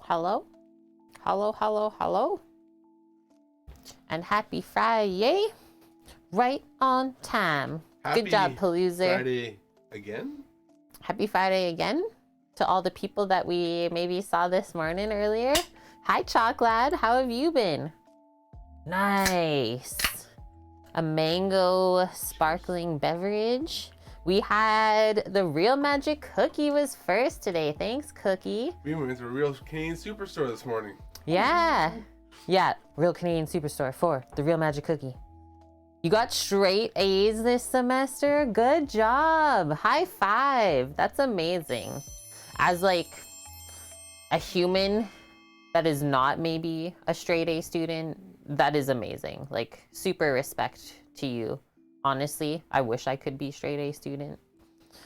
Hello? Hello, hello, hello. And happy Friday. Right on time. Good job, Paloozer. Friday again? Happy Friday again to all the people that we maybe saw this morning earlier. Hi, Chocolate. How have you been? Nice. A mango sparkling beverage. We had the Real Magic Cookie was first today. Thanks, Cookie. We went to a Real Canadian Superstore this morning. Yeah. Yeah, Real Canadian Superstore for the Real Magic Cookie. You got straight A's this semester. Good job. High five. That's amazing. As like a human that is not maybe a straight A student, that is amazing. Like super respect to you. Honestly, I wish I could be straight A student.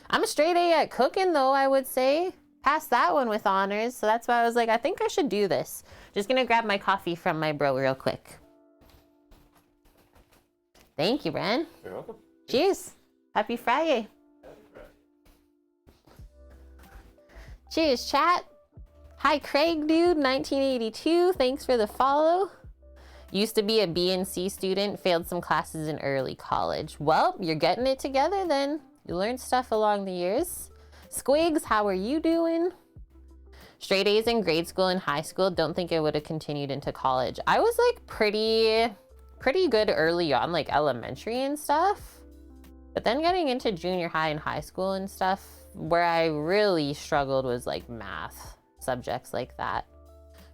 I'm a straight A at cooking though, I would say. Passed that one with honors. So that's why I was like, I think I should do this. Just gonna grab my coffee from my bro real quick. Thank you, Bran. You're welcome. Cheers. Happy Friday. Happy Friday. Cheers, chat. Hi, Craig, dude. 1982. Thanks for the follow. Used to be a B and C student. Failed some classes in early college. Well, you're getting it together then. You learned stuff along the years. Squigs, how are you doing? Straight A's in grade school and high school. Don't think I would have continued into college. I was like pretty good early on, like elementary and stuff. But then getting into junior high and high school and stuff, where I really struggled was like math subjects like that.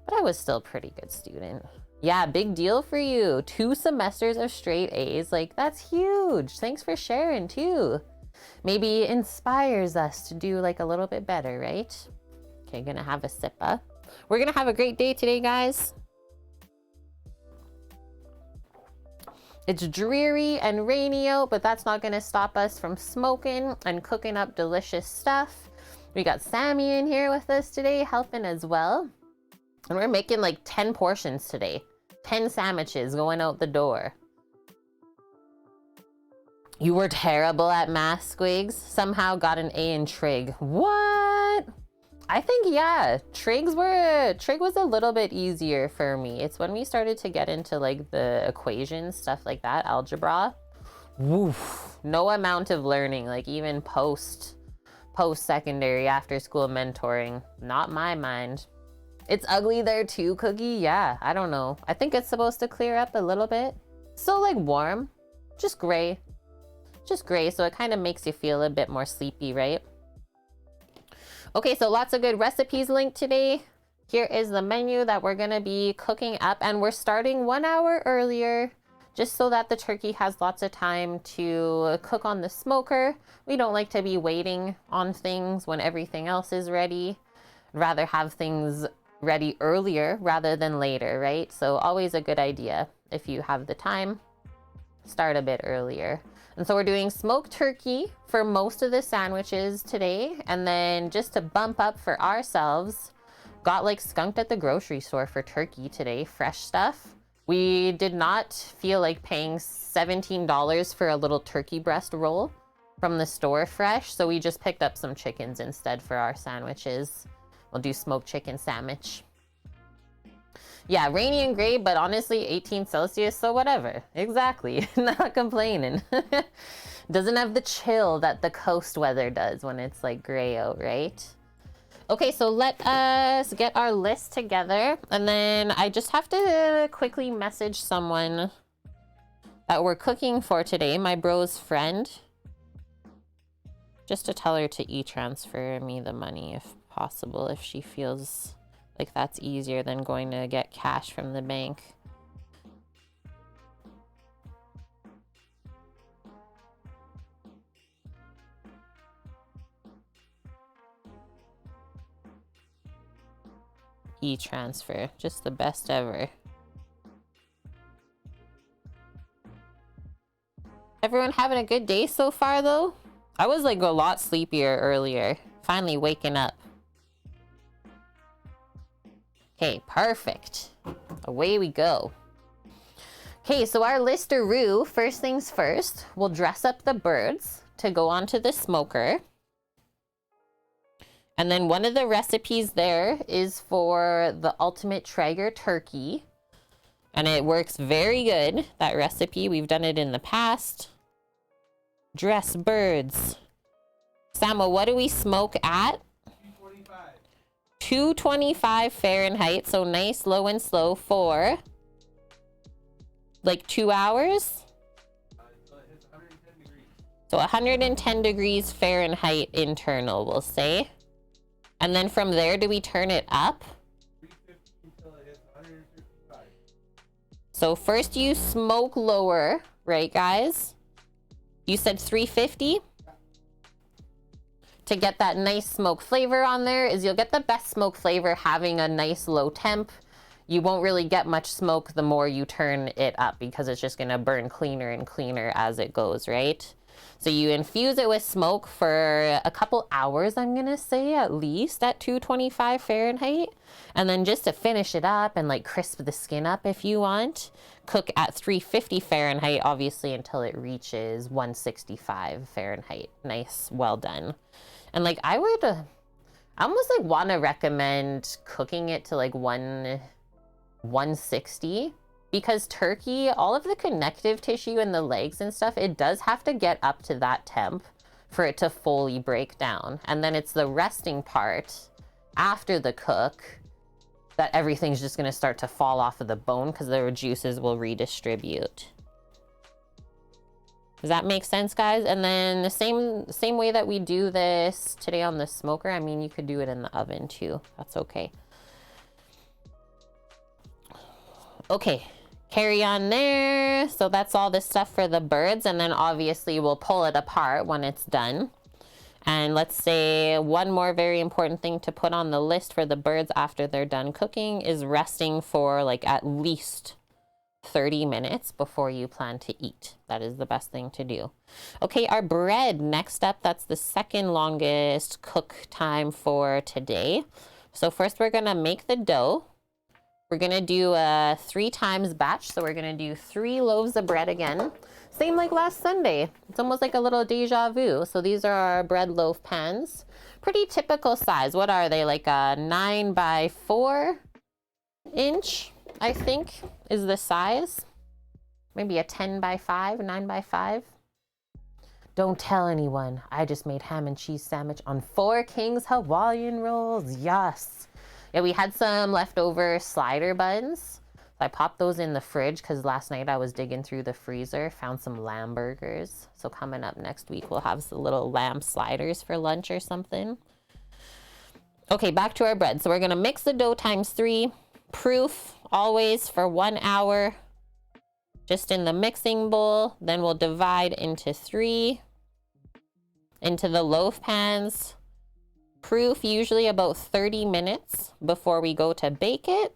But I was still a pretty good student. Yeah, big deal for you. 2 semesters of straight A's. Like, that's huge. Thanks for sharing too. Maybe inspires us to do like a little bit better, right? Okay, gonna have a sippa. We're gonna have a great day today, guys. It's dreary and rainy out, but that's not gonna stop us from smoking and cooking up delicious stuff. We got Sammy in here with us today, helping as well. And we're making like 10 portions today. 10 sandwiches going out the door. You were terrible at math, Squigs. Somehow got an A in trig. What? I think, yeah, trig was a little bit easier for me. It's when we started to get into like the equations, stuff like that, algebra. Woof. No amount of learning, like even post-secondary, after school mentoring. Not my mind. It's ugly there too, Cookie. Yeah, I don't know. I think it's supposed to clear up a little bit. Still like warm, just gray. Just gray, so it kind of makes you feel a bit more sleepy, right? Okay, so lots of good recipes linked today. Here is the menu that we're gonna be cooking up, and we're starting 1 hour earlier just so that the turkey has lots of time to cook on the smoker. We don't like to be waiting on things when everything else is ready. I'd rather have things ready earlier rather than later, right? So always a good idea if you have the time, start a bit earlier. And so we're doing smoked turkey for most of the sandwiches today. And then just to bump up for ourselves, got like skunked at the grocery store for turkey today, fresh stuff. We did not feel like paying $17 for a little turkey breast roll from the store fresh. So we just picked up some chickens instead for our sandwiches. We'll do smoked chicken sandwich. Yeah, rainy and gray, but honestly, 18 Celsius, so whatever. Exactly, not complaining. Doesn't have the chill that the coast weather does when it's like gray out, right? Okay, so let us get our list together. And then I just have to quickly message someone that we're cooking for today, my bro's friend. Just to tell her to e-transfer me the money if possible, if she feels like that's easier than going to get cash from the bank. E-transfer, just the best ever. Everyone having a good day so far though? I was like a lot sleepier earlier. Finally waking up. Okay, perfect. Away we go. Okay, so our listeroo, first things first, we'll dress up the birds to go onto the smoker. And then one of the recipes there is for the ultimate Traeger turkey. And it works very good, that recipe. We've done it in the past. Dress birds. Samo, what do we smoke at? 225 Fahrenheit, so nice, low and slow for like 2 hours. So 110 degrees Fahrenheit internal, we'll say. And then from there, do we turn it up? 350 until it hits 155. So first you smoke lower, right guys? You said 350? To get that nice smoke flavor on there is you'll get the best smoke flavor having a nice low temp. You won't really get much smoke the more you turn it up because it's just gonna burn cleaner and cleaner as it goes, right? So you infuse it with smoke for a couple hours, I'm gonna say, at least at 225 Fahrenheit. And then just to finish it up and like crisp the skin up if you want, cook at 350 Fahrenheit, obviously, until it reaches 165 Fahrenheit. Nice, well done. And like I almost like want to recommend cooking it to like 160 because turkey, all of the connective tissue and the legs and stuff, it does have to get up to that temp for it to fully break down. And then it's the resting part after the cook that everything's just going to start to fall off of the bone because the juices will redistribute. Does that make sense, guys? And then the same way that we do this today on the smoker, I mean, you could do it in the oven too. That's okay. Okay, carry on there. So that's all the stuff for the birds. And then obviously we'll pull it apart when it's done. And let's say one more very important thing to put on the list for the birds after they're done cooking is resting for like at least 30 minutes before you plan to eat. That is the best thing to do. Okay, our bread next up, that's the second longest cook time for today. So first we're gonna make the dough. We're gonna do a 3 times batch. So we're gonna do 3 loaves of bread again. Same like last Sunday. It's almost like a little deja vu. So these are our bread loaf pans. Pretty typical size. What are they? Like a 9 by 4 inch, I think, is the size. Maybe a 10 by 5, 9 by 5. Don't tell anyone. I just made ham and cheese sandwich on 4 Kings Hawaiian rolls. Yes. Yeah, we had some leftover slider buns. I popped those in the fridge because last night I was digging through the freezer, found some lamb burgers. So coming up next week, we'll have some little lamb sliders for lunch or something. Okay, back to our bread. So we're gonna mix the dough times 3. Proof always for 1 hour, just in the mixing bowl. Then we'll divide into 3 into the loaf pans. Proof usually about 30 minutes before we go to bake it.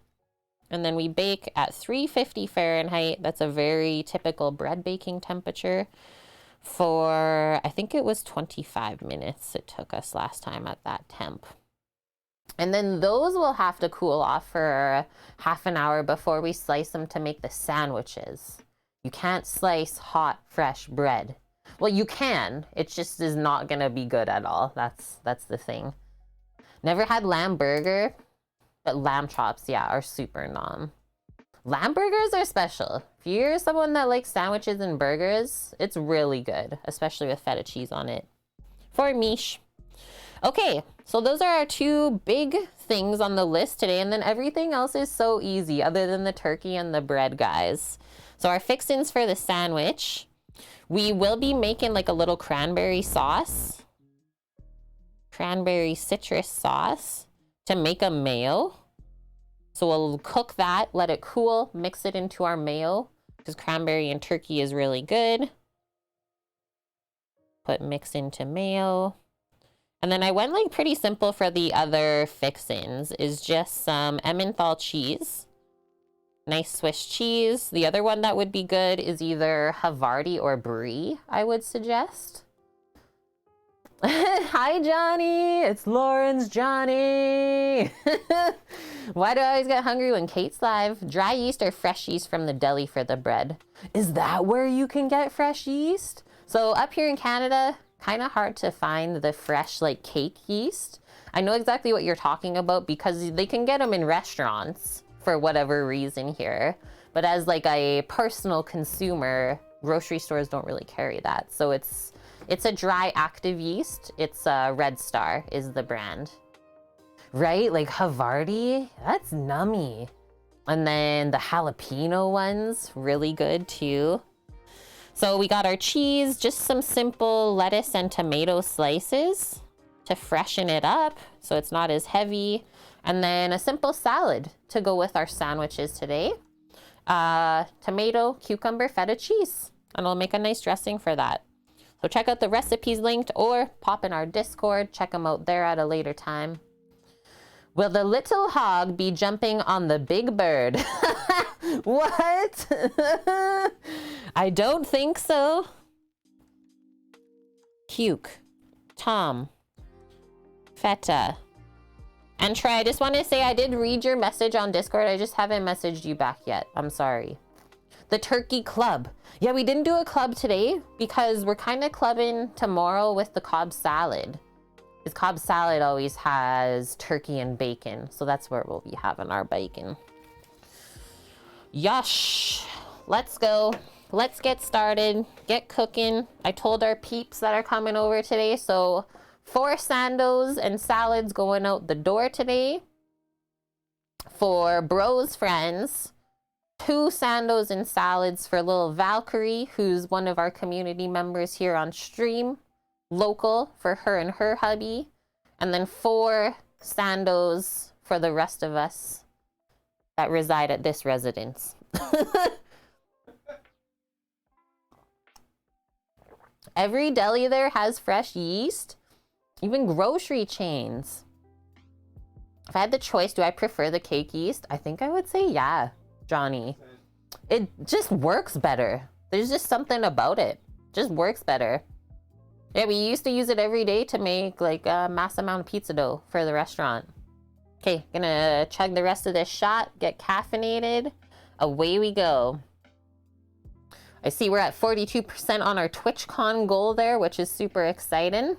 And then we bake at 350 Fahrenheit. That's a very typical bread baking temperature for, I think it was 25 minutes it took us last time at that temp. And then those will have to cool off for half an hour before we slice them to make the sandwiches. You can't slice hot, fresh bread. Well, you can. It just is not going to be good at all. That's the thing. Never had lamb burger, but lamb chops, yeah, are super nom. Lamb burgers are special. If you're someone that likes sandwiches and burgers, it's really good, especially with feta cheese on it. For Mish. Okay, so those are our 2 big things on the list today, and then everything else is so easy other than the turkey and the bread, guys. So our fixins for the sandwich, we will be making like a little cranberry sauce, cranberry citrus sauce to make a mayo. So we'll cook that, let it cool, mix it into our mayo because cranberry and turkey is really good. Put mix into mayo. And then I went like pretty simple for the other fixins, is just some Emmenthal cheese. Nice Swiss cheese. The other one that would be good is either Havarti or Brie, I would suggest. Hi, Johnny. It's Lauren's Johnny. Why do I always get hungry when Kate's live? Dry yeast or fresh yeast from the deli for the bread? Is that where you can get fresh yeast? So up here in Canada, kind of hard to find the fresh like cake yeast. I know exactly what you're talking about because they can get them in restaurants for whatever reason here. But as like a personal consumer, grocery stores don't really carry that. So it's a dry active yeast. It's Red Star is the brand. Right? Like Havarti, that's nummy. And then the jalapeno ones, really good too. So we got our cheese, just some simple lettuce and tomato slices to freshen it up so it's not as heavy. And then a simple salad to go with our sandwiches today. Tomato, cucumber, feta cheese. And I'll make a nice dressing for that. So check out the recipes linked or pop in our Discord. Check them out there at a later time. Will the little hog be jumping on the big bird? What? I don't think so. Cuke, Tom, Feta. And Trey, I just want to say I did read your message on Discord. I just haven't messaged you back yet. I'm sorry. The turkey club. Yeah, we didn't do a club today because we're kind of clubbing tomorrow with the Cobb salad. Because Cobb salad always has turkey and bacon. So that's where we'll be having our bacon. Yush. Let's go. Let's get started. Get cooking. I told our peeps that are coming over today. So 4 sandos and salads going out the door today. For bros friends, 2 sandos and salads for little Valkyrie, who's one of our community members here on stream. Local for her and her hubby. And then 4 sandos for the rest of us that reside at this residence. Every deli there has fresh yeast. Even grocery chains. If I had the choice, do I prefer the cake yeast? I think I would say yeah, Johnny. It just works better. There's just something about it. Just works better. Yeah, we used to use it every day to make like a mass amount of pizza dough for the restaurant. Okay, gonna chug the rest of this shot, get caffeinated. Away we go. I see we're at 42% on our TwitchCon goal there, which is super exciting.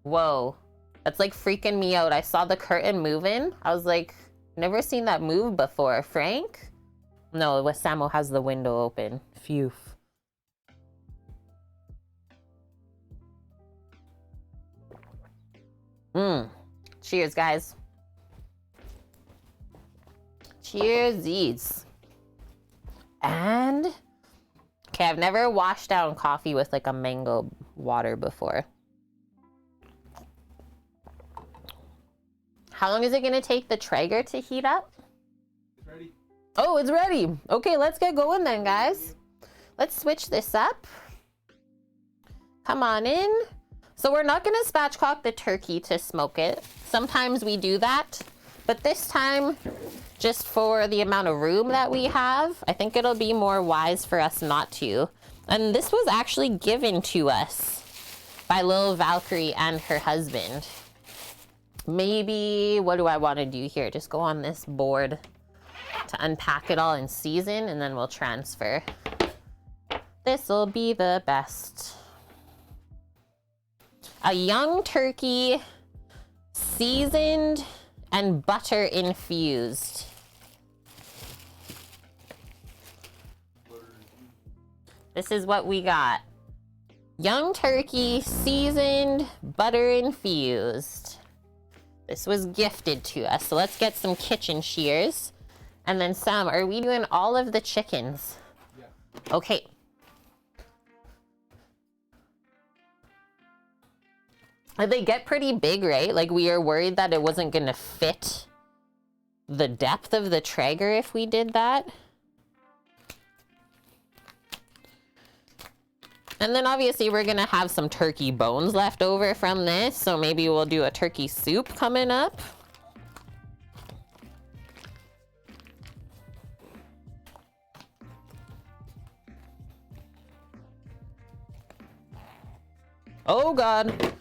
Whoa, that's like freaking me out. I saw the curtain moving. I was like, never seen that move before. Frank? No, Samo has the window open. Phew. Cheers, guys. Cheersies. And okay, I've never washed down coffee with like a mango water before. How long is it gonna take the Traeger to heat up? It's ready. Oh, it's ready. Okay, let's get going then, guys. Let's switch this up. Come on in. So we're not gonna spatchcock the turkey to smoke it. Sometimes we do that, but this time, just for the amount of room that we have, I think it'll be more wise for us not to. And this was actually given to us by little Valkyrie and her husband. Maybe, what do I want to do here? Just go on this board to unpack it all in season, and then we'll transfer. This'll be the best. A young turkey, seasoned and butter infused. This is what we got. Young turkey, seasoned, butter infused. This was gifted to us. So let's get some kitchen shears. And then Sam, are we doing all of the chickens? Yeah. Okay. They get pretty big, right? Like we are worried that it wasn't gonna fit the depth of the Traeger if we did that. And then obviously we're gonna have some turkey bones left over from this, so maybe we'll do a turkey soup coming up. Oh God.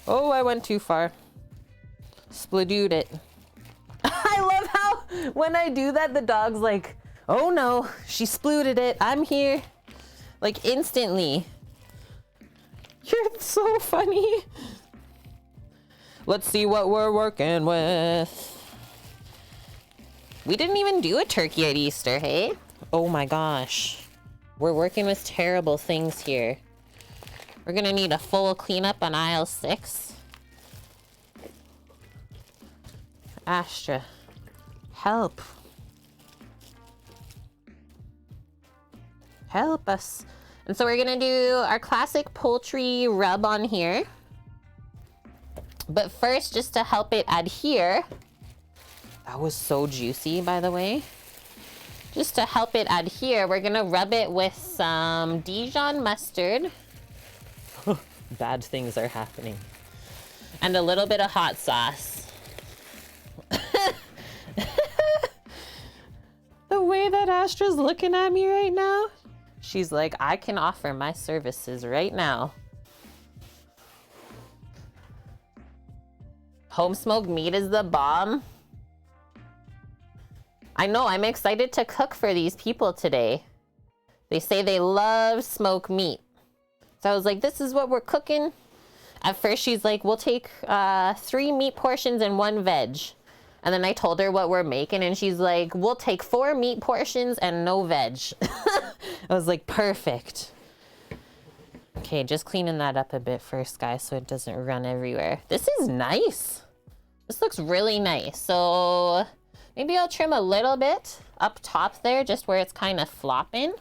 Oh, I went too far. Spladooed it. I love how when I do that, the dog's like, oh no, she splooted it. I'm here. Like instantly. You're so funny. Let's see what we're working with. We didn't even do a turkey at Easter, hey? Oh my gosh. We're working with terrible things here. We're gonna need a full cleanup on aisle 6. Astra, help. Help us. And so we're gonna do our classic poultry rub on here. But first, just to help it adhere, that was so juicy, by the way. Just to help it adhere, we're gonna rub it with some Dijon mustard. Bad things are happening. And a little bit of hot sauce. The way that Astra's looking at me right now, she's like, I can offer my services right now. Home smoked meat is the bomb. I know, I'm excited to cook for these people today. They say they love smoked meat. So I was like, this is what we're cooking. At first she's like, we'll take 3 meat portions and 1 veg. And then I told her what we're making and she's like, we'll take 4 meat portions and no veg. I was like, perfect. Okay, just cleaning that up a bit first, guys, so it doesn't run everywhere. This is nice. This looks really nice. So maybe I'll trim a little bit up top there, just where it's kind of flopping.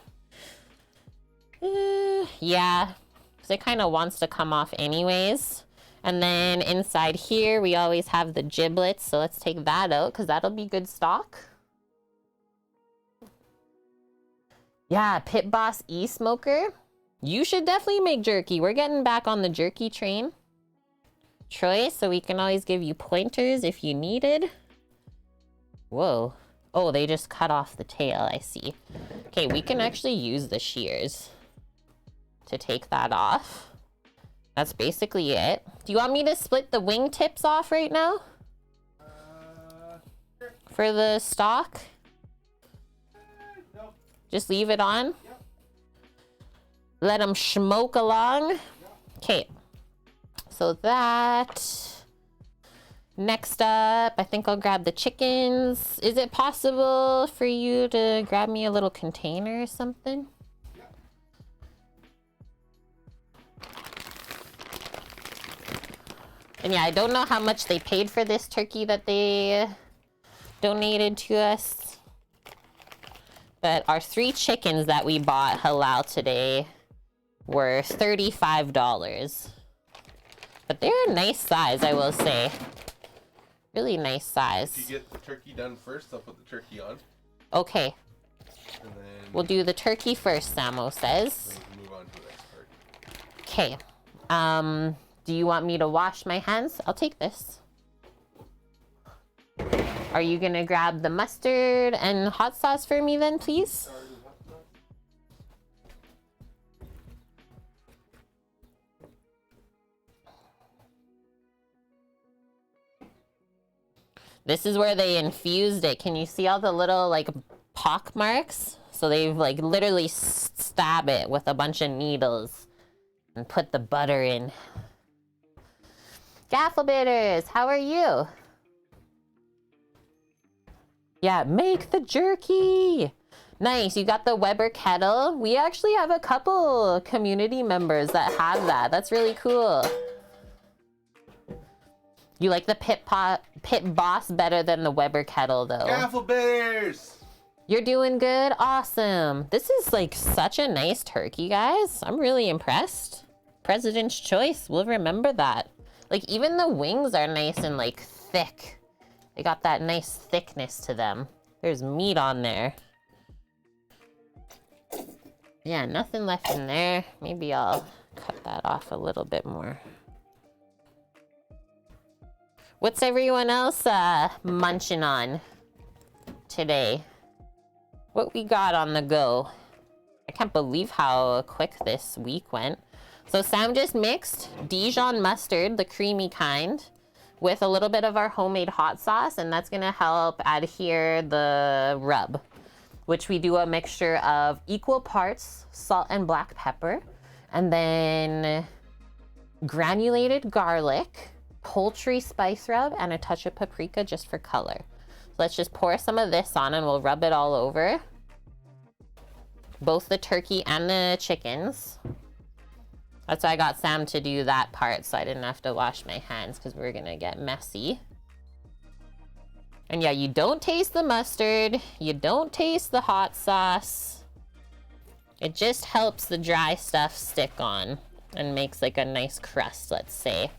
Yeah, because it kind of wants to come off anyways. And then inside here, we always have the giblets. So let's take that out because that'll be good stock. Yeah, Pit Boss E-Smoker. You should definitely make jerky. We're getting back on the jerky train, Troy, so we can always give you pointers if you needed. Whoa. Oh, they just cut off the tail, I see. Okay, we can actually use the shears to take that off. That's basically it. Do you want me to split the wing tips off right now? Sure. For the stock? No. Just leave it on? Yep. Let them smoke along? Okay. So that... Next up, I think I'll grab the chickens. Is it possible for you to grab me a little container or something? And yeah, I don't know how much they paid for this turkey that they donated to us. But our 3 chickens that we bought halal today were $35. But they're a nice size, I will say. Really nice size. If you get the turkey done first, I'll put the turkey on. Okay. And then We'll do the turkey first, Samo says. we can move on to the next part. Okay. Do you want me to wash my hands? I'll take this. Are you gonna grab the mustard and hot sauce for me then, please? This is where they infused it. Can you see all the little like pock marks? So they've like literally stab it with a bunch of needles and put the butter in. Gaffle bitters, how are you? Yeah, make the jerky. Nice, you got the Weber kettle. We actually have a couple community members that have that. That's really cool. You like the Pit Boss better than the Weber kettle though. Gaffle bitters! You're doing good? Awesome. This is like such a nice turkey, guys. I'm really impressed. President's choice, we'll remember that. Like even the wings are nice and like thick. They got that nice thickness to them. There's meat on there. Yeah, nothing left in there. Maybe I'll cut that off a little bit more. What's everyone else munching on today? What we got on the go? I can't believe how quick this week went. So Sam just mixed Dijon mustard, the creamy kind, with a little bit of our homemade hot sauce, and that's gonna help adhere the rub, which we do a mixture of equal parts salt and black pepper, and then granulated garlic, poultry spice rub, and a touch of paprika just for color. So let's just pour some of this on and we'll rub it all over. Both the turkey and the chickens. That's why I got Sam to do that part so I didn't have to wash my hands because we were gonna get messy. And yeah, you don't taste the mustard, you don't taste the hot sauce. It just helps the dry stuff stick on and makes like a nice crust, let's say.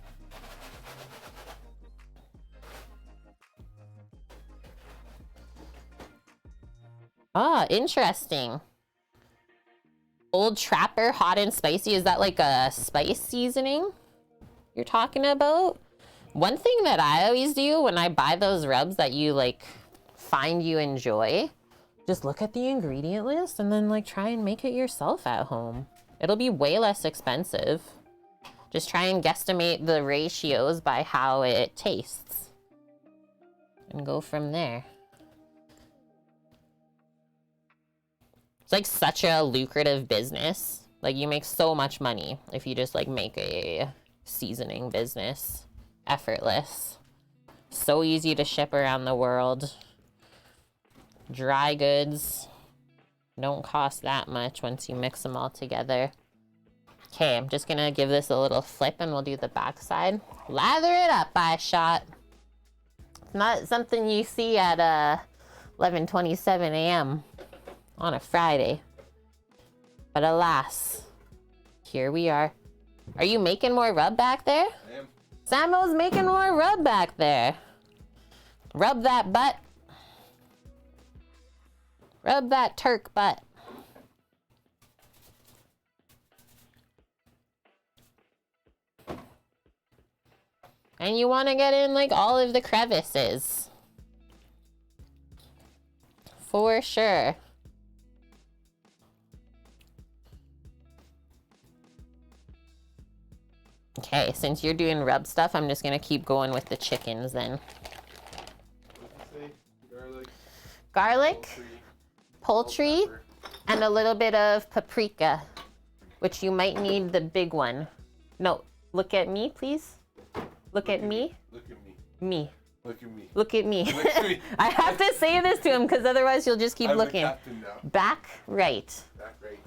Ah, interesting. Old Trapper hot and spicy, is that like a spice seasoning you're talking about? One thing that I always do when I buy those rubs that you like find you enjoy, just look at the ingredient list and then like try and make it yourself at home. It'll be way less expensive. Just try and guesstimate the ratios by how it tastes and go from there. It's like such a lucrative business. Like you make so much money if you just like make a seasoning business. Effortless. So easy to ship around the world. Dry goods don't cost that much once you mix them all together. Okay, I'm just gonna give this a little flip and we'll do the back side. Lather it up, eye shot. It's not something you see at 11:27 a.m. on a Friday. But alas, here we are. Are you making more rub back there? I am. Samo's making more rub back there. Rub that butt. Rub that Turk butt. And you want to get in like all of the crevices. For sure. Okay, since you're doing rub stuff, I'm just gonna keep going with the chickens then. What did you say? Garlic. Garlic, poultry, Pepper. and a little bit of paprika, which you might need the big one. No, look at me, please. Look at me. Look at me. Me. Look at me. Look at me. Look at me. I have to say this to him because otherwise you'll just keep I'm looking. the captain now. Back right. Back right.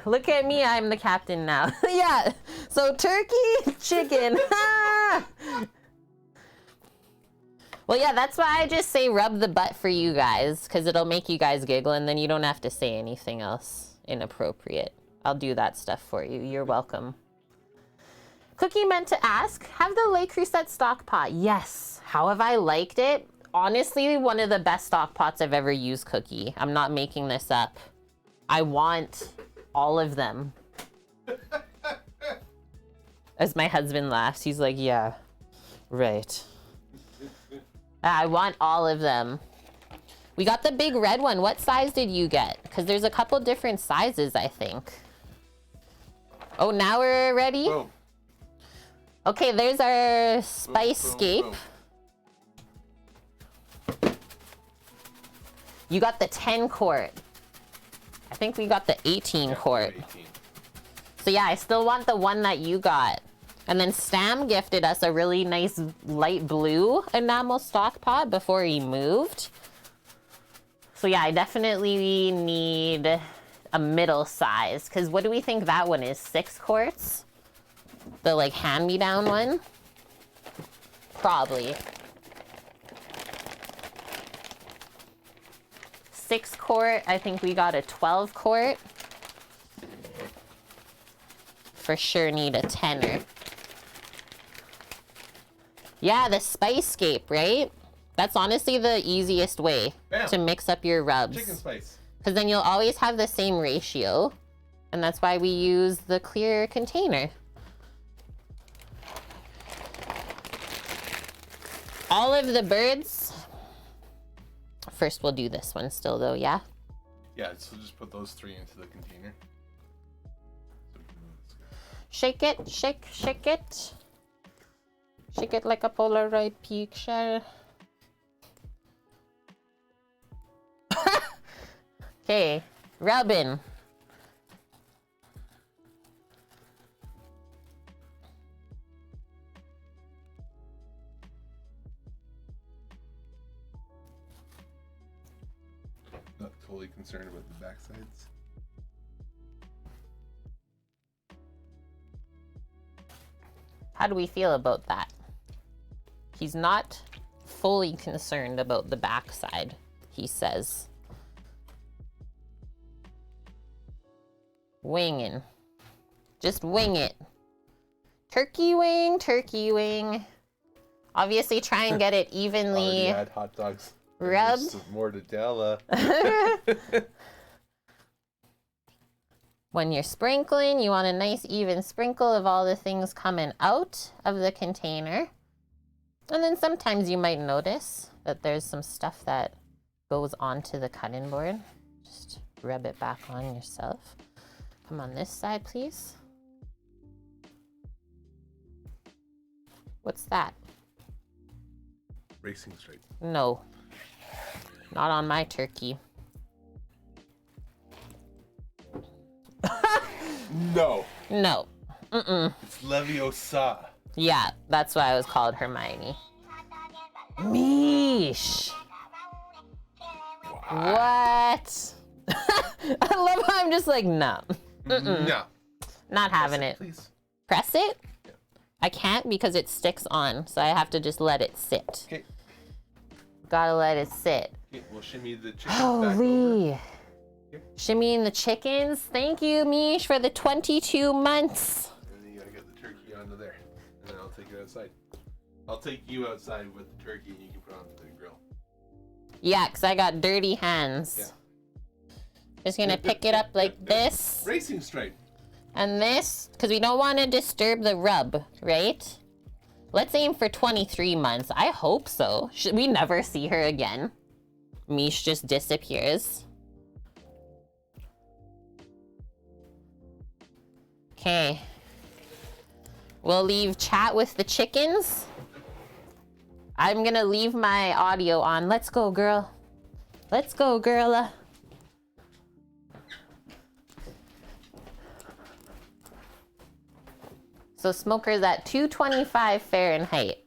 Look at me, I'm the captain now. Yeah, so turkey, chicken. Well, yeah, that's why I just say rub the butt for you guys, because it'll make you guys giggle, and then you don't have to say anything else inappropriate. I'll do that stuff for you. You're welcome. Cookie meant to ask, have the Le Creuset stock pot? Yes. How have I liked it? Honestly, one of the best stock pots I've ever used, Cookie. I'm not making this up. I want all of them. As my husband laughs, he's like, yeah, right. I want all of them. We got the big red one. What size did you get? Because there's a couple different sizes, I think. Oh, now we're ready? Boom. Okay, there's our spice Boom, scape. boom. You got the 10 quart. I think we got the 18 quart. 18. So yeah, I still want the one that you got. And then Stam gifted us a really nice light blue enamel stock pot before he moved. So yeah, I definitely need a middle size. Because what do we think that one is? 6 quarts? The like hand-me-down one? Probably. 6 quart. I think we got a 12 quart. For sure need a 10er. Yeah, the spice scape, right? That's honestly the easiest way Bam. to mix up your rubs. Chicken spice. Because then you'll always have the same ratio. And that's why we use the clear container. All of the birds. First we'll do this one still though, yeah? Yeah, so just put those 3 into the container. Shake it, shake, shake it. Shake it like a Polaroid picture. Okay, rubbing. fully concerned about the backsides. How do we feel about that? He's not fully concerned about the backside, he says. Winging. Just wing it. Turkey wing, turkey wing. Obviously try and get it evenly Already had hot dogs. rubbed. There's more to tell. When you're sprinkling, you want a nice even sprinkle of all the things coming out of the container. And then sometimes you might notice that there's some stuff that goes onto the cutting board. Just rub it back on yourself. Come on this side, please. What's that? Racing stripe. No, not on my turkey. No. No. Mm-mm. It's Leviosa. Yeah, that's why I was called Hermione. Mish. What? I love how I'm just like, no. Mm-mm. No. Not having it. Please. Press it? Yeah. I can't because it sticks on, so I have to just let it sit. Okay. Gotta let it sit. Okay, we'll shimmy the chicken back over. Holy. Shimmying the chickens. Thank you, Mish, for the 22 months. And then you gotta get the turkey onto there. And then I'll take it outside. I'll take you outside with the turkey and you can put it onto the grill. Yeah, because I got dirty hands. Yeah. Just gonna pick it up like this. Racing stripe. And this, because we don't want to disturb the rub, right? Let's aim for 23 months. I hope so. Should we never see her again? Mish just disappears. Okay. We'll leave chat with the chickens. I'm gonna leave my audio on. Let's go, girl. Let's go, girl. So smoker's at 225 Fahrenheit.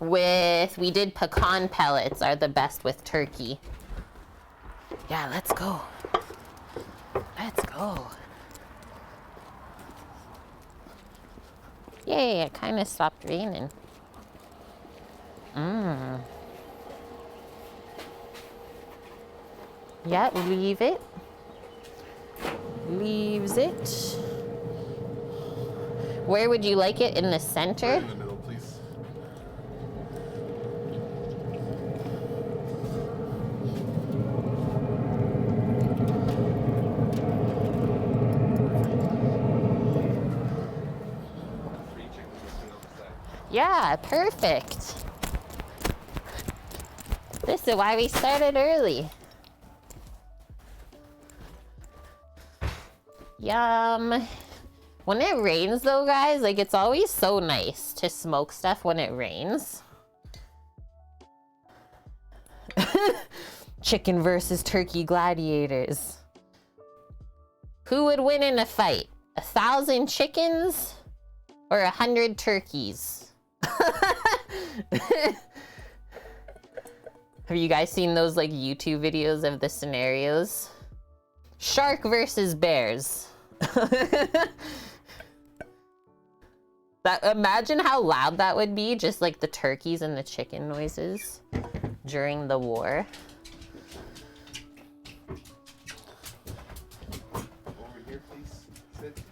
We did pecan pellets are the best with turkey. Yeah, let's go. Let's go. Yay, it kind of stopped raining. Yeah, leave it. Leaves it. Where would you like it? In the center? Right in the middle, please. Yeah, perfect. This is why we started early. Yum. When it rains though, guys, like it's always so nice to smoke stuff when it rains. Chicken versus turkey gladiators. Who would win in a fight? 1,000 chickens or 100 turkeys? Have you guys seen those like YouTube videos of the scenarios? Shark versus bears. Imagine how loud that would be, just like the turkeys and the chicken noises during the war. Over here, please. Sit.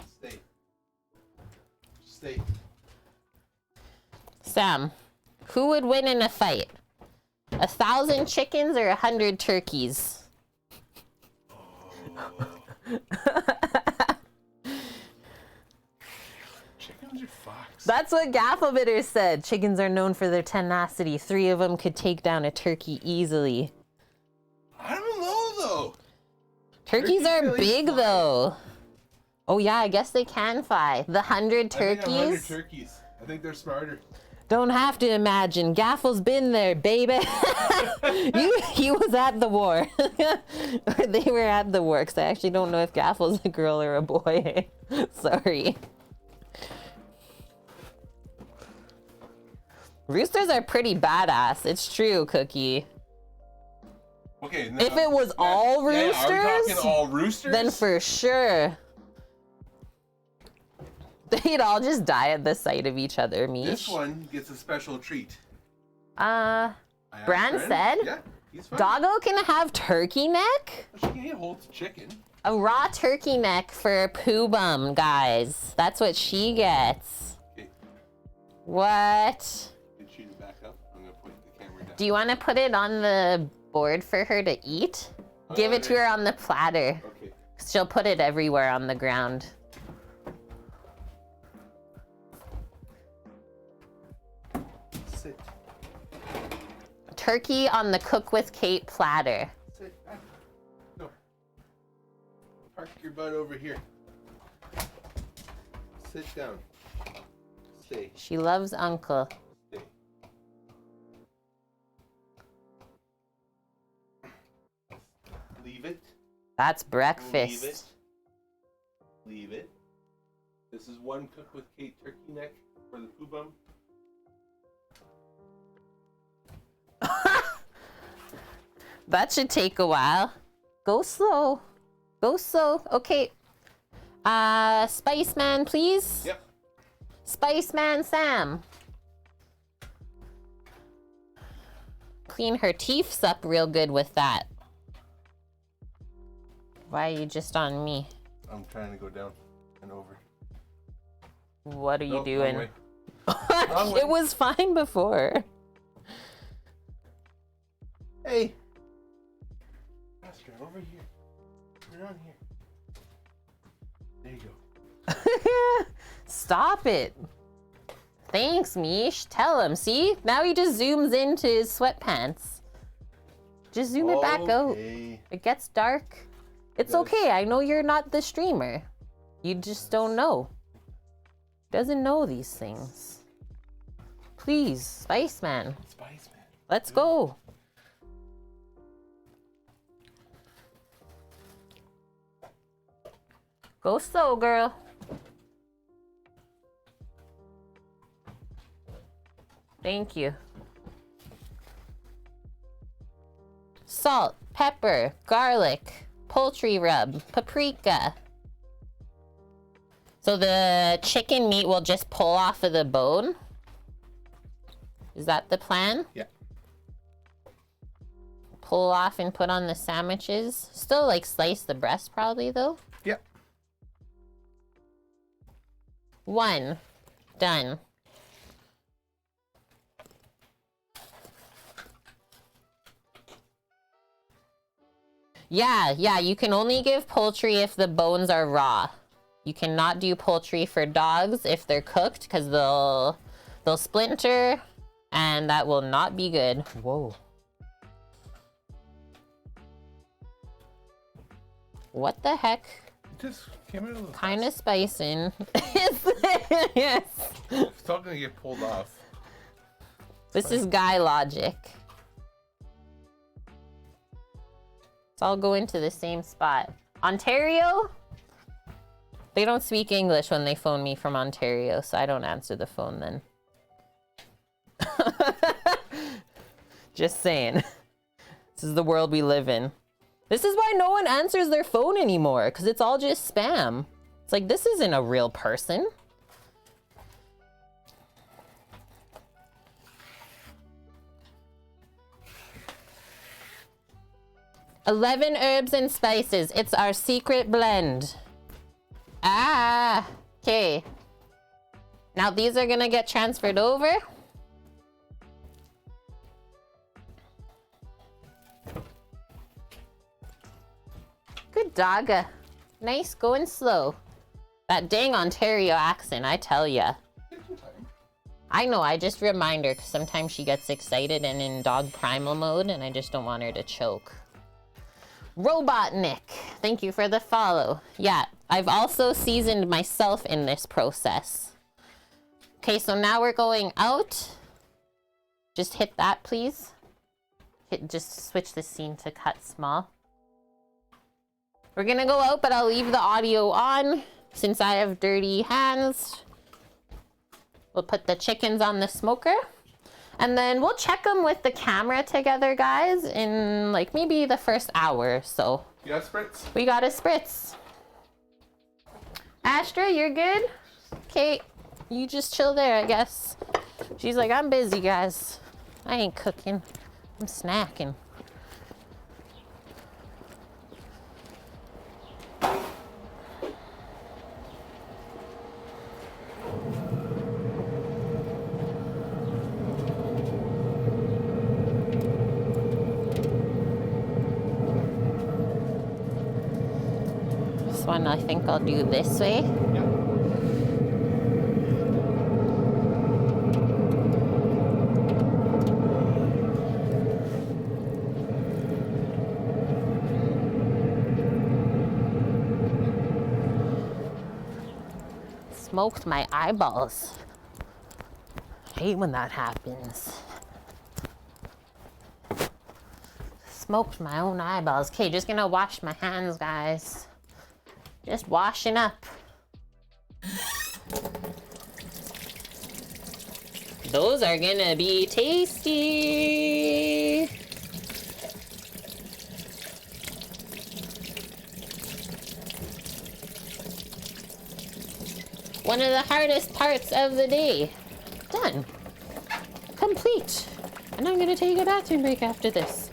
Stay. Stay. Sam, who would win in a fight? 1,000 chickens or 100 turkeys? Chickens are fox. That's what Gafflebitter said. Chickens are known for their tenacity. 3 of them could take down a turkey easily. I don't know though. Turkeys are really big fly. though. Oh yeah, I guess they can fly. The 100 I think 100 turkeys. turkeys. I think they're smarter. Don't have to imagine. Gaffle's been there, baby. He was at the war. They were at the war, because I actually don't know if Gaffle's a girl or a boy. Sorry. Roosters are pretty badass. It's true, Cookie. Okay. No, If it was all roosters, are we talking all roosters? then for sure. They'd all just die at the sight of each other, Mish. This one gets a special treat. Bran Brand said, Yeah, he's fine. Doggo can have turkey neck? She can eat a whole chicken. A raw turkey neck for Pooh Bum, guys. That's what she gets. Okay. What? Get you to back up. I'm gonna point the camera down. Do you want to put it on the board for her to eat? Give it to her on the platter. Okay. She'll put it everywhere on the ground. Sit. Turkey on the Cook with Kate platter. Sit. No. Park your butt over here. Sit down. Stay. She loves Uncle. Stay. Leave it. That's breakfast. Leave it. Leave it. This is one Cook with Kate turkey neck for the Pooh Bum. That should take a while. Go slow. Go slow. Okay. Spice Man, please. Yep. Spice Man Sam. Clean her teeths up real good with that. Why are you just on me? I'm trying to go down and over. What are you Nope, doing? wrong way. Wrong way. It was fine before. Hey. Faster, over here. Turn on here. There you go. Stop it. Thanks, Mish. Tell him. See? Now he just zooms into his sweatpants. Just zoom it back out. Okay. It gets dark. It's Yes. okay. I know you're not the streamer. You just don't know. Doesn't know these things. Please, Spice Man. Spice Man. Let's go. Go slow, girl. Thank you. Salt, pepper, garlic, poultry rub, paprika. So the chicken meat will just pull off of the bone? Is that the plan? Yeah. Pull off and put on the sandwiches. Still like slice the breast probably though. Yep. 1. Done. Yeah, you can only give poultry if the bones are raw. You cannot do poultry for dogs if they're cooked because they'll splinter and that will not be good. Whoa. What the heck? It just came out a little Kind of spicing. fast. Yes. It's all gonna get pulled off. This is guy logic. Let's all go into the same spot. Ontario? They don't speak English when they phone me from Ontario, so I don't answer the phone then. Just saying. This is the world we live in. This is why no one answers their phone anymore, because it's all just spam. It's like, this isn't a real person. "11 herbs and spices. It's our secret blend." Ah, okay. Now these are gonna get transferred over. Good dogga. Nice, going slow. That dang Ontario accent, I tell ya. I know, I just remind her because sometimes she gets excited and in dog primal mode and I just don't want her to choke. Robotnik, thank you for the follow. Yeah, I've also seasoned myself in this process. Okay, so now we're going out. Just hit that, please. Just switch the scene to cut small. We're gonna go out, but I'll leave the audio on since I have dirty hands. We'll put the chickens on the smoker. And then we'll check them with the camera together, guys, in like maybe the first hour or so. You got spritz? We got a spritz. Astra, you're good? Okay, you just chill there, I guess. She's like, I'm busy, guys. I ain't cooking. I'm snacking. This one I think I'll do this way. Yeah. Smoked my eyeballs. Hate when that happens. Smoked my own eyeballs. Okay, just gonna wash my hands, guys. Just washing up. Those are gonna be tasty. One of the hardest parts of the day. Done. Complete. And I'm gonna take a bathroom break after this.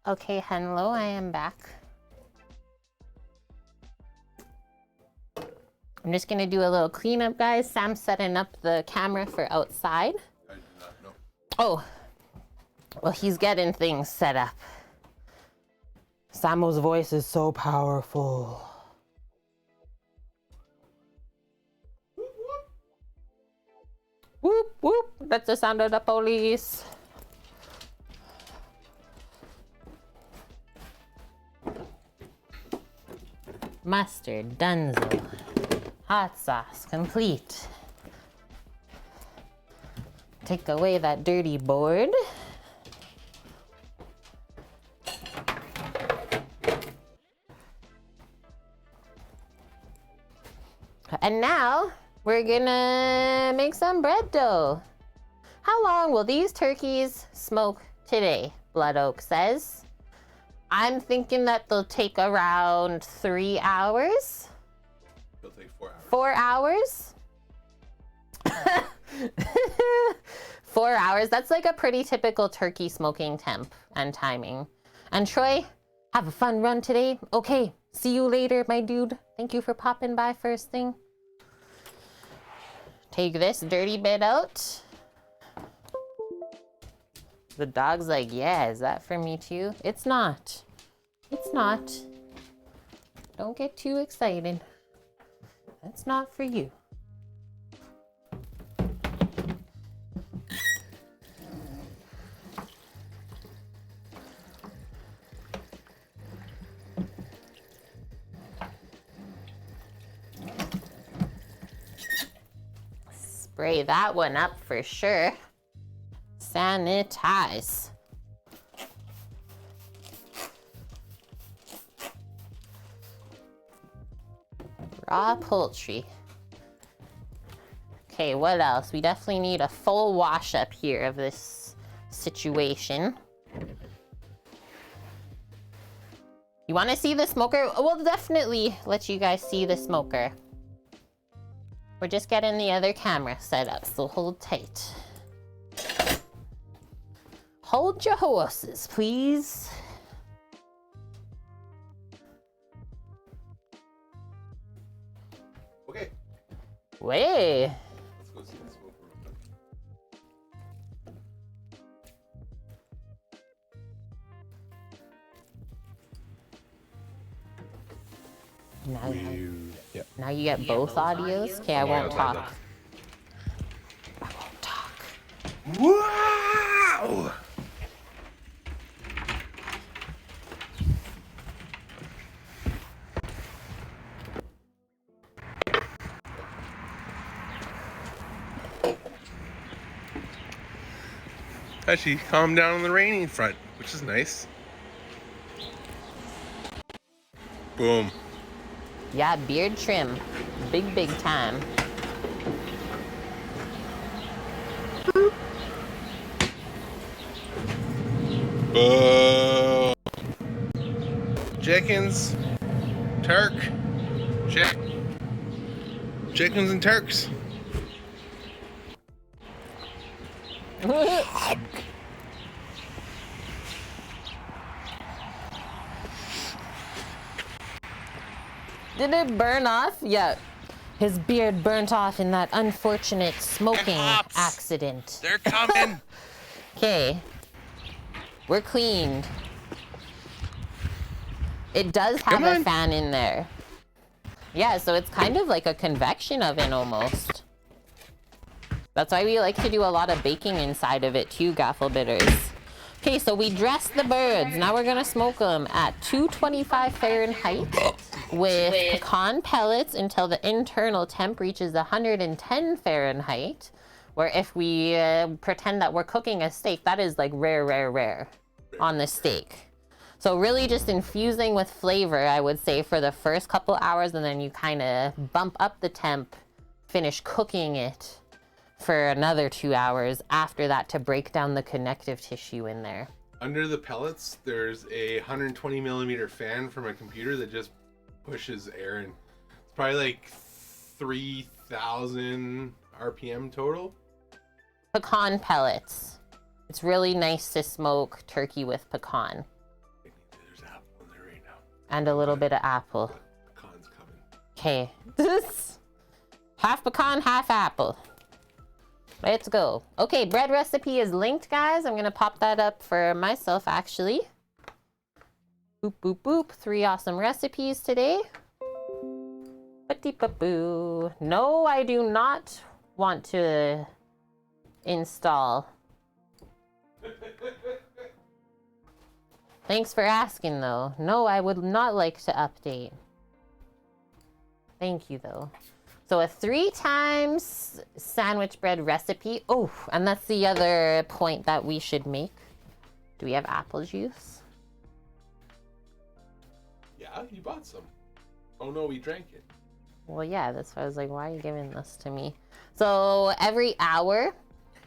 Okay, hello, I am back. I'm just gonna do a little cleanup, guys. Sam's setting up the camera for outside. I do not know. Oh, well, he's getting things set up. Samo's voice is so powerful. Whoop, whoop. That's the sound of the police. Mustard, dunzo. Hot sauce, complete. Take away that dirty board. And now we're gonna make some bread dough. How long will these turkeys smoke today? Blood Oak says. I'm thinking that they'll take around 3 hours. It'll take 4 hours. 4 hours? 4 hours. That's like a pretty typical turkey smoking temp and timing. And Troy, have a fun run today. Okay, see you later, my dude. Thank you for popping by first thing. Take this dirty bit out. The dog's like, yeah, is that for me too? It's not. It's not. Don't get too excited. That's not for you. Spray that one up for sure. Sanitize. Raw poultry. Okay, what else? We definitely need a full wash up here of this situation. You want to see the smoker? We'll definitely let you guys see the smoker. We're just getting the other camera set up, so hold tight. Hold your horses, please. Okay. Way. Let's go see the smoker real quick. Now you get both audios? Okay, I won't talk. I won't talk. Wow! Actually, calm down on the raining front, which is nice. Boom. Yeah, beard trim. Big time. Boo. Chickens. Turk. Chickens and Turks. Did it burn off? Yeah. His beard burnt off in that unfortunate smoking accident. They're coming. Okay. We're cleaned. It does have a fan in there. Yeah, so it's kind of like a convection oven almost. That's why we like to do a lot of baking inside of it too, gaffle bitters. Okay, so we dressed the birds. Now we're gonna smoke them at 225 Fahrenheit with pecan pellets until the internal temp reaches 110 Fahrenheit. Where if we pretend that we're cooking a steak, that is like rare on the steak. So really just infusing with flavor, I would say, for the first couple hours, and then you kind of bump up the temp, finish cooking it for another 2 hours after that to break down the connective tissue in there. Under the pellets, there's a 120 millimeter fan from a computer that just pushes air in. It's probably like 3,000 RPM total. Pecan pellets. It's really nice to smoke turkey with pecan. There's apple in there right now. And a little bit of apple. Pecan's coming. Okay. Half pecan, half apple. Let's go. Okay, bread recipe is linked, guys. I'm gonna pop that up for myself, actually. Boop, boop, boop. 3 awesome recipes today. Ba-dee-ba-boo. No, I do not want to install. Thanks for asking, though. No, I would not like to update. Thank you, though. So a 3 times sandwich bread recipe. Oh, and that's the other point that we should make. Do we have apple juice? Yeah, you bought some. Oh no, we drank it. Well, yeah, that's why I was like, why are you giving this to me? So every hour,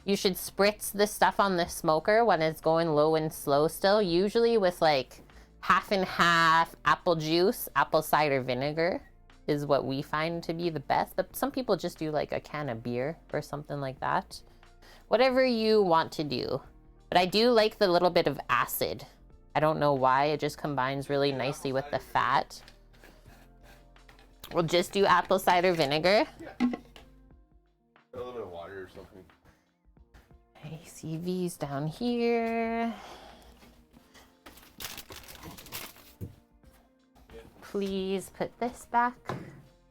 you should spritz the stuff on the smoker when it's going low and slow still, usually with like half and half apple juice, apple cider vinegar is what we find to be the best. But some people just do like a can of beer or something like that. Whatever you want to do. But I do like the little bit of acid. I don't know why, it just combines really nicely with the fat. We'll just do apple cider vinegar. Yeah. A little bit of water or something. ACV's down here. Please put this back.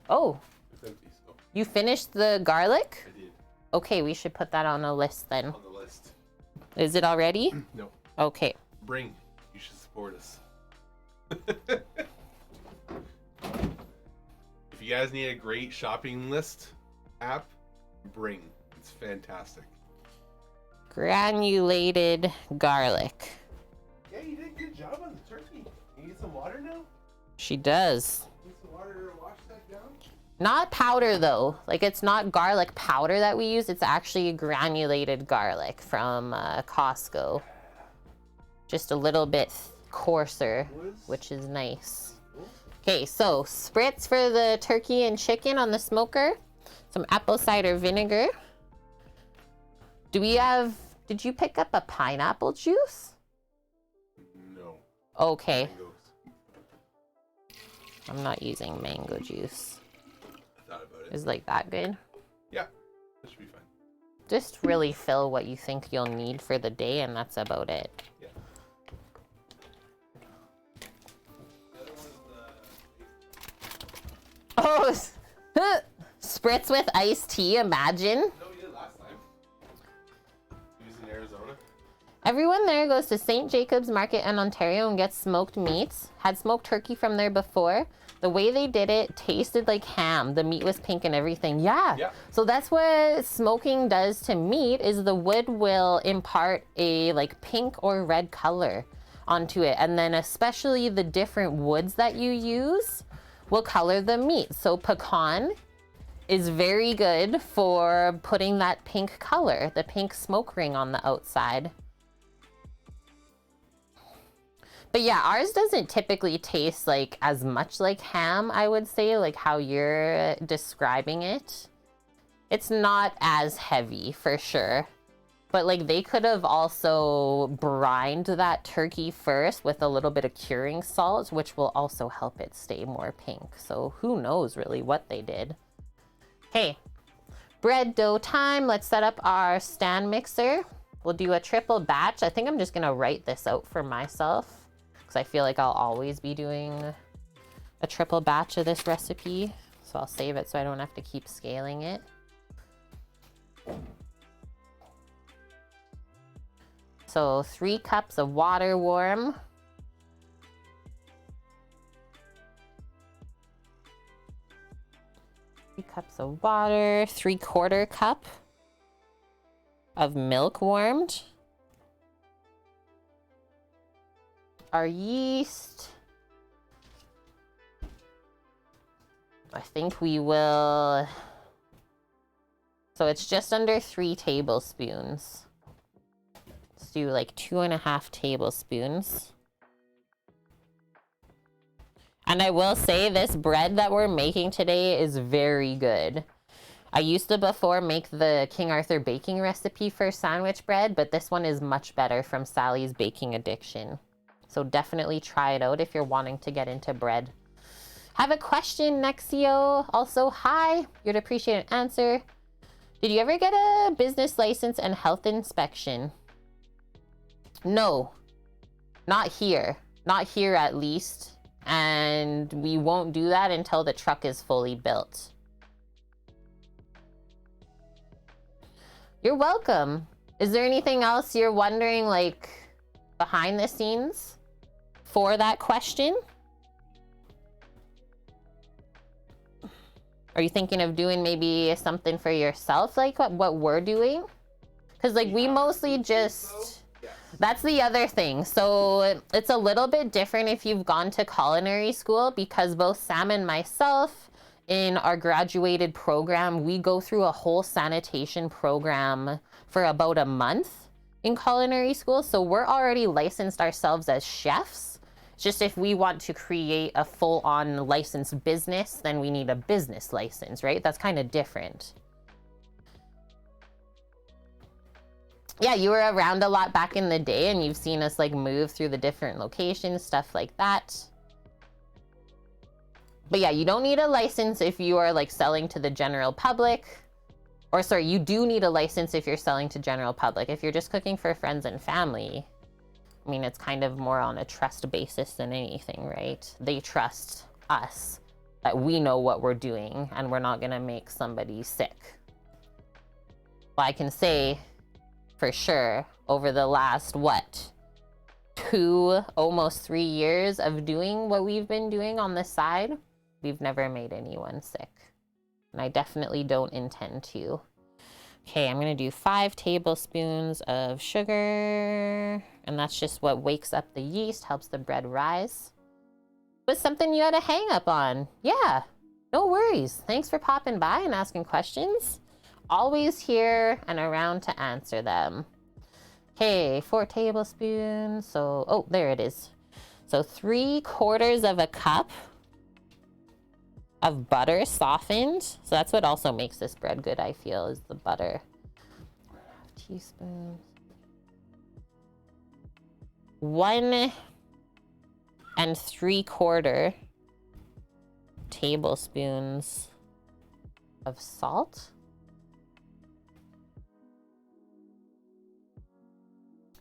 Oh, It's empty, so you finished the garlic? I did. Okay, we should put that on a list then. On the list. Is it already? No. Okay. Bring. You should support us. If you guys need a great shopping list app, Bring. It's fantastic. Granulated garlic. Yeah, you did a good job on the turkey. You need some water now? She does. Need some water to wash that down? Not powder though. Like it's not garlic powder that we use. It's actually granulated garlic from Costco. Just a little bit coarser, which is nice. Okay, so spritz for the turkey and chicken on the smoker. Some apple cider vinegar. Did you pick up a pineapple juice? No. Okay. Mangoes. I'm not using mango juice. I thought about it. Is like that good? Yeah, that should be fine. Just really fill what you think you'll need for the day, and that's about it. Yeah. Oh, spritz with iced tea, imagine. No, we did last time. He was in Arizona. Everyone there goes to St. Jacob's Market in Ontario and gets smoked meats. Had smoked turkey from there before. The way they did it tasted like ham. The meat was pink and everything. Yeah. So that's what smoking does to meat, is the wood will impart a like pink or red color onto it. And then especially the different woods that you use will color the meat. So pecan is very good for putting that pink color, the pink smoke ring on the outside. But yeah, ours doesn't typically taste like as much like ham, I would say, like how you're describing it. It's not as heavy for sure. But like they could have also brined that turkey first with a little bit of curing salt, which will also help it stay more pink. So who knows really what they did. Okay, bread dough time. Let's set up our stand mixer. We'll do a triple batch. I think I'm just gonna write this out for myself because I feel like I'll always be doing a triple batch of this recipe. So I'll save it so I don't have to keep scaling it. So 3 cups of water warm. Three cups of water, 3/4 cup of milk warmed. Our yeast. I think we will, so it's just under 3 tablespoons. Let's do like 2.5 tablespoons. And I will say this bread that we're making today is very good. I used to before make the King Arthur baking recipe for sandwich bread, but this one is much better from Sally's Baking Addiction. So definitely try it out if you're wanting to get into bread. Have a question, Nexio. Also, hi, you'd appreciate an answer. Did you ever get a business license and health inspection? No, not here. Not here at least. And we won't do that until the truck is fully built. You're welcome. Is there anything else you're wondering, like, behind the scenes for that question? Are you thinking of doing maybe something for yourself, like what we're doing? Because, like, we mostly just... That's the other thing. So it's a little bit different if you've gone to culinary school, because both Sam and myself in our graduated program, we go through a whole sanitation program for about a month in culinary school. So we're already licensed ourselves as chefs. Just if we want to create a full-on licensed business, then we need a business license, right? That's kind of different. Yeah, you were around a lot back in the day and you've seen us like move through the different locations, stuff like that. But yeah, you don't need a license if you are like selling to the general public. Or sorry, you do need a license if you're selling to general public. If you're just cooking for friends and family, I mean, it's kind of more on a trust basis than anything, right? They trust us that we know what we're doing and we're not gonna make somebody sick. Well, I can say for sure, over the last, what, 2, almost 3 years of doing what we've been doing on the side, we've never made anyone sick. And I definitely don't intend to. Okay, I'm gonna do 5 tablespoons of sugar. And that's just what wakes up the yeast, helps the bread rise. But something you had a hang up on. Yeah, No worries. Thanks for popping by and asking questions. Always here and around to answer them. Okay, 4 tablespoons. So, oh, there it is. So 3/4 of a cup of butter softened. So that's what also makes this bread good, I feel, is the butter. 1/2 teaspoon. 1 3/4 tablespoons of salt.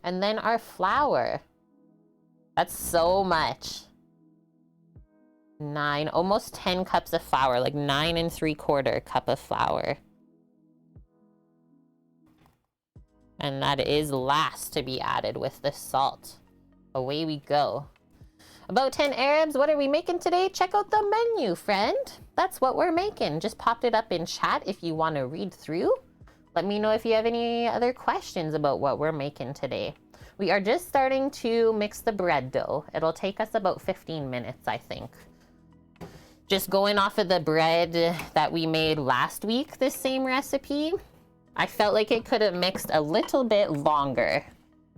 And then our flour. That's so much. 9, almost 10 cups of flour, like 9 3/4 cup of flour. And that is last to be added with the salt. Away we go. About 10 Arabs, what are we making today? Check out the menu, friend. That's what we're making. Just popped it up in chat if you want to read through. Let me know if you have any other questions about what we're making today. We are just starting to mix the bread dough. It'll take us about 15 minutes, I think. Just going off of the bread that we made last week, this same recipe, I felt like it could have mixed a little bit longer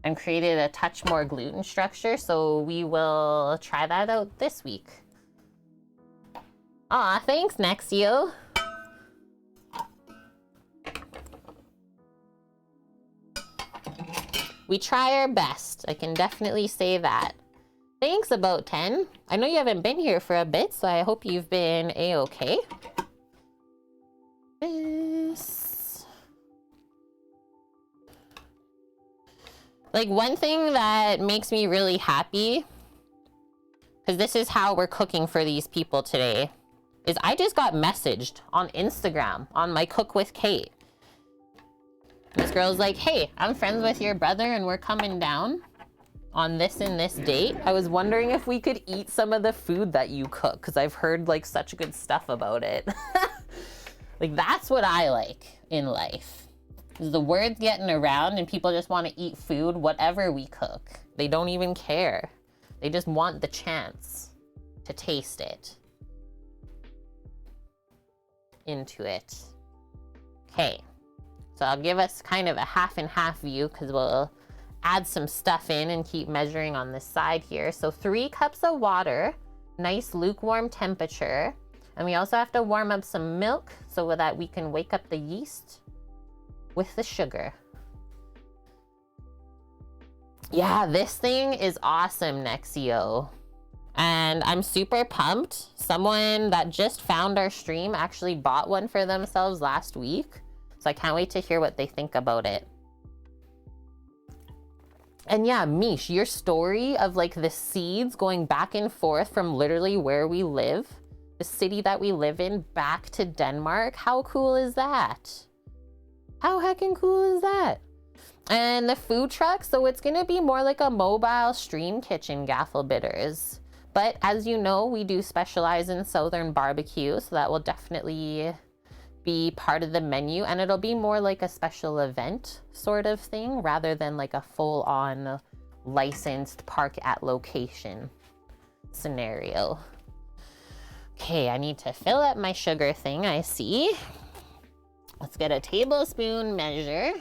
and created a touch more gluten structure, so we will try that out this week. Aw, thanks, Nexio. We try our best. I can definitely say that. Thanks, About 10. I know you haven't been here for a bit, so I hope you've been a-okay. This. Like, one thing that makes me really happy, because this is how we're cooking for these people today, is I just got messaged on Instagram on my Cook with Kate. This girl's like, hey, I'm friends with your brother and we're coming down on this and this date. I was wondering if we could eat some of the food that you cook, because I've heard like such good stuff about it. Like, that's what I like in life. Is the word's getting around and people just want to eat food, whatever we cook. They don't even care. They just want the chance to taste it. Into it. Okay. So I'll give us kind of a half and half view, because we'll add some stuff in and keep measuring on this side here. So 3 cups of water, nice lukewarm temperature. And we also have to warm up some milk so that we can wake up the yeast with the sugar. Yeah, this thing is awesome, Nexio. And I'm super pumped. Someone that just found our stream actually bought one for themselves last week. So I can't wait to hear what they think about it. And yeah, Mish, your story of like the seeds going back and forth from literally where we live, the city that we live in, back to Denmark. How cool is that? How heckin' cool is that? And the food truck, so it's gonna be more like a mobile stream kitchen, Gaffle Bitters. But as you know, we do specialize in Southern barbecue, so that will definitely be part of the menu, and it'll be more like a special event sort of thing rather than like a full-on licensed park at location scenario. Okay, I need to fill up my sugar thing, I see. Let's get a tablespoon measure.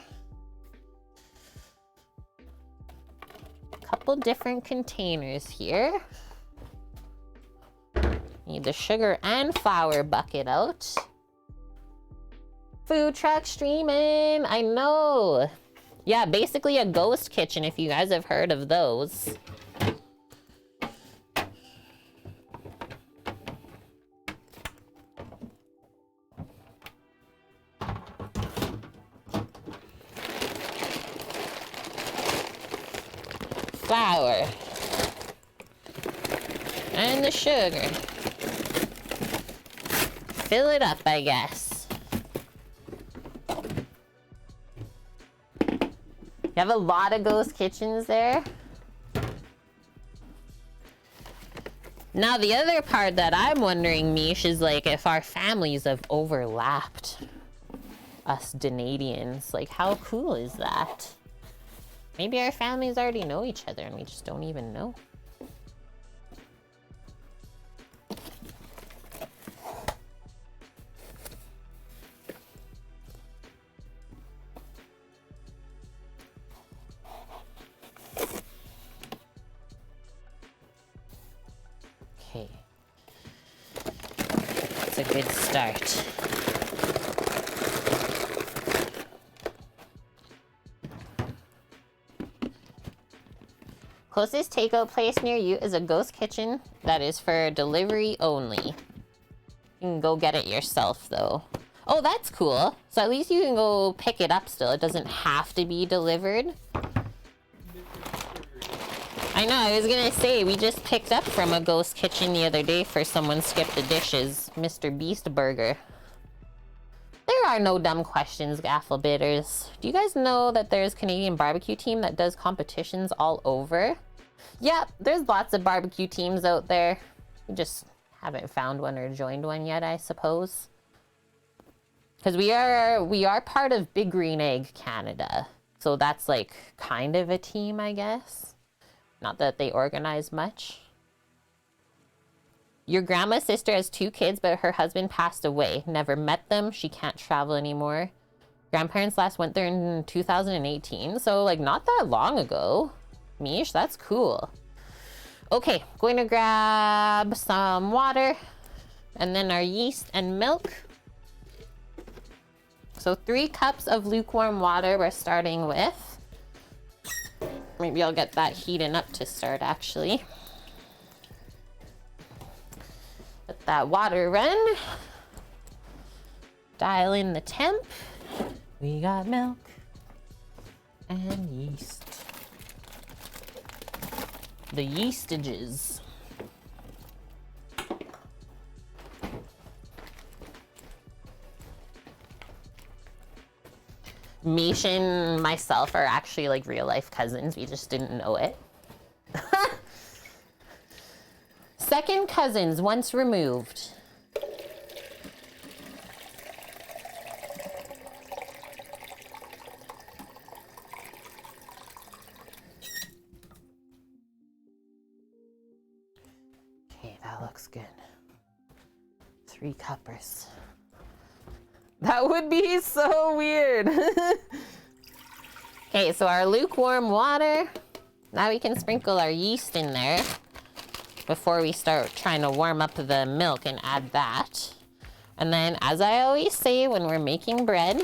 Couple different containers here. Need the sugar and flour bucket out. Food truck streaming, I know. Yeah, basically a ghost kitchen if you guys have heard of those. Flour. And the sugar. Fill it up, I guess. You have a lot of ghost kitchens there. Now, the other part that I'm wondering, Mish, is like if our families have overlapped. Us Canadians. Like, how cool is that? Maybe our families already know each other and we just don't even know. Okay. That's a good start. Closest takeout place near you is a ghost kitchen that is for delivery only. You can go get it yourself though. Oh, that's cool. So at least you can go pick it up still. It doesn't have to be delivered. I know, I was gonna say, we just picked up from a ghost kitchen the other day for someone skipped the dishes. Mr. Beast Burger. There are no dumb questions, Gaffle Bitters. Do you guys know that there's a Canadian barbecue team that does competitions all over? Yeah, there's lots of barbecue teams out there. We just haven't found one or joined one yet, I suppose. Because we are part of Big Green Egg Canada. So that's like kind of a team, I guess. Not that they organize much. Your grandma's sister has 2 kids, but her husband passed away. Never met them. She can't travel anymore. Grandparents last went there in 2018, so like not that long ago. Mish, that's cool. Okay, going to grab some water and then our yeast and milk. So 3 cups of lukewarm water we're starting with. Maybe I'll get that heating up to start, actually. Let that water run. Dial in the temp. We got milk and yeast. The yeastages. Mish and myself are actually like real life cousins. We just didn't know it. Second cousins once removed. Okay, that looks good. 3 cuppers. That would be so weird. Okay, so our lukewarm water. Now we can sprinkle our yeast in there before we start trying to warm up the milk and add that. And then, as I always say when we're making bread,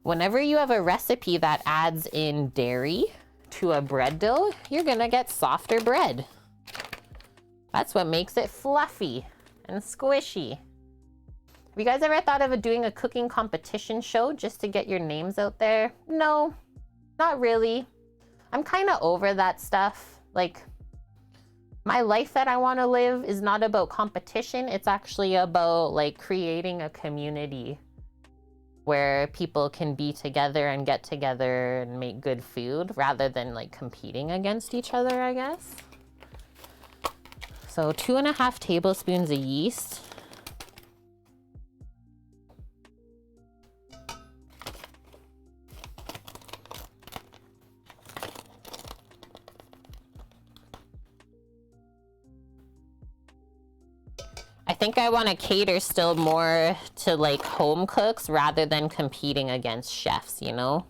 whenever you have a recipe that adds in dairy to a bread dough, you're gonna get softer bread. That's what makes it fluffy and squishy. Have you guys ever thought of doing a cooking competition show just to get your names out there? No, not really. I'm kind of over that stuff. Like, my life that I want to live is not about competition. It's actually about like creating a community where people can be together and get together and make good food rather than like competing against each other, I guess. So 2.5 tablespoons of yeast. I think I want to cater still more to like home cooks rather than competing against chefs, you know?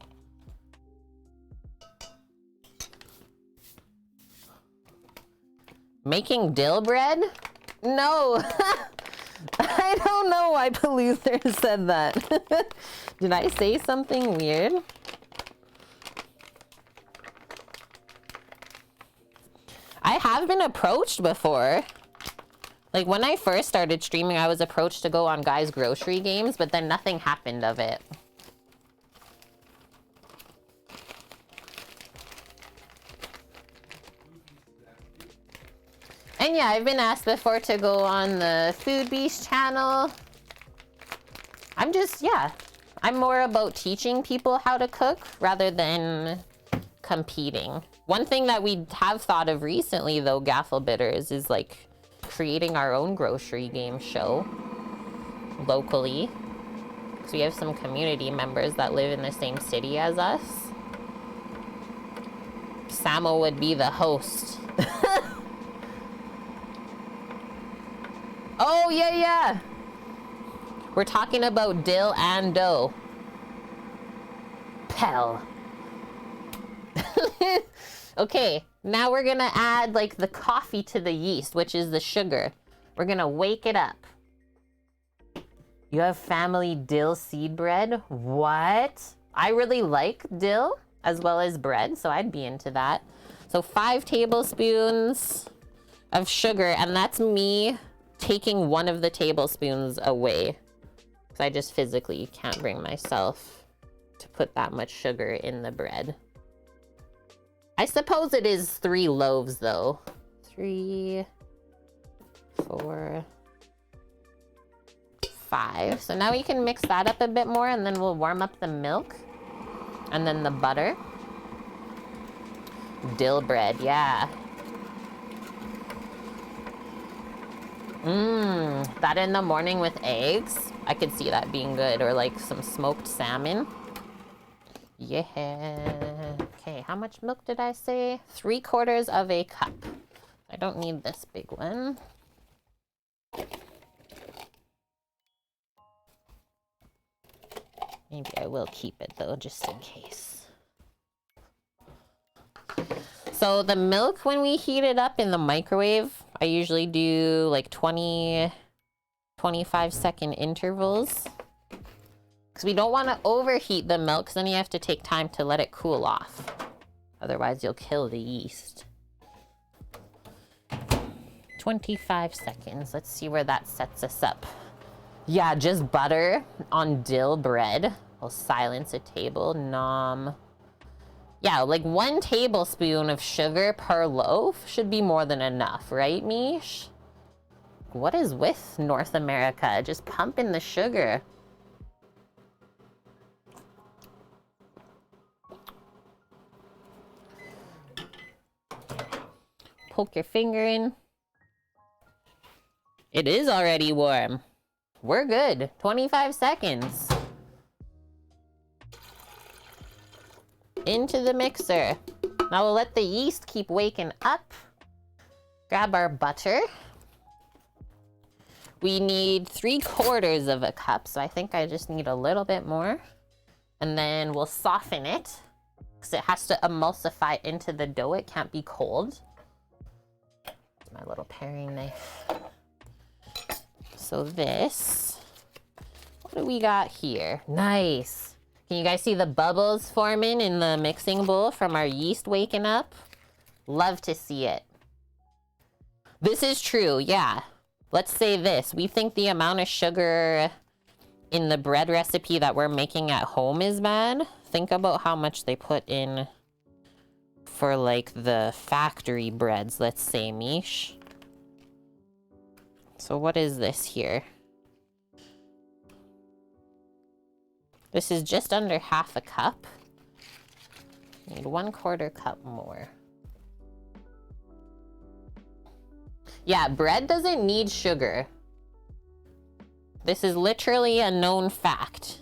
Making dill bread? No. I don't know why Paluther said that. Did I say something weird? I have been approached before. Like when I first started streaming, I was approached to go on guys' grocery games, but then nothing happened of it. And yeah, I've been asked before to go on the Food Beast channel. I'm just, yeah, I'm more about teaching people how to cook rather than competing. One thing that we have thought of recently, though, Gaffle Bitters, is like creating our own grocery game show locally. So we have some community members that live in the same city as us. Samo would be the host. Oh, yeah, yeah. We're talking about dill and dough. Pell. Okay, Now we're gonna add like the coffee to the yeast, which is the sugar. We're gonna wake it up. You have family dill seed bread? What? I really like dill as well as bread, so I'd be into that. So 5 tablespoons of sugar, and that's me taking one of the tablespoons away. Because I just physically can't bring myself to put that much sugar in the bread. I suppose it is 3 loaves though. 3, 4, 5. So now we can mix that up a bit more, and then we'll warm up the milk and then the butter. Dill bread, yeah. That in the morning with eggs. I could see that being good, or like some smoked salmon. Yeah. Okay, how much milk did I say? 3/4 of a cup. I don't need this big one. Maybe I will keep it though, just in case. So the milk, when we heat it up in the microwave, I usually do like 20, 25-second intervals. Because we don't want to overheat the milk, because then you have to take time to let it cool off. Otherwise, you'll kill the yeast. 25 seconds. Let's see where that sets us up. Yeah, just butter on dill bread. We'll silence a table. Nom. Yeah, like 1 tablespoon of sugar per loaf should be more than enough, right, Mish? What is with North America? Just pumping the sugar. Poke your finger in. It is already warm. We're good. 25 seconds. Into the mixer. Now we'll let the yeast keep waking up. Grab our butter. We need 3/4 of a cup, so I think I just need a little bit more. And then we'll soften it, because it has to emulsify into the dough. It can't be cold. My little paring knife. So this, what do we got here? Nice. Can you guys see the bubbles forming in the mixing bowl from our yeast waking up? Love to see it. This is true, yeah. Let's say this. We think the amount of sugar in the bread recipe that we're making at home is bad. Think about how much they put in for like the factory breads, let's say, Mish. So what is this here? This is just under 1/2 cup. Need 1/4 cup more. Yeah, bread doesn't need sugar. This is literally a known fact.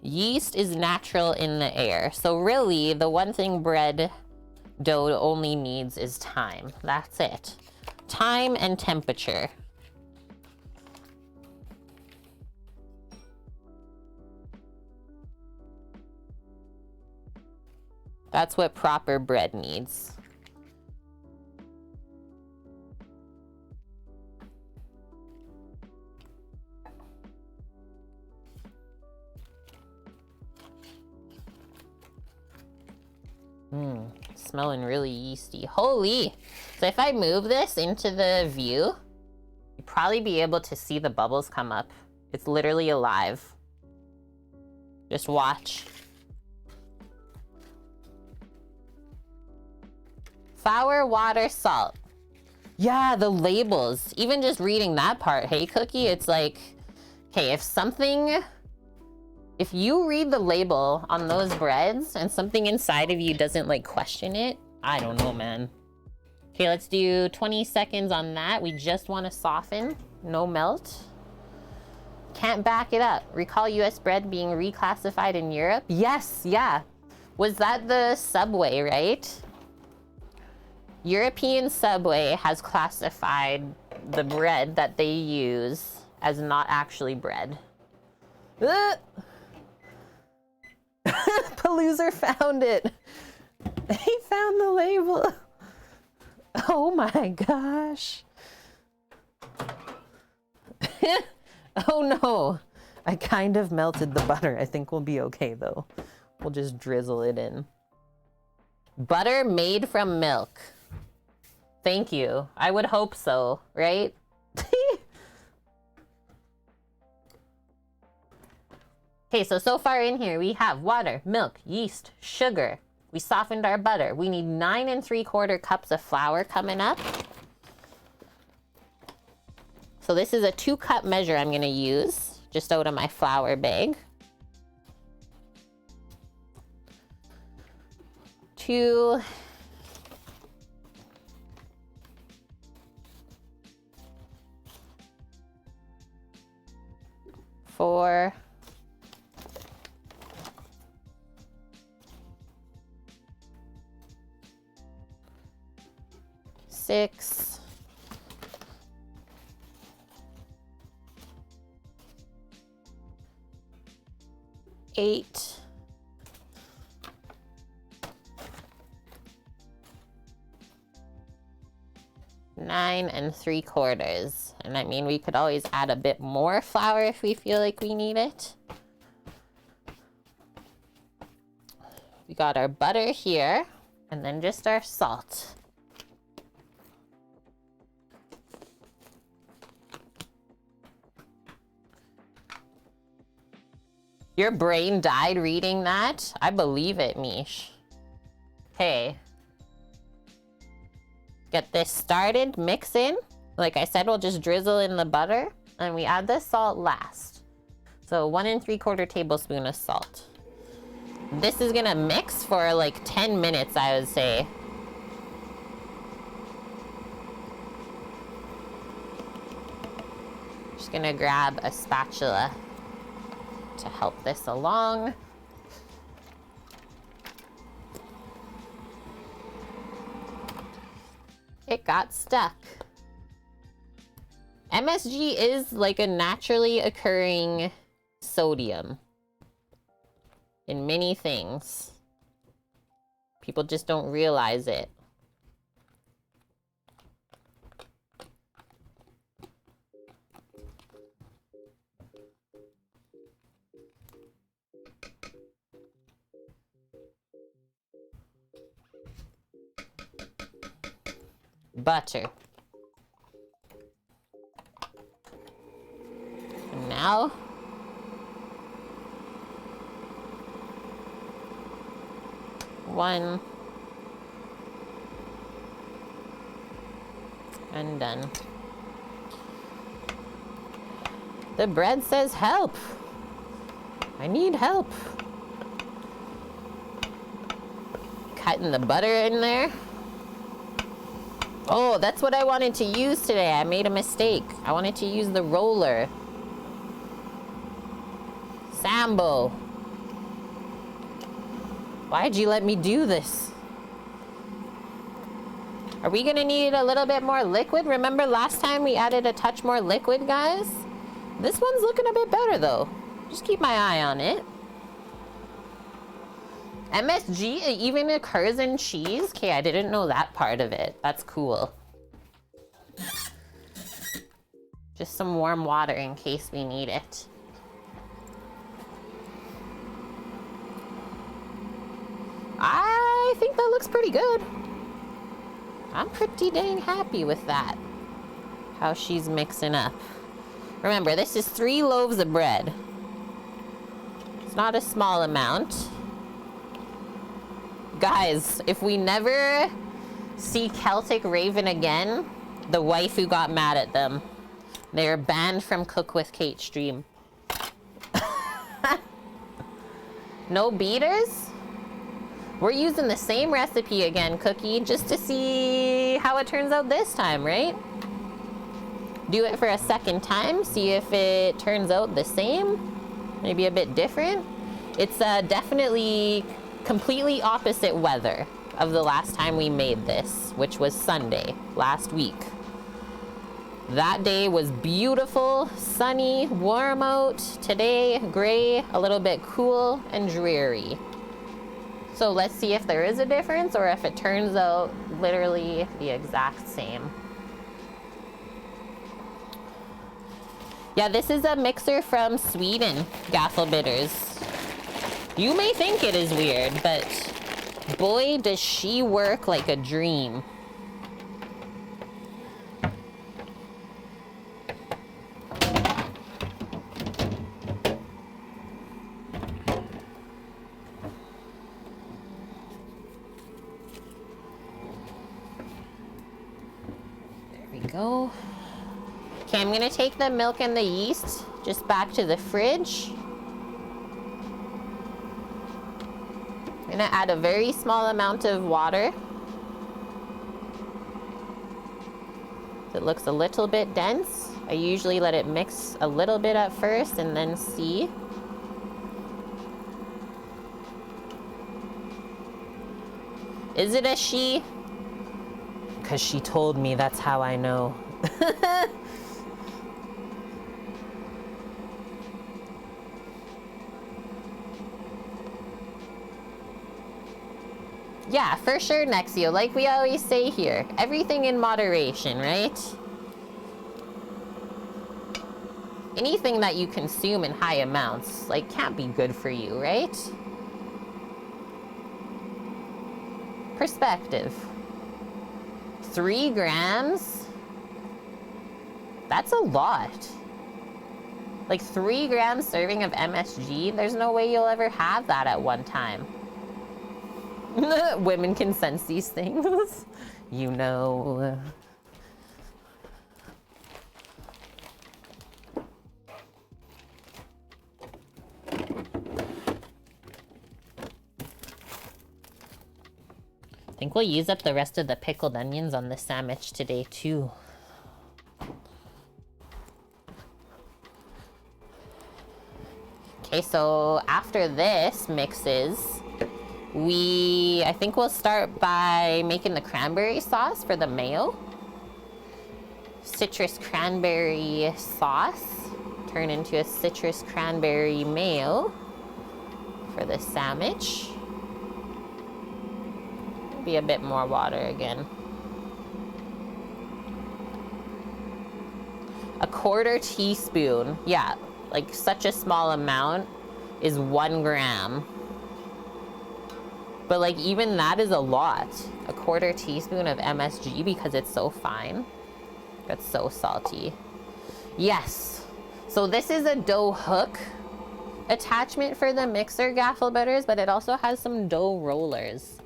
Yeast is natural in the air. So really, the one thing bread dough only needs is time. That's it. Time and temperature. That's what proper bread needs. Smelling really yeasty. Holy! So if I move this into the view, you'd probably be able to see the bubbles come up. It's literally alive. Just watch. Flour, water, salt. Yeah, the labels. Even just reading that part, hey, Cookie, it's like, okay, if you read the label on those breads and something inside of you doesn't like question it, I don't know, man. Okay, let's do 20 seconds on that. We just want to soften, no melt. Can't back it up. Recall US bread being reclassified in Europe? Yes, yeah. Was that the Subway, right? European Subway has classified the bread that they use as not actually bread. Paloozer found it. He found the label. Oh my gosh. Oh no. I kind of melted the butter. I think we'll be okay though. We'll just drizzle it in. Butter made from milk. Thank you. I would hope so, right? Okay, so far in here we have water, milk, yeast, sugar. We softened our butter. We need 9 3/4 cups of flour coming up. So this is a 2-cup measure I'm gonna use just out of my flour bag. 2, 4, 6, 8, 9 3/4. And I mean, we could always add a bit more flour if we feel like we need it. We got our butter here, and then just our salt. Your brain died reading that? I believe it, Mish. Okay. Get this started, mix in. Like I said, we'll just drizzle in the butter, and we add the salt last. So 1 3/4 tablespoon of salt. This is gonna mix for like 10 minutes, I would say. Just gonna grab a spatula to help this along. It got stuck. MSG is like a naturally occurring sodium in many things. People just don't realize it. Butter. And now one and done. The bread says help. I need help. Cutting the butter in there. Oh, that's what I wanted to use today. I made a mistake. I wanted to use the roller. Sambo. Why'd you let me do this? Are we gonna need a little bit more liquid? Remember last time we added a touch more liquid, guys? This one's looking a bit better though. Just keep my eye on it. MSG even occurs in cheese? Okay, I didn't know that part of it. That's cool. Just some warm water in case we need it. I think that looks pretty good. I'm pretty dang happy with that. How she's mixing up. Remember, this is 3 loaves of bread. It's not a small amount. Guys, if we never see Celtic Raven again, the wife who got mad at them, they're banned from Cook with Kate stream. No beaters? We're using the same recipe again, Cookie, just to see how it turns out this time, right? Do it for a second time, see if it turns out the same, maybe a bit different. It's definitely completely opposite weather of the last time we made this, which was Sunday last week. That day was beautiful, sunny, warm out. Today, gray, a little bit cool and dreary. So let's see if there is a difference or if it turns out literally the exact same. Yeah, this is a mixer from Sweden, Gaffel Bitters. You may think it is weird, but boy, does she work like a dream. Go. Okay, I'm gonna take the milk and the yeast just back to the fridge. I'm gonna add a very small amount of water. It looks a little bit dense. I usually let it mix a little bit at first and then see. Is it a she? Because she told me, that's how I know. Yeah, for sure, Nexio. Like we always say here, everything in moderation, right? Anything that you consume in high amounts, like, can't be good for you, right? Perspective. 3 grams? That's a lot. Like 3 grams serving of MSG? There's no way you'll ever have that at one time. Women can sense these things. You know. I think we'll use up the rest of the pickled onions on the sandwich today too. Okay, so after this mixes, I think we'll start by making the cranberry sauce for the mayo. Citrus cranberry sauce turn into a citrus cranberry mayo for the sandwich. Be a bit more water again. A 1/4 teaspoon. Yeah, like such a small amount is 1 gram. But like even that is a lot. A 1/4 teaspoon of MSG because it's so fine. That's so salty. Yes. So this is a dough hook attachment for the mixer Gaffel Bitters, but it also has some dough rollers,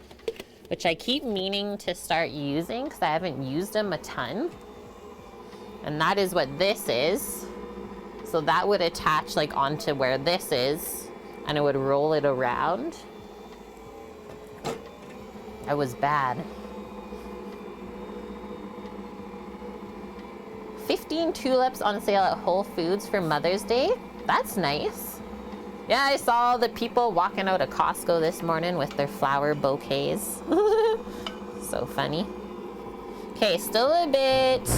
which I keep meaning to start using because I haven't used them a ton. And that is what this is. So that would attach like onto where this is and it would roll it around. That was bad. 15 tulips on sale at Whole Foods for Mother's Day. That's nice. Yeah, I saw the people walking out of Costco this morning with their flower bouquets. So funny. Okay, still a bit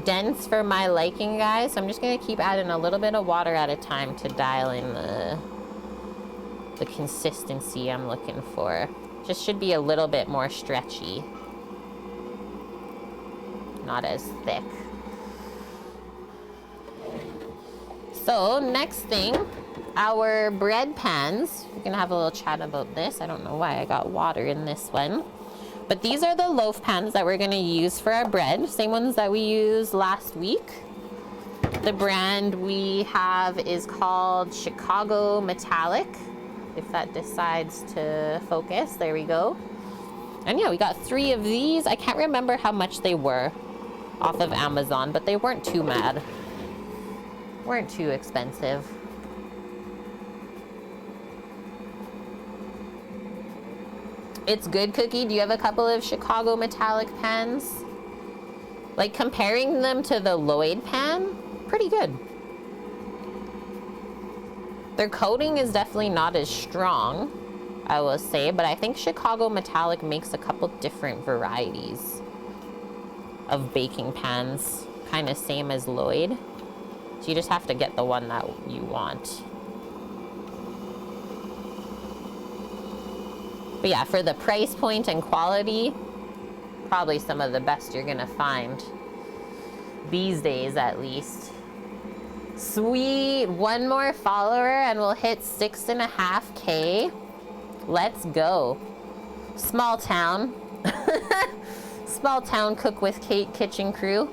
dense for my liking, guys. So I'm just gonna keep adding a little bit of water at a time to dial in the consistency I'm looking for. Just should be a little bit more stretchy. Not as thick. So next thing, our bread pans. We're gonna have a little chat about this. I don't know why I got water in this one. But these are the loaf pans that we're gonna use for our bread. Same ones that we used last week. The brand we have is called Chicago Metallic. If that decides to focus, there we go. And yeah, we got 3 of these. I can't remember how much they were off of Amazon, but they weren't too mad. Weren't too expensive. It's good, Cookie. Do you have a couple of Chicago Metallic pans? Like comparing them to the Lloyd pan, pretty good. Their coating is definitely not as strong, I will say, but I think Chicago Metallic makes a couple different varieties of baking pans, kind of same as Lloyd. So you just have to get the one that you want. But yeah, for the price point and quality, probably some of the best you're gonna find. These days, at least. Sweet, one more follower and we'll hit 6.5K. Let's go. Small town. Small town cook with Kate kitchen crew.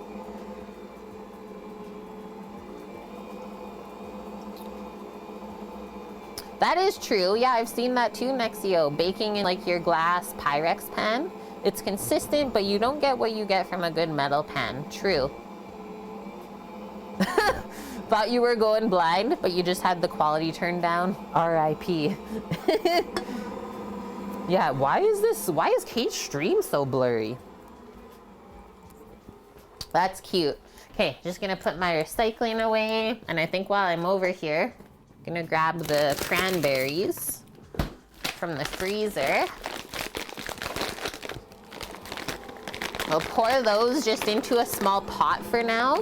That is true. Yeah, I've seen that too, Nexio. Baking in like your glass Pyrex pan. It's consistent, but you don't get what you get from a good metal pan. True. Thought you were going blind, but you just had the quality turned down. R.I.P. Yeah, why is Kate's stream so blurry? That's cute. Okay, just gonna put my recycling away. And I think while I'm over here, I'm gonna grab the cranberries from the freezer. We'll pour those just into a small pot for now.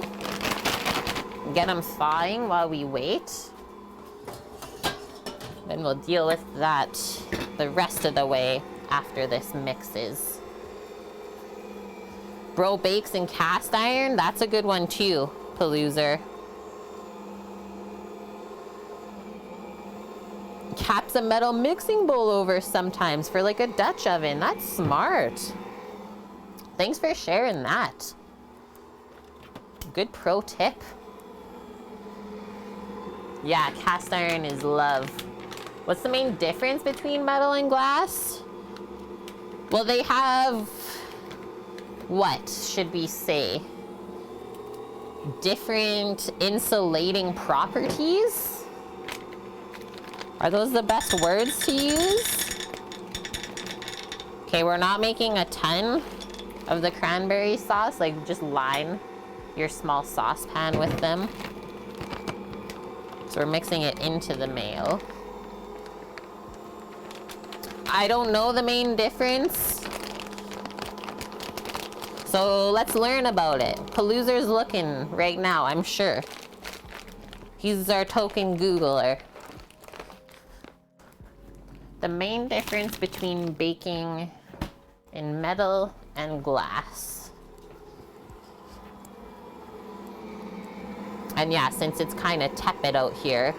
Get them thawing while we wait. Then we'll deal with that the rest of the way after this mixes. Bro bakes in cast iron, that's a good one too, Paloozer. Caps a metal mixing bowl over sometimes for like a Dutch oven. That's smart. Thanks for sharing that. Good pro tip. Yeah, cast iron is love. What's the main difference between metal and glass? Well, they have, what should we say? Different insulating properties? Are those the best words to use? Okay, we're not making a ton of the cranberry sauce. Like, just line your small saucepan with them. So we're mixing it into the mayo. I don't know the main difference. So let's learn about it. Paloozer's looking right now, I'm sure. He's our token Googler. The main difference between baking in metal and glass. And yeah, since it's kind of tepid out here,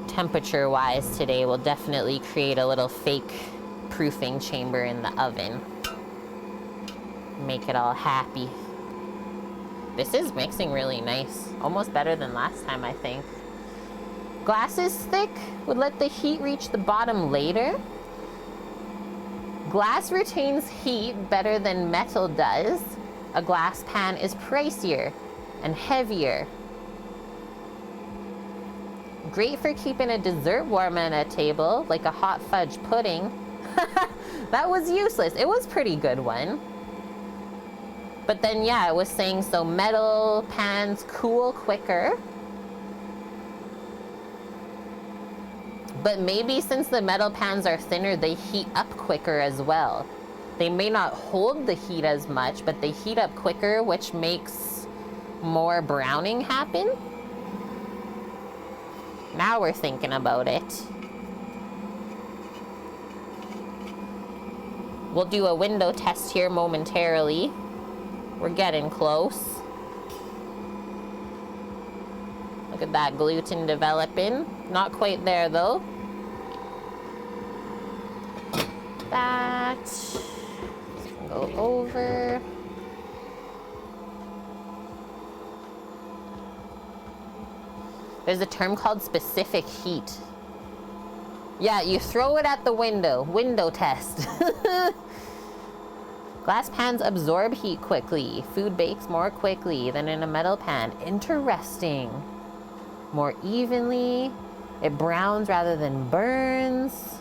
temperature-wise today, we'll definitely create a little fake proofing chamber in the oven. Make it all happy. This is mixing really nice. Almost better than last time, I think. Glass is thick, would let the heat reach the bottom later. Glass retains heat better than metal does. A glass pan is pricier and heavier. Great for keeping a dessert warm on a table, like a hot fudge pudding. That was useless. It was a pretty good one. But then, yeah, it was saying so metal pans cool quicker. But maybe since the metal pans are thinner, they heat up quicker as well. They may not hold the heat as much, but they heat up quicker, which makes more browning happen. Now we're thinking about it. We'll do a window test here momentarily. We're getting close. Look at that gluten developing. Not quite there though. That. Go over. There's a term called specific heat. Yeah, you throw it at the window. Window test. Glass pans absorb heat quickly. Food bakes more quickly than in a metal pan. Interesting. More evenly. It browns rather than burns.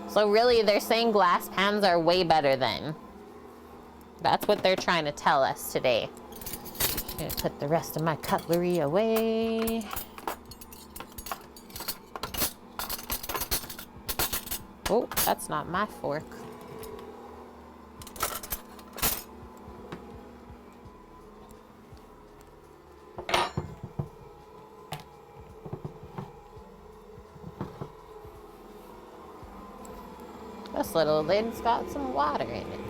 So really, they're saying glass pans are way better then. That's what they're trying to tell us today. I'm gonna put the rest of my cutlery away. Oh, that's not my fork. This little lid's got some water in it.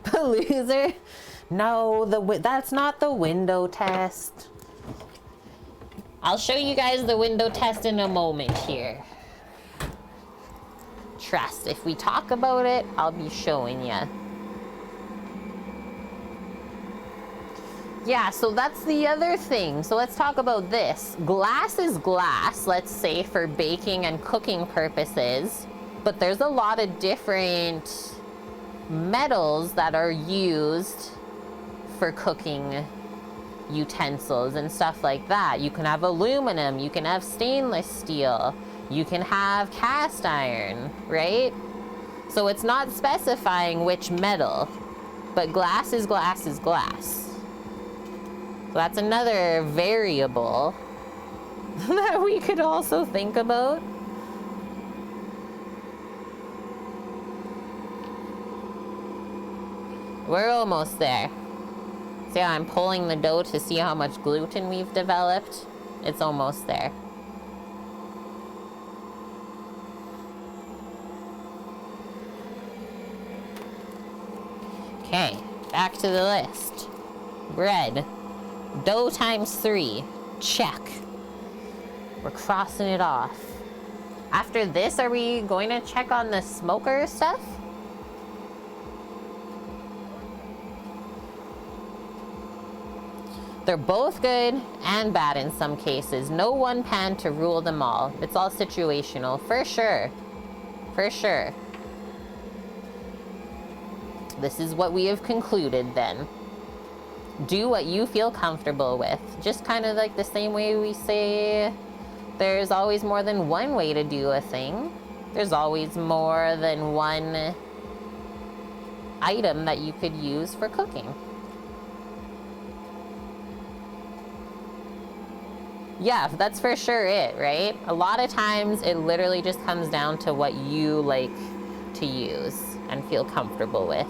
The loser? No, that's not the window test. I'll show you guys the window test in a moment here. Trust, if we talk about it, I'll be showing you. Yeah, so that's the other thing. So let's talk about this. Glass is glass, let's say, for baking and cooking purposes. But there's a lot of different metals that are used for cooking utensils and stuff like that. You can have aluminum, you can have stainless steel, you can have cast iron, right? So it's not specifying which metal, but glass is glass is glass. So that's another variable that we could also think about. We're almost there. See how I'm pulling the dough to see how much gluten we've developed? It's almost there. Okay, back to the list. Bread. Dough times 3. Check. We're crossing it off. After this, are we going to check on the smoker stuff? They're both good and bad in some cases. No one pan to rule them all. It's all situational, for sure. For sure. This is what we have concluded then. Do what you feel comfortable with. Just kind of like the same way we say there's always more than one way to do a thing. There's always more than one item that you could use for cooking. Yeah, that's for sure it, right? A lot of times it literally just comes down to what you like to use and feel comfortable with.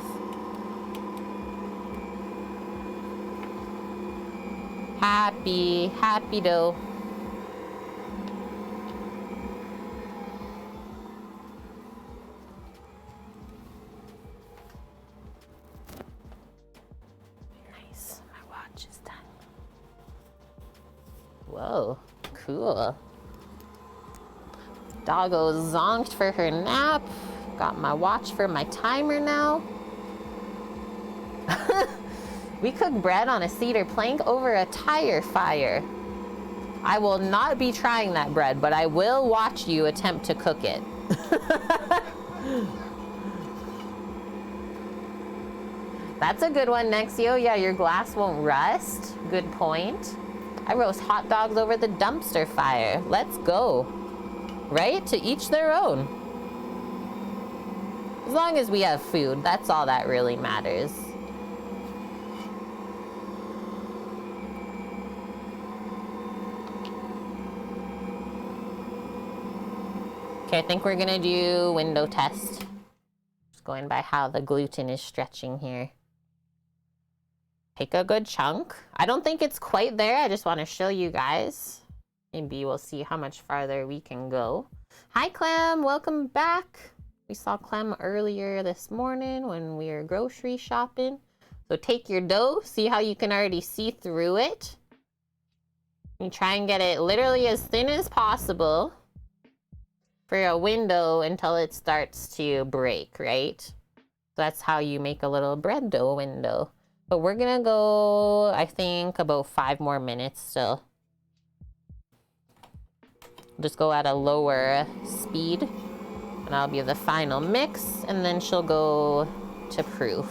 Happy dough. Nice, my watch is done. Whoa, cool. Doggo zonked for her nap. Got my watch for my timer now. We cook bread on a cedar plank over a tire fire. I will not be trying that bread, but I will watch you attempt to cook it. That's a good one, Nexio. Yeah, your glass won't rust. Good point. I roast hot dogs over the dumpster fire. Let's go. Right? To each their own. As long as we have food, that's all that really matters. Okay, I think we're gonna do window test. Just going by how the gluten is stretching here. Take a good chunk. I don't think it's quite there. I just want to show you guys. Maybe we'll see how much farther we can go. Hi, Clem. Welcome back. We saw Clem earlier this morning when we were grocery shopping. So take your dough. See how you can already see through it. You try and get it literally as thin as possible for a window until it starts to break, right? So that's how you make a little bread dough window. But we're gonna go, I think, about 5 more minutes still. Just go at a lower speed, and that'll be the final mix, and then she'll go to proof.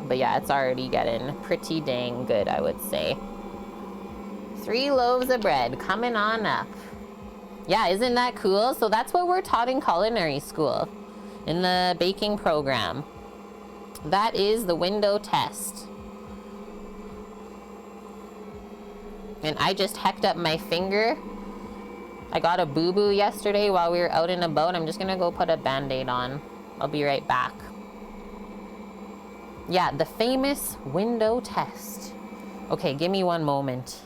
But yeah, it's already getting pretty dang good, I would say. 3 loaves of bread coming on up. Yeah, isn't that cool? So that's what we're taught in culinary school, in the baking program. That is the window test. And I just hecked up my finger. I got a boo-boo yesterday while we were out and about. I'm just gonna go put a band-aid on. I'll be right back. Yeah, the famous window test. Okay, give me one moment.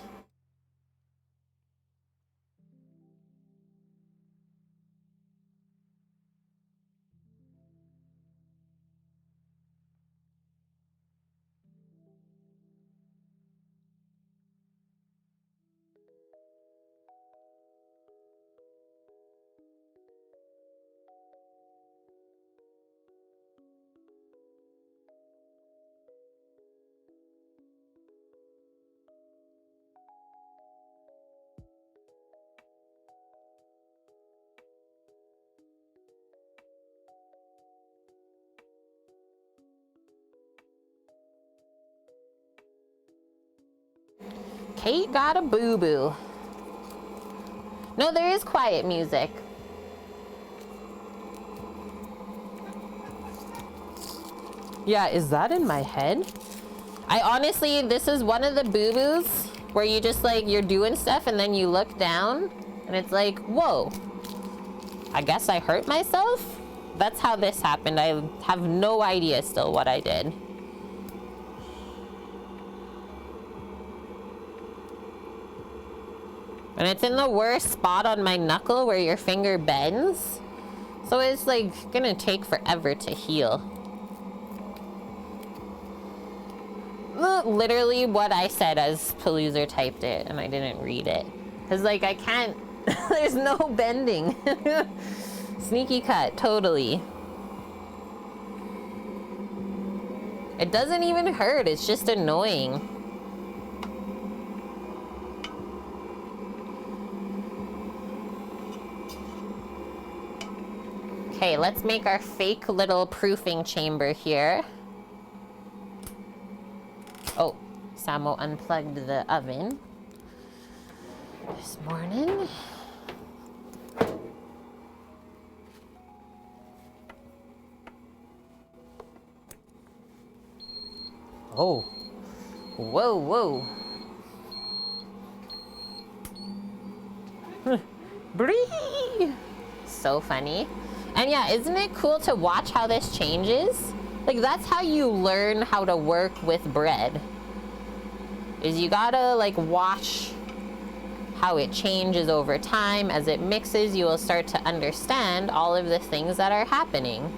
Kate got a boo-boo. No, there is quiet music. Yeah, is that in my head? I honestly, this is one of the boo-boos where you just like, you're doing stuff and then you look down and it's like, whoa, I guess I hurt myself? That's how this happened. I have no idea still what I did. And it's in the worst spot on my knuckle where your finger bends. So it's like gonna take forever to heal. Literally what I said as Paloozer typed it and I didn't read it. Cause like I can't, there's no bending. Sneaky cut, totally. It doesn't even hurt, it's just annoying. Okay, let's make our fake little proofing chamber here. Oh, Samo unplugged the oven this morning. Oh, whoa, whoa. Bree! So funny. And yeah, isn't it cool to watch how this changes? Like, that's how you learn how to work with bread. Is you gotta, like, watch how it changes over time. As it mixes, you will start to understand all of the things that are happening.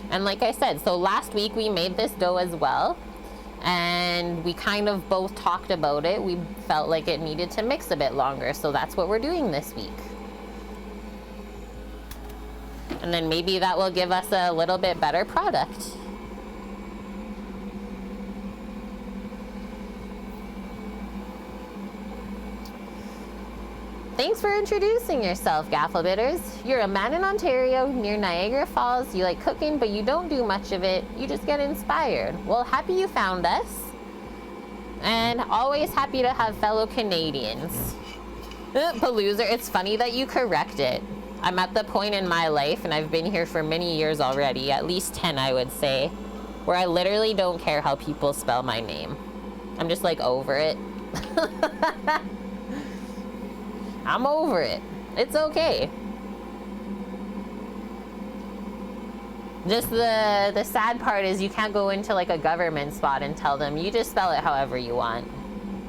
And like I said, so last week we made this dough as well. And we kind of both talked about it. We felt like it needed to mix a bit longer, so that's what we're doing this week. And then maybe that will give us a little bit better product. Thanks for introducing yourself, Gafflebitters. You're a man in Ontario near Niagara Falls. You like cooking, but you don't do much of it. You just get inspired. Well, happy you found us. And always happy to have fellow Canadians. Paloozer, it's funny that you correct it. I'm at the point in my life, and I've been here for many years already, at least 10 I would say, where I literally don't care how people spell my name. I'm just like over it. I'm over it. It's okay. Just the sad part is you can't go into like a government spot and tell them, you just spell it however you want.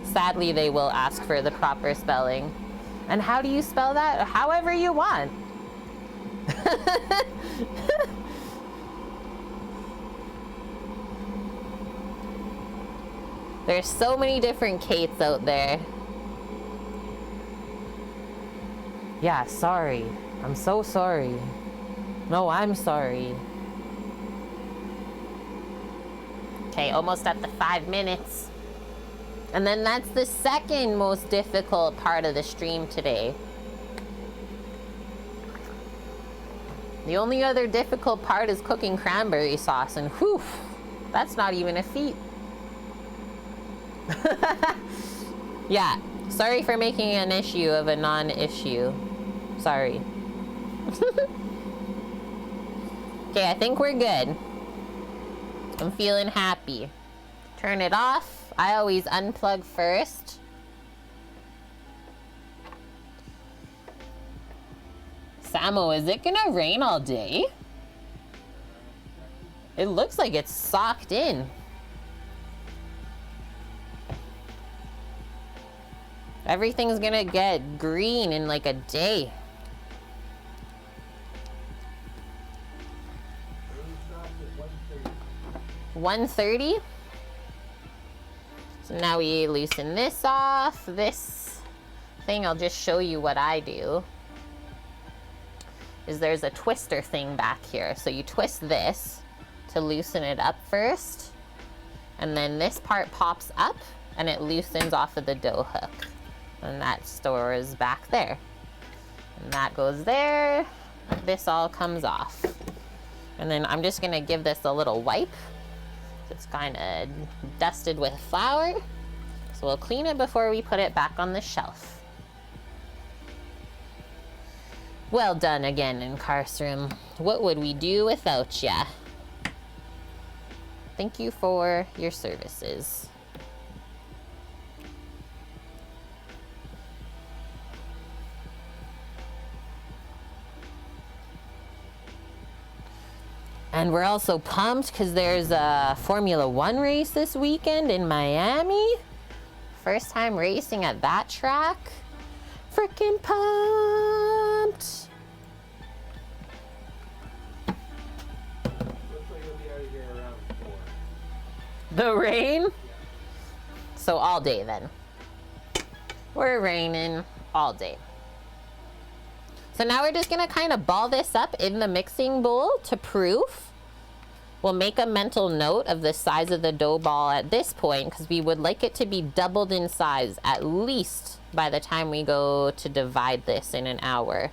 Sadly, they will ask for the proper spelling. And how do you spell that? However you want. There's so many different Kates out there. Yeah, sorry. I'm so sorry. No, I'm sorry. Okay, almost at the 5 minutes. And then that's the second most difficult part of the stream today. The only other difficult part is cooking cranberry sauce, and whew, that's not even a feat. Yeah, sorry for making an issue of a non-issue. Sorry. Okay, I think we're good. I'm feeling happy. Turn it off. I always unplug first. Samo, is it gonna rain all day? It looks like it's socked in. Everything's gonna get green in like a day. 1:30. So now we loosen this off. This thing, I'll just show you what I do. Is there's a twister thing back here. So you twist this to loosen it up first. And then this part pops up and it loosens off of the dough hook. And that stores back there. And that goes there. This all comes off. And then I'm just gonna give this a little wipe. It's kind of dusted with flour. So we'll clean it before we put it back on the shelf. Well done again, Incarcerum. What would we do without ya? Thank you for your services. And we're also pumped because there's a Formula One race this weekend in Miami. First time racing at that track. Freaking pumped! Looks like you'll be out of here around 4. The rain? Yeah. So all day then. We're raining all day. So now we're just gonna kind of ball this up in the mixing bowl to proof. We'll make a mental note of the size of the dough ball at this point because we would like it to be doubled in size at least by the time we go to divide this in an hour.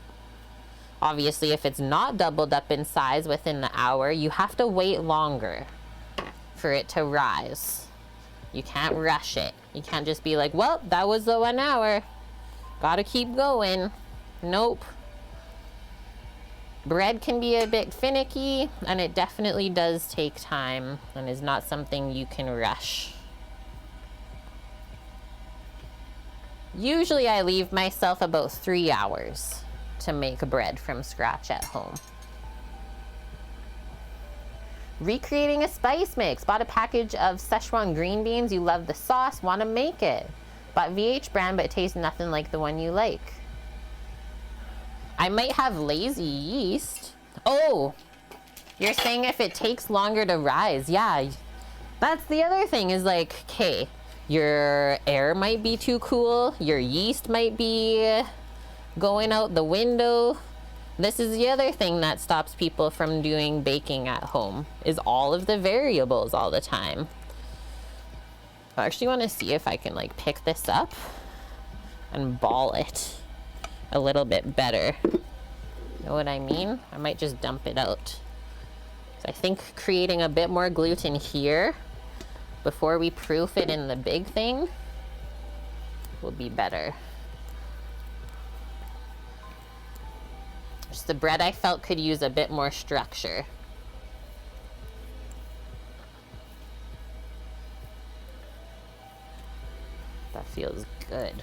Obviously, if it's not doubled up in size within the hour, you have to wait longer for it to rise. You can't rush it. You can't just be like, well, that was the 1 hour. Gotta keep going. Nope. Bread can be a bit finicky, and it definitely does take time and is not something you can rush. Usually I leave myself about 3 hours to make bread from scratch at home. Recreating a spice mix. Bought a package of Szechuan green beans. You love the sauce, want to make it. Bought VH brand, but it tastes nothing like the one you like. I might have lazy yeast. Oh, you're saying if it takes longer to rise. Yeah, that's the other thing is like, okay, your air might be too cool. Your yeast might be going out the window. This is the other thing that stops people from doing baking at home is all of the variables all the time. I actually want to see if I can like pick this up and ball it a little bit better. Know what I mean? I might just dump it out. So I think creating a bit more gluten here before we proof it in the big thing will be better. Just the bread I felt could use a bit more structure. That feels good.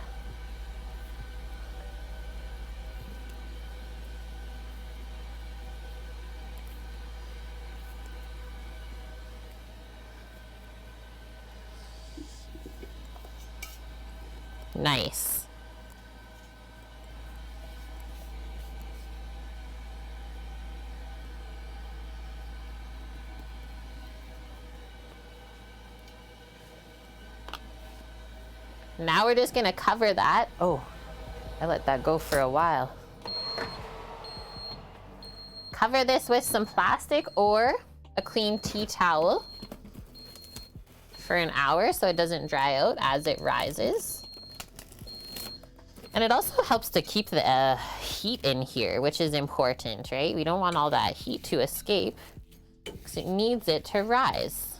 Nice. Now we're just gonna cover that. Oh, I let that go for a while. Cover this with some plastic or a clean tea towel for an hour so it doesn't dry out as it rises. And it also helps to keep the heat in here, which is important, right? We don't want all that heat to escape because it needs it to rise.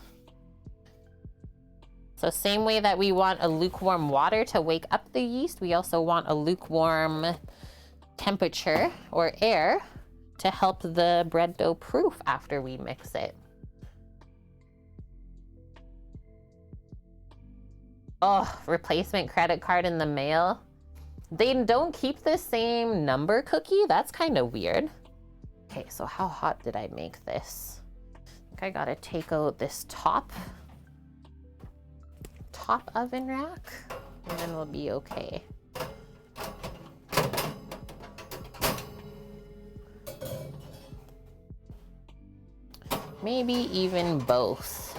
So same way that we want a lukewarm water to wake up the yeast, we also want a lukewarm temperature or air to help the bread dough proof after we mix it. Oh, replacement credit card in the mail. They don't keep the same number cookie. That's kind of weird. Okay, so how hot did I make this? I think I gotta take out this top oven rack, and then we'll be okay. Maybe even both.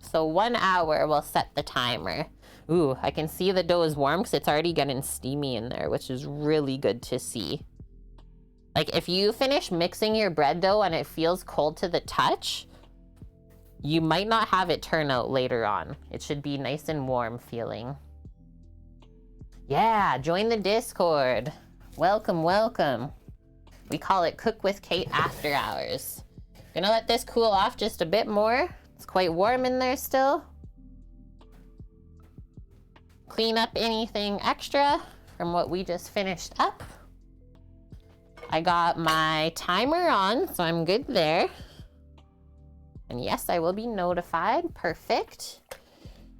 So 1 hour, we'll set the timer. Ooh, I can see the dough is warm because it's already getting steamy in there, which is really good to see. Like if you finish mixing your bread dough and it feels cold to the touch, you might not have it turn out later on. It should be nice and warm feeling. Yeah, join the Discord. Welcome, welcome. We call it Cook with Kate After Hours. Gonna let this cool off just a bit more. It's quite warm in there still. Clean up anything extra from what we just finished up. I got my timer on, so I'm good there. And yes, I will be notified. Perfect.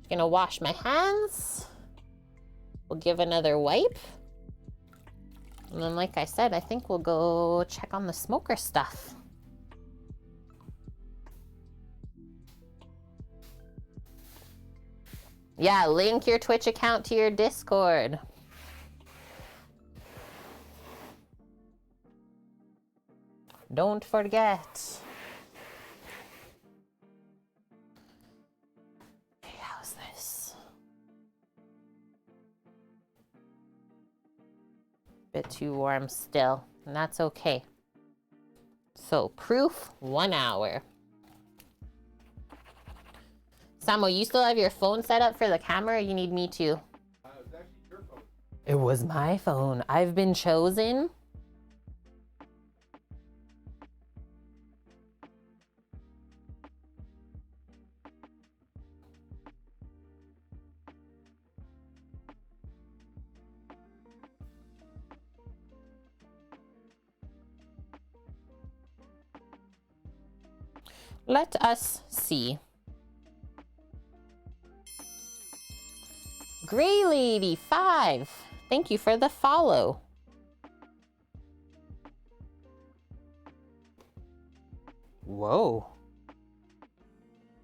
Gonna wash my hands. We'll give another wipe. And then, like I said, I think we'll go check on the smoker stuff. Yeah, link your Twitch account to your Discord. Don't forget. Okay, how's this? Bit too warm still, and that's okay. So, proof, 1 hour. Samo, you still have your phone set up for the camera, or you need me to? It was actually your phone. It was my phone. I've been chosen. Let us see. Gray Lady 5. Thank you for the follow. Whoa.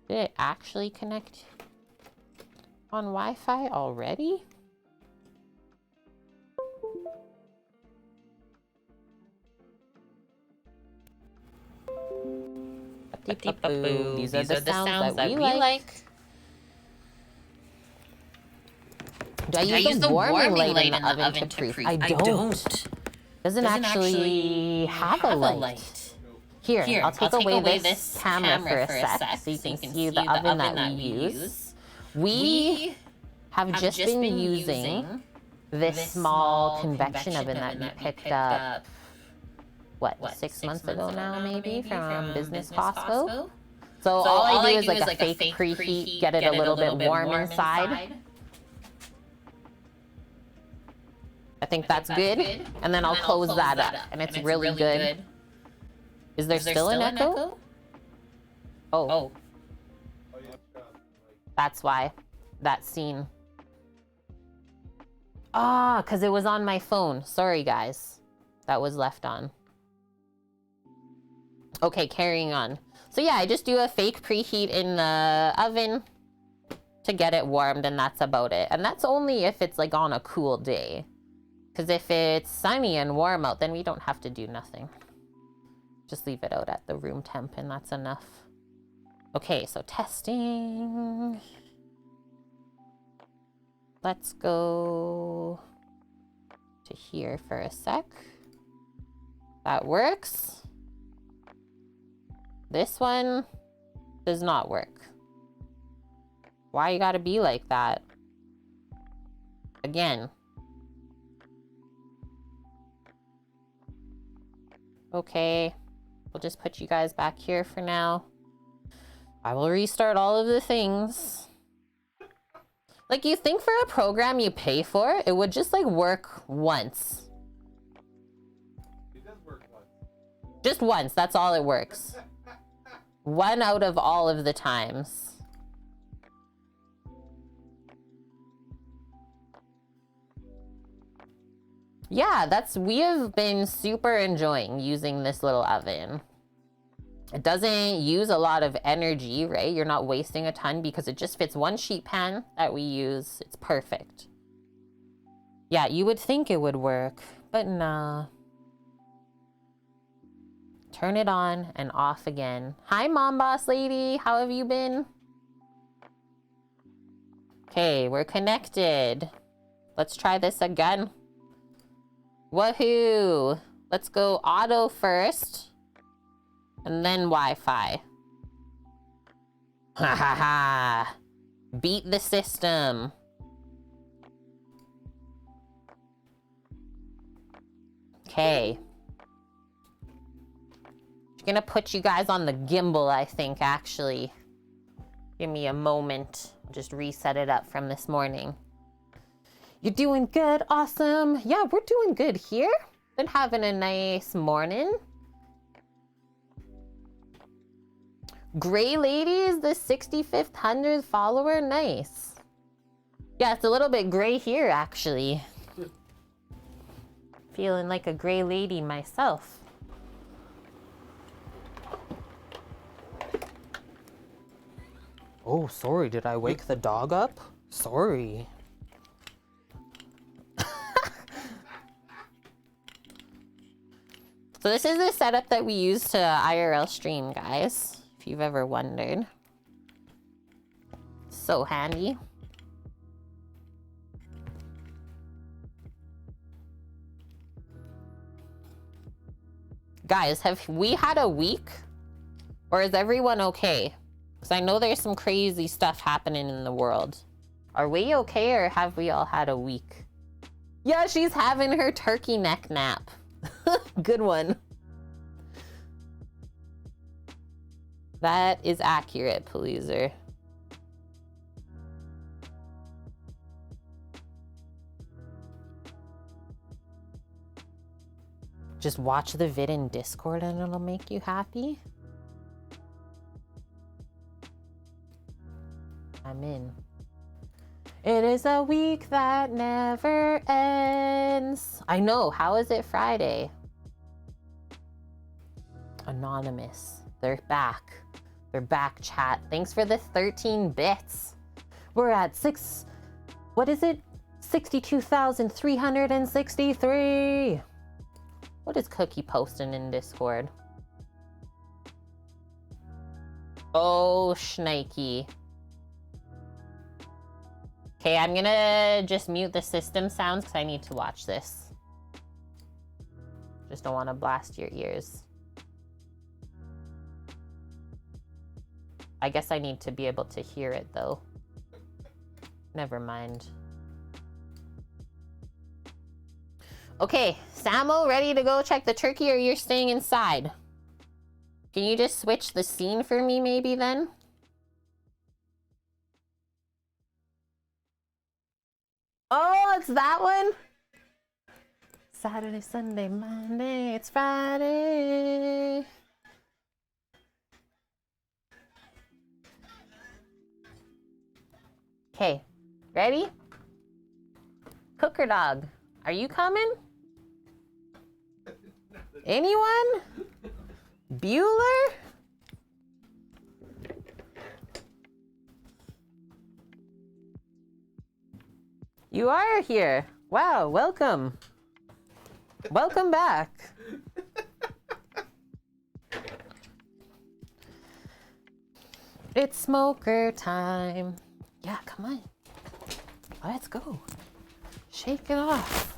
Did it actually connect on Wi-Fi already? These are the sounds that we like. Do I use the warming light in the oven to proof? I don't. Doesn't actually have a light. Here, I'll take away this camera for a sec so you can see the oven that we use. We have just been using this small convection oven that we picked up, what, 6 months ago now maybe, from Business Costco. So all I do is like a fake preheat, get it a little bit warm inside. I think that's good. And then I'll close that up. And it's really good. Is there still an echo? Oh. That's why. That scene. Ah, because it was on my phone. Sorry, guys. That was left on. Okay, carrying on. So yeah, I just do a fake preheat in the oven to get it warmed, and that's about it. And that's only if it's like on a cool day. Because if it's sunny and warm out, then we don't have to do nothing. Just leave it out at the room temp, and that's enough. Okay, so testing. Let's go to here for a sec. That works. This one does not work. Why you gotta be like that? Again. Okay, we'll just put you guys back here for now. I will restart all of the things. Like, you think for a program you pay for, it would just like work once. It does work once. Just once, that's all it works. 1 out of all of the times. Yeah, we have been super enjoying using this little oven. It doesn't use a lot of energy, right? You're not wasting a ton because it just fits one sheet pan that we use. It's perfect. Yeah, you would think it would work, but nah. Turn it on and off again. Hi, Mom Boss Lady. How have you been? Okay, we're connected. Let's try this again. Woohoo! Let's go auto first. And then Wi-Fi. Ha ha ha! Beat the system. Okay. Gonna put you guys on the gimbal, I think, actually. Give me a moment. I'll just reset it up from this morning. You're doing good, awesome. Yeah, we're doing good here. Been having a nice morning. Gray Ladies, the 65th 100th follower, nice. Yeah, it's a little bit gray here, actually. Feeling like a gray lady myself. Oh, sorry, did I wake the dog up? Sorry. So this is the setup that we use to IRL stream, guys, if you've ever wondered. So handy. Guys, have we had a week? Or is everyone okay? Because I know there's some crazy stuff happening in the world. Are we okay, or have we all had a week? Yeah, she's having her turkey neck nap. Good one. That is accurate, Polluser. Just watch the vid in Discord and it'll make you happy. I'm in. It is a week that never ends. I know, how is it Friday? Anonymous, they're back. They're back, chat. Thanks for the 13 bits. We're at what is it? 62,363. What is Cookie posting in Discord? Oh, Schnikey. Okay, I'm gonna just mute the system sounds because I need to watch this. Just don't want to blast your ears. I guess I need to be able to hear it though. Never mind. Okay, Samo, ready to go check the turkey, or you're staying inside? Can you just switch the scene for me maybe then? Oh, it's that one? Saturday, Sunday, Monday, it's Friday. Okay, ready? Cooker dog, are you coming? Anyone? Bueller? You are here. Wow, welcome. Welcome back. It's smoker time. Yeah, come on. Let's go. Shake it off.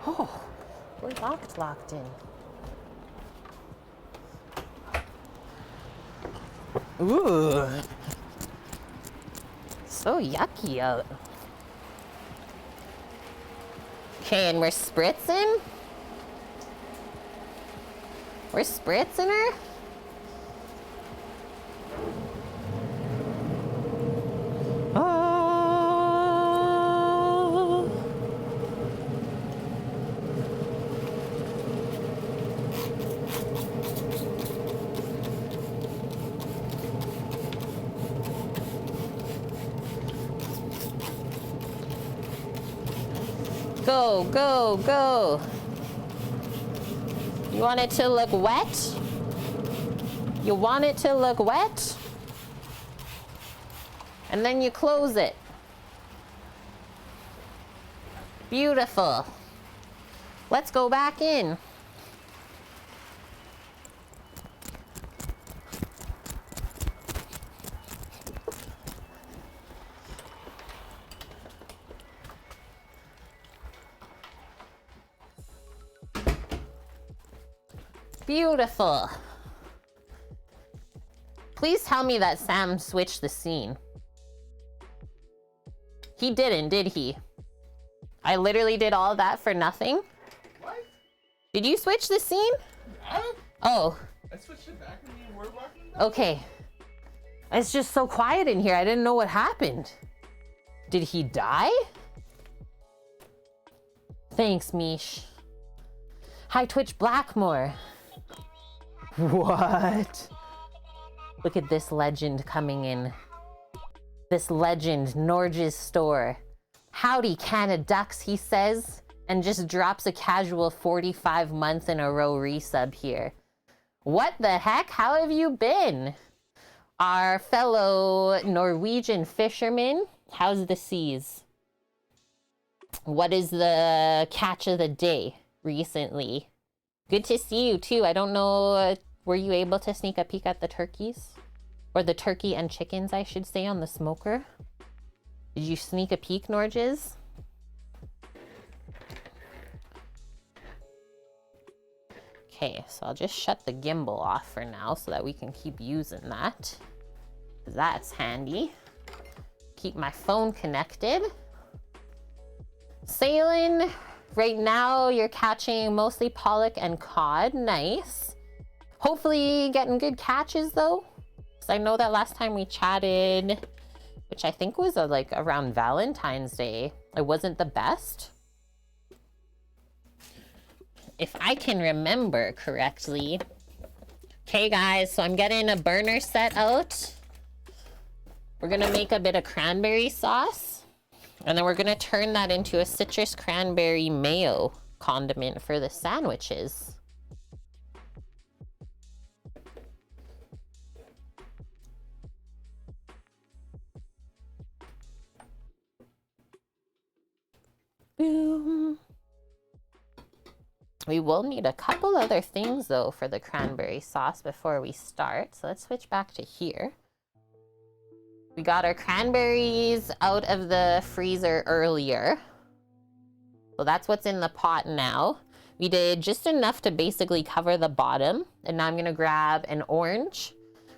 Oh, we're locked in. Ooh. So yucky out. Okay, and we're spritzing? We're spritzing her? Oh. Go, go, go. You want it to look wet? You want it to look wet? And then you close it. Beautiful. Let's go back in. Beautiful. Please tell me that Sam switched the scene. He didn't, did he? I literally did all that for nothing? What? Did you switch the scene? Huh? Oh, I switched it back when you were walking. okay. It's just so quiet in here. I didn't know what happened. Did he die? Thanks, Mish. Hi, Twitch Blackmore. What? Look at this legend coming in. This legend, Norge's store. Howdy, Canada Ducks, he says, and just drops a casual 45 month in a row resub here. What the heck? How have you been? Our fellow Norwegian fisherman, how's the seas? What is the catch of the day recently? Good to see you too. I don't know, were you able to sneak a peek at the turkeys? Or the turkey and chickens, I should say, on the smoker? Did you sneak a peek, Norges? Okay, so I'll just shut the gimbal off for now so that we can keep using that. That's handy. Keep my phone connected. Sailing. Right now, you're catching mostly pollock and cod. Nice. Hopefully getting good catches, though. Because I know that last time we chatted, which I think was like around Valentine's Day, it wasn't the best. If I can remember correctly. Okay, guys, so I'm getting a burner set out. We're gonna make a bit of cranberry sauce. And then we're gonna turn that into a citrus cranberry mayo condiment for the sandwiches. Boom. We will need a couple other things though for the cranberry sauce before we start. So let's switch back to here. We got our cranberries out of the freezer earlier. So that's what's in the pot now. We did just enough to basically cover the bottom. And now I'm gonna grab an orange.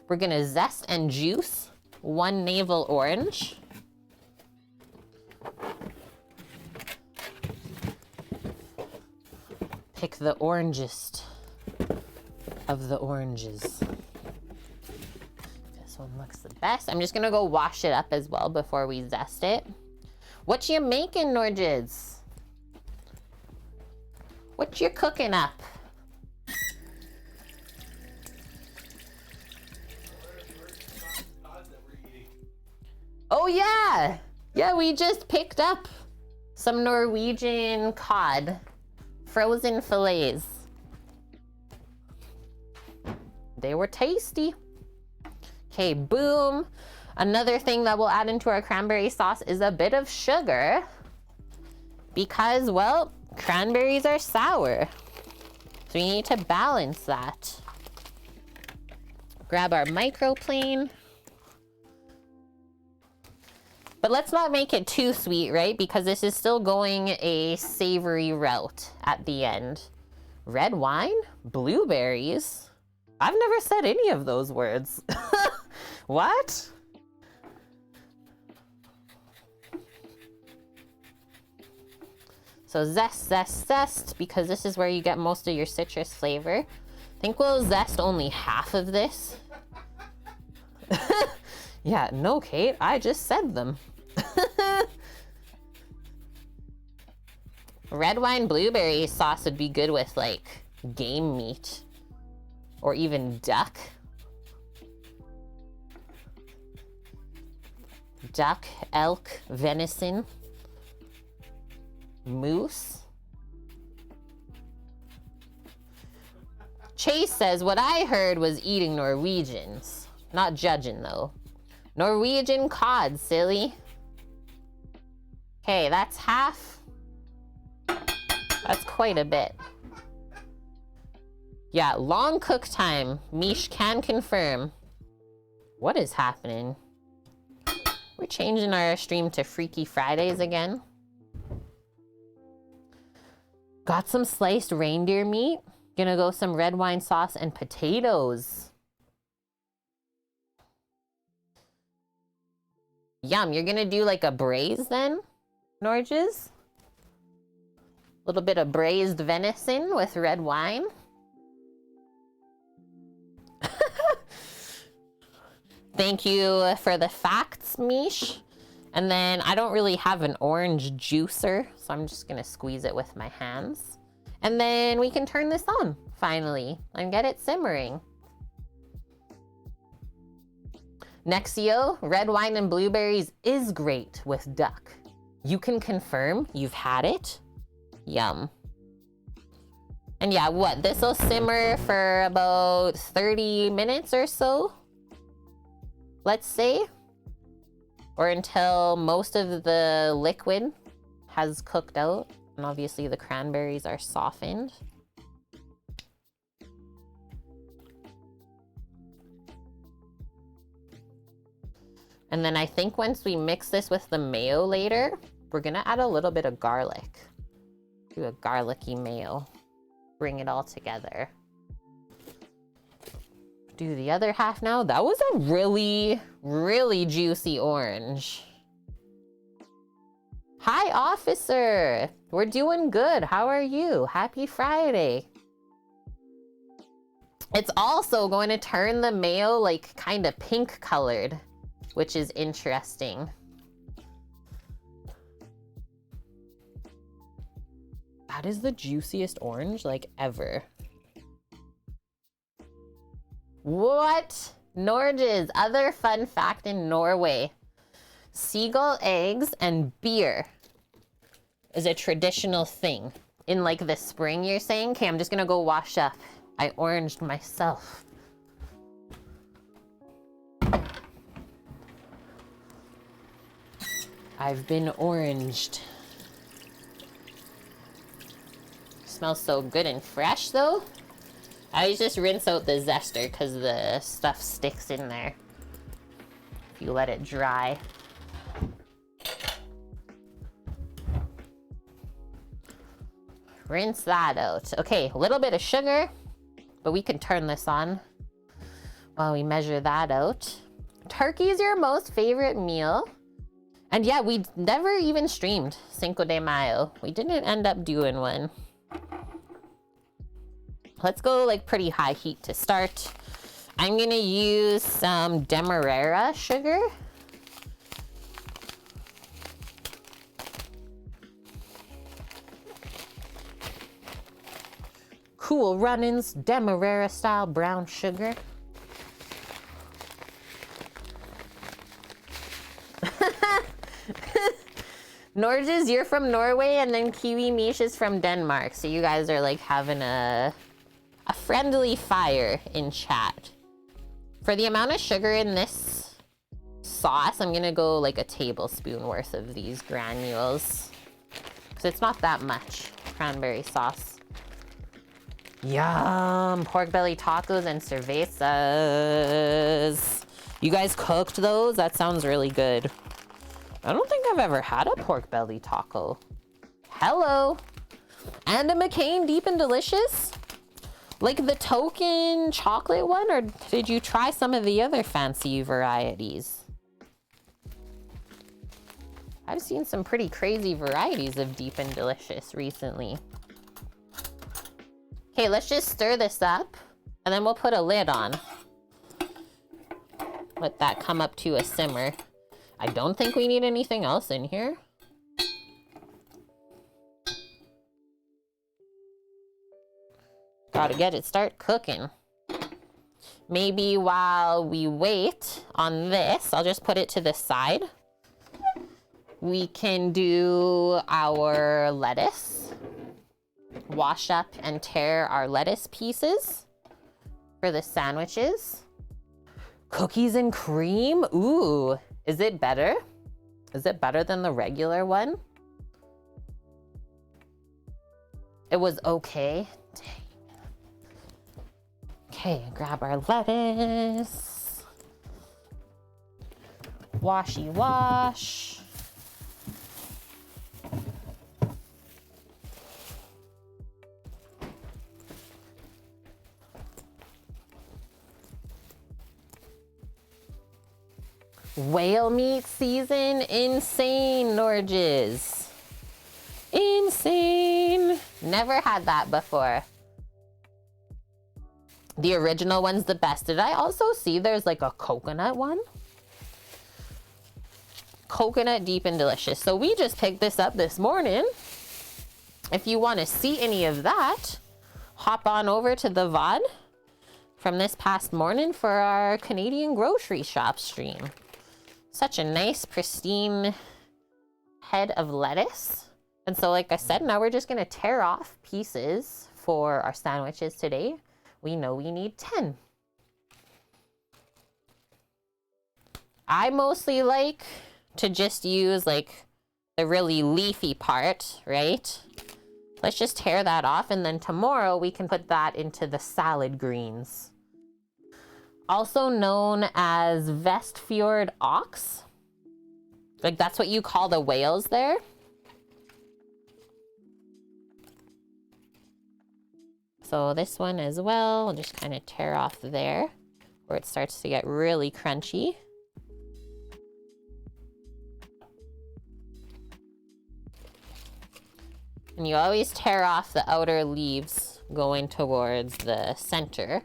We're gonna zest and juice one navel orange. Pick the orangest of the oranges. This one looks the best. I'm just gonna go wash it up as well before we zest it. What you making, Norges? What you cooking up? Oh yeah! Yeah, we just picked up some Norwegian cod. Frozen fillets. They were tasty. Okay, boom. Another thing that we'll add into our cranberry sauce is a bit of sugar. Because, well, cranberries are sour. So we need to balance that. Grab our microplane. But let's not make it too sweet, right? Because this is still going a savory route at the end. Red wine? Blueberries? I've never said any of those words. What? So zest, zest, zest, because this is where you get most of your citrus flavor. I think we'll zest only half of this. Yeah, no, Kate, I just said them. Red wine blueberry sauce would be good with like game meat or even duck. Duck, elk, venison, moose. Chase says, what I heard was eating Norwegians. Not judging though. Norwegian cod, silly. Okay, that's half. That's quite a bit. Yeah, long cook time. Mish can confirm. What is happening? We're changing our stream to Freaky Fridays again. Got some sliced reindeer meat. Gonna go some red wine sauce and potatoes. Yum, you're gonna do like a braise then, Norges? little bit of braised venison with red wine. Thank you for the facts, Mish. And then I don't really have an orange juicer, so I'm just gonna squeeze it with my hands. And then we can turn this on, finally, and get it simmering. Nexio, red wine and blueberries is great with duck. You can confirm you've had it? Yum. And yeah, what? This'll simmer for about 30 minutes or so, let's say. Or until most of the liquid has cooked out. And obviously the cranberries are softened. And then I think once we mix this with the mayo later, we're gonna add a little bit of garlic. Do a garlicky mayo. Bring it all together. Do the other half now. That was a really, really juicy orange. Hi, officer. We're doing good. How are you? Happy Friday. It's also going to turn the mayo like kind of pink colored, which is interesting. That is the juiciest orange like ever. What? Norges, other fun fact in Norway. Seagull eggs and beer is a traditional thing. In like the spring, you're saying? Okay, I'm just gonna go wash up. I oranged myself. I've been oranged. Smells so good and fresh though. I always just rinse out the zester because the stuff sticks in there if you let it dry. Rinse that out. Okay, a little bit of sugar, but we can turn this on while we measure that out. Turkey is your most favorite meal. And yeah, we never even streamed Cinco de Mayo. We didn't end up doing one. Let's go like pretty high heat to start. I'm gonna use some demerara sugar. Cool Runnings demerara style brown sugar. Norges, you're from Norway, and then Kiwi Mish is from Denmark. So you guys are like having a friendly fire in chat. For the amount of sugar in this sauce, I'm gonna go like a tablespoon worth of these granules. Because it's not that much cranberry sauce. Yum! Pork belly tacos and cervezas. You guys cooked those? That sounds really good. I don't think I've ever had a pork belly taco. Hello! And a McCain Deep and Delicious? Like the token chocolate one, or did you try some of the other fancy varieties? I've seen some pretty crazy varieties of Deep and Delicious recently. Okay, let's just stir this up, and then we'll put a lid on. Let that come up to a simmer. I don't think we need anything else in here. Gotta get it start cooking. Maybe while we wait on this, I'll just put it to the side. We can do our lettuce. Wash up and tear our lettuce pieces for the sandwiches. Cookies and cream? Ooh, is it better? Is it better than the regular one? It was okay. Dang. Okay, grab our lettuce. Washy wash. Whale meat season, insane, Norges. Insane. Never had that before. The original one's the best. Did I also see there's like a coconut one? Coconut deep and delicious. So we just picked this up this morning. If you want to see any of that, hop on over to the VOD from this past morning for our Canadian grocery shop stream. Such a nice, pristine head of lettuce. And so, like I said, now we're just gonna tear off pieces for our sandwiches today. We know we need 10. I mostly like to just use like the really leafy part, right? Let's just tear that off, and then tomorrow we can put that into the salad greens. Also known as Vestfjord ox. Like that's what you call the whales there. So this one as well, I'll just kind of tear off there where it starts to get really crunchy. And you always tear off the outer leaves going towards the center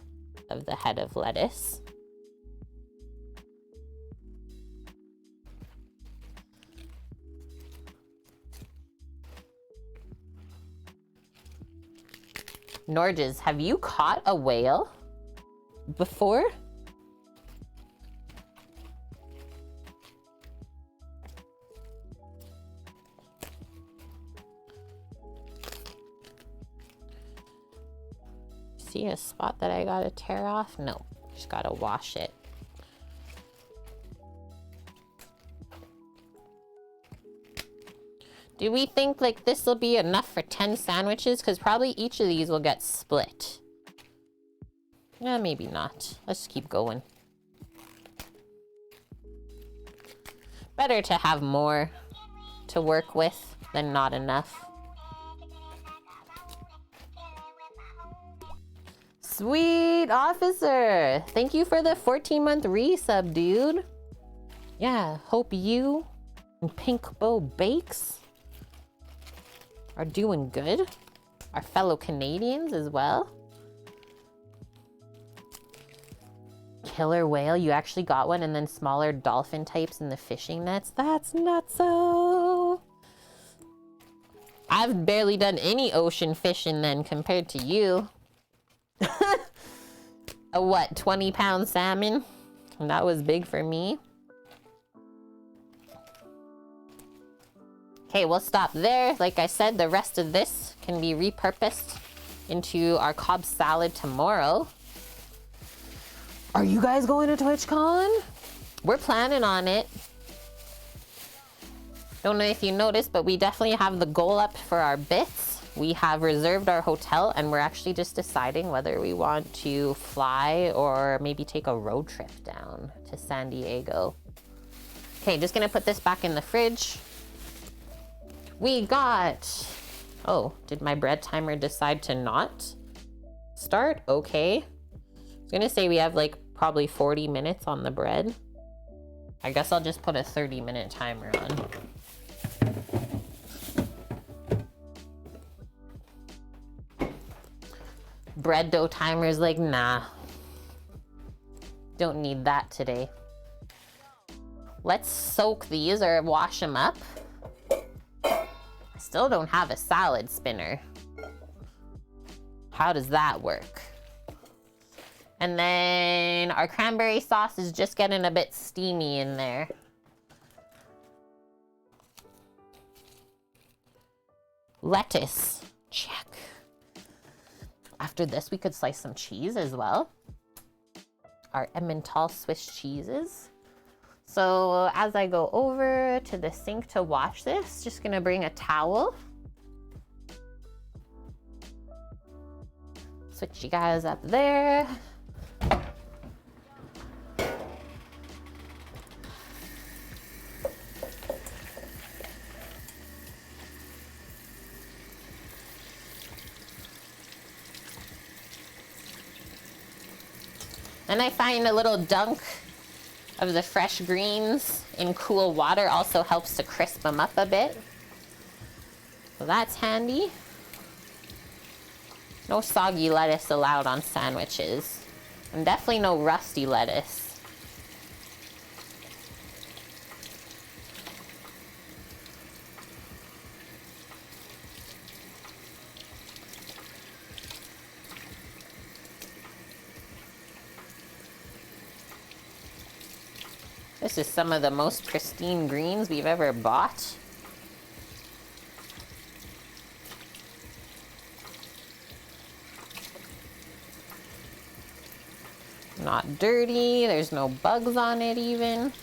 of the head of lettuce. Norges, have you caught a whale before? See a spot that I gotta tear off? No, just gotta wash it. Do we think like this will be enough for 10 sandwiches? Because probably each of these will get split. Yeah, maybe not. Let's keep going. Better to have more to work with than not enough. Sweet officer! Thank you for the 14-month resub, dude. Yeah, hope you and Pink Bow Bakes are doing good. Our fellow Canadians as well. Killer whale, you actually got one, and then smaller dolphin types in the fishing nets. That's nutso. I've barely done any ocean fishing then compared to you. A what, 20-pound salmon? And that was big for me. Okay, we'll stop there. Like I said, the rest of this can be repurposed into our Cobb salad tomorrow. Are you guys going to TwitchCon? We're planning on it. Don't know if you noticed, but we definitely have the goal up for our bits. We have reserved our hotel, and we're actually just deciding whether we want to fly or maybe take a road trip down to San Diego. Okay, just gonna put this back in the fridge. We got... Oh, did my bread timer decide to not start? Okay. I was gonna say we have like probably 40 minutes on the bread. I guess I'll just put a 30-minute timer on. Bread dough timer's like, nah. Don't need that today. Let's soak these or wash them up. I still don't have a salad spinner. How does that work? And then our cranberry sauce is just getting a bit steamy in there. Lettuce, check. After this, we could slice some cheese as well. Our Emmental Swiss cheeses. So as I go over to the sink to wash this, just gonna bring a towel. Switch you guys up there. And I find a little dunk of the fresh greens in cool water also helps to crisp them up a bit. So that's handy. No soggy lettuce allowed on sandwiches. And definitely no rusty lettuce. This is some of the most pristine greens we've ever bought. Not dirty, there's no bugs on it even.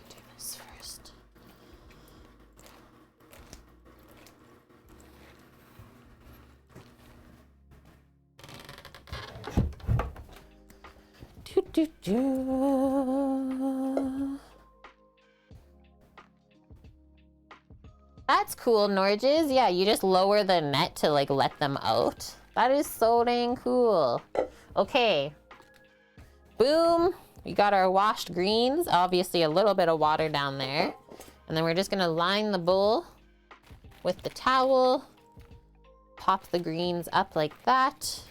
Do this first. That's cool, Norges. Yeah, you just lower the net to like let them out. That is so dang cool. Okay. Boom. We got our washed greens. Obviously a little bit of water down there. And then we're just gonna line the bowl with the towel. Pop the greens up like that,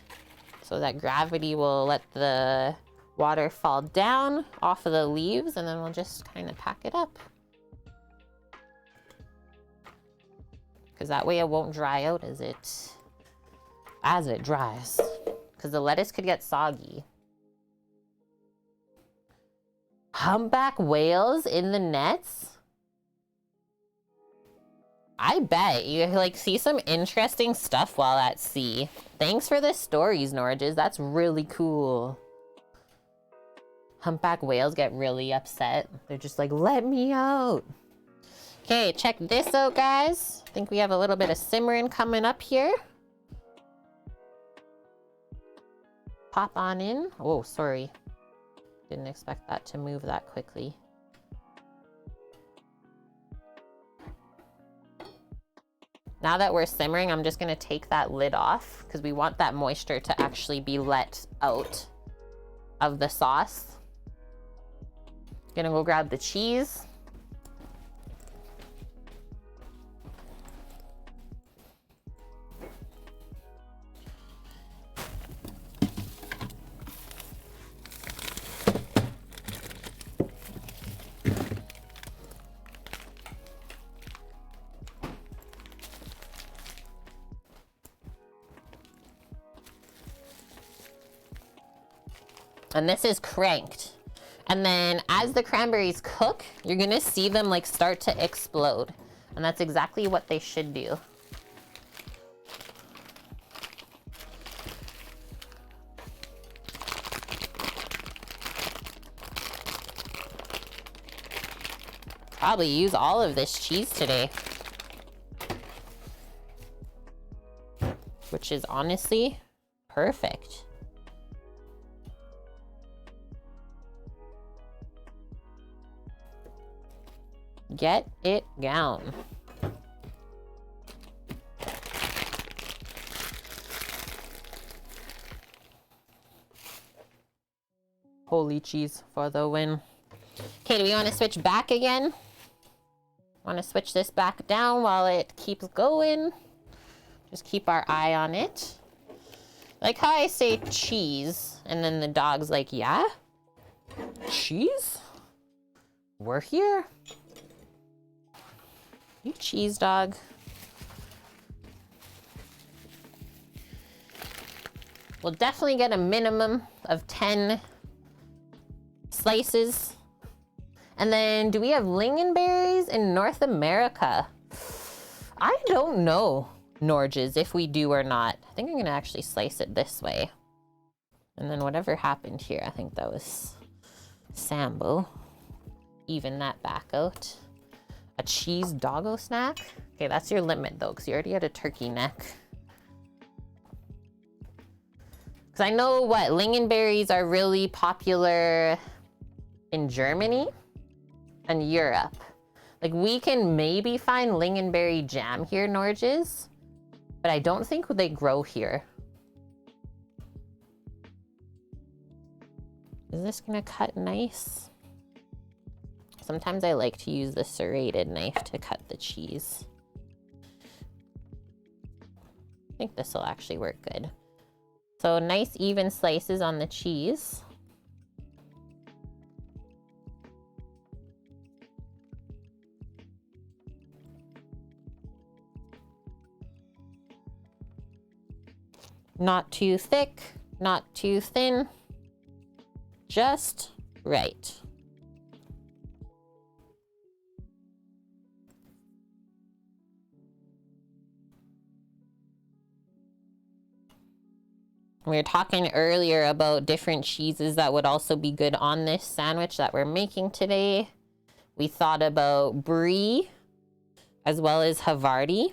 so that gravity will let the water fall down off of the leaves, and then we'll just kind of pack it up. Because that way it won't dry out as it dries. Because the lettuce could get soggy. Humpback whales in the nets? I bet you like see some interesting stuff while at sea. Thanks for the stories, Norges. That's really cool. Humpback whales get really upset. They're just like, let me out. Okay, check this out, guys. I think we have a little bit of simmering coming up here. Pop on in. Oh, sorry. Didn't expect that to move that quickly. Now that we're simmering, I'm just gonna take that lid off because we want that moisture to actually be let out of the sauce. Gonna go grab the cheese. And this is cranked. And then as the cranberries cook, you're gonna see them like start to explode. And that's exactly what they should do. Probably use all of this cheese today. Which is honestly perfect. Get it down. Holy cheese for the win. Okay, do we want to switch back again? Want to switch this back down while it keeps going? Just keep our eye on it. Like how I say cheese, and then the dog's like, yeah? Cheese? We're here? You cheese dog. We'll definitely get a minimum of 10 slices. And then, do we have lingonberries in North America? I don't know, Norges, if we do or not. I think I'm gonna actually slice it this way. And then whatever happened here, I think that was Sambo. Even that back out. A cheese doggo snack? Okay, that's your limit though, because you already had a turkey neck. Because I know what, lingonberries are really popular in Germany. and Europe. Like, we can maybe find lingonberry jam here, Norges, but I don't think they grow here. Is this gonna cut nice? Sometimes I like to use the serrated knife to cut the cheese. I think this will actually work good. So nice even slices on the cheese. Not too thick, not too thin, just right. We were talking earlier about different cheeses that would also be good on this sandwich that we're making today. We thought about brie as well as Havarti.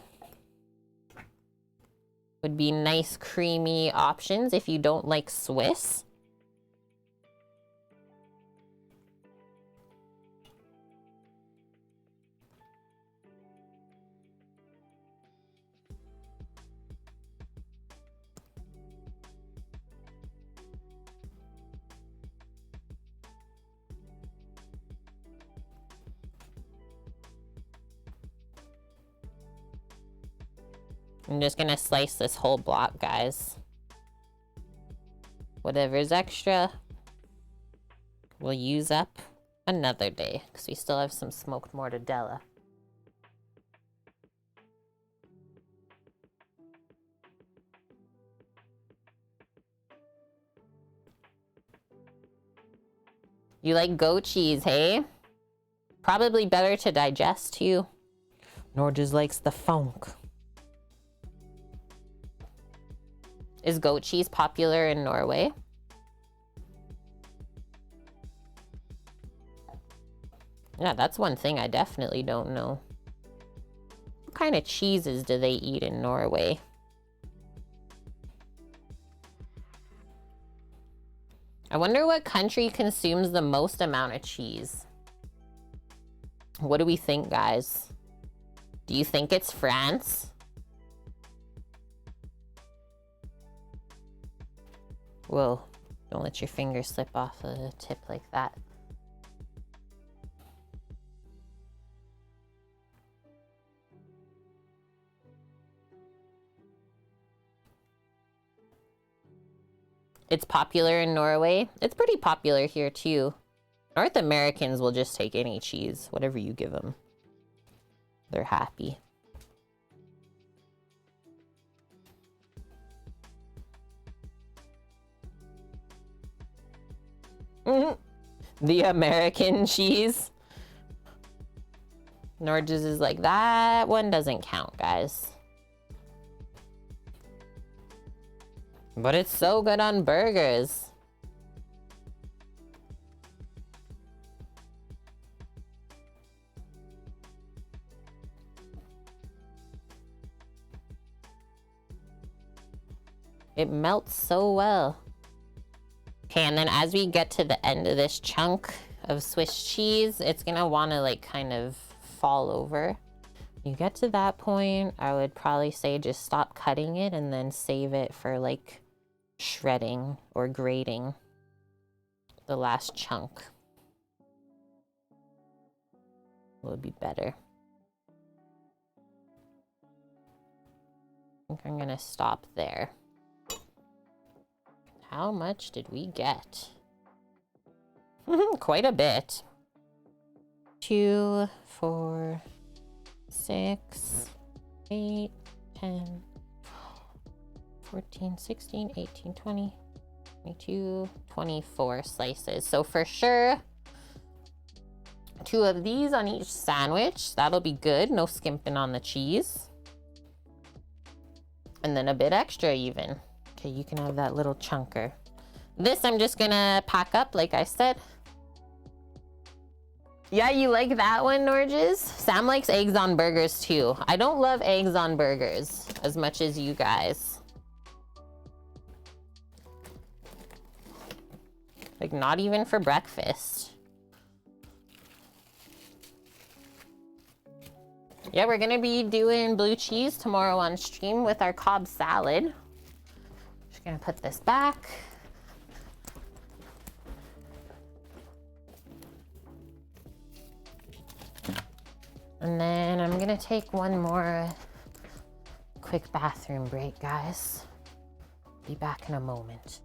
Would be nice creamy options if you don't like Swiss. I'm just gonna slice this whole block, guys. Whatever's extra, we'll use up another day, because we still have some smoked mortadella. You like goat cheese, hey? Probably better to digest, too. Nor just likes the funk. Is goat cheese popular in Norway? Yeah, that's one thing I definitely don't know. What kind of cheeses do they eat in Norway? I wonder what country consumes the most amount of cheese. What do we think, guys? Do you think it's France? Whoa, don't let your finger slip off the tip like that. It's popular in Norway. It's pretty popular here too. North Americans will just take any cheese, whatever you give them. They're happy. The American cheese. Norges is like, that one doesn't count, guys. But it's so good on burgers. It melts so well. Okay, and then as we get to the end of this chunk of Swiss cheese, it's gonna wanna like kind of fall over. You get to that point, I would probably say just stop cutting it and then save it for like shredding or grating the last chunk. Would be better. I think I'm gonna stop there. How much did we get? Quite a bit. 2, 4, 6, 8, 10, 14, 16, 18, 20, 22, 24 slices. So for sure, 2 of these on each sandwich. That'll be good. No skimping on the cheese. And then a bit extra even. Okay, you can have that little chunker. This I'm just gonna pack up, like I said. Yeah, you like that one, Norges? Sam likes eggs on burgers too. I don't love eggs on burgers as much as you guys. Like, not even for breakfast. Yeah, we're gonna be doing blue cheese tomorrow on stream with our Cobb salad. Just gonna put this back. And then I'm gonna take one more quick bathroom break, guys. Be back in a moment.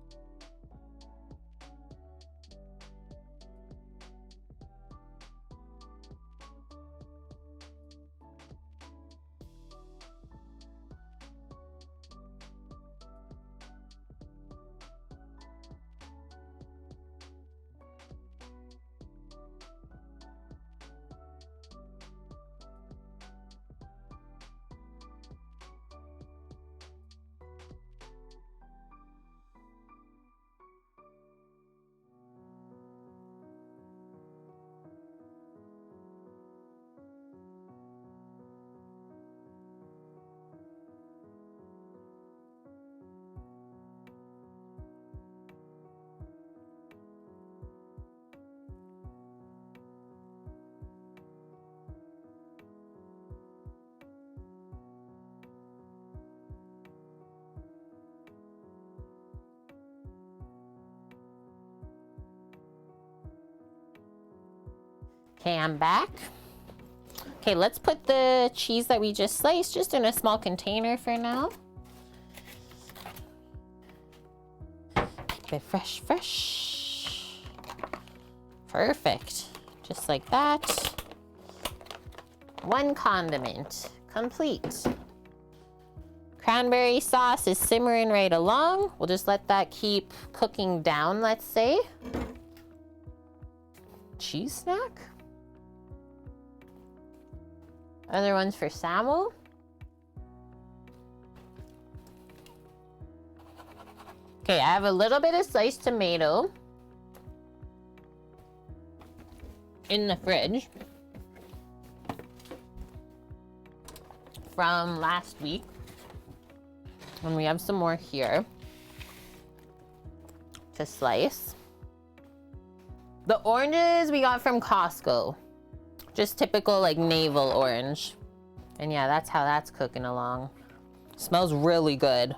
Okay, I'm back. Okay, let's put the cheese that we just sliced just in a small container for now. Keep it fresh, fresh. Perfect. Just like that. One condiment complete. Cranberry sauce is simmering right along. We'll just let that keep cooking down, let's say. Cheese snack? Other ones for Samuel. Okay, I have a little bit of sliced tomato in the fridge from last week. And we have some more here to slice. The oranges we got from Costco. Just typical like navel orange. And yeah, that's how that's cooking along. Smells really good.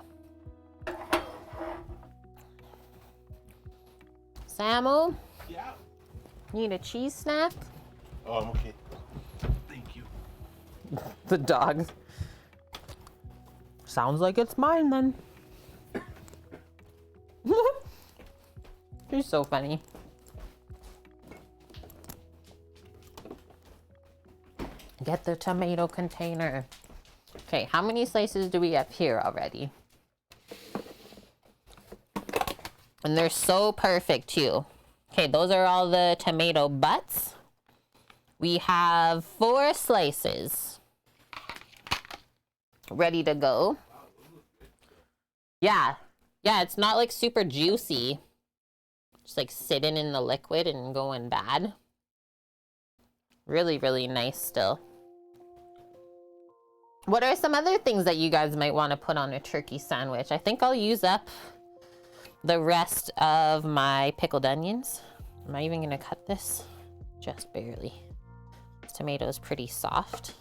Samuel? Yeah. Need a cheese snack? Oh, I'm okay. Thank you. The dog. Sounds like it's mine then. You're so funny. Get the tomato container. Okay, how many slices do we have here already? And they're so perfect too. Okay, those are all the tomato butts. We have 4 slices ready to go. Yeah, it's not like super juicy. Just like sitting in the liquid and going bad. Really, really nice still. What are some other things that you guys might want to put on a turkey sandwich? I think I'll use up the rest of my pickled onions. Am I even gonna cut this? Just barely. This tomato is pretty soft.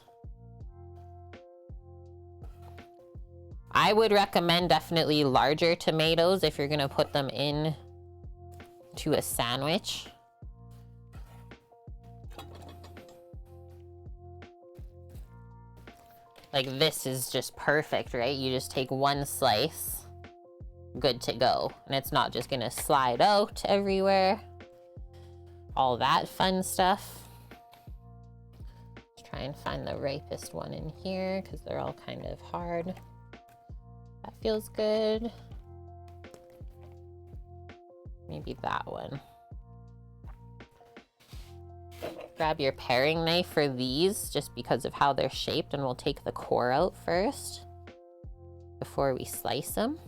I would recommend definitely larger tomatoes if you're gonna put them in to a sandwich. Like this is just perfect, right? You just take one slice, good to go. And it's not just gonna slide out everywhere. All that fun stuff. Let's try and find the ripest one in here because they're all kind of hard. That feels good. Maybe that one. Grab your paring knife for these just because of how they're shaped, and we'll take the core out first before we slice them.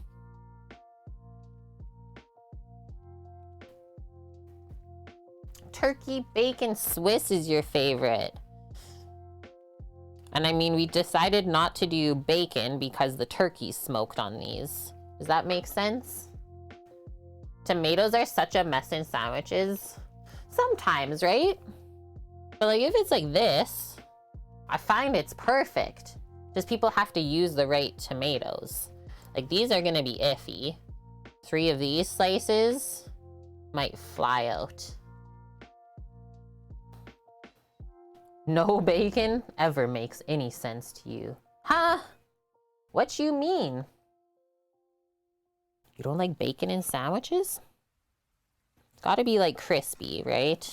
Turkey bacon Swiss is your favorite. And I mean, we decided not to do bacon because the turkey's smoked on these. Does that make sense? Tomatoes are such a mess in sandwiches. Sometimes, right? But like if it's like this, I find it's perfect. Just people have to use the right tomatoes. Like these are gonna be iffy. 3 of these slices might fly out. No bacon ever makes any sense to you. Huh? What you mean? You don't like bacon in sandwiches? It's gotta be like crispy, right?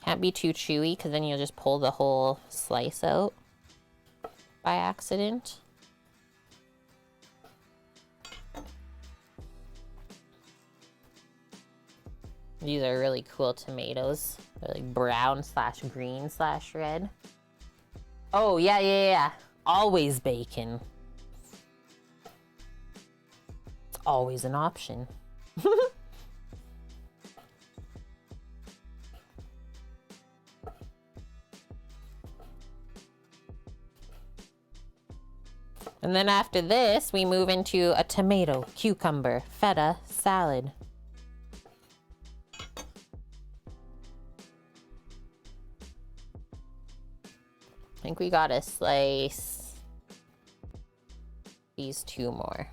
Can't be too chewy because then you'll just pull the whole slice out by accident. These are really cool tomatoes. They're like brown slash green slash red. Oh, yeah. Always bacon. It's always an option. And then after this, we move into a tomato, cucumber, feta salad. I think we gotta slice these 2 more.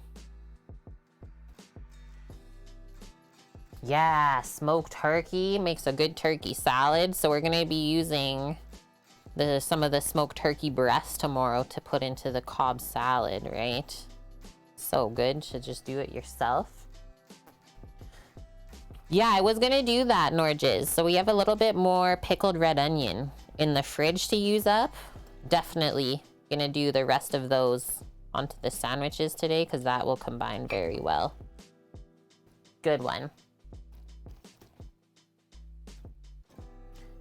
Yeah, smoked turkey makes a good turkey salad. So we're gonna be using some of the smoked turkey breast tomorrow to put into the Cobb salad, right? So good, should just do it yourself. Yeah, I was gonna do that, Norges. So we have a little bit more pickled red onion in the fridge to use up. Definitely gonna do the rest of those onto the sandwiches today because that will combine very well. Good one.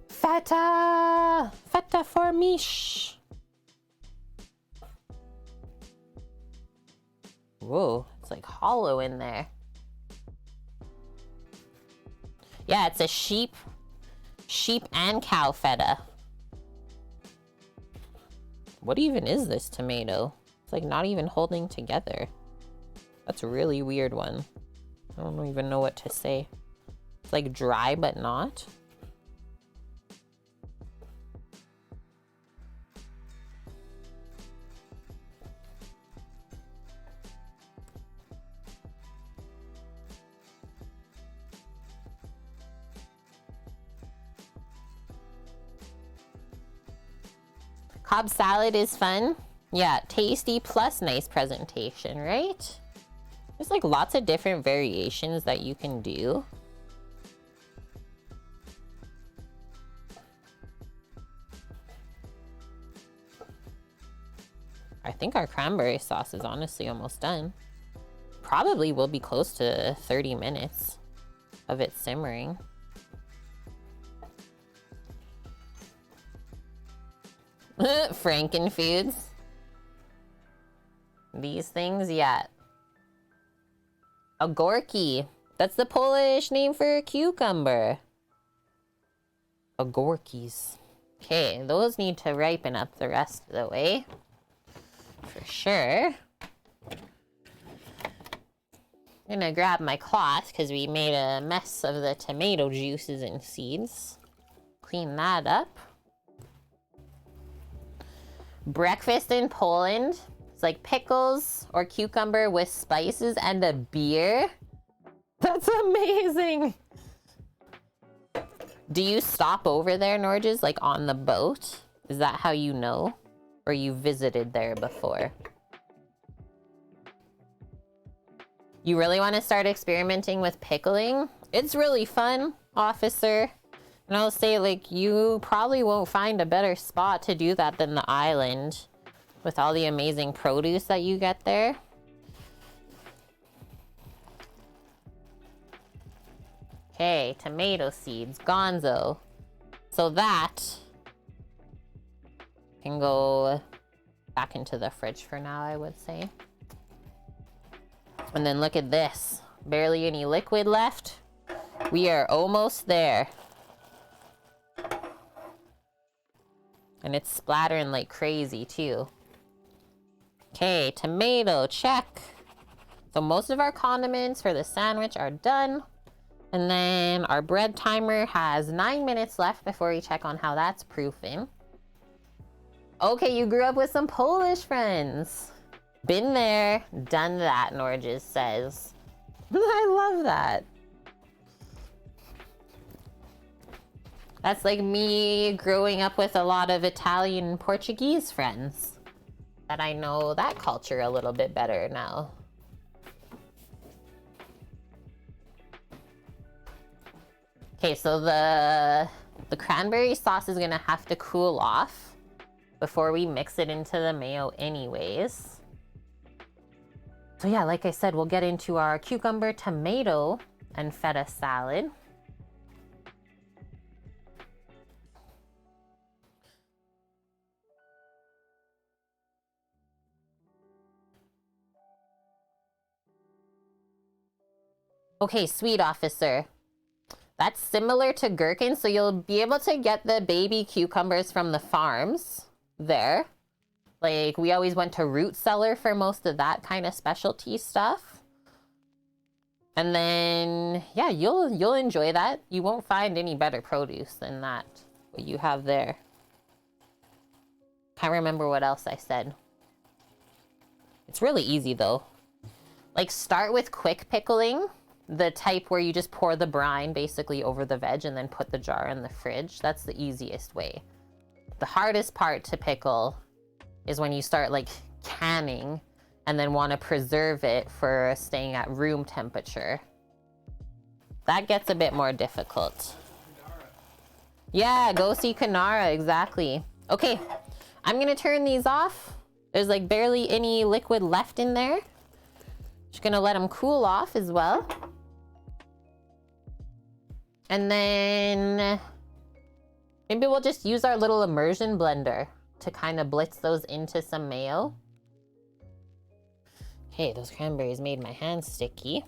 Feta! Feta for mish! Whoa, it's like hollow in there. Yeah, it's a sheep and cow feta. What even is this tomato? It's like not even holding together. That's a really weird one. I don't even know what to say. It's like dry but not. Cobb salad is fun. Yeah, tasty plus nice presentation, right? There's like lots of different variations that you can do. I think our cranberry sauce is honestly almost done. Probably will be close to 30 minutes of it simmering. Frankenfoods. These things, yeah. A gorky. That's the Polish name for a cucumber. A gorkies. Okay, those need to ripen up the rest of the way. For sure. I'm gonna grab my cloth because we made a mess of the tomato juices and seeds. Clean that up. Breakfast in Poland. It's like pickles or cucumber with spices and a beer. That's amazing. Do you stop over there, Norges, like on the boat? Is that how you know? Or you visited there before? You really want to start experimenting with pickling? It's really fun, officer. And I'll say, like, you probably won't find a better spot to do that than the island with all the amazing produce that you get there. Okay, tomato seeds, gonzo. So that can go back into the fridge for now, I would say. And then look at this. Barely any liquid left. We are almost there. And it's splattering like crazy too. Okay, tomato, check. So most of our condiments for the sandwich are done. And then our bread timer has 9 minutes left before we check on how that's proofing. Okay, you grew up with some Polish friends. Been there, done that, Norges says. I love that. That's like me growing up with a lot of Italian and Portuguese friends. That I know that culture a little bit better now. Okay, so the cranberry sauce is gonna have to cool off before we mix it into the mayo anyways. So yeah, like I said, we'll get into our cucumber, tomato, and feta salad. Okay, sweet officer. That's similar to gherkins, so you'll be able to get the baby cucumbers from the farms there. Like, we always went to root cellar for most of that kind of specialty stuff. And then, yeah, you'll enjoy that. You won't find any better produce than that, what you have there. Can't remember what else I said. It's really easy, though. Like, start with quick pickling. The type where you just pour the brine basically over the veg and then put the jar in the fridge. That's the easiest way. The hardest part to pickle is when you start like canning and then want to preserve it for staying at room temperature. That gets a bit more difficult. Yeah, go see Kanara, exactly. Okay, I'm gonna turn these off. There's like barely any liquid left in there. Just gonna let them cool off as well. And then maybe we'll just use our little immersion blender to kind of blitz those into some mayo. Okay, those cranberries made my hands sticky.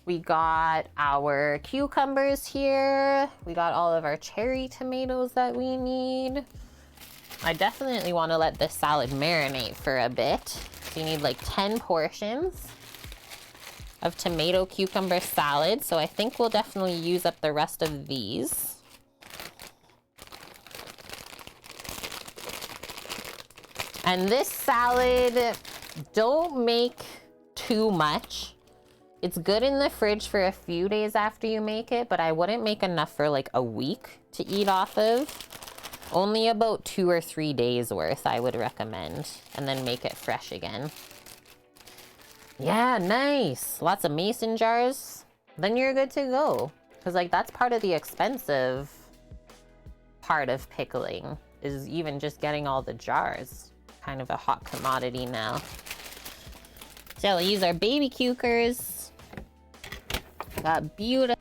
We got our cucumbers here. We got all of our cherry tomatoes that we need. I definitely want to let this salad marinate for a bit. So you need like 10 portions of tomato cucumber salad. So I think we'll definitely use up the rest of these. And this salad, don't make too much. It's good in the fridge for a few days after you make it, but I wouldn't make enough for like a week to eat off of. Only about 2 or 3 days worth, I would recommend, and then make it fresh again. Yeah, nice. Lots of mason jars. Then you're good to go. Because like that's part of the expensive part of pickling, is even just getting all the jars. Kind of a hot commodity now. So we'll use our baby cucumbers. Got beautiful.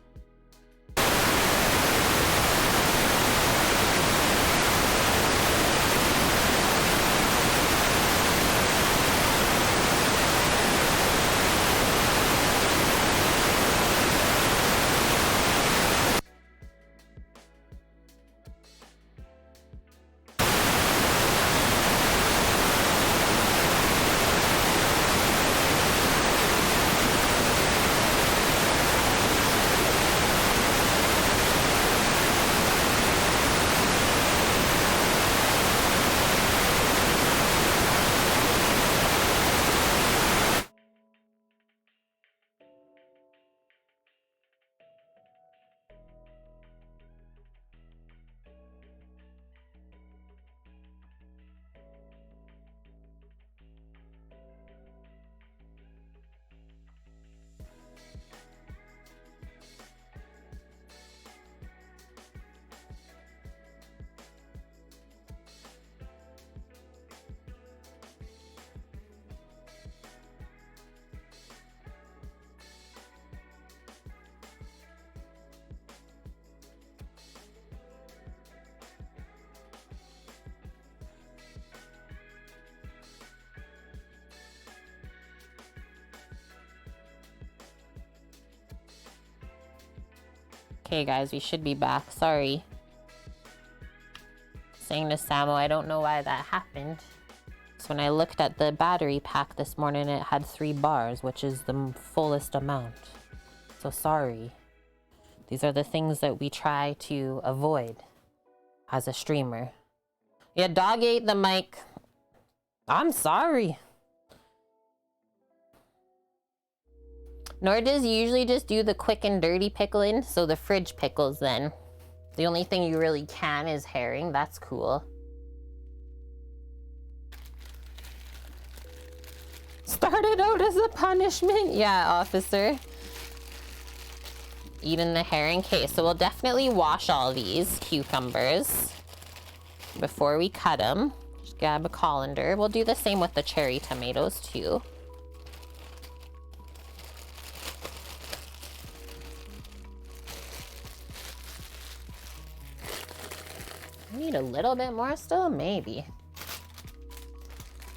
Okay guys, we should be back. Sorry. Saying to Samo, I don't know why that happened. So when I looked at the battery pack this morning, it had 3 bars, which is the fullest amount. So sorry. These are the things that we try to avoid as a streamer. Yeah, dog ate the mic. I'm sorry. Nor does usually just do the quick and dirty pickling, so the fridge pickles then. The only thing you really can is herring. That's cool. Started out as a punishment. Yeah, officer. Eating the herring. Okay, so we'll definitely wash all these cucumbers before we cut them. Just grab a colander. We'll do the same with the cherry tomatoes too. Need a little bit more still? Maybe.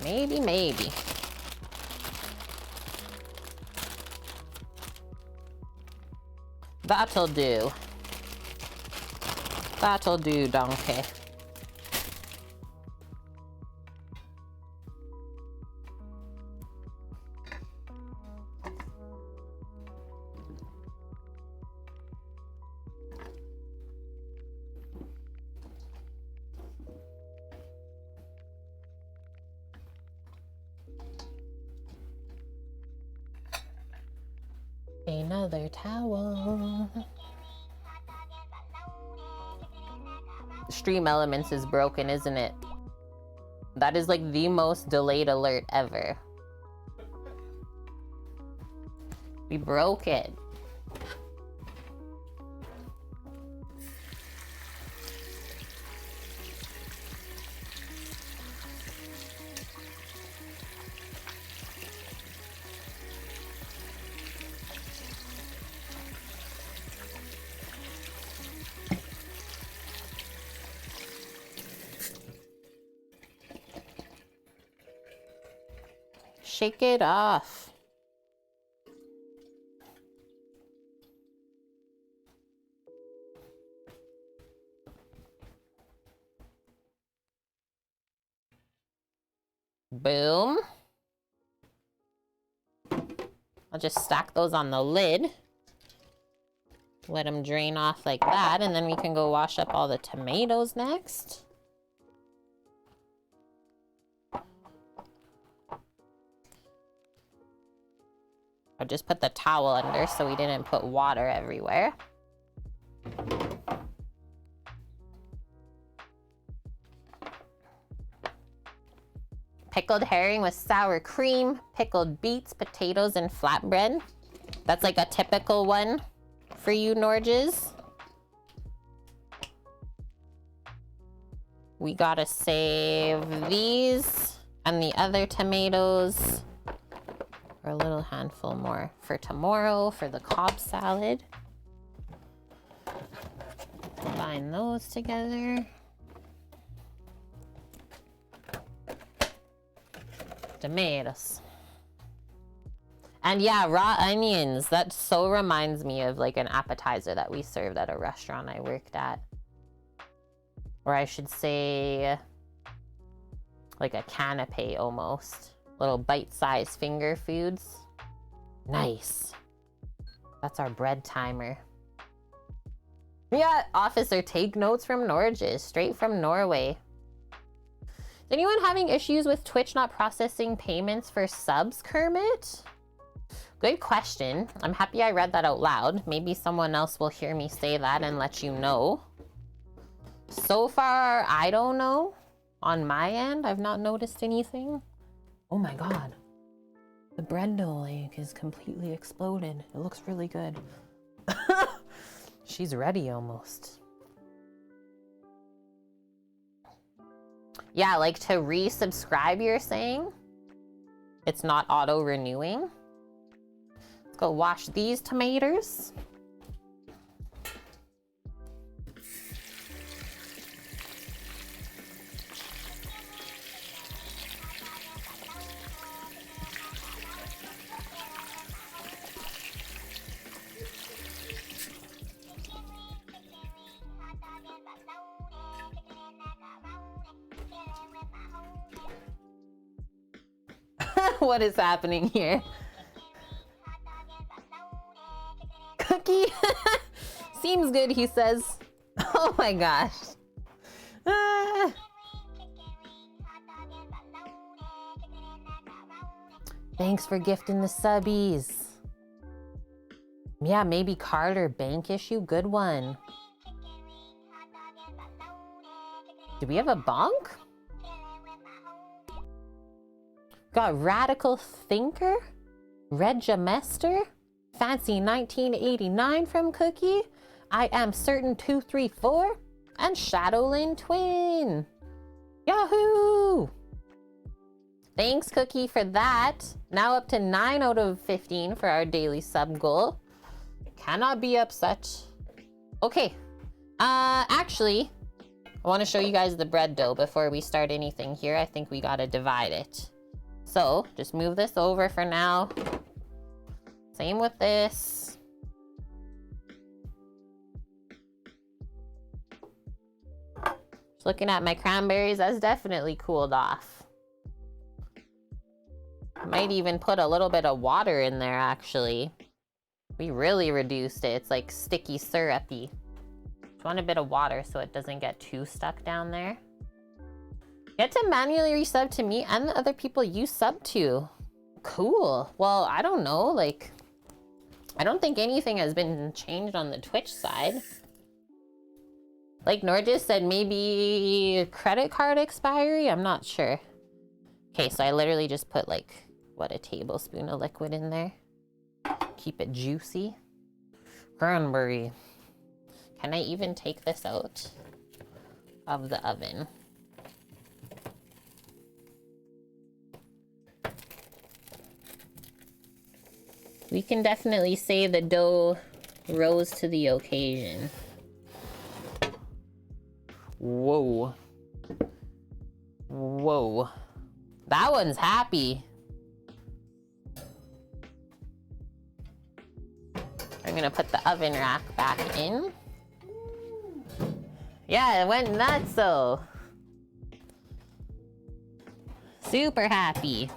Maybe. That'll do. That'll do, donkey. Another towel. Stream Elements is broken, isn't it? That is like the most delayed alert ever. We broke it. Shake it off. Boom. I'll just stack those on the lid. Let them drain off like that, and then we can go wash up all the tomatoes next. I just put the towel under so we didn't put water everywhere. Pickled herring with sour cream, pickled beets, potatoes, and flatbread. That's like a typical one for you, Norges. We gotta save these and the other tomatoes. Or a little handful more for tomorrow for the Cobb salad. Combine those together. Tomatoes. And yeah, raw onions. That so reminds me of like an appetizer that we served at a restaurant I worked at. Or I should say like a canapé almost. Little bite-sized finger foods. Nice. That's our bread timer. Yeah, officer, take notes from Norges, straight from Norway. Is anyone having issues with Twitch not processing payments for subs, Kermit? Good question. I'm happy I read that out loud. Maybe someone else will hear me say that and let you know. So far, I don't know. On my end, I've not noticed anything. Oh my god. The bread dough like is completely exploded. It looks really good. She's ready almost. Yeah, like to resubscribe, you're saying? It's not auto-renewing. Let's go wash these tomatoes. What is happening here? Cookie? Seems good, he says. Oh my gosh. Ah. Thanks for gifting the subbies. Yeah, maybe card or bank issue. Good one. Do we have a bonk? Got Radical Thinker, Regimester, Fancy 1989 from Cookie, I Am Certain 234, and Shadowlin Twin. Yahoo! Thanks, Cookie, for that. Now up to 9 out of 15 for our daily sub goal. Cannot be upset. Okay. Actually, I want to show you guys the bread dough before we start anything here. I think we gotta divide it. So, just move this over for now. Same with this. Just looking at my cranberries, that's definitely cooled off. Might even put a little bit of water in there, actually. We really reduced it. It's like sticky syrupy. Just want a bit of water so it doesn't get too stuck down there. Get to manually resub to me and the other people you sub to. Cool. Well, I don't know, like, I don't think anything has been changed on the Twitch side. Like Norgis said, maybe credit card expiry? I'm not sure. Okay, so I literally just put like, what, a tablespoon of liquid in there. Keep it juicy. Cranberry. Can I even take this out of the oven? We can definitely say the dough rose to the occasion. Whoa. Whoa. That one's happy. I'm gonna put the oven rack back in. Yeah, it went nuts though. Super happy.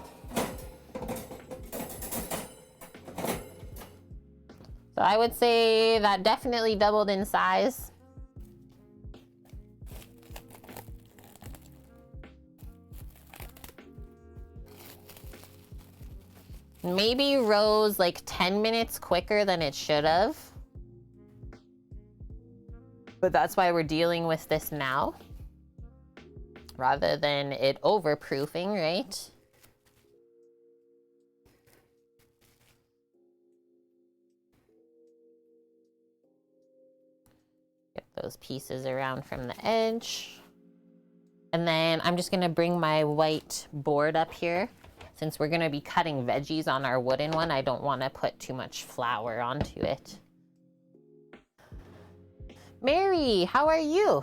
So I would say that definitely doubled in size. Maybe rose like 10 minutes quicker than it should have. But that's why we're dealing with this now. Rather than it overproofing, right? Get those pieces around from the edge. And then I'm just gonna bring my white board up here. Since we're gonna be cutting veggies on our wooden one, I don't wanna put too much flour onto it. Mary, how are you?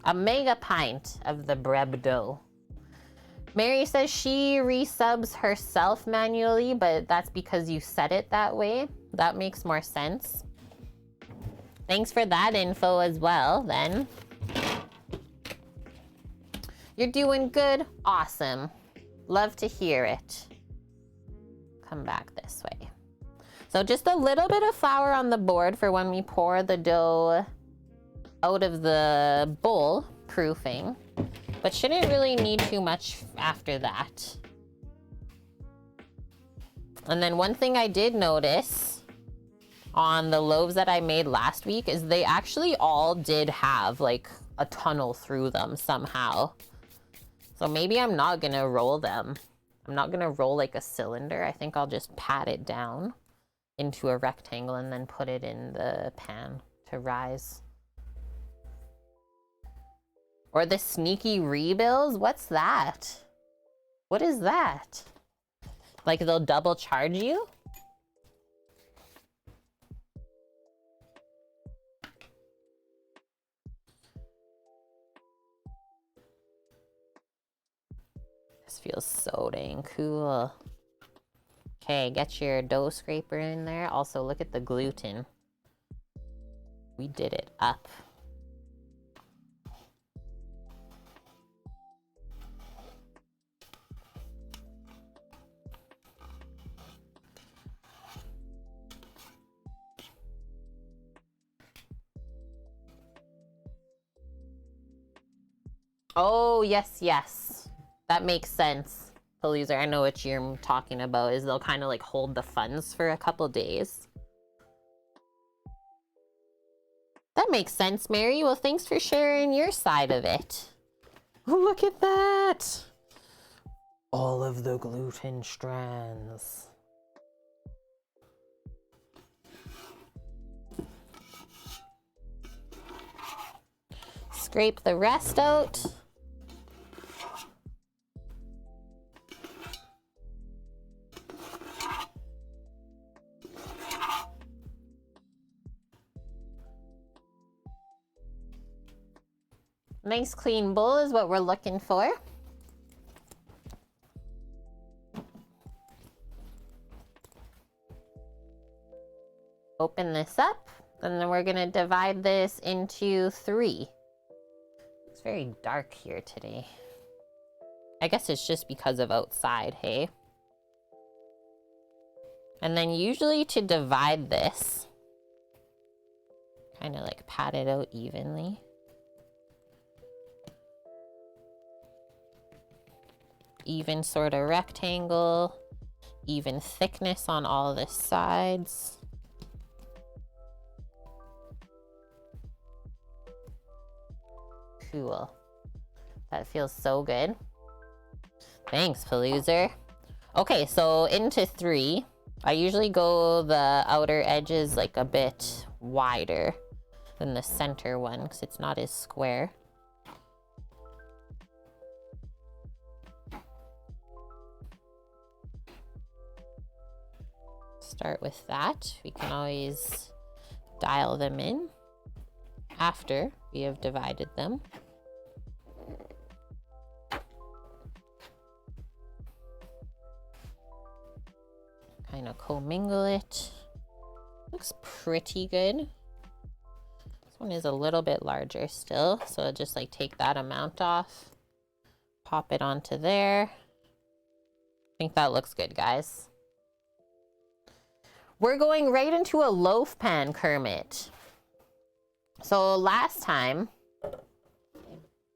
A mega pint of the bread dough. Mary says she resubs herself manually, but that's because you set it that way. That makes more sense. Thanks for that info as well, then. You're doing good? Awesome. Love to hear it. Come back this way. So just a little bit of flour on the board for when we pour the dough out of the bowl, proofing. But shouldn't really need too much after that. And then one thing I did notice on the loaves that I made last week is they actually all did have like a tunnel through them somehow. So maybe I'm not gonna roll them. I'm not gonna roll like a cylinder. I think I'll just pat it down into a rectangle and then put it in the pan to rise. Or the sneaky rebills? What's that? What is that? Like they'll double charge you? This feels so dang cool. Okay, get your dough scraper in there. Also, look at the gluten. We did it up. Oh, yes, yes. That makes sense. Loser, I know what you're talking about, is they'll kind of like hold the funds for a couple days. That makes sense, Mary. Well, thanks for sharing your side of it. Oh, look at that. All of the gluten strands. Scrape the rest out. Nice clean bowl is what we're looking for. Open this up, and then we're gonna divide this into 3. It's very dark here today. I guess it's just because of outside, hey? And then usually to divide this, kind of like pat it out evenly. Even sort of rectangle, even thickness on all the sides. Cool. That feels so good. Thanks, Paloozer. Okay, so into 3. I usually go the outer edges like a bit wider than the center one because it's not as square. Start with that. We can always dial them in after we have divided them. Kind of commingle it. Looks pretty good. This one is a little bit larger still, so I'll just like take that amount off, pop it onto there. I think that looks good, guys. We're going right into a loaf pan, Kermit. So last time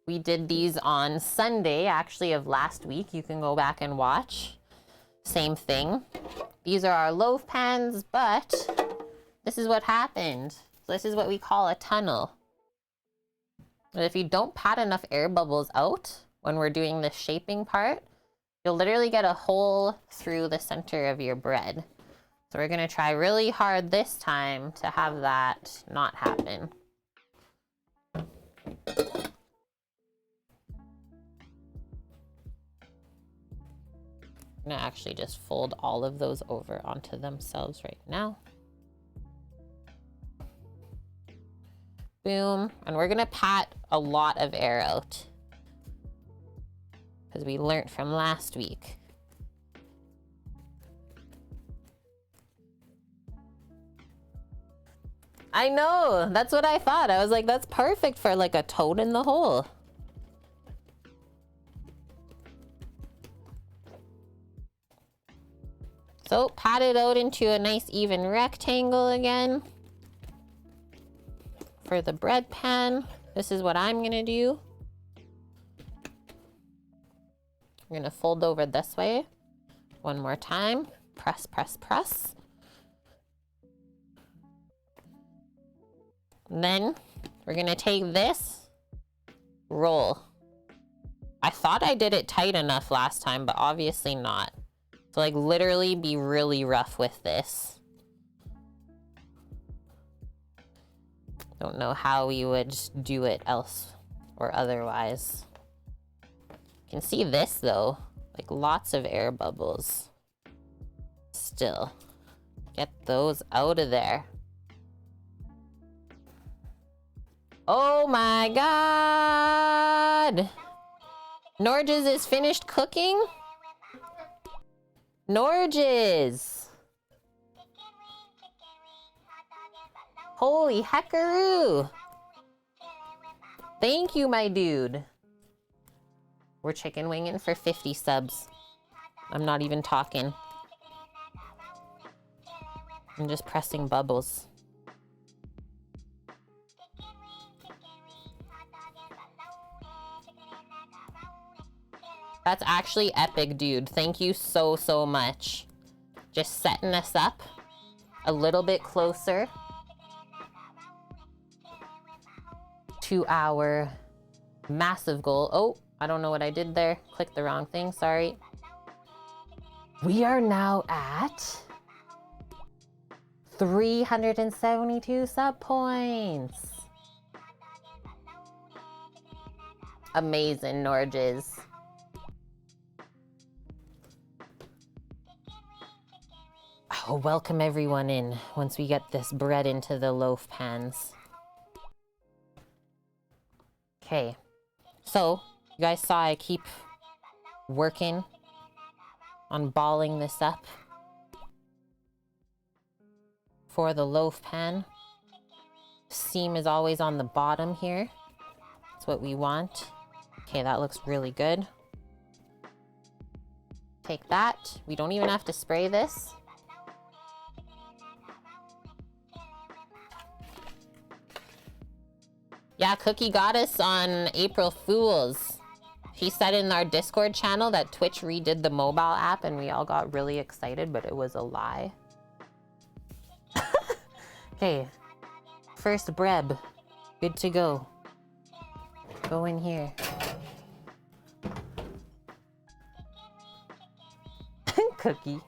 we did these on Sunday, actually, of last week. You can go back and watch. Same thing. These are our loaf pans, but this is what happened. So this is what we call a tunnel. And if you don't pat enough air bubbles out when we're doing the shaping part, you'll literally get a hole through the center of your bread. So we're gonna try really hard this time to have that not happen. I'm gonna actually just fold all of those over onto themselves right now. Boom, and we're gonna pat a lot of air out because we learned from last week. I know, that's what I thought. I was like, that's perfect for like a toad in the hole. So pat it out into a nice even rectangle again. For the bread pan, this is what I'm gonna do. I'm gonna fold over this way. One more time, press, press, press. And then we're gonna take this, roll. I thought I did it tight enough last time, but obviously not. So like literally be really rough with this. Don't know how we would do it else or otherwise. You can see this though, like lots of air bubbles. Still, get those out of there. Oh my God! Norges is finished cooking? Norges! Holy heckaroo! Thank you, my dude. We're chicken winging for 50 subs. I'm not even talking. I'm just pressing bubbles. That's actually epic, dude. Thank you so, so much. Just setting us up a little bit closer to our massive goal. Oh, I don't know what I did there. Clicked the wrong thing, sorry. We are now at 372 sub points. Amazing, Norges. Oh, welcome everyone in once we get this bread into the loaf pans. Okay, so you guys saw I keep working on balling this up for the loaf pan. Seam is always on the bottom here. That's what we want. Okay, that looks really good. Take that. We don't even have to spray this. Yeah, Cookie got us on April Fools. He said in our Discord channel that Twitch redid the mobile app and we all got really excited, but it was a lie. Okay, first breb, good to go. Go in here. Cookie,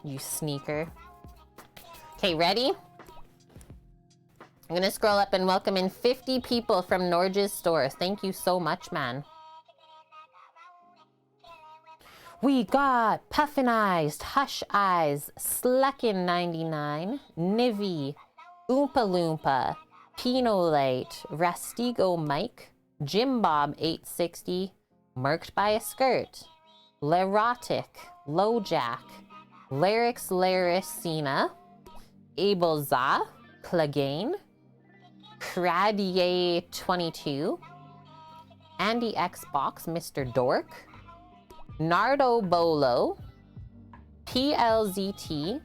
you sneaker. Okay, ready? I'm gonna scroll up and welcome in 50 people from Norge's store. Thank you so much, man. We got Puffinized, Hush Eyes, Sleckin 99, Nivy, Oompa Loompa, Pinolite, Rastigo Mike, Jim Bob 860, Marked by a Skirt, Lerotic, Lowjack, Larix Laricina, Abelza, Clegane, Cradier 22, Andy Xbox, Mr. Dork, Nardo Bolo, PLZT,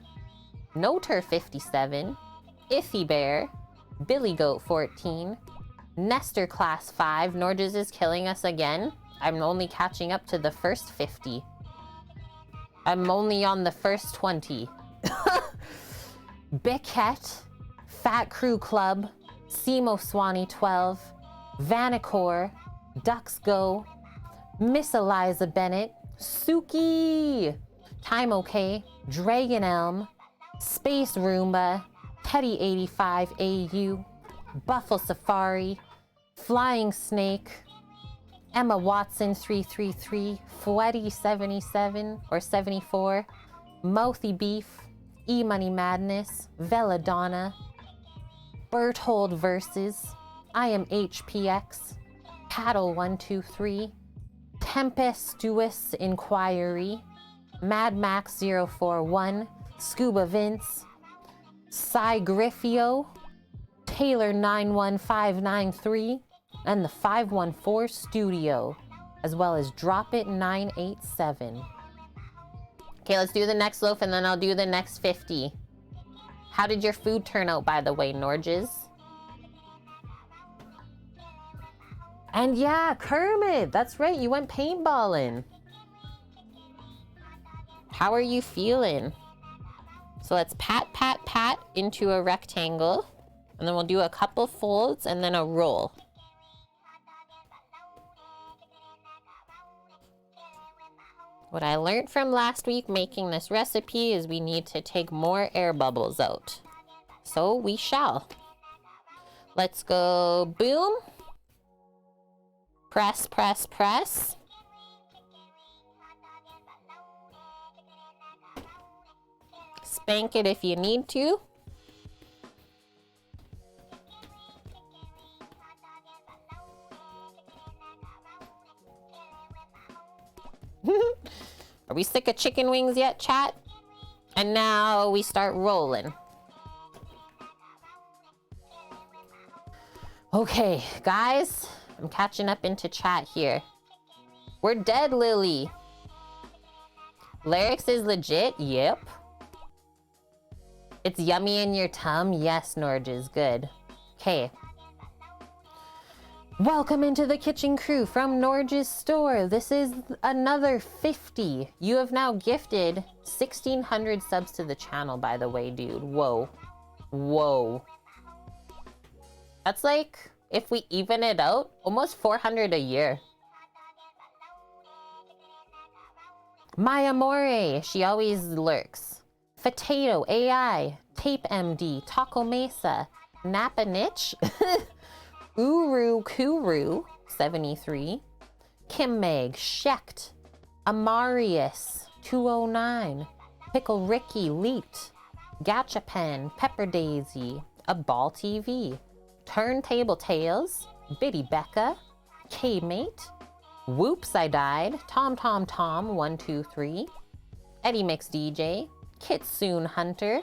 Noter 57, Iffy Bear, Billy Goat 14, Nestor Class 5, Norges is killing us again. I'm only catching up to the first 50. I'm only on the first 20. Bickett, Fat Crew Club, Simo Swanee 12, Vanicor, Ducks Go, Miss Eliza Bennett, Suki, Time OK, Dragon Elm, Space Roomba, Teddy 85 AU, Buffalo Safari, Flying Snake, Emma Watson 333, Fwetty 77 or 74, Mouthy Beef, E-Money Madness, Veladonna, Berthold Versus, I Am HPX, Paddle 123, Tempestuous Inquiry, Mad Max 041, Scuba Vince, Cy Griffio, Taylor 91593, and the 514 Studio, as well as Drop It 987. Okay, let's do the next loaf and then I'll do the next 50. How did your food turn out, by the way, Norges? And yeah, Kermit, that's right, you went paintballing. How are you feeling? So let's pat, pat, pat into a rectangle, and then we'll do a couple folds and then a roll. What I learned from last week making this recipe is we need to take more air bubbles out. So we shall. Let's go boom. Press, press, press. Spank it if you need to. Are we sick of chicken wings yet, chat? And now we start rolling. Okay, guys, I'm catching up into chat here. We're dead, Lily. Lyrics is legit? Yep. It's yummy in your tum? Yes, Norge is good. Okay. Welcome into the kitchen crew from Norge's store. This is another 50. You have now gifted 1,600 subs to the channel, by the way, dude. Whoa. Whoa. That's like, if we even it out, almost 400 a year. My Amore, she always lurks. Potato, AI, Tape MD, Taco Mesa, Napa Niche, Uru Kuru, 73, Kim Meg, Shecht, Amarius, 209, Pickle Ricky, Leet, Gachapen, Pepper Daisy, A Ball TV, Turntable Tales, Biddy Becca, K-Mate, Whoops I Died, Tom 123, Eddie Mix DJ, Kitsune Hunter,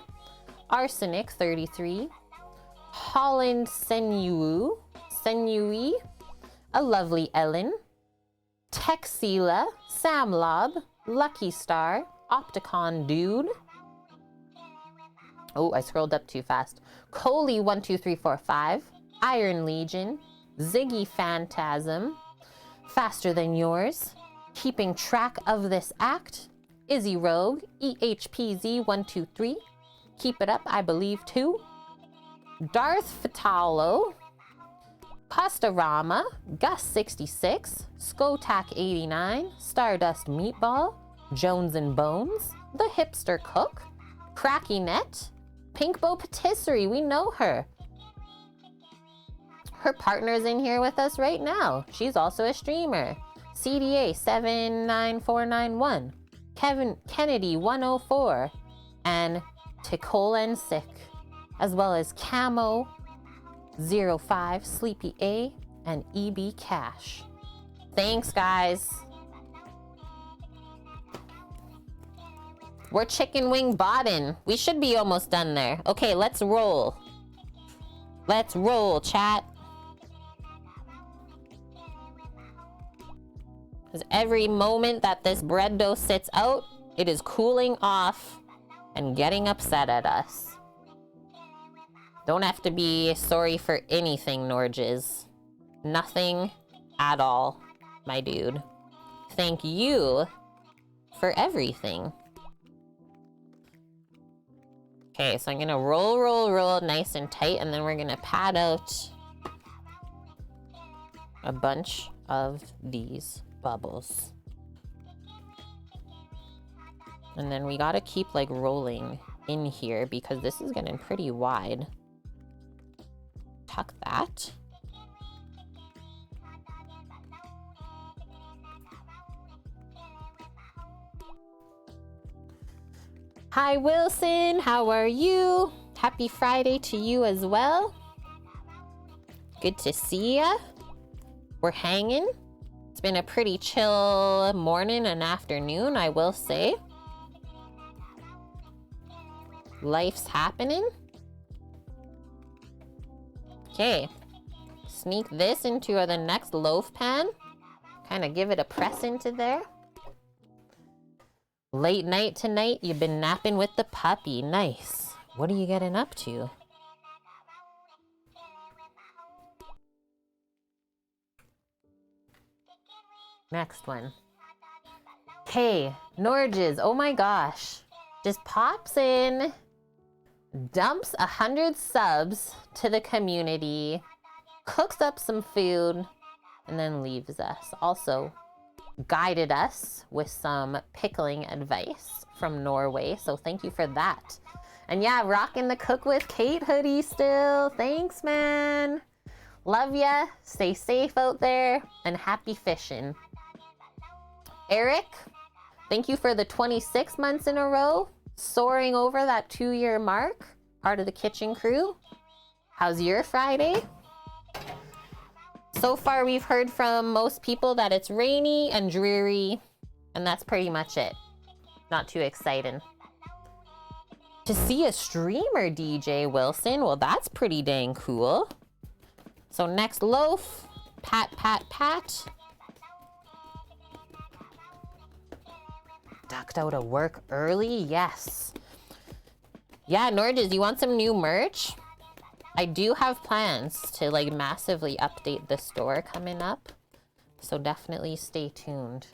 Arsenic 33, Holland Senui, A Lovely Ellen, Texila, Sam Lob, Lucky Star, Opticon Dude. Oh, I scrolled up too fast. Coley 12345, Iron Legion, Ziggy Phantasm, Faster Than Yours, Keeping Track of This Act, Izzy Rogue, EHPZ123, Keep It Up, I Believe Too, Darth Fatalo, Pastarama, Gus66, Skotak89, Stardust Meatball, Jones and Bones, The Hipster Cook, Cracky Net, Pinkbow Patisserie, we know her. Her partner's in here with us right now. She's also a streamer. CDA 79491, Kevin Kennedy 104, and Ticola Sick, as well as Camo 05, Sleepy A, and EB Cash. Thanks, guys. We're chicken wing boddin'. We should be almost done there. Okay, let's roll. Let's roll, chat. Because every moment that this bread dough sits out, it is cooling off and getting upset at us. Don't have to be sorry for anything, Norges. Nothing at all, my dude. Thank you for everything. Okay, so I'm gonna roll nice and tight, and then we're gonna pad out a bunch of these bubbles. And then we gotta keep like rolling in here because this is getting pretty wide. Tuck that. Hi Wilson, how are you? Happy Friday to you as well. Good to see ya. We're hanging. It's been a pretty chill morning and afternoon, I will say. Life's happening. Okay, sneak this into the next loaf pan. Kind of give it a press into there. Late night tonight, you've been napping with the puppy. Nice. What are you getting up to? Next one. Okay, Norges, oh my gosh. Just pops in, dumps 100 subs to the community, cooks up some food, and then leaves us. Also, guided us with some pickling advice from Norway, so thank you for that. And yeah, rocking the Cook with Kate hoodie still. Thanks, man. Love ya. Stay safe out there, and happy fishing. Eric, thank you for the 26 months in a row, soaring over that 2-year mark, part of the kitchen crew. How's your Friday? So far, we've heard from most people that it's rainy and dreary, and that's pretty much it. Not too exciting. To see a streamer, DJ Wilson, well, that's pretty dang cool. So next loaf, pat, pat, pat. Ducked out of work early? Yes. Yeah, Norges, you want some new merch? I do have plans to like massively update the store coming up. So definitely stay tuned.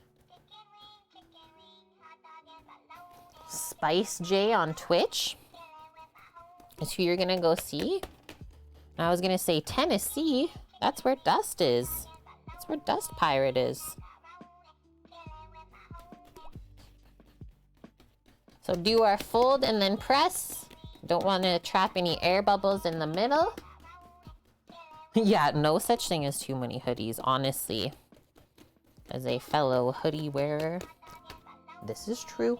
Spice J on Twitch is who you're gonna go see. And I was gonna say Tennessee. That's where Dust is. That's where Dust Pirate is. So do our fold and then press. Don't want to trap any air bubbles in the middle. Yeah, no such thing as too many hoodies, honestly. As a fellow hoodie wearer, this is true.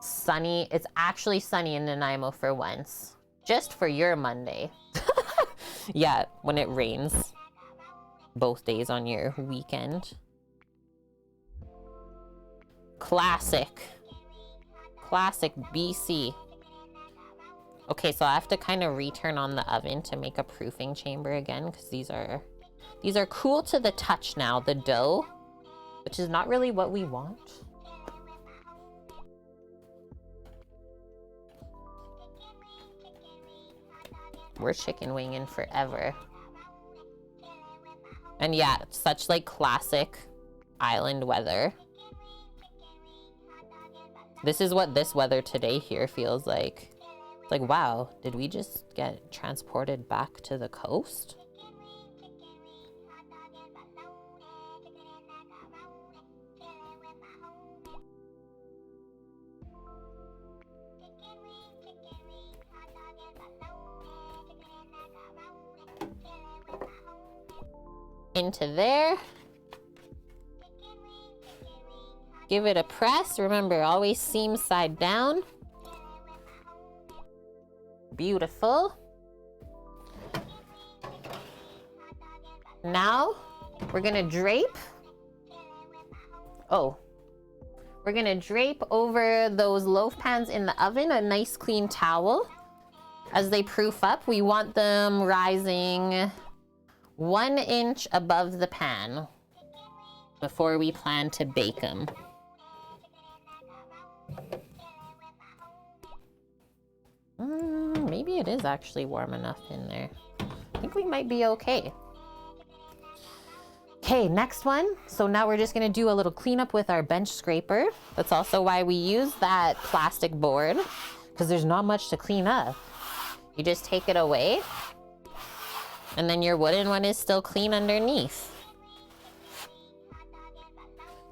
Sunny. It's actually sunny in Nanaimo for once. Just for your Monday. Yeah, when it rains. Both days on your weekend. Classic. Classic BC. Okay, so I have to kind of return on the oven to make a proofing chamber again, because these are cool to the touch now, the dough, which is not really what we want. We're chicken winging forever. And yeah, such like classic island weather. This is what this weather today here feels like. It's like, wow, did we just get transported back to the coast? Into there. Give it a press. Remember, always seam side down. Beautiful. Now, we're gonna drape. Oh. We're gonna drape over those loaf pans in the oven a nice clean towel. As they proof up, we want them rising 1 inch above the pan before we plan to bake them. Maybe it is actually warm enough in there. I think we might be okay. Okay, next one. So now we're just gonna do a little cleanup with our bench scraper. That's also why we use that plastic board, because there's not much to clean up. You just take it away, and then your wooden one is still clean underneath.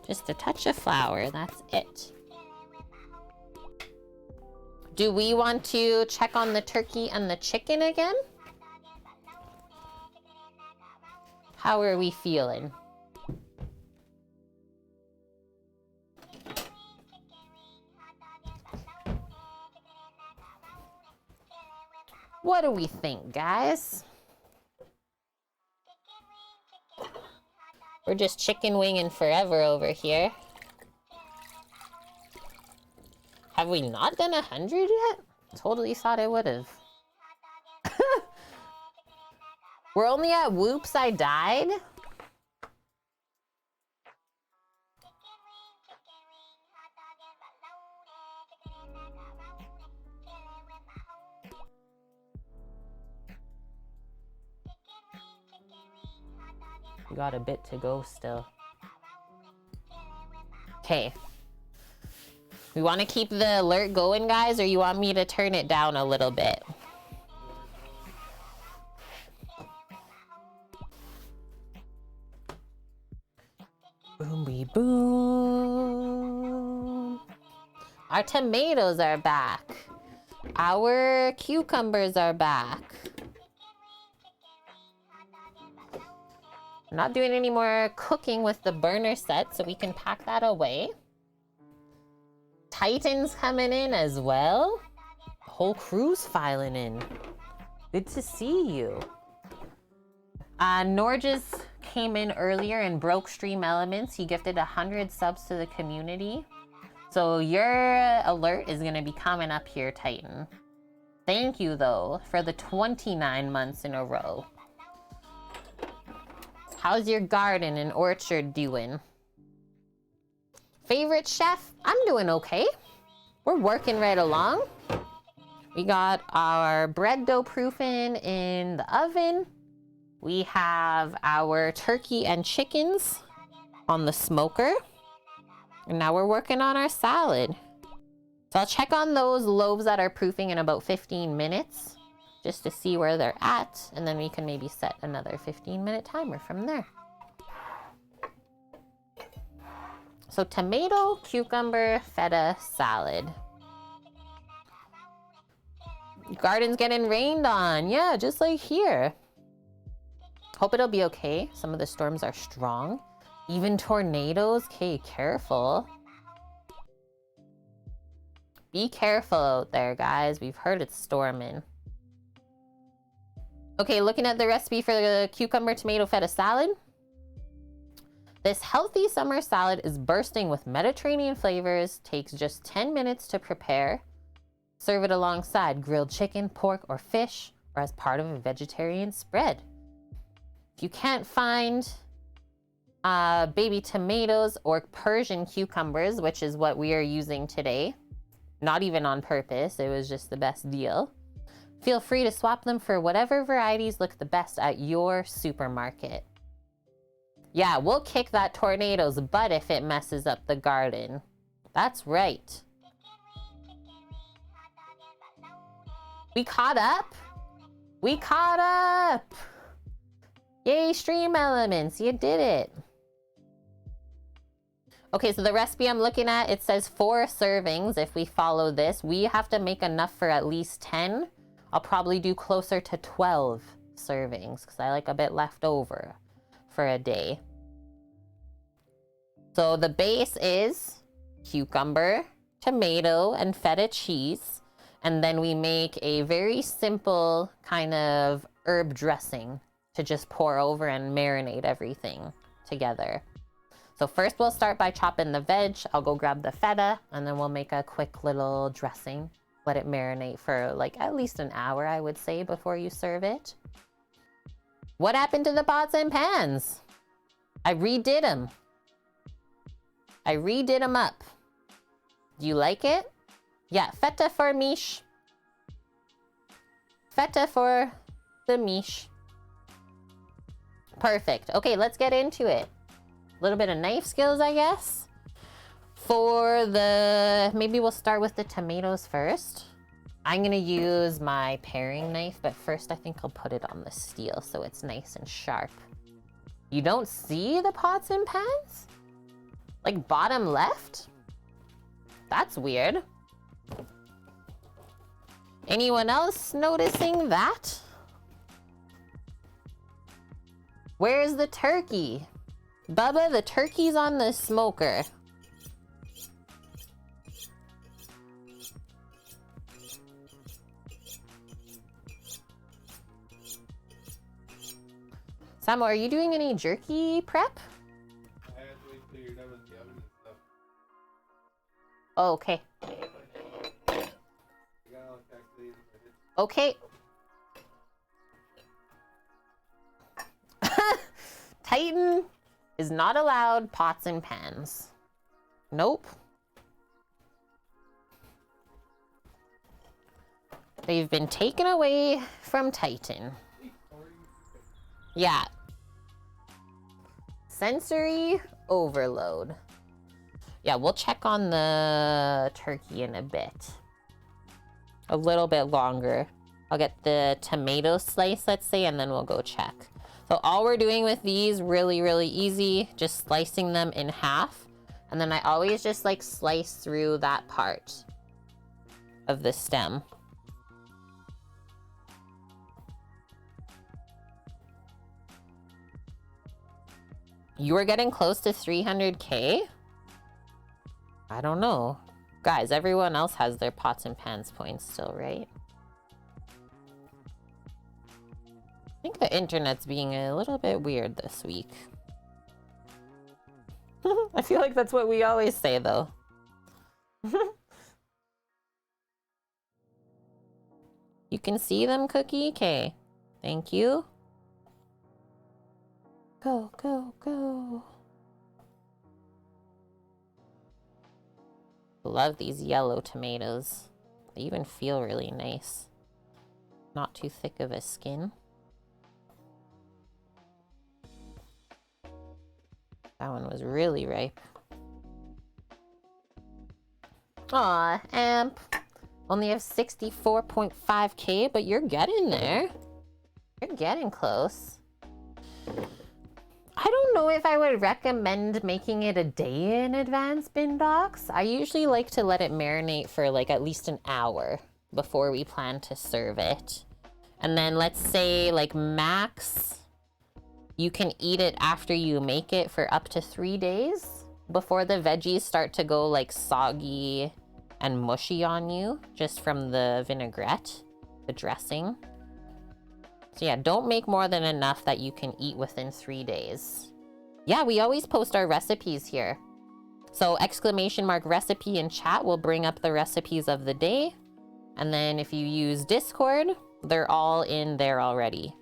Just a touch of flour, that's it. Do we want to check on the turkey and the chicken again? How are we feeling? What do we think, guys? We're just chicken winging forever over here. Have we not done 100 yet? Totally thought I would have. We're only at whoops, I died. We got a bit to go still. Okay. We want to keep the alert going, guys, or you want me to turn it down a little bit? Boom, boom. Our tomatoes are back. Our cucumbers are back. I'm not doing any more cooking with the burner set, so we can pack that away. Titan's coming in as well. The whole crew's filing in. Good to see you. Norges came in earlier and broke Stream Elements. He gifted 100 subs to the community. So your alert is going to be coming up here, Titan. Thank you, though, for the 29 months in a row. How's your garden and orchard doing? Favorite chef? I'm doing okay. We're working right along. We got our bread dough proofing in the oven. We have our turkey and chickens on the smoker. And now we're working on our salad. So I'll check on those loaves that are proofing in about 15 minutes just to see where they're at. And then we can maybe set another 15-minute timer from there. So tomato, cucumber, feta salad. Garden's getting rained on. Yeah, just like here. Hope it'll be okay. Some of the storms are strong. Even tornadoes. Okay, careful. Be careful out there, guys. We've heard it's storming. Okay, looking at the recipe for the cucumber tomato feta salad. This healthy summer salad is bursting with Mediterranean flavors. Takes just 10 minutes to prepare. Serve it alongside grilled chicken, pork, or fish, or as part of a vegetarian spread. If you can't find baby tomatoes or Persian cucumbers, which is what we are using today, not even on purpose, it was just the best deal, feel free to swap them for whatever varieties look the best at your supermarket. Yeah, we'll kick that tornado's butt if it messes up the garden. That's right. We caught up? We caught up! Yay, Stream Elements, you did it. Okay, so the recipe I'm looking at, it says 4 servings. If we follow this, we have to make enough for at least 10. I'll probably do closer to 12 servings because I like a bit left over for a day. So the base is cucumber, tomato, and feta cheese. And then we make a very simple kind of herb dressing to just pour over and marinate everything together. So first we'll start by chopping the veg. I'll go grab the feta and then we'll make a quick little dressing. Let it marinate for like at least an hour, I would say, before you serve it. What happened to the pots and pans? I redid them. I redid them up. Do you like it? Yeah, feta for miche. Feta for the miche. Perfect. Okay, let's get into it. A little bit of knife skills, I guess. For the, maybe we'll start with the tomatoes first. I'm gonna use my paring knife, but first I think I'll put it on the steel so it's nice and sharp. You don't see the pots and pans? Like bottom left? That's weird. Anyone else noticing that? Where's the turkey? Bubba, the turkey's on the smoker. Samo, are you doing any jerky prep? I had to wait till you're done with the oven and stuff. Oh, okay. I got all calculated. Okay. Titan is not allowed pots and pans. Nope. They've been taken away from Titan. Yeah. Sensory overload. Yeah, we'll check on the turkey in a bit. A little bit longer. I'll get the tomato slice, let's say, and then we'll go check. So all we're doing with these, really, really easy, just slicing them in half. And then I always just like slice through that part of the stem. You were getting close to 300K? I don't know. Guys, everyone else has their pots and pans points still, right? I think the internet's being a little bit weird this week. I feel like that's what we always say, though. You can see them, Cookie? Okay. Thank you. Go, go, go. Love these yellow tomatoes. They even feel really nice. Not too thick of a skin. That one was really ripe. Aw, Amp. Only have 64.5K, but you're getting there. You're getting close. I don't know if I would recommend making it a day in advance, Bindox. I usually like to let it marinate for like at least an hour before we plan to serve it. And then let's say like max, you can eat it after you make it for up to 3 days before the veggies start to go like soggy and mushy on you just from the vinaigrette, the dressing. So yeah, don't make more than enough that you can eat within 3 days. Yeah, we always post our recipes here. So !recipe in chat will bring up the recipes of the day. And then if you use Discord, they're all in there already.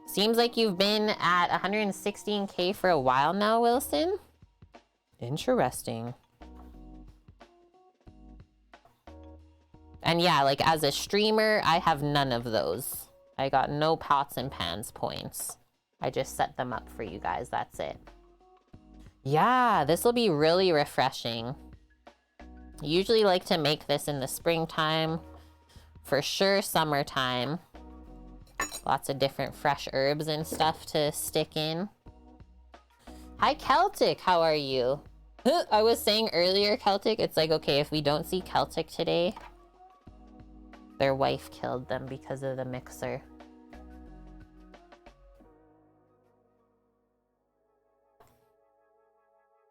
Seems like you've been at 116K for a while now, Wilson. Interesting. And yeah, like as a streamer, I have none of those. I got no pots and pans points. I just set them up for you guys, that's it. Yeah, this will be really refreshing. I usually like to make this in the springtime. For sure summertime. Lots of different fresh herbs and stuff to stick in. Hi Celtic, how are you? I was saying earlier, Celtic, it's like, okay, if we don't see Celtic today, their wife killed them because of the mixer.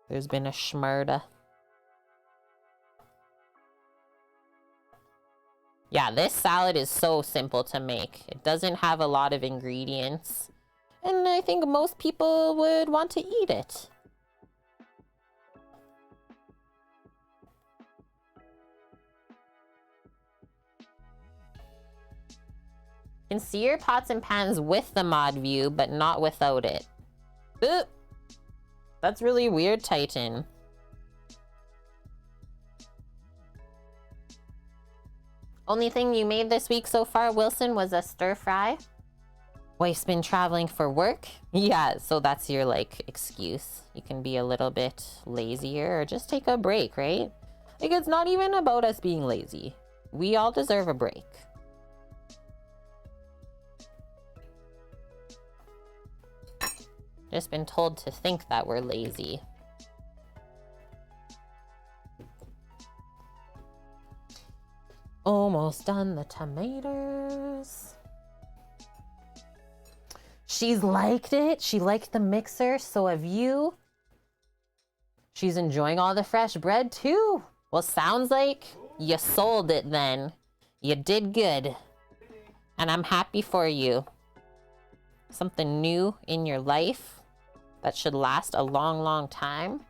There's been a schmurda. Yeah, this salad is so simple to make. It doesn't have a lot of ingredients. And I think most people would want to eat it. You can see your pots and pans with the mod view, but not without it. Ooh, that's really weird, Titan. Only thing you made this week so far, Wilson, was a stir fry. Wife's been traveling for work. Yeah, so that's your like excuse. You can be a little bit lazier or just take a break, right? Like it's not even about us being lazy. We all deserve a break. Just been told to think that we're lazy. Almost done the tomatoes. She's liked it. She liked the mixer. So have you. She's enjoying all the fresh bread too. Well, sounds like you sold it then. You did good. And I'm happy for you. Something new in your life that should last a long, long time.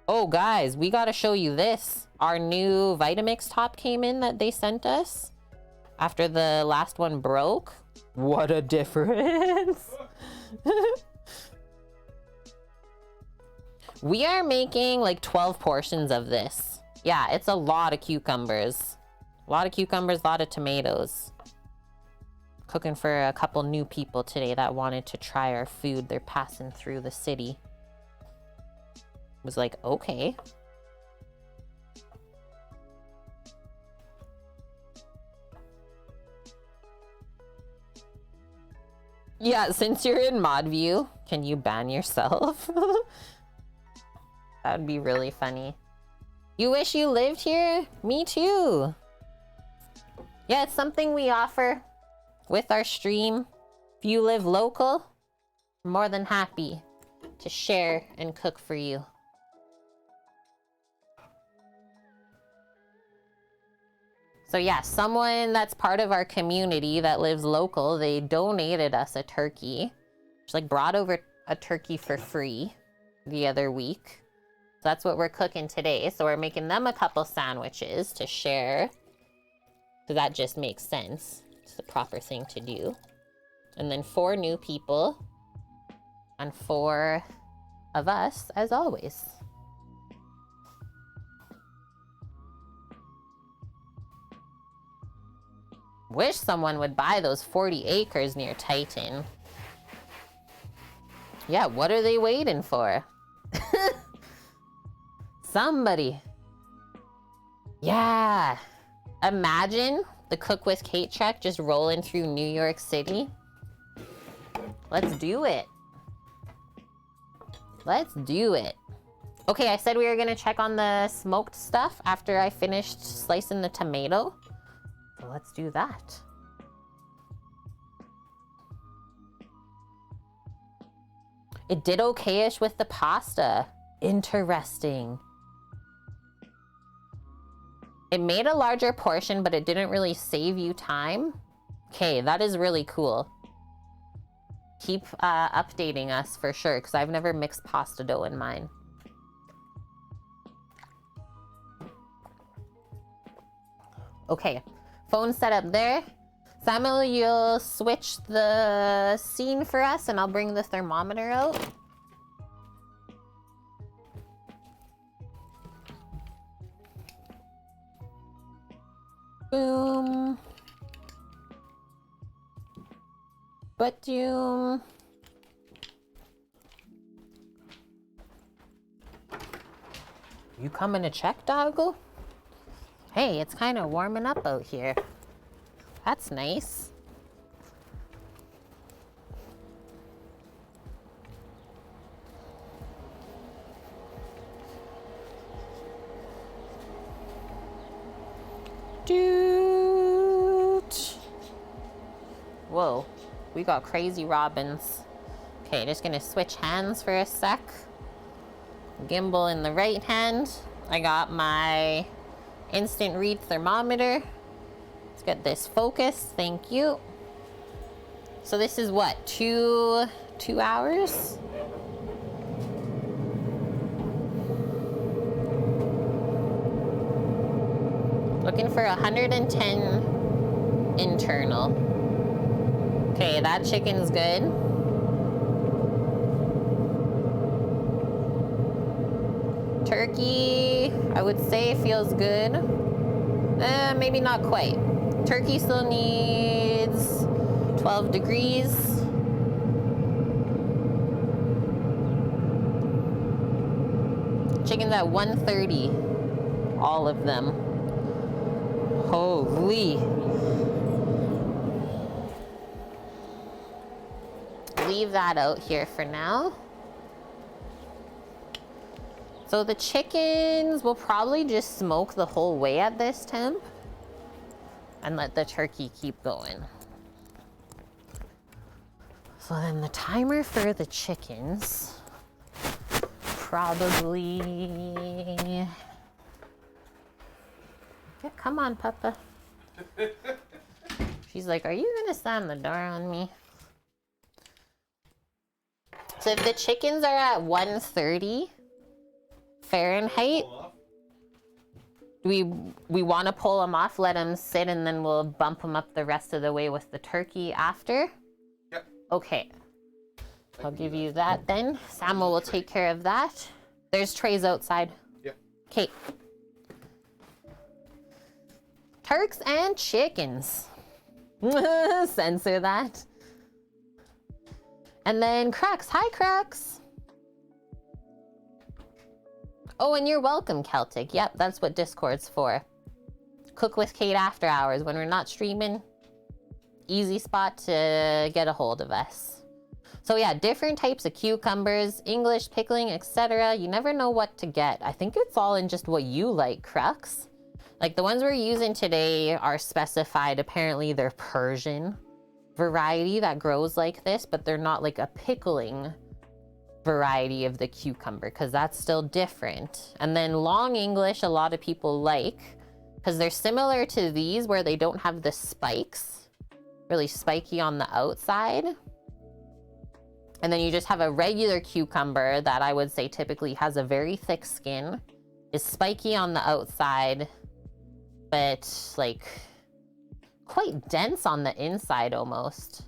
Oh, guys, we gotta show you this. Our new Vitamix top came in that they sent us after the last one broke. What a difference. We are making like 12 portions of this. Yeah, it's a lot of cucumbers. A lot of cucumbers, a lot of tomatoes. Cooking for a couple new people today that wanted to try our food. They're passing through the city. Was like, okay. Yeah, since you're in mod view, can you ban yourself? That would be really funny. You wish you lived here? Me too. Yeah, it's something we offer with our stream. If you live local, I'm more than happy to share and cook for you. So yeah, someone that's part of our community that lives local, they donated us a turkey. She like brought over a turkey for free the other week. So that's what we're cooking today. So we're making them a couple sandwiches to share. So that just makes sense. It's the proper thing to do. And then 4 new people. And 4 of us, as always. Wish someone would buy those 40 acres near Titan. Yeah, what are they waiting for? Somebody. Yeah. Imagine the Cook with Kate truck just rolling through New York City. Let's do it. Let's do it. Okay, I said we were gonna check on the smoked stuff after I finished slicing the tomato. So let's do that. It did okay-ish with the pasta. Interesting. It made a larger portion, but it didn't really save you time. Okay, that is really cool. Keep updating us for sure, because I've never mixed pasta dough in mine. Okay, phone set up there. Samuel, you'll switch the scene for us and I'll bring the thermometer out. Boom. Boom. You coming to check, doggo? Hey, it's kind of warming up out here. That's nice. Doot. Whoa, we got crazy robins. Okay, just gonna switch hands for a sec. Gimbal in the right hand. I got my instant read thermometer. Let's get this focused, thank you. So this is what, two hours? Looking for 110 internal. Okay, that chicken's good. Turkey, I would say feels good. Maybe not quite. Turkey still needs 12 degrees. Chicken's at 130. All of them. Holy. Leave that out here for now. So the chickens will probably just smoke the whole way at this temp and let the turkey keep going. So then the timer for the chickens, probably... Yeah, come on, Papa. She's like, are you gonna slam the door on me? So if the chickens are at 130 Fahrenheit, we want to pull them off, let them sit, and then we'll bump them up the rest of the way with the turkey after? Yep. Okay. I'll give you that then. Samuel will take care of that. There's trays outside. Yep. Okay. Turks and chickens. Censor that. And then Crux. Hi, Crux. Oh, and you're welcome, Celtic. Yep, that's what Discord's for. Cook with Kate after hours. When we're not streaming, easy spot to get a hold of us. So yeah, different types of cucumbers, English, pickling, etc. You never know what to get. I think it's all in just what you like, Crux. Like the ones we're using today are specified. Apparently they're Persian variety that grows like this, but they're not like a pickling variety of the cucumber because that's still different. And then long English, a lot of people like because they're similar to these where they don't have the spikes, really spiky on the outside. And then you just have a regular cucumber that I would say typically has a very thick skin, is spiky on the outside, but like quite dense on the inside almost.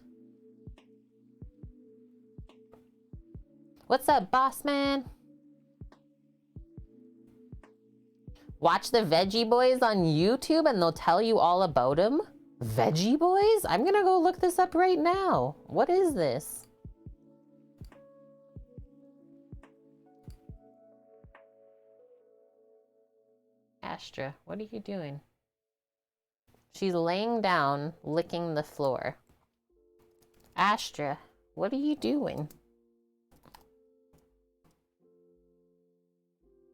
What's up, boss man? Watch the Veggie Boys on YouTube and they'll tell you all about them. Veggie boys? I'm gonna go look this up right now. What is this? Astra, what are you doing? She's laying down, licking the floor. Astra, what are you doing?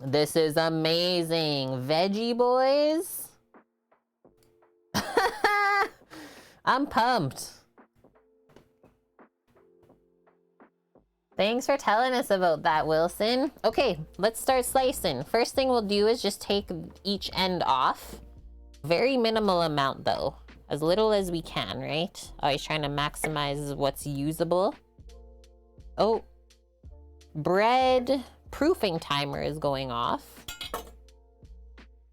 This is amazing. Veggie boys? I'm pumped. Thanks for telling us about that, Wilson. Okay, let's start slicing. First thing we'll do is just take each end off. Very minimal amount though. As little as we can, right? Always trying to maximize what's usable. Oh, bread proofing timer is going off.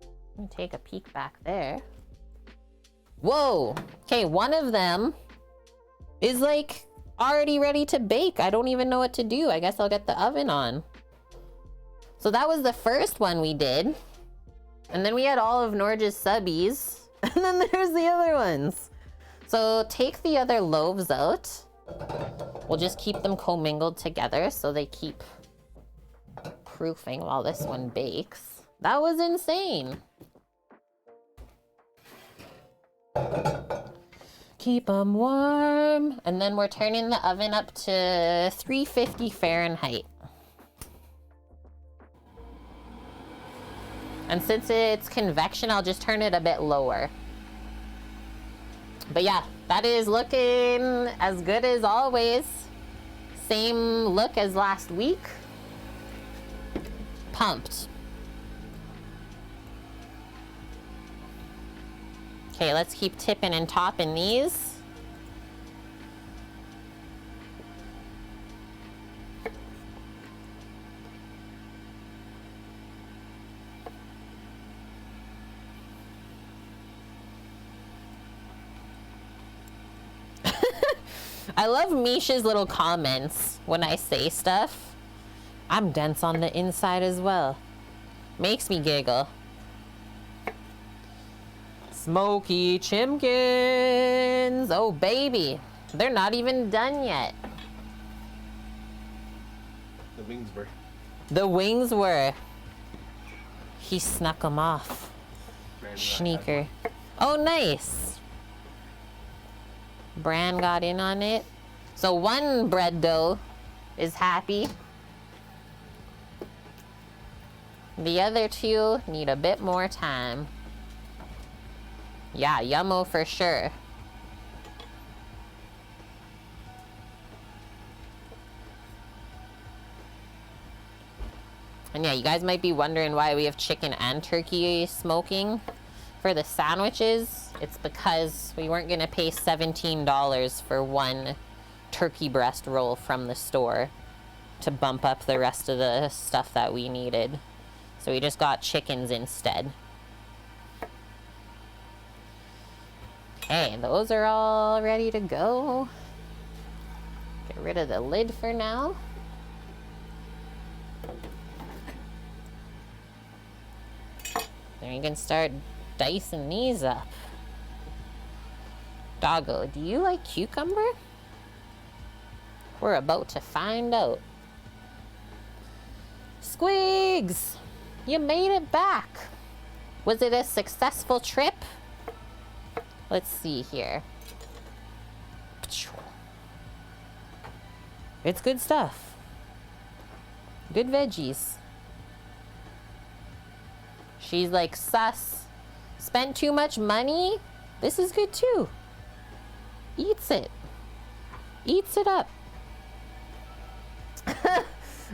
Let me take a peek back there. Whoa, okay, one of them is like already ready to bake. I don't even know what to do. I guess I'll get the oven on. So that was the first one we did. And then we had all of Norge's subbies. And then there's the other ones. So take the other loaves out. We'll just keep them commingled together so they keep proofing while this one bakes. That was insane. Keep them warm. And then we're turning the oven up to 350 Fahrenheit. And since it's convection, I'll just turn it a bit lower. But yeah, that is looking as good as always. Same look as last week. Pumped. Okay, let's keep tipping and topping these. I love Misha's little comments when I say stuff. I'm dense on the inside as well. Makes me giggle. Smoky chimkins. Oh, baby. They're not even done yet. The wings were. The wings were. He snuck them off. Sneaker. Oh, nice. Bran got in on it. So one bread dough is happy. The other two need a bit more time. Yeah, yummo for sure. And yeah, you guys might be wondering why we have chicken and turkey smoking for the sandwiches. It's because we weren't gonna pay $17 for one turkey breast roll from the store to bump up the rest of the stuff that we needed. So we just got chickens instead. Okay, those are all ready to go. Get rid of the lid for now. Then you can start dicing these up. Doggo, do you like cucumber? We're about to find out. Squigs! You made it back. Was it a successful trip? Let's see here. It's good stuff. Good veggies. She's like, sus. Spent too much money? This is good too. Eats it. Eats it up.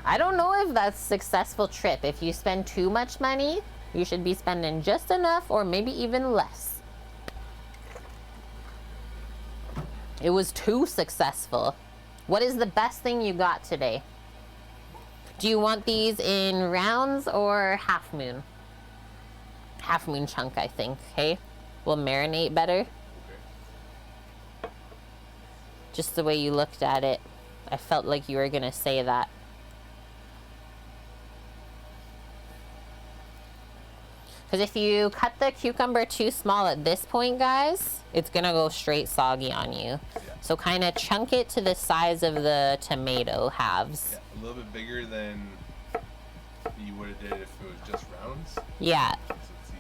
I don't know if that's a successful trip. If you spend too much money, you should be spending just enough or maybe even less. It was too successful. What is the best thing you got today? Do you want these in rounds or half moon? Half moon chunk, I think. Hey, will marinate better. Just the way you looked at it, I felt like you were gonna say that. Because if you cut the cucumber too small at this point, guys, it's gonna go straight soggy on you. Yeah. So kind of chunk it to the size of the tomato halves. Yeah, a little bit bigger than you would have did if it was just rounds. Yeah. So it's easy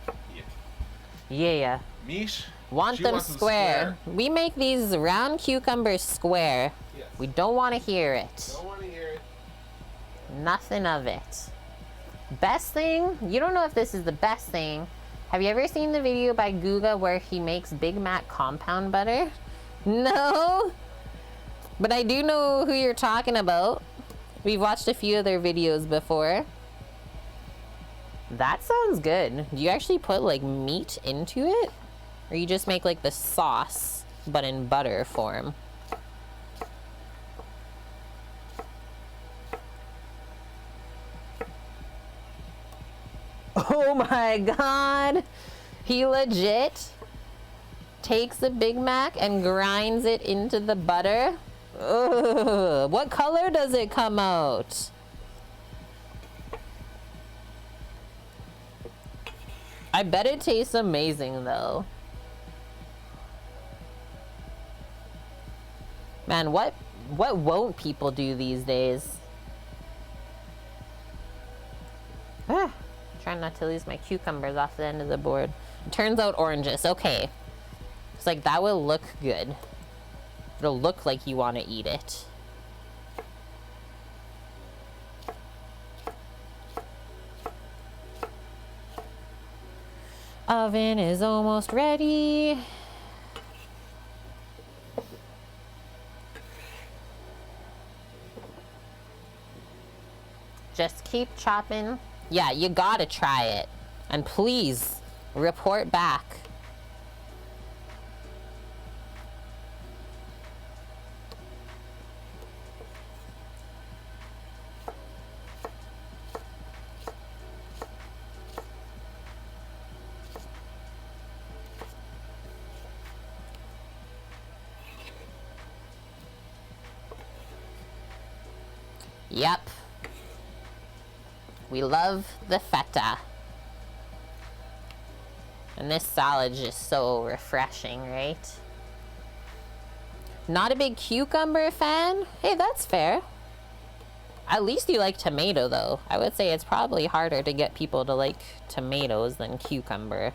to eat. Yeah. Mish, Want she them wants square. We make these round cucumbers square. Yes. We don't want to hear it. Don't want to hear it. Nothing of it. Best thing, you don't know if this is the best thing. Have you ever seen the video by Guga where he makes Big Mac compound butter? No? But I do know who you're talking about. We've watched a few of their videos before. That sounds good. Do you actually put like meat into it? Or you just make like the sauce, but in butter form? Oh my god! He legit takes the Big Mac and grinds it into the butter. Ugh, what color does it come out? I bet it tastes amazing though. Man, what won't people do these days? Ah. Trying not to lose my cucumbers off the end of the board. It turns out oranges. Okay. It's like that will look good. It'll look like you want to eat it. Oven is almost ready. Just keep chopping. Yeah, you gotta try it. And please, report back. Yep. We love the feta. And this salad's just so refreshing, right? Not a big cucumber fan? Hey, that's fair. At least you like tomato, though. I would say it's probably harder to get people to like tomatoes than cucumber.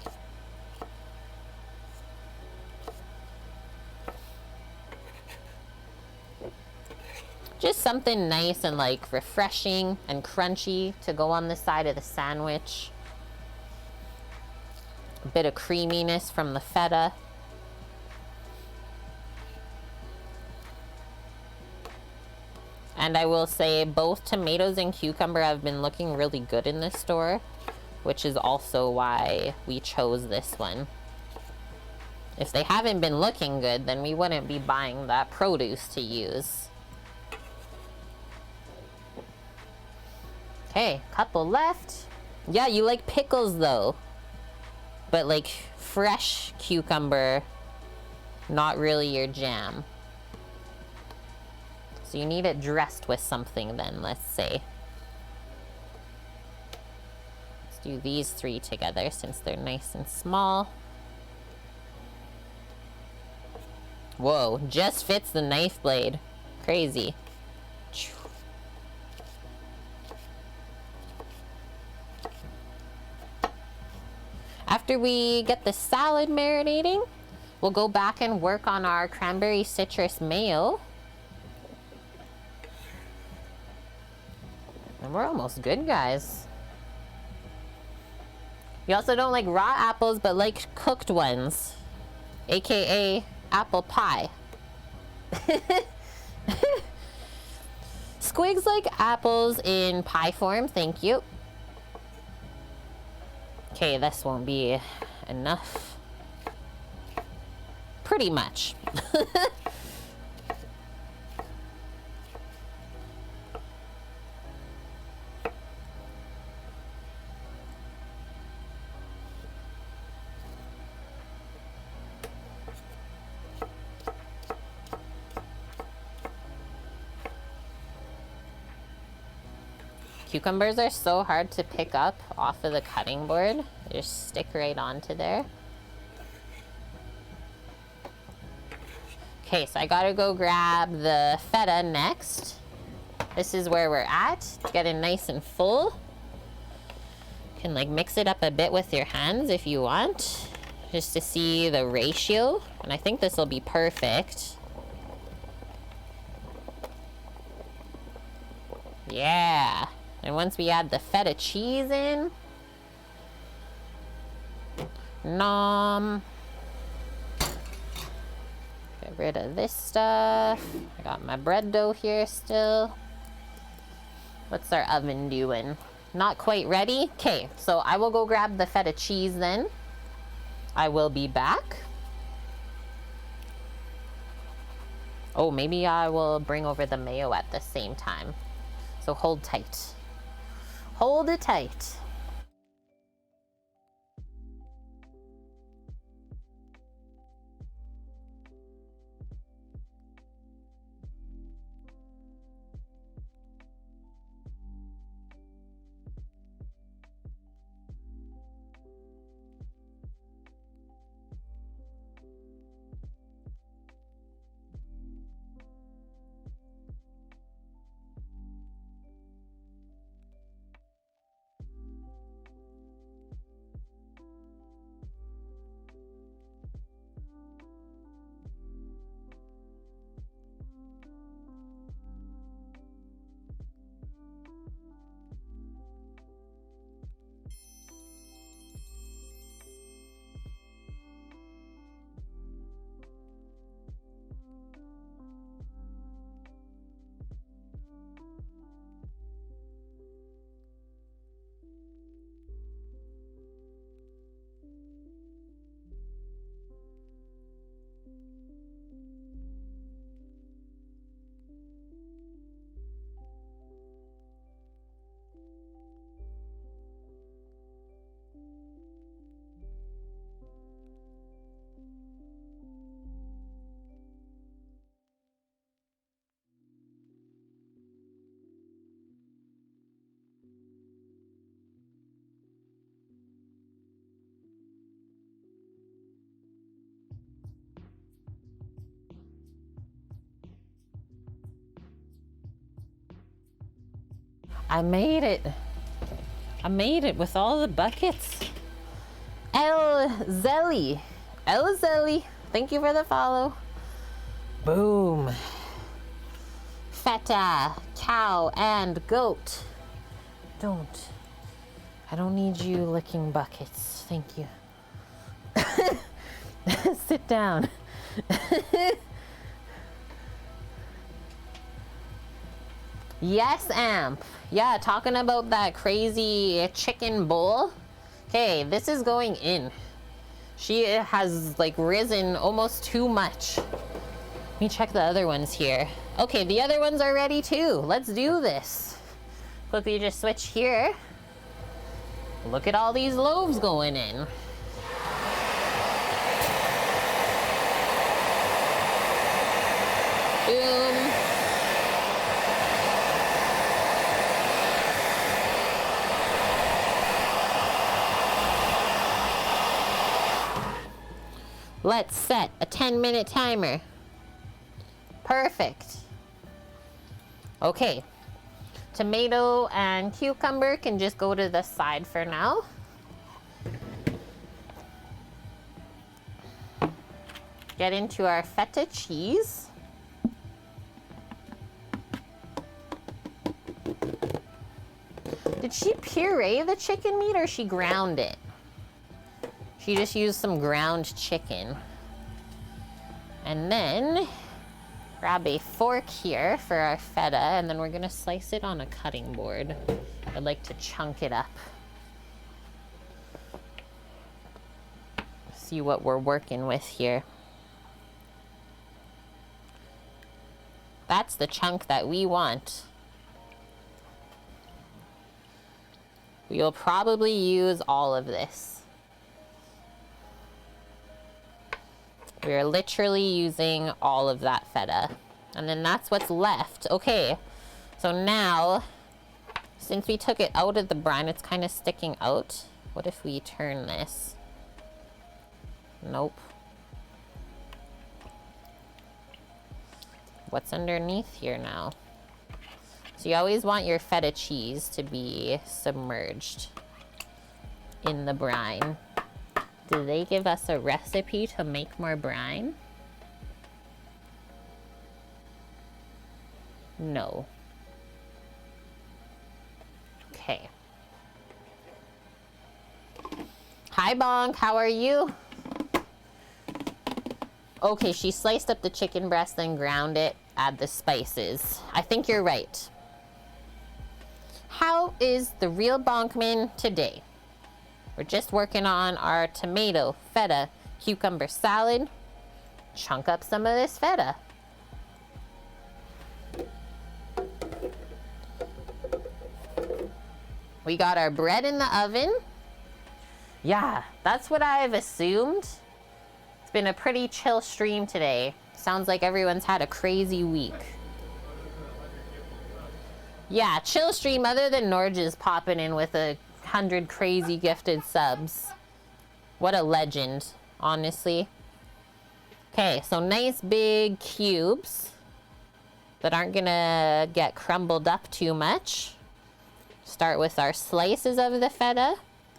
Just something nice and like refreshing and crunchy to go on the side of the sandwich. A bit of creaminess from the feta. And I will say both tomatoes and cucumber have been looking really good in this store, which is also why we chose this one. If they haven't been looking good, then we wouldn't be buying that produce to use. Okay, couple left. Yeah, you like pickles though. But like fresh cucumber, not really your jam. So you need it dressed with something then, let's say. Let's do these three together since they're nice and small. Whoa, just fits the knife blade. Crazy. After we get the salad marinating, we'll go back and work on our cranberry citrus mayo. And we're almost good, guys. You also don't like raw apples, but like cooked ones, aka apple pie. Squigs like apples in pie form, thank you. Okay, this won't be enough. Pretty much. cucumbers are so hard to pick up off of the cutting board. They just stick right onto there. Okay, so I gotta go grab the feta next. This is where we're at. Get it nice and full. You can like mix it up a bit with your hands if you want, just to see the ratio. And I think this will be perfect. Yeah. And once we add the feta cheese in, nom. Get rid of this stuff. I got my bread dough here still. What's our oven doing? Not quite ready? Okay, so I will go grab the feta cheese then. I will be back. Oh, maybe I will bring over the mayo at the same time. So hold tight. Hold it tight. I made it. I made it with all the buckets. El Zelly. El Zelly. Thank you for the follow. Boom. Feta, cow, and goat. I don't need you licking buckets. Thank you. Sit down. Yes, Amp. Yeah, talking about that crazy chicken bowl. Okay, this is going in. She has like risen almost too much. Let me check the other ones here. Okay, the other ones are ready too. Let's do this. Quickly just switch here. Look at all these loaves going in. Boom. Let's set a 10-minute timer. Perfect. Okay. Tomato and cucumber can just go to the side for now. Get into our feta cheese. Did she puree the chicken meat or she ground it? She just used some ground chicken. And then grab a fork here for our feta, and then we're gonna slice it on a cutting board. I'd like to chunk it up. See what we're working with here. That's the chunk that we want. We'll probably use all of this. We're literally using all of that feta. And then that's what's left. Okay, so now Since we took it out of the brine, it's kind of sticking out. What if we turn this? Nope. What's underneath here now? So you always want your feta cheese to be submerged in the brine. Did they give us a recipe to make more brine? No. Okay. Hi, Bonk. How are you? Okay, she sliced up the chicken breast, then ground it, add the spices. I think you're right. How is the real Bonkman today? We're just working on our tomato, feta, cucumber salad. Chunk up some of this feta. We got our bread in the oven. Yeah, that's what I've assumed. It's been a pretty chill stream today. Sounds like everyone's had a crazy week. Yeah, chill stream other than Norge's popping in with 100 crazy gifted subs. What a legend, honestly. Okay, so nice big cubes that aren't gonna get crumbled up too much. Start with our slices of the feta.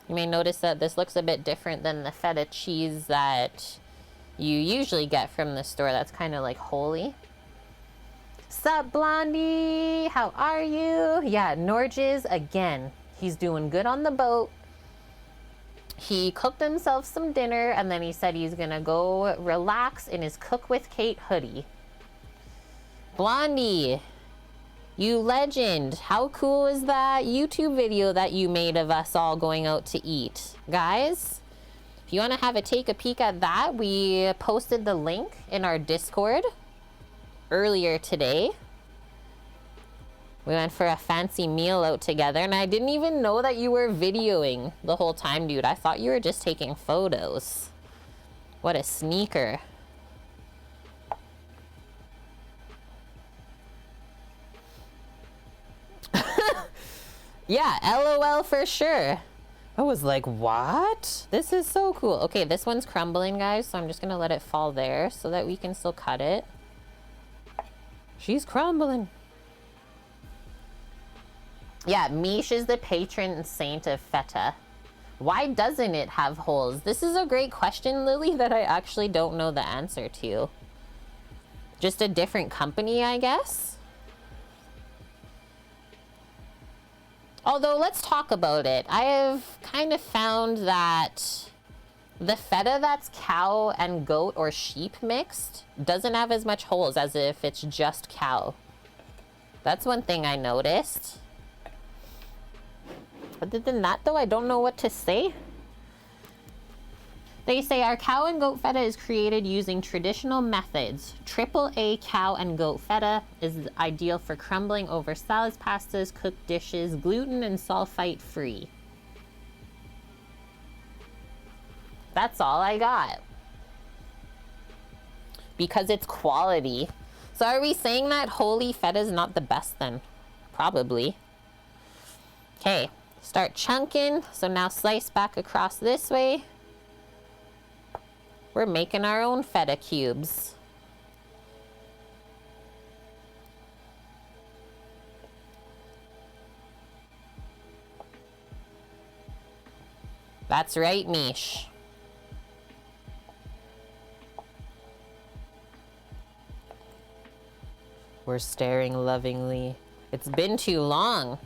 You may notice that this looks a bit different than the feta cheese that you usually get from the store. That's kind of like holy. Sup, Blondie? How are you? Yeah, Norges, again, he's doing good on the boat. He cooked himself some dinner, and then he said he's gonna go relax in his Cook with Kate hoodie. Blondie, you legend. How cool is that YouTube video that you made of us all going out to eat? Guys, if you want to take a peek at that, we posted the link in our Discord earlier today. We went for a fancy meal out together, and I didn't even know that you were videoing the whole time, dude. I thought you were just taking photos. What a sneaker. Yeah, LOL for sure. I was like, what? This is so cool. Okay, this one's crumbling, guys, so I'm just gonna let it fall there so that we can still cut it. She's crumbling. Yeah, Mish is the patron saint of feta. Why doesn't it have holes? This is a great question, Lily, that I actually don't know the answer to. Just a different company, I guess? Although, let's talk about it. I have kind of found that the feta that's cow and goat or sheep mixed doesn't have as much holes as if it's just cow. That's one thing I noticed. Other than that, though, I don't know what to say. They say our cow and goat feta is created using traditional methods. AAA cow and goat feta is ideal for crumbling over salads, pastas, cooked dishes, gluten and sulfite free. That's all I got. Because it's quality. So are we saying that holy feta is not the best then? Probably. Okay, start chunking. So now slice back across this way. We're making our own feta cubes. That's right, Mish. We're staring lovingly. It's been too long.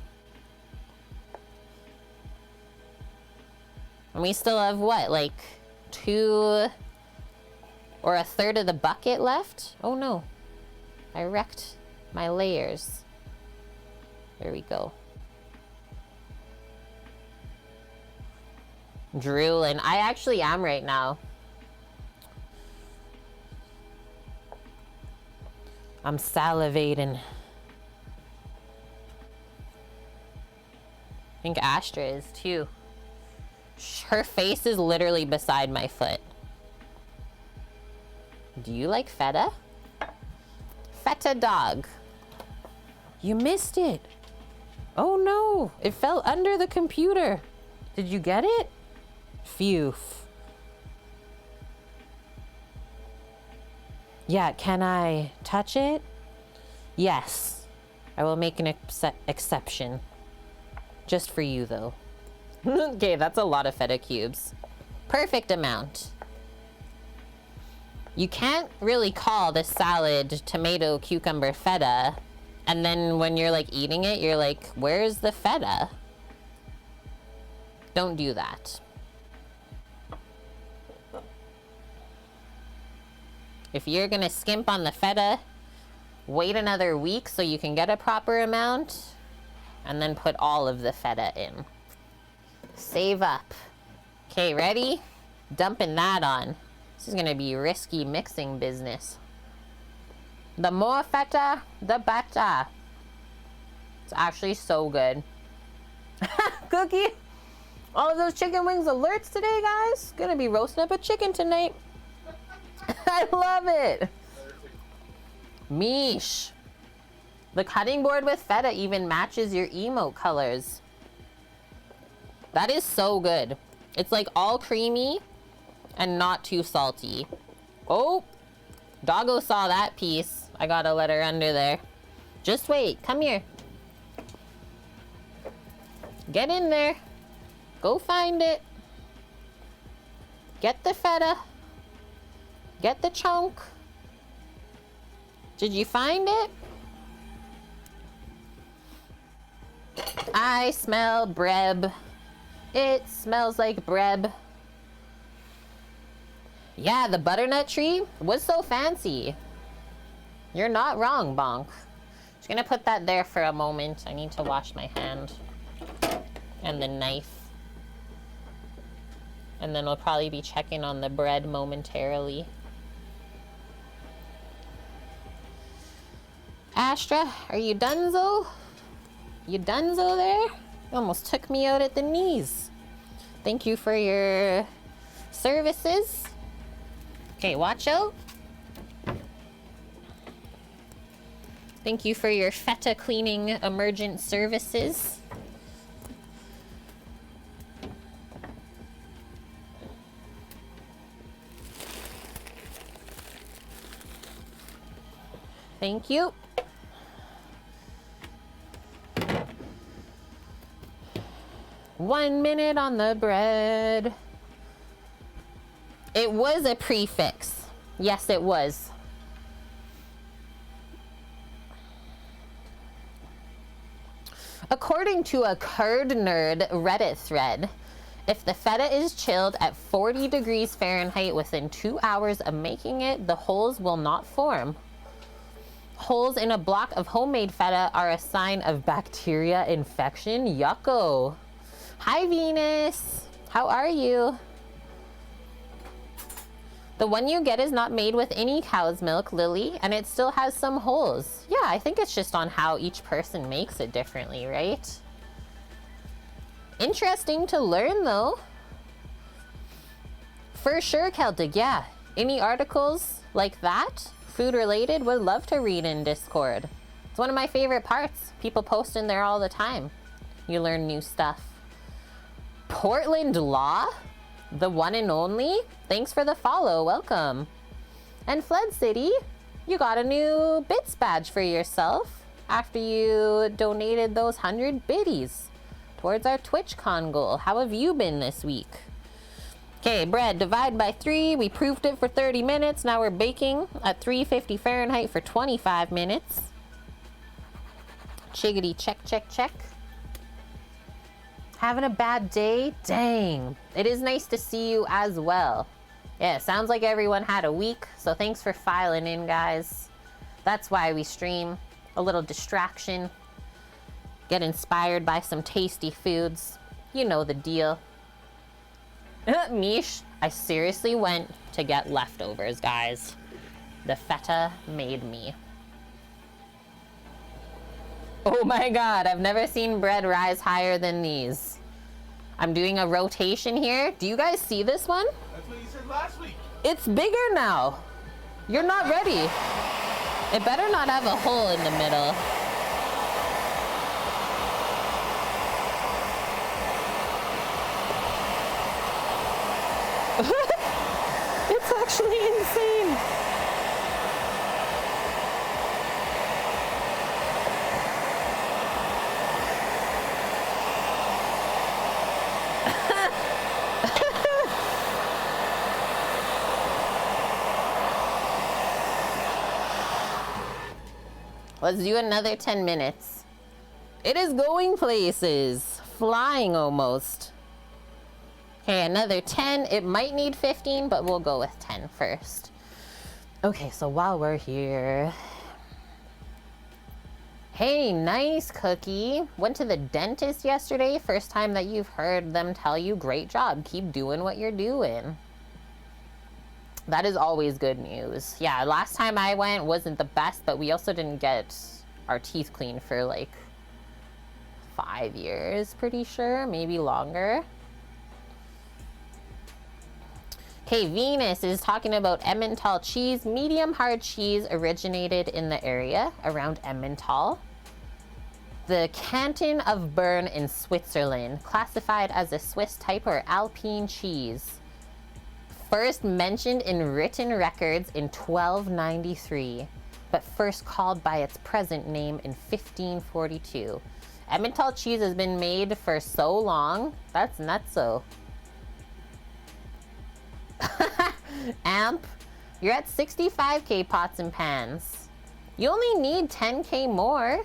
And we still have what, like 2 or a third of the bucket left? Oh no, I wrecked my layers. There we go. Drooling. I actually am right now. I'm salivating. I think Astra is too. Her face is literally beside my foot. Do you like feta? Feta dog. You missed it. Oh no, it fell under the computer. Did you get it? Phew. Yeah, can I touch it? Yes. I will make an exception. Just for you, though. Okay, that's a lot of feta cubes. Perfect amount. You can't really call this salad tomato cucumber feta, and then when you're like eating it, you're like, where's the feta? Don't do that. If you're gonna skimp on the feta, wait another week so you can get a proper amount, and then put all of the feta in. Save up. Okay, ready? Dumping that on. This is gonna be risky mixing business. The more feta, the better. It's actually so good. Cookie, all of those chicken wings alerts today, guys. Gonna be roasting up a chicken tonight. I love it. Mish. The cutting board with feta even matches your emote colors. That is so good. It's like all creamy and not too salty. Oh, doggo saw that piece. I gotta let her under there. Just wait, come here. Get in there. Go find it. Get the feta. Get the chunk. Did you find it? I smell bread. It smells like bread. Yeah, the butternut tree was so fancy. You're not wrong, Bonk. Just gonna put that there for a moment. I need to wash my hand. And the knife. And then we'll probably be checking on the bread momentarily. Astra, are you donezo? You donezo there? You almost took me out at the knees. Thank you for your services. Okay, watch out. Thank you for your feta cleaning emergent services. Thank you. One minute on the bread. It was a prefix. Yes, it was. According to a curd nerd Reddit thread, if the feta is chilled at 40 degrees Fahrenheit within 2 hours of making it, the holes will not form. Holes in a block of homemade feta are a sign of bacteria infection. Yucko. Hi, Venus. How are you? The one you get is not made with any cow's milk, Lily, and it still has some holes. Yeah, I think it's just on how each person makes it differently, right? Interesting to learn, though. For sure, Celtic, yeah. Any articles like that, food related, would love to read in Discord. It's one of my favorite parts. People post in there all the time. You learn new stuff. Portland Law? The one and only? Thanks for the follow, welcome. And Flood City, you got a new bits badge for yourself after you donated those 100 biddies towards our TwitchCon goal. How have you been this week? Okay, bread, divide by 3. We proofed it for 30 minutes. Now we're baking at 350 Fahrenheit for 25 minutes. Chiggity check, check, check. Having a bad day? Dang. It is nice to see you as well. Yeah, sounds like everyone had a week, so thanks for filing in, guys. That's why we stream. A little distraction. Get inspired by some tasty foods. You know the deal. Mish, I seriously went to get leftovers, guys. The feta made me. Oh my god, I've never seen bread rise higher than these. I'm doing a rotation here. Do you guys see this one? That's what you said last week. It's bigger now. You're not ready. It better not have a hole in the middle. It's actually insane. Let's do another 10 minutes. It is going places. Flying almost. Okay, another 10. It might need 15, but we'll go with 10 first. Okay, so while we're here... Hey, nice cookie. Went to the dentist yesterday. First time that you've heard them tell you, great job. Keep doing what you're doing. That is always good news. Yeah, last time I went wasn't the best, but we also didn't get our teeth cleaned for like 5 years, pretty sure, maybe longer. Okay, Venus is talking about Emmental cheese. Medium hard cheese originated in the area around Emmental. The canton of Bern in Switzerland, classified as a Swiss type or Alpine cheese. First mentioned in written records in 1293, but first called by its present name in 1542. Emmental cheese has been made for so long. That's nutso. Amp, you're at 65k pots and pans. You only need 10k more.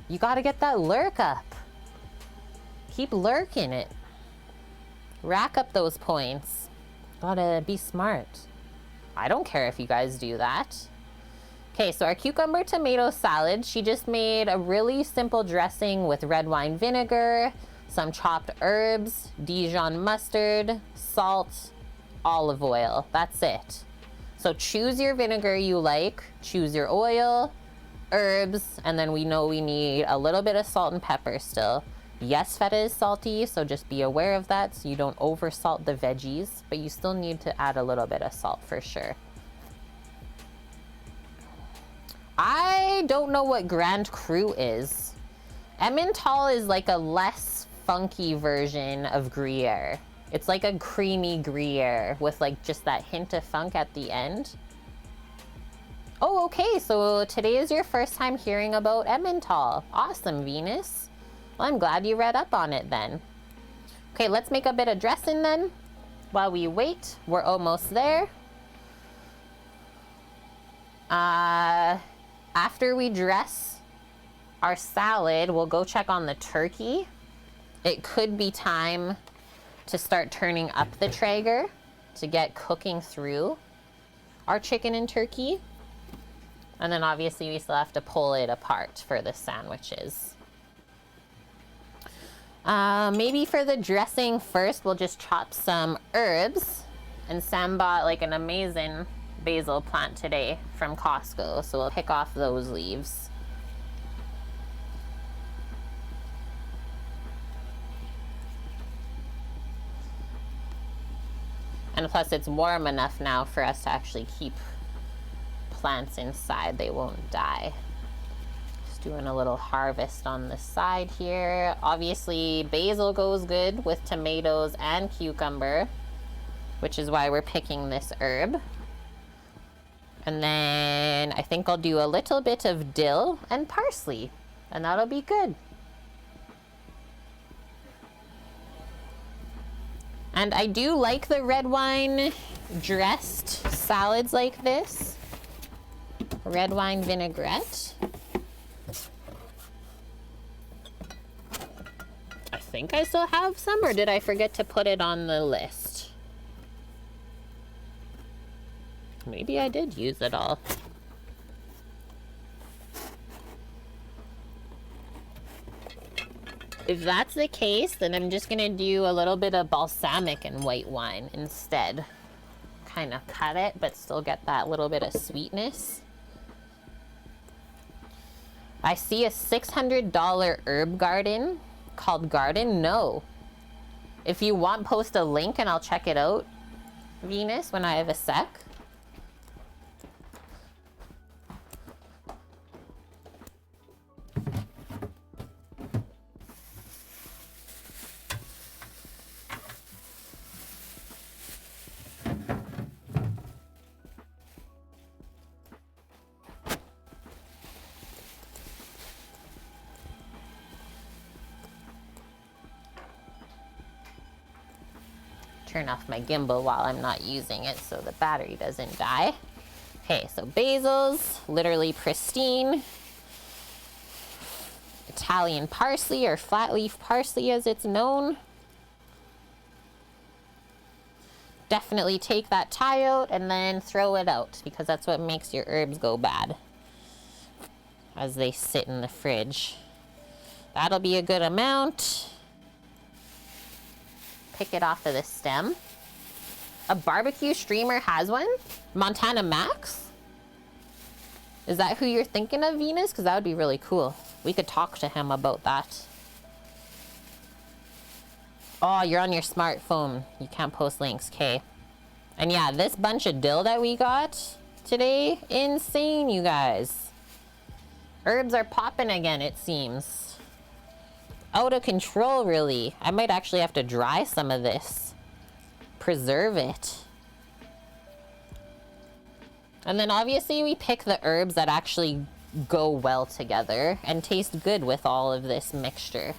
You gotta get that lurk up. Keep lurking it. Rack up those points. Gotta be smart. I don't care if you guys do that. Okay, so our cucumber tomato salad, she just made a really simple dressing with red wine vinegar, some chopped herbs, Dijon mustard, salt, olive oil. That's it. So choose your vinegar you like, choose your oil, herbs, and then we know we need a little bit of salt and pepper still. Yes, feta is salty, so just be aware of that so you don't over salt the veggies, but you still need to add a little bit of salt for sure. I don't know what Grand Cru is. Emmental is like a less funky version of Gruyere. It's like a creamy Gruyere with like just that hint of funk at the end. Oh, okay, so today is your first time hearing about Emmental. Awesome, Venus. Well, I'm glad you read up on it then. Okay, let's make a bit of dressing then. While we wait, we're almost there. After we dress our salad, we'll go check on the turkey. It could be time to start turning up the Traeger to get cooking through our chicken and turkey. And then obviously we still have to pull it apart for the sandwiches. Maybe for the dressing first, we'll just chop some herbs. And Sam bought like an amazing basil plant today from Costco, so we'll pick off those leaves. And plus it's warm enough now for us to actually keep plants inside. They won't die. Doing a little harvest on the side here. Obviously basil goes good with tomatoes and cucumber, which is why we're picking this herb. And then I think I'll do a little bit of dill and parsley, and that'll be good. And I do like the red wine dressed salads like this. Red wine vinaigrette. I think I still have some, or did I forget to put it on the list? Maybe I did use it all. If that's the case, then I'm just gonna do a little bit of balsamic and white wine instead. Kind of cut it, but still get that little bit of sweetness. I see a $600 herb garden called Garden No. If you want, post a link and I'll check it out, Venus, when I have a sec. turn off my gimbal while I'm not using it so the battery doesn't die. Okay, so basil's literally pristine. Italian parsley, or flat leaf parsley as it's known. Definitely take that tie out and then throw it out, because that's what makes your herbs go bad as they sit in the fridge. That'll be a good amount. Pick it off of the stem. A barbecue streamer has one? Montana Max? Is that who you're thinking of, Venus? Because that would be really cool. We could talk to him about that. Oh, you're on your smartphone. You can't post links, okay. And yeah, this bunch of dill that we got today, insane, you guys. Herbs are popping again, it seems. Out of control, really. I might actually have to dry some of this. Preserve it. And then obviously we pick the herbs that actually go well together and taste good with all of this mixture.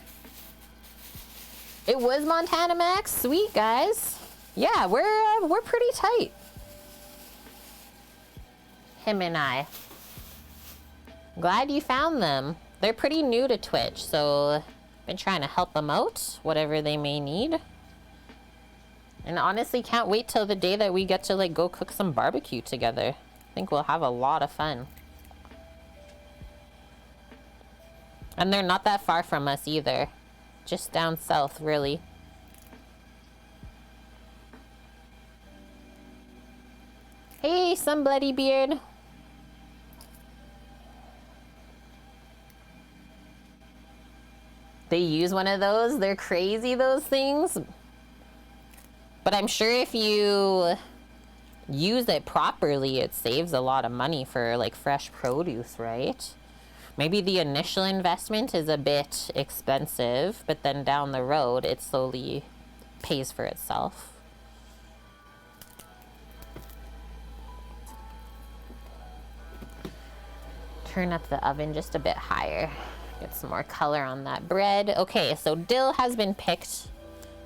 It was Montana Max. Sweet, guys. Yeah, we're pretty tight. Him and I. Glad you found them. They're pretty new to Twitch, so been trying to help them out, whatever they may need. And honestly, can't wait till the day that we get to like go cook some barbecue together. I think we'll have a lot of fun. And they're not that far from us either. Just down south, really. Hey, some bloody beard. They use one of those. They're crazy, those things. But I'm sure if you use it properly, it saves a lot of money for like fresh produce, right? Maybe the initial investment is a bit expensive, but then down the road, it slowly pays for itself. Turn up the oven just a bit higher. Get some more color on that bread. Okay, so dill has been picked,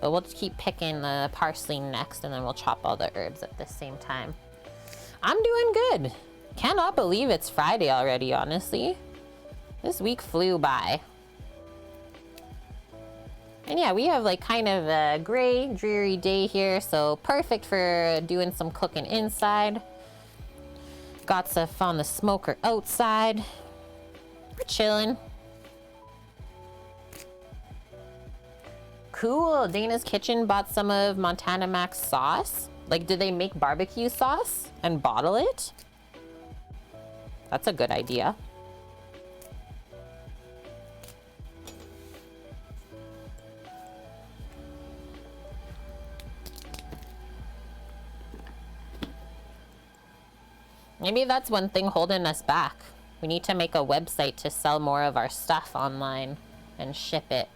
but we'll just keep picking the parsley next, and then we'll chop all the herbs at the same time. I'm doing good. Cannot believe it's Friday already, honestly. This week flew by. And yeah, we have like kind of a gray, dreary day here, so perfect for doing some cooking inside. Got stuff on the smoker outside. We're chilling. Cool. Dana's Kitchen bought some of Montana Max sauce. Like, did they make barbecue sauce and bottle it? That's a good idea. Maybe that's one thing holding us back. We need to make a website to sell more of our stuff online and ship it.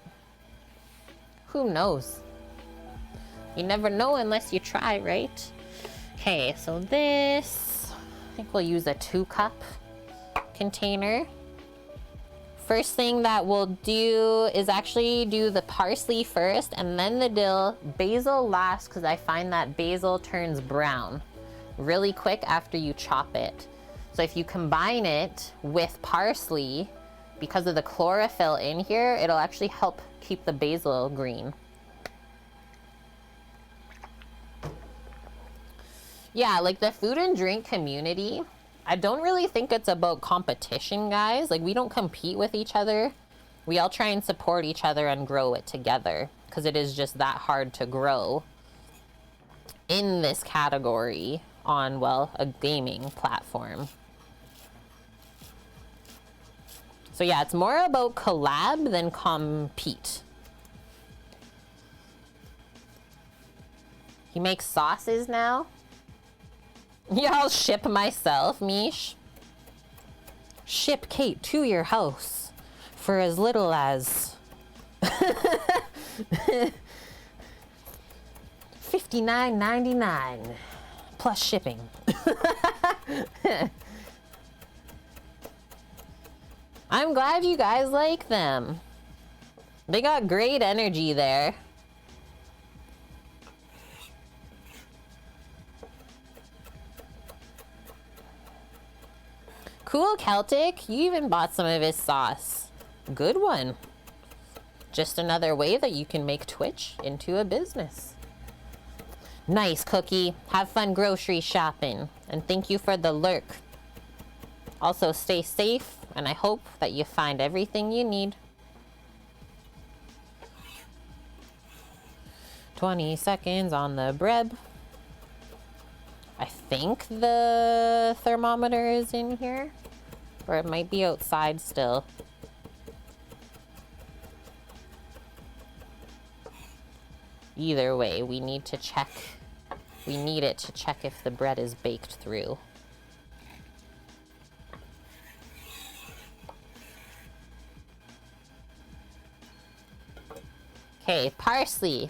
Who knows? You never know unless you try, right? Okay, so this, I think we'll use a 2-cup container. First thing that we'll do is actually do the parsley first and then the dill. Basil last, because I find that basil turns brown really quick after you chop it. So if you combine it with parsley, because of the chlorophyll in here, it'll actually help keep the basil green. Yeah, like the food and drink community, I don't really think it's about competition, guys. Like, we don't compete with each other. We all try and support each other and grow it together, because it is just that hard to grow in this category on, well, a gaming platform. So yeah, it's more about collab than compete. He makes sauces now? Yeah, I'll ship myself, Mish. Ship Kate to your house for as little as $59.99 plus shipping. I'm glad you guys like them. They got great energy there. Cool, Celtic. You even bought some of his sauce. Good one. Just another way that you can make Twitch into a business. Nice, Cookie. Have fun grocery shopping. And thank you for the lurk. Also, stay safe, and I hope that you find everything you need. 20 seconds on the bread. I think the thermometer is in here, or it might be outside still. Either way, we need to check. We need it to check if the bread is baked through. Okay, parsley.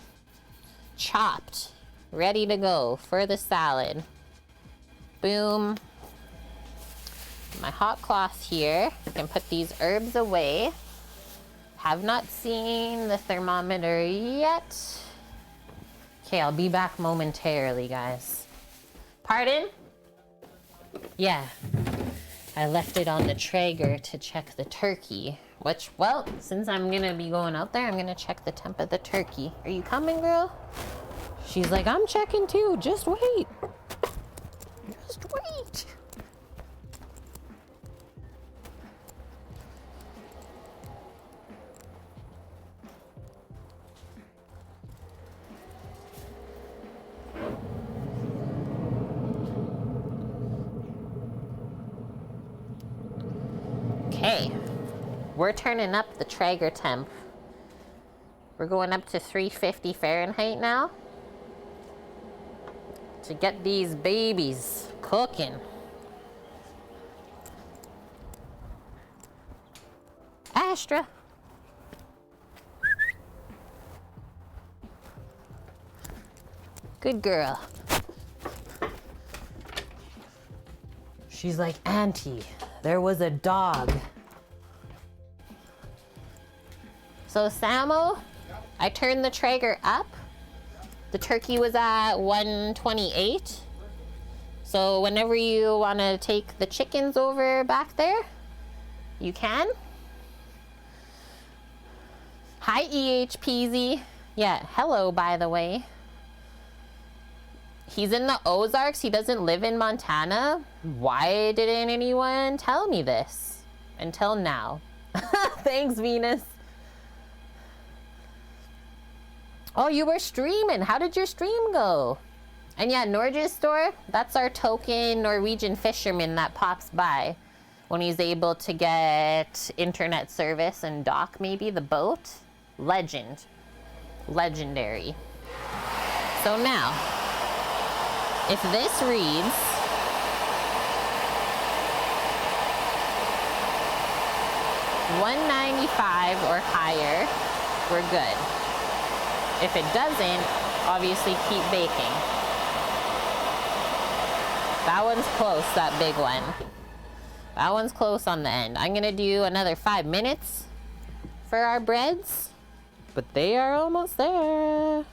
Chopped. Ready to go for the salad. Boom. My hot cloth here. I can put these herbs away. Have not seen the thermometer yet. Okay, I'll be back momentarily, guys. Pardon? Yeah. I left it on the Traeger to check the turkey. Which, well, since I'm gonna be going out there, I'm gonna check the temp of the turkey. Are you coming, girl? She's like, I'm checking too. Just wait. Just wait. Okay, we're turning up the Traeger temp. We're going up to 350 Fahrenheit now to get these babies cooking. Astra. Good girl. She's like, Auntie, there was a dog. So Samo, I turned the Traeger up. The turkey was at 128. So whenever you want to take the chickens over back there, you can. Hi, EHPZ. Yeah, hello, by the way. He's in the Ozarks. He doesn't live in Montana. Why didn't anyone tell me this until now? Thanks, Venus. Oh, you were streaming. How did your stream go? And yeah, Norge's store, that's our token Norwegian fisherman that pops by when he's able to get internet service and dock maybe the boat. Legend. Legendary. So now, if this reads $195 or higher, we're good. If it doesn't, obviously keep baking. That one's close, that big one. That one's close on the end. I'm gonna do another 5 minutes for our breads, but they are almost there.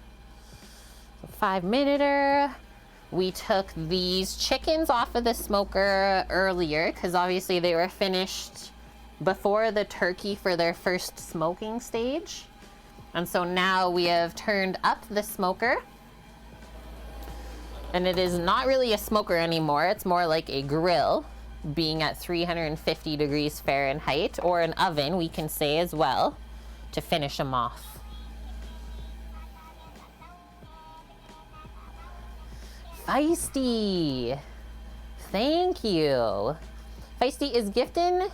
5-minute. We took these chickens off of the smoker earlier because obviously they were finished before the turkey for their first smoking stage. And so now we have turned up the smoker. And it is not really a smoker anymore. It's more like a grill, being at 350 degrees Fahrenheit, or an oven, we can say as well, to finish them off. Feisty. Thank you. Feisty is gifting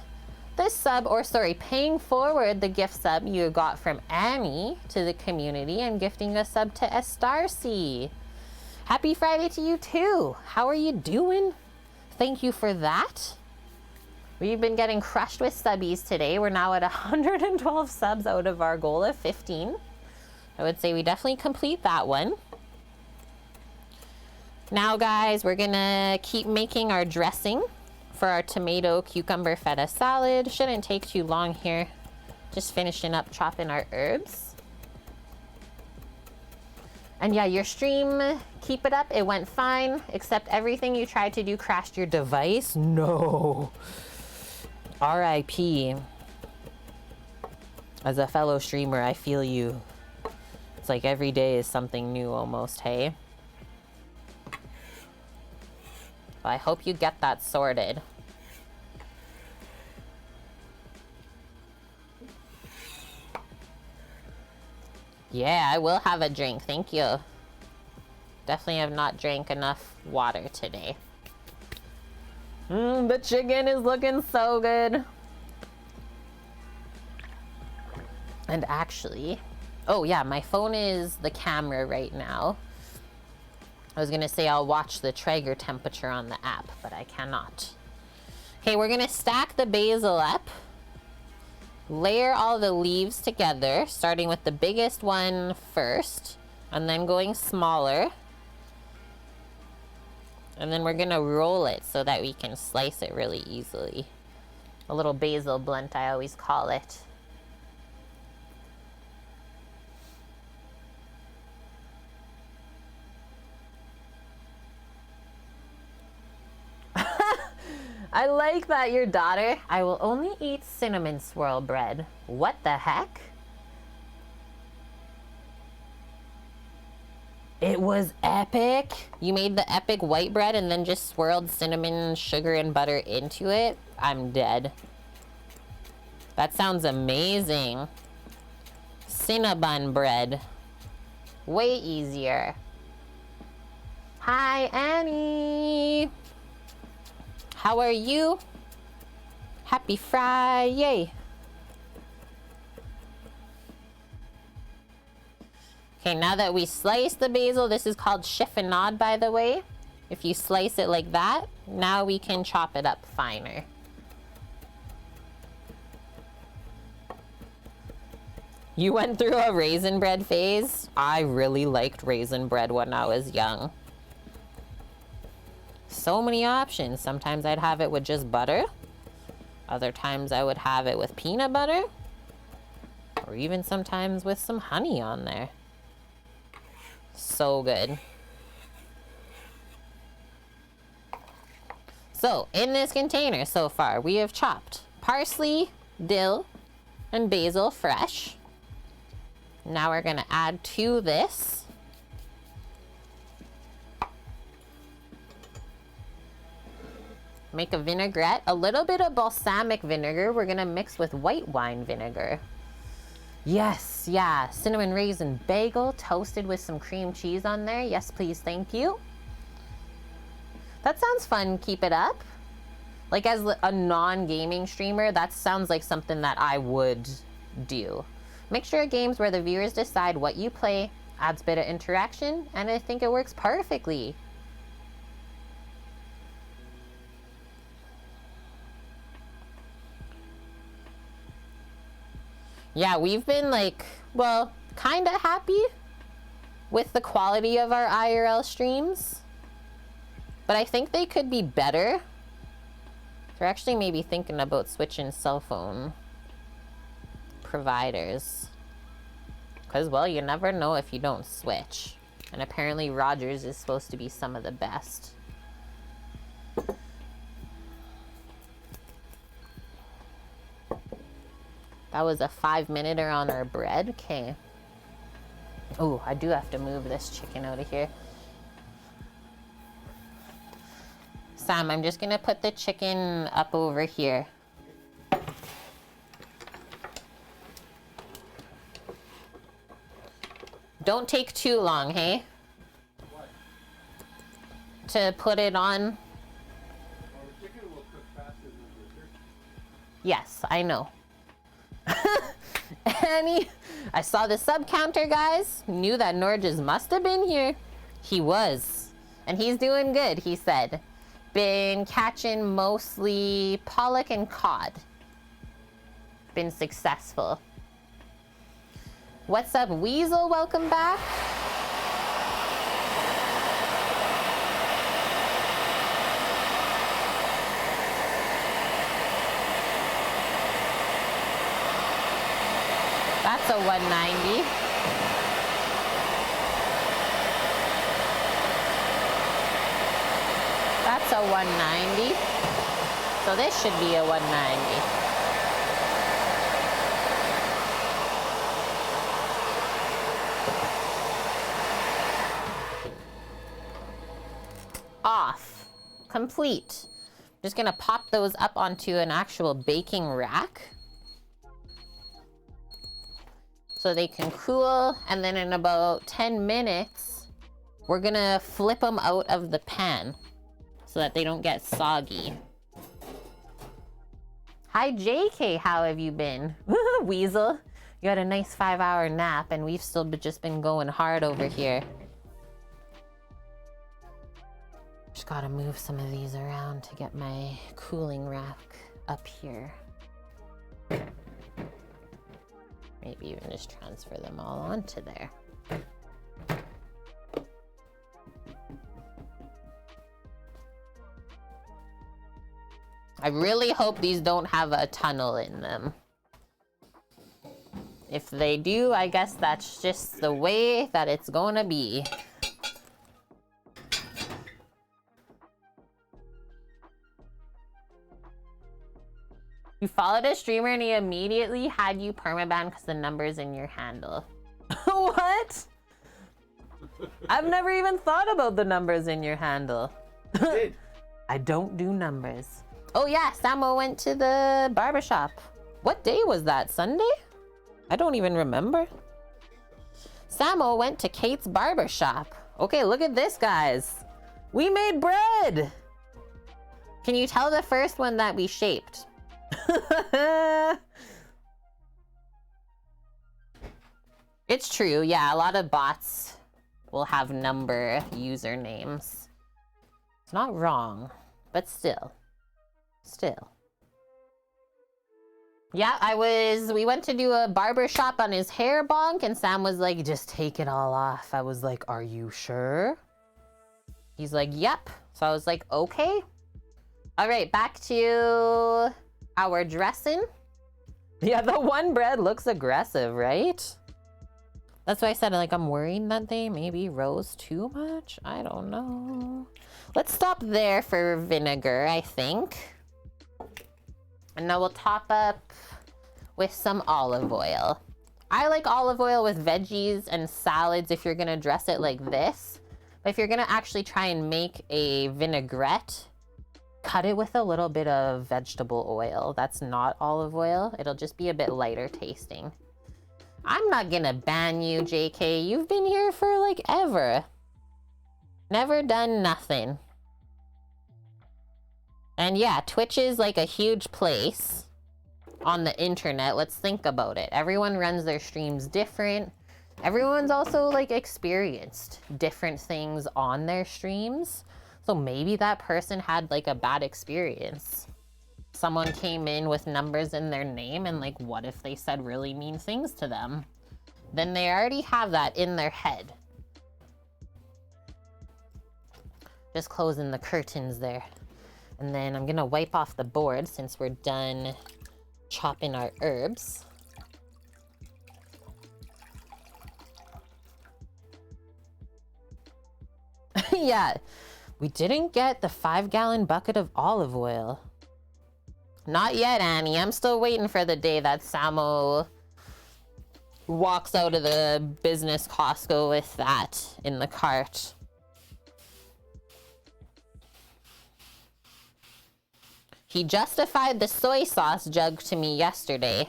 the sub, or sorry, paying forward the gift sub you got from Annie to the community and gifting a sub to Estarcy. Happy Friday to you too. How are you doing? Thank you for that. We've been getting crushed with subbies today. We're now at 112 subs out of our goal of 15. I would say we definitely complete that one. Now guys, we're gonna keep making our dressing for our tomato cucumber feta salad. Shouldn't take too long here. Just finishing up chopping our herbs. And yeah, your stream, keep it up. It went fine, except everything you tried to do crashed your device. No. RIP. As a fellow streamer, I feel you. It's like every day is something new almost, hey? I hope you get that sorted. Yeah, I will have a drink, thank you. Definitely have not drank enough water today. The chicken is looking so good. And actually, oh yeah, my phone is the camera right now. I was gonna say I'll watch the Traeger temperature on the app, but I cannot. Okay, we're gonna stack the basil up. Layer all the leaves together, starting with the biggest one first, and then going smaller. And then we're gonna roll it so that we can slice it really easily. A little basil blunt, I always call it. I like that, your daughter. I will only eat cinnamon swirl bread. What the heck? It was epic. You made the epic white bread and then just swirled cinnamon, sugar, and butter into it. I'm dead. That sounds amazing. Cinnabon bread. Way easier. Hi, Annie. How are you? Happy Friday. Okay, now that we slice the basil, this is called chiffonade, by the way. If you slice it like that, now we can chop it up finer. You went through a raisin bread phase? I really liked raisin bread when I was young. So many options. Sometimes I'd have it with just butter. Other times I would have it with peanut butter. Or even sometimes with some honey on there. So good. So, in this container so far, we have chopped parsley, dill, and basil fresh. Now we're gonna add to this make a vinaigrette, a little bit of balsamic vinegar. We're gonna mix with white wine vinegar. Yes, yeah, cinnamon raisin bagel toasted with some cream cheese on there. Yes, please, thank you. That sounds fun, keep it up. Like as a non-gaming streamer, that sounds like something that I would do. Mixture of games where the viewers decide what you play, adds a bit of interaction, and I think it works perfectly. Yeah, we've been like, well, kind of happy with the quality of our IRL streams, but I think they could be better. We're actually maybe thinking about switching cell phone providers. Because, well, you never know if you don't switch. And apparently Rogers is supposed to be some of the best. That was a 5-minute-er on our bread. Okay. Oh, I do have to move this chicken out of here. Sam, I'm just gonna put the chicken up over here. Don't take too long, hey? What? To put it on. Well, the chicken will cook faster than the turkey. Yes, I know. Annie, I saw the sub counter, guys. Knew that Norges must have been here. He was. And he's doing good, he said. Been catching mostly pollock and cod. Been successful. What's up, Weasel? Welcome back. That's a 190. That's a 190. So this should be a 190. Off. Complete. Just gonna pop those up onto an actual baking rack so they can cool, and then in about 10 minutes we're gonna flip them out of the pan so that they don't get soggy. Hi JK, how have you been? Weasel, you had a nice 5-hour nap and we've still just been going hard over here. Just gotta move some of these around to get my cooling rack up here. Maybe even just transfer them all onto there. I really hope these don't have a tunnel in them. If they do, I guess that's just the way that it's gonna be. You followed a streamer and he immediately had you permaban because the number's in your handle. What? I've never even thought about the numbers in your handle. You did. I don't do numbers. Oh yeah, Samo went to the barbershop. What day was that? Sunday? I don't even remember. Samo went to Kate's barbershop. Okay, look at this, guys. We made bread. Can you tell the first one that we shaped? It's true, yeah, a lot of bots will have number usernames. It's not wrong, but still. Yeah, we went to do a barber shop on his hair bonk and Sam was like, just take it all off. I was like, are you sure? He's like, yep. So I was like, okay. All right, back to our dressing. Yeah, the one bread looks aggressive, right? That's why I said, like, I'm worried that they maybe rose too much. I don't know. Let's stop there for vinegar, I think. And now we'll top up with some olive oil. I like olive oil with veggies and salads if you're gonna dress it like this. But if you're gonna actually try and make a vinaigrette, cut it with a little bit of vegetable oil. That's not olive oil. It'll just be a bit lighter tasting. I'm not gonna ban you, JK. You've been here for like ever. Never done nothing. And yeah, Twitch is like a huge place on the internet. Let's think about it. Everyone runs their streams different. Everyone's also like experienced different things on their streams. So maybe that person had like a bad experience. Someone came in with numbers in their name and like, what if they said really mean things to them? Then they already have that in their head. Just closing the curtains there. And then I'm gonna wipe off the board since we're done chopping our herbs. Yeah, we didn't get the 5-gallon bucket of olive oil. Not yet, Annie. I'm still waiting for the day that Samo walks out of the business Costco with that in the cart. He justified the soy sauce jug to me yesterday.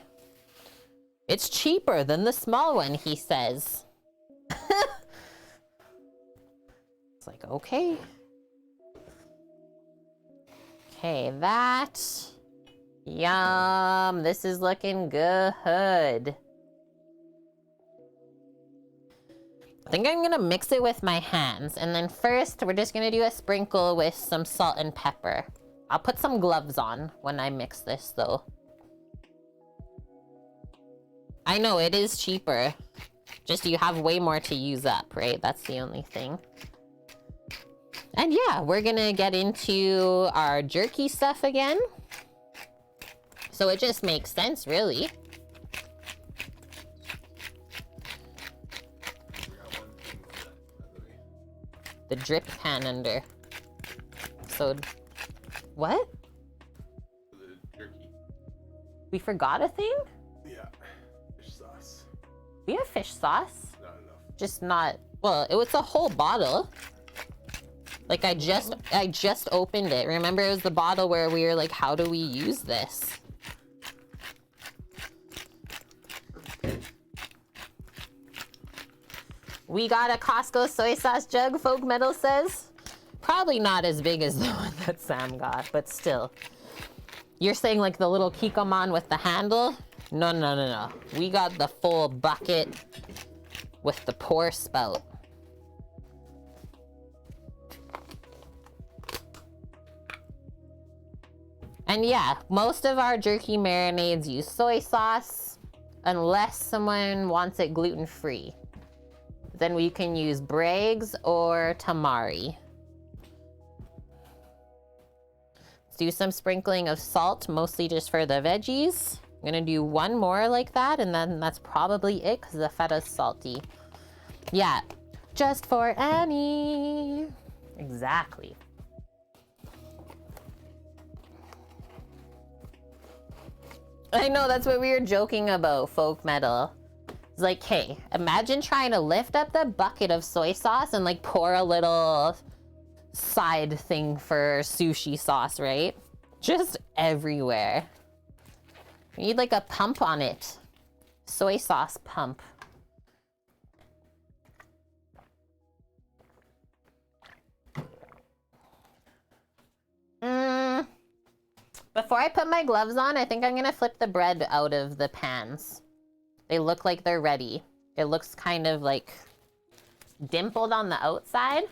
It's cheaper than the small one, he says. It's like, okay. Okay, that. Yum, this is looking good. I think I'm gonna mix it with my hands. And then first, we're just gonna do a sprinkle with some salt and pepper. I'll put some gloves on when I mix this though. I know, it is cheaper. Just you have way more to use up, right? That's the only thing. And yeah, we're gonna get into our jerky stuff again. So it just makes sense, really. The drip pan under. So, what? We forgot a thing? Yeah, fish sauce. We have fish sauce. Not enough. Just not, well, it was a whole bottle. Like I just opened it. Remember it was the bottle where we were like, how do we use this? We got a Costco soy sauce jug, Folk Metal says. Probably not as big as the one that Sam got, but still. You're saying like the little Kikkoman with the handle? No, no, no, no. We got the full bucket with the pour spout. And yeah, most of our jerky marinades use soy sauce, unless someone wants it gluten-free. Then we can use Bragg's or Tamari. Let's do some sprinkling of salt, mostly just for the veggies. I'm gonna do one more like that, and then that's probably it, because the feta's salty. Yeah, just for Annie. Exactly. I know, that's what we were joking about, Folk Metal. It's like, hey, imagine trying to lift up the bucket of soy sauce and like pour a little side thing for sushi sauce, right? Just everywhere. You need like a pump on it. Soy sauce pump. Before I put my gloves on, I think I'm gonna flip the bread out of the pans. They look like they're ready. It looks kind of like dimpled on the outside.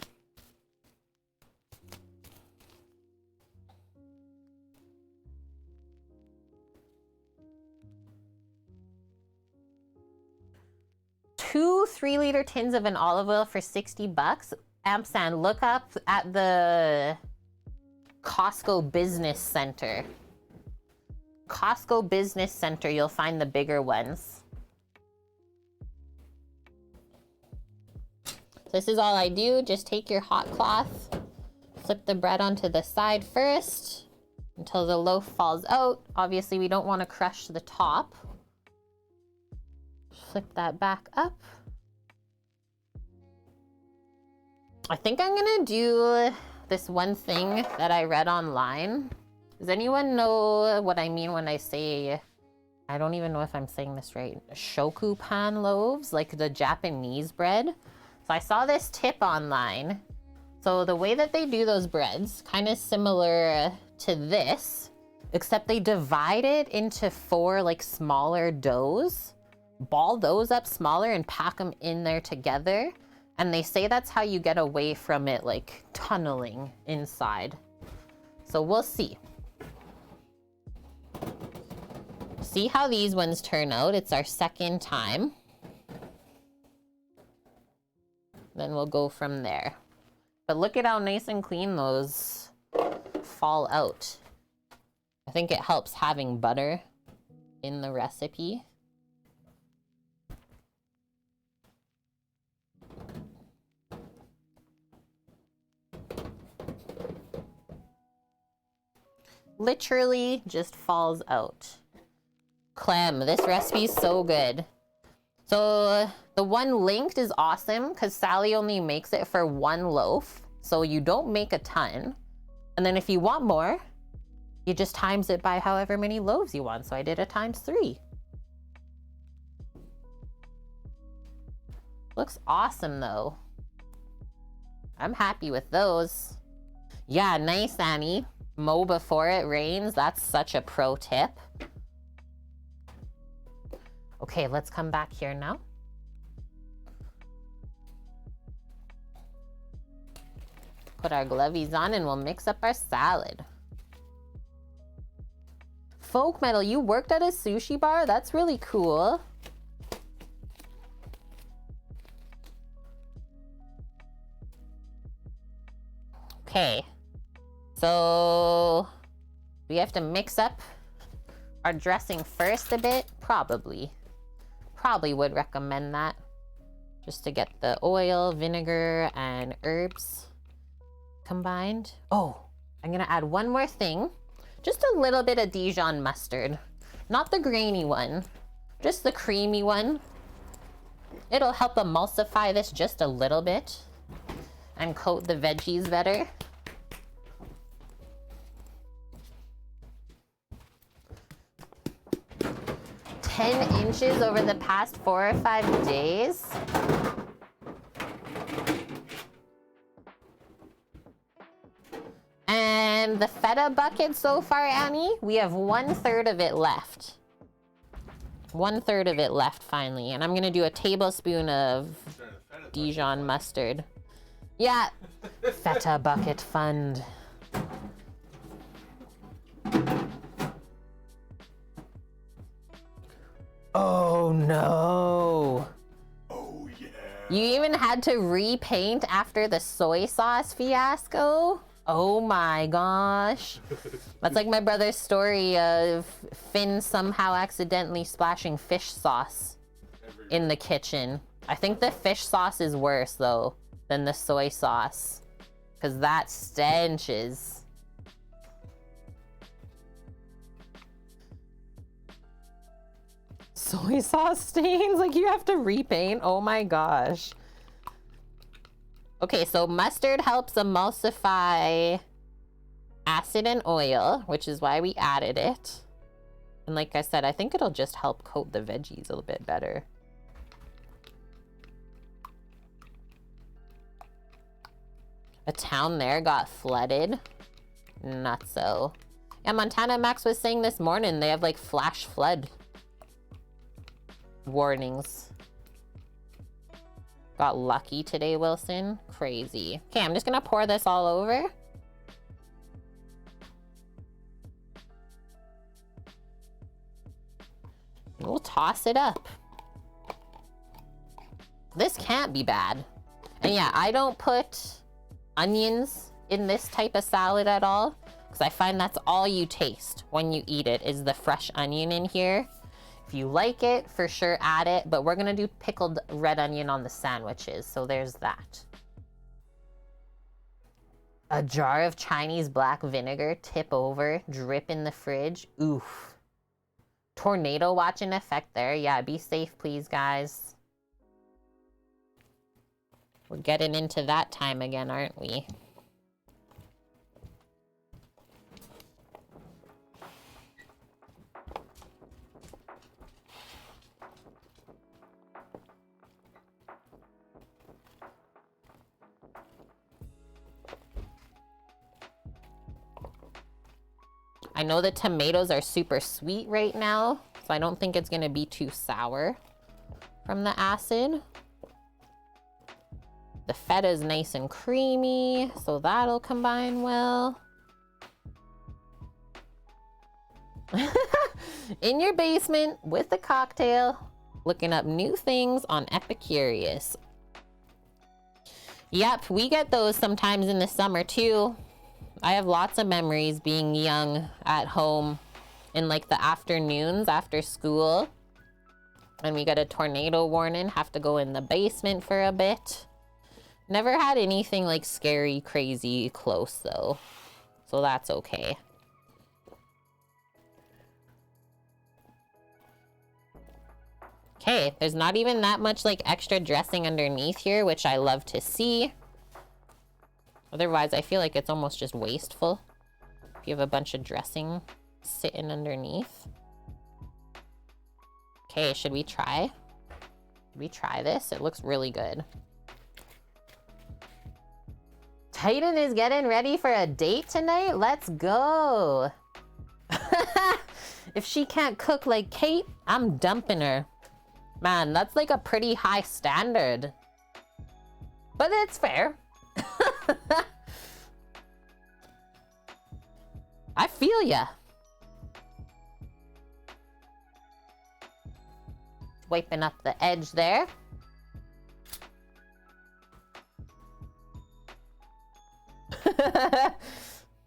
Two 3-liter tins of an olive oil for 60 bucks. Ampersand, look up at the Costco Business Center. Costco Business Center, you'll find the bigger ones. This is all I do. Just take your hot cloth, flip the bread onto the side first until the loaf falls out. Obviously, we don't want to crush the top. Flip that back up. I think I'm gonna do this one thing that I read online. Does anyone know what I mean when I say, I don't even know if I'm saying this right, shoku pan loaves, like the Japanese bread? So I saw this tip online. So the way that they do those breads, kind of similar to this, except they divide it into 4 like smaller doughs, ball those up smaller and pack them in there together. And they say that's how you get away from it like tunneling inside. So we'll see. See how these ones turn out. It's our second time. Then we'll go from there. But look at how nice and clean those fall out. I think it helps having butter in the recipe. Literally just falls out. Clem, this recipe is so good. So the one linked is awesome because Sally only makes it for 1 loaf. So you don't make a ton. And then if you want more, you just times it by however many loaves you want. So I did a ×3. Looks awesome though. I'm happy with those. Yeah, nice, Annie. Mow before it rains. That's such a pro tip. Okay, let's come back here now. Put our glovies on and we'll mix up our salad. Folk Metal, you worked at a sushi bar? That's really cool. Okay, so we have to mix up our dressing first a bit, probably would recommend that, just to get the oil, vinegar, and herbs combined. Oh, I'm gonna add one more thing, just a little bit of Dijon mustard. Not the grainy one, just the creamy one. It'll help emulsify this just a little bit and coat the veggies better. $10 over the past 4 or 5 days. And the feta bucket so far, Annie, we have 1/3 of it left. 1/3 of it left finally. And I'm gonna do a tablespoon of Dijon mustard. Yeah, feta bucket fund. Oh no. Oh yeah. You even had to repaint after the soy sauce fiasco? Oh my gosh. That's like my brother's story of Finn somehow accidentally splashing fish sauce in the kitchen. I think the fish sauce is worse though than the soy sauce, because that stenches. Soy sauce stains, like you have to repaint. Oh my gosh. Okay, so mustard helps emulsify acid and oil, which is why we added it. And like I said, I think it'll just help coat the veggies a little bit better. A town there got flooded. Not so. Yeah, Montana Max was saying this morning they have like flash flood warnings. Got lucky today, Wilson. Crazy. Okay, I'm just gonna pour this all over. We'll toss it up. This can't be bad. And yeah, I don't put onions in this type of salad at all, because I find that's all you taste when you eat it is the fresh onion in here. If you like it, for sure add it, but we're gonna do pickled red onion on the sandwiches, so there's that. A jar of Chinese black vinegar, tip over, drip in the fridge. Oof. Tornado watching effect there. Yeah, be safe, please, guys. We're getting into that time again, aren't we? I know the tomatoes are super sweet right now, so I don't think it's gonna be too sour from the acid. The feta is nice and creamy, so that'll combine well. In your basement with a cocktail, looking up new things on Epicurious. Yep, we get those sometimes in the summer too. I have lots of memories being young at home in like the afternoons after school. And we get a tornado warning, have to go in the basement for a bit. Never had anything like scary, crazy close though. So that's okay. Okay, there's not even that much like extra dressing underneath here, which I love to see. Otherwise, I feel like it's almost just wasteful if you have a bunch of dressing sitting underneath. Okay, should we try? Should we try this? It looks really good. Titan is getting ready for a date tonight? Let's go. If she can't cook like Kate, I'm dumping her. Man, that's like a pretty high standard. But it's fair. I feel ya. Wiping up the edge there.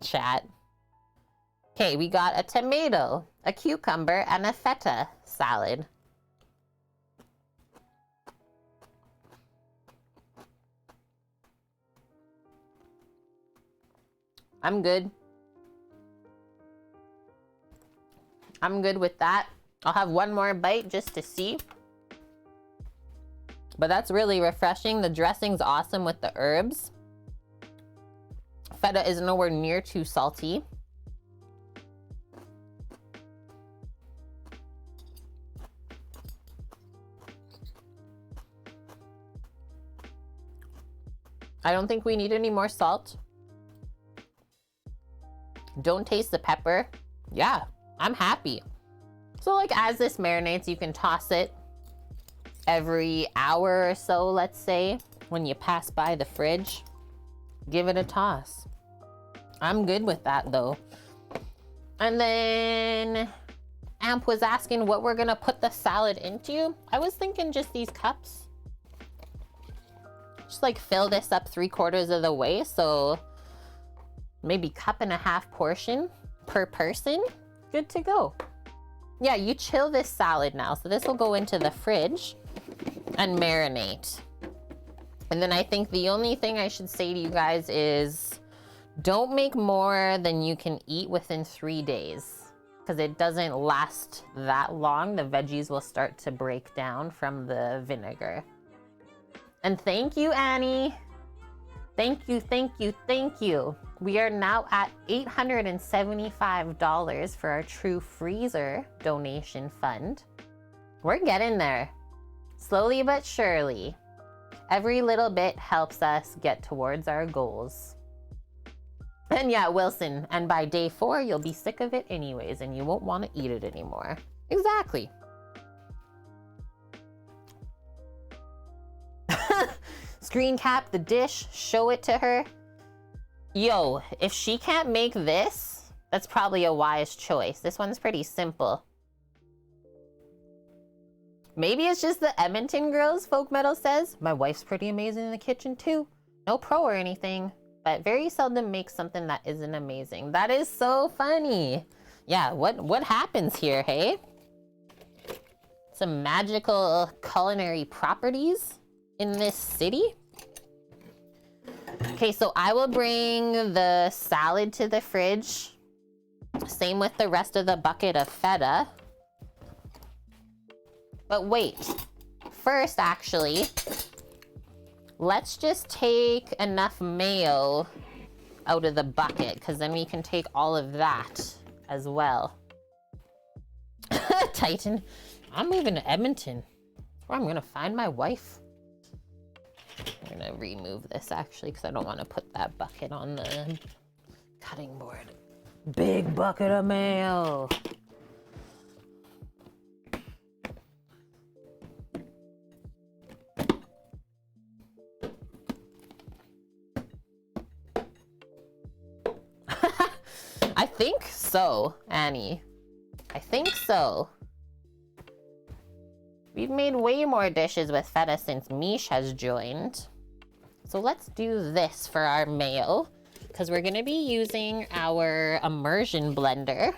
Chat. Okay, we got a tomato, a cucumber, and a feta salad. I'm good. I'm good with that. I'll have one more bite just to see. But that's really refreshing. The dressing's awesome with the herbs. Feta is nowhere near too salty. I don't think we need any more salt. Don't taste the pepper. Yeah, I'm happy. So like as this marinates, you can toss it every hour or so, let's say, when you pass by the fridge. Give it a toss. I'm good with that though. And then Amp was asking what we're gonna put the salad into. I was thinking just these cups. Just like fill this up 3/4 of the way. So maybe 1.5 cup portion per person. Good to go. Yeah, you chill this salad now. So this will go into the fridge and marinate. And then I think the only thing I should say to you guys is don't make more than you can eat within 3 days, because it doesn't last that long. The veggies will start to break down from the vinegar. And thank you, Annie. Thank you, thank you, thank you. We are now at $875 for our True Freezer donation fund. We're getting there. Slowly but surely. Every little bit helps us get towards our goals. And yeah, Wilson, and by day 4, you'll be sick of it anyways, and you won't want to eat it anymore. Exactly. Screen cap the dish, show it to her. Yo, if she can't make this, that's probably a wise choice. This one's pretty simple. Maybe it's just the Edmonton girls, Folk Metal says. My wife's pretty amazing in the kitchen too. No pro or anything, but very seldom makes something that isn't amazing. That is so funny. Yeah, what happens here, hey? Some magical culinary properties in this city. Okay, so I will bring the salad to the fridge. Same with the rest of the bucket of feta. But wait, first actually, let's just take enough mayo out of the bucket, because then we can take all of that as well. Titan, I'm moving to Edmonton, where I'm gonna find my wife. I'm gonna remove this actually, because I don't want to put that bucket on the cutting board. Big bucket of mayo. I think so, Annie. I think so. We've made way more dishes with feta since Mish has joined. So let's do this for our mayo, because we're gonna be using our immersion blender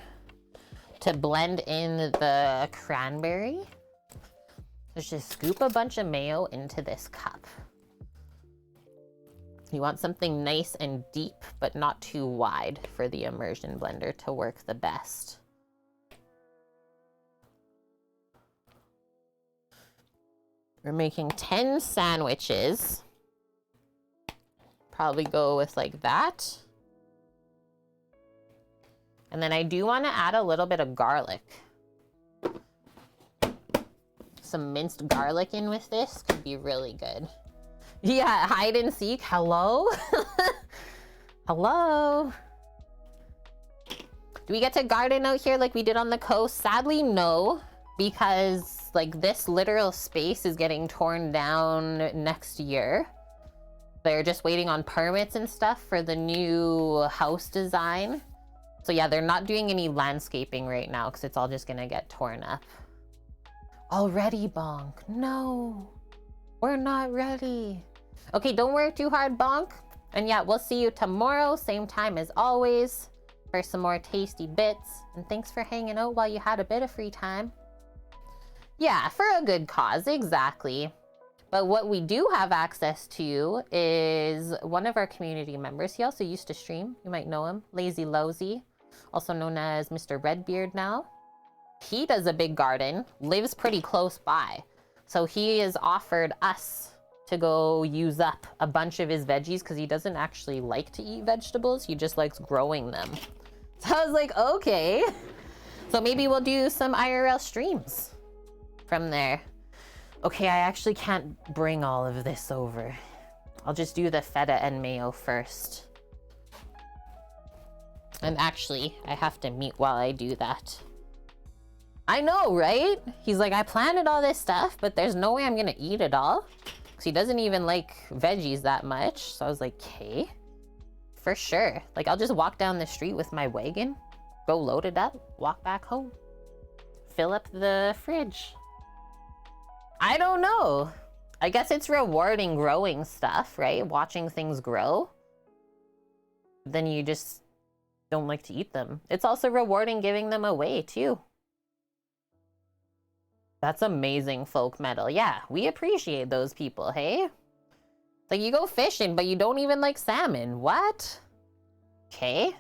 to blend in the cranberry. Let's just scoop a bunch of mayo into this cup. You want something nice and deep, but not too wide for the immersion blender to work the best. We're making 10 sandwiches. Probably go with like that. And then I do want to add a little bit of garlic. Some minced garlic in with this could be really good. Yeah, hide and seek. Hello? Hello? Do we get to garden out here like we did on the coast? Sadly, no, because like this literal space is getting torn down next year. They're just waiting on permits and stuff for the new house design. So yeah, they're not doing any landscaping right now because it's all just gonna get torn up. Already, Bonk. No, we're not ready. Okay, don't work too hard, Bonk. And yeah, we'll see you tomorrow, same time as always, for some more tasty bits. And thanks for hanging out while you had a bit of free time. Yeah, for a good cause, exactly. But what we do have access to is one of our community members. He also used to stream. You might know him, Lazy Lowsy, also known as Mr. Redbeard now. he does a big garden, lives pretty close by. So he has offered us to go use up a bunch of his veggies because he doesn't actually like to eat vegetables. He just likes growing them. So I was like, okay. So maybe we'll do some IRL streams from there. Okay, I actually can't bring all of this over. I'll just do the feta and mayo first. And actually, I have to mute while I do that. I know, right? He's like, I planted all this stuff, but there's no way I'm gonna eat it all. Because he doesn't even like veggies that much. So I was like, okay, for sure. Like, I'll just walk down the street with my wagon, go load it up, walk back home, fill up the fridge. I don't know. I guess it's rewarding growing stuff, right? Watching things grow. Then you just don't like to eat them. It's also rewarding giving them away too. That's amazing folk metal. Yeah, we appreciate those people, hey? Like, you go fishing, but you don't even like salmon. What? Okay.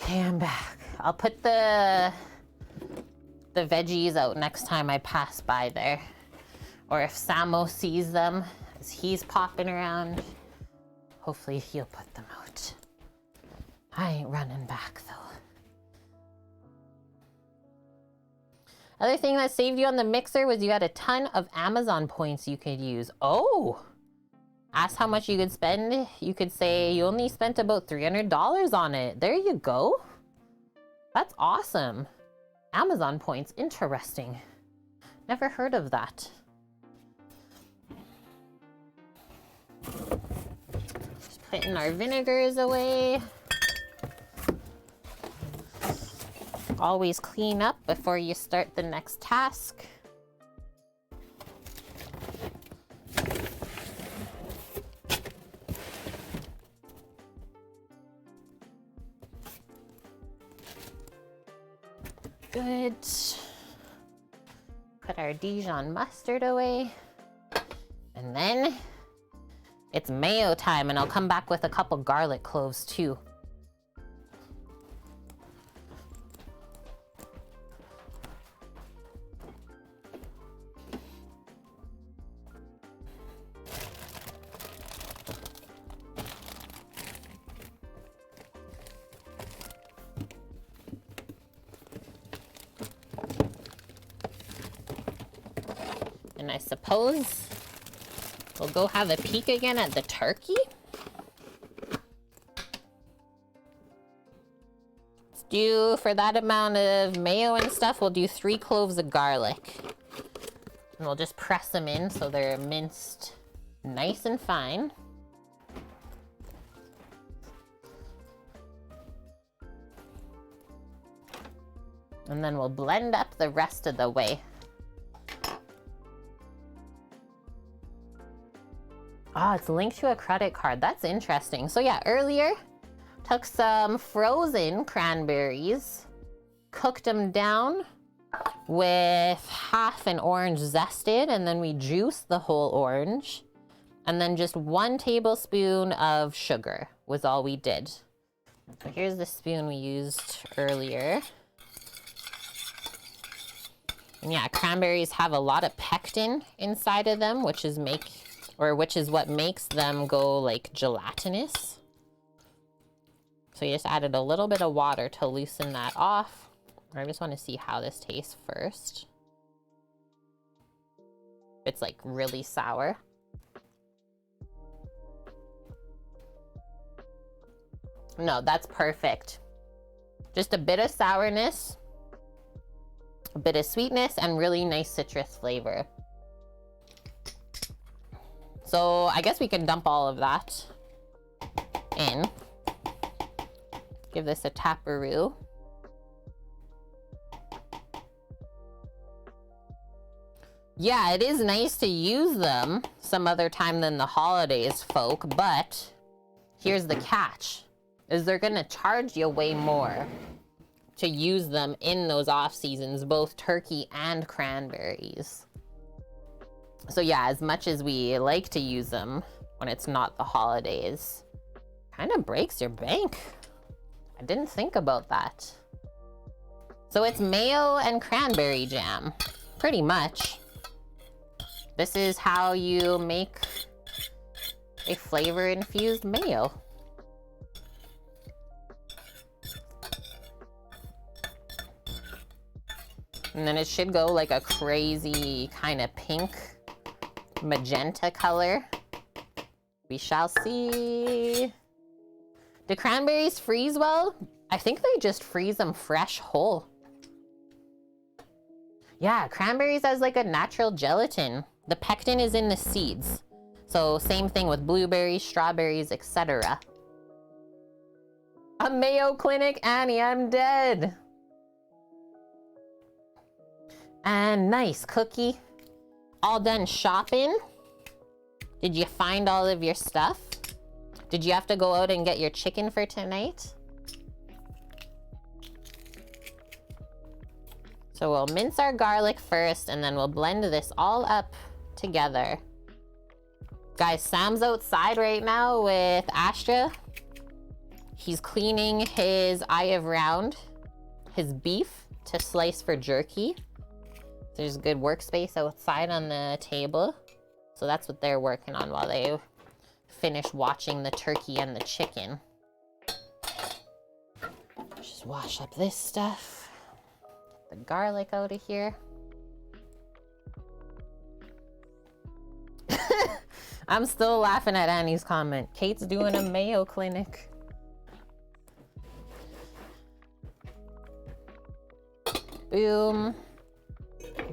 Okay, I'm back. I'll put the veggies out next time I pass by there. Or if Samo sees them as he's popping around, hopefully he'll put them out. I ain't running back though. Other thing that saved you on the mixer was you had a ton of Amazon points you could use. Oh! Ask how much you could spend. You could say you only spent about $300 on it. There you go. That's awesome. Amazon points, interesting. Never heard of that. Just putting our vinegars away. Always clean up before you start the next task. Good. Put our Dijon mustard away. And then it's mayo time, and I'll come back with a couple garlic cloves too. And I suppose we'll go have a peek again at the turkey. Let's do, for that amount of mayo and stuff, we'll do 3 cloves of garlic. And we'll just press them in so they're minced nice and fine. And then we'll blend up the rest of the way. Oh, it's linked to a credit card. That's interesting. So yeah, earlier, took some frozen cranberries, cooked them down with half an orange zested, and then we juice the whole orange. And then just 1 tablespoon of sugar was all we did. So here's the spoon we used earlier. And yeah, cranberries have a lot of pectin inside of them, which is what makes them go like gelatinous. So you just added a little bit of water to loosen that off. I just want to see how this tastes first. It's like really sour. No, that's perfect. Just a bit of sourness, a bit of sweetness, and really nice citrus flavor. So I guess we can dump all of that in. Give this a taparoo. Yeah, it is nice to use them some other time than the holidays, folk, but here's the catch, is they're gonna charge you way more to use them in those off seasons, both turkey and cranberries. So yeah, as much as we like to use them when it's not the holidays, kind of breaks your bank. I didn't think about that. So it's mayo and cranberry jam, pretty much. This is how you make a flavor-infused mayo. And then it should go like a crazy kind of pink magenta color. We shall see. Do cranberries freeze well? I think they just freeze them fresh whole. Yeah, cranberries has like a natural gelatin. The pectin is in the seeds. So same thing with blueberries, strawberries, etc. A Mayo Clinic, Annie, I'm dead. And nice cookie. All done shopping? Did you find all of your stuff? Did you have to go out and get your chicken for tonight? So we'll mince our garlic first, and then we'll blend this all up together. Guys, Sam's outside right now with Astra. He's cleaning his eye of round, his beef to slice for jerky. There's a good workspace outside on the table. So that's what they're working on while they finish watching the turkey and the chicken. Just wash up this stuff. Get the garlic out of here. I'm still laughing at Annie's comment. Kate's doing a Mayo Clinic. Boom.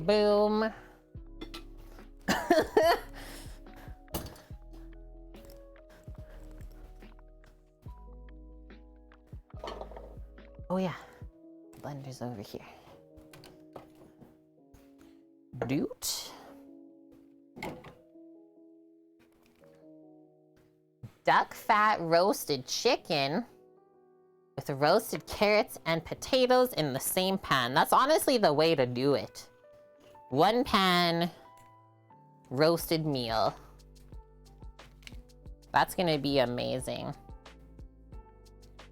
Boom. Oh yeah, blender's over here. Doot. Duck fat roasted chicken with roasted carrots and potatoes in the same pan. That's honestly the way to do it. One pan roasted meal. That's gonna be amazing.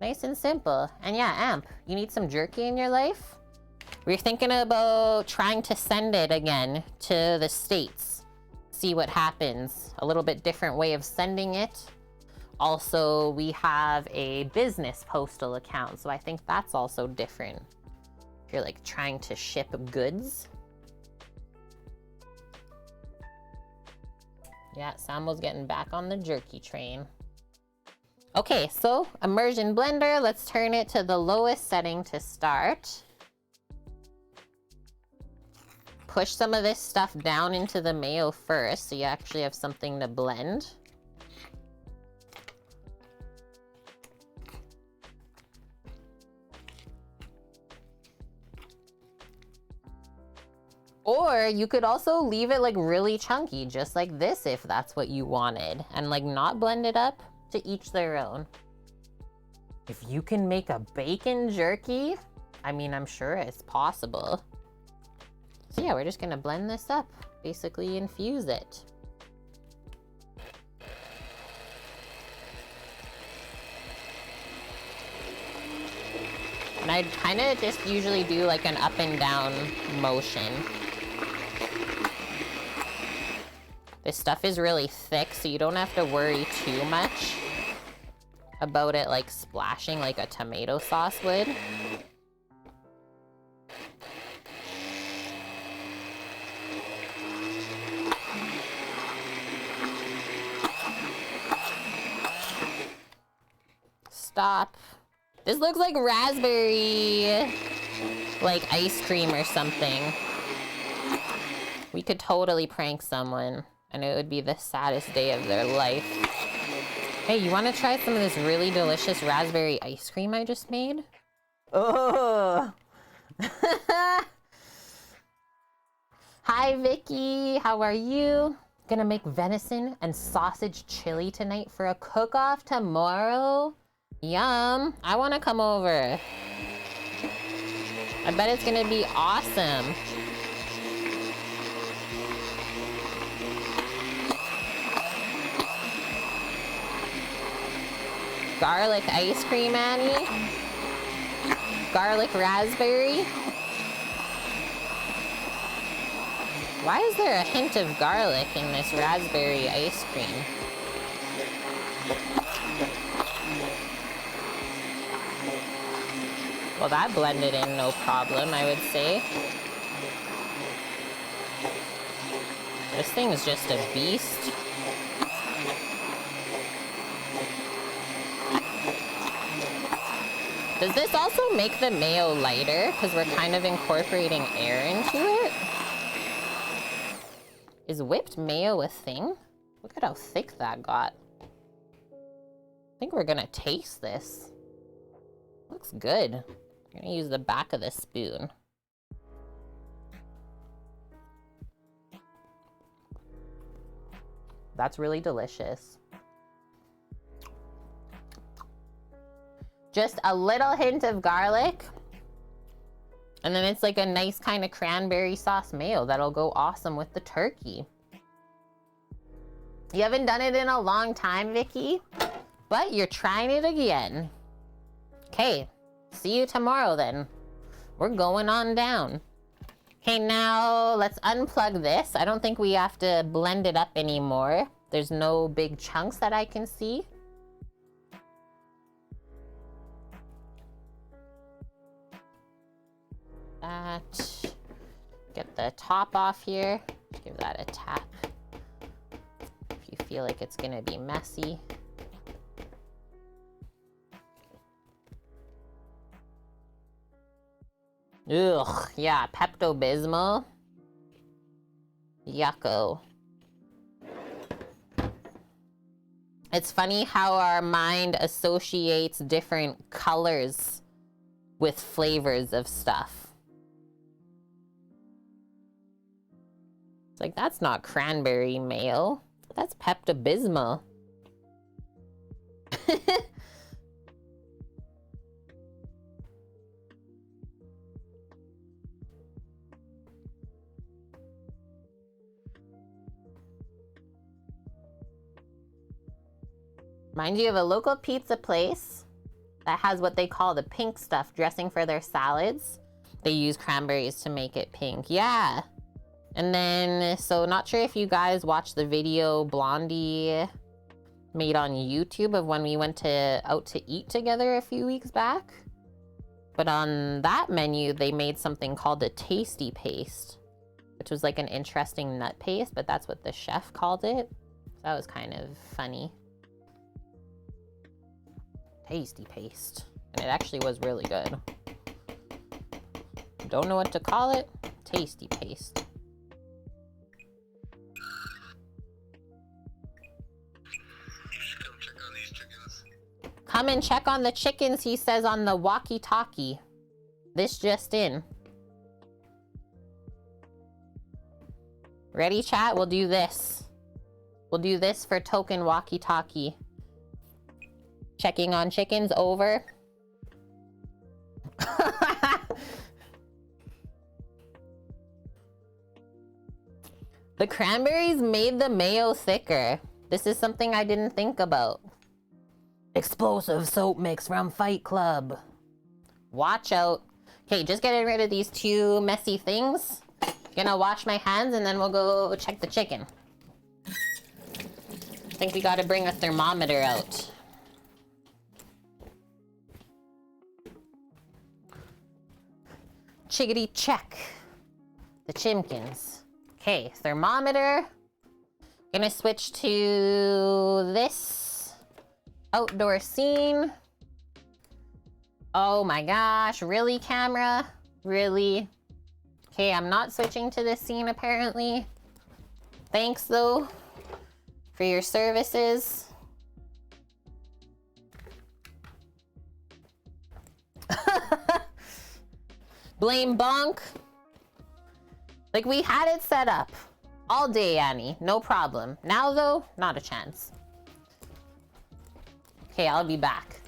Nice and simple. And yeah, Amp, you need some jerky in your life? We're thinking about trying to send it again to the States. See what happens. A little bit different way of sending it. Also, we have a business postal account, so I think that's also different. If you're like trying to ship goods. Yeah, Samuel's getting back on the jerky train. Okay, so immersion blender, let's turn it to the lowest setting to start. Push some of this stuff down into the mayo first so you actually have something to blend. Or you could also leave it like really chunky, just like this if that's what you wanted, and like not blend it up. To each their own. If you can make a bacon jerky, I mean, I'm sure it's possible. So yeah, we're just gonna blend this up, basically infuse it. And I kind of just usually do like an up and down motion. This stuff is really thick, so you don't have to worry too much about it like splashing like a tomato sauce would. Stop. This looks like raspberry, like ice cream or something. We could totally prank someone, and it would be the saddest day of their life. Hey, you want to try some of this really delicious raspberry ice cream I just made? Oh! Hi, Vicky. How are you? Gonna make venison and sausage chili tonight for a cook-off tomorrow? Yum. I want to come over. I bet it's gonna be awesome. Garlic ice cream, Annie. Garlic raspberry. Why is there a hint of garlic in this raspberry ice cream? Well, that blended in no problem, I would say. This thing is just a beast. Does this also make the mayo lighter? Because we're kind of incorporating air into it? Is whipped mayo a thing? Look at how thick that got. I think we're gonna taste this. Looks good. I'm gonna use the back of the spoon. That's really delicious. Just a little hint of garlic. And then it's like a nice kind of cranberry sauce mayo that'll go awesome with the turkey. You haven't done it in a long time, Vicky, but you're trying it again. Okay, see you tomorrow then. We're going on down. Okay, now let's unplug this. I don't think we have to blend it up anymore. There's no big chunks that I can see. That. Get the top off here. Give that a tap if you feel like it's gonna be messy. Ugh, yeah, Pepto-Bismol. Yucko. It's funny how our mind associates different colors with flavors of stuff. It's like, that's not cranberry mayo. That's Pepto-Bismol. Mind you, of a local pizza place that has what they call the pink stuff dressing for their salads. They use cranberries to make it pink. Yeah. And then, so not sure if you guys watched the video Blondie made on YouTube of when we went out to eat together a few weeks back. But on that menu, they made something called a tasty paste, which was like an interesting nut paste, but that's what the chef called it. So that was kind of funny. Tasty paste. And it actually was really good. Don't know what to call it. Tasty paste. Come check on these chickens. Come and check on the chickens, he says on the walkie-talkie. This just in. Ready, chat? We'll do this. We'll do this for token walkie-talkie. Checking on chickens, over. The cranberries made the mayo thicker. This is something I didn't think about. Explosive soap mix from Fight Club. Watch out. Okay, just getting rid of these two messy things. Gonna wash my hands and then we'll go check the chicken. I think we gotta bring a thermometer out. Chickadee check. The chimkins. Okay, thermometer. Gonna switch to this outdoor scene. Oh my gosh, really, camera? Really? Okay, I'm not switching to this scene apparently. Thanks though for your services. Blame Bonk. Like, we had it set up all day, Annie. No problem. Now, though, not a chance. Okay, I'll be back.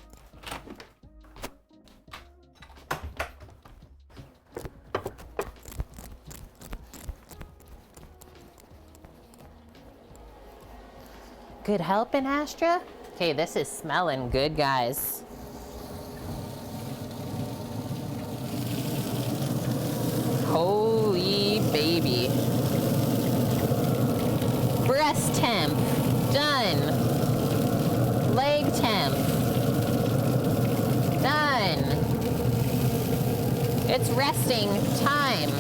Good helping, Astra? Okay, this is smelling good, guys. Holy baby. Breast temp. Done. Leg temp. Done. It's resting time.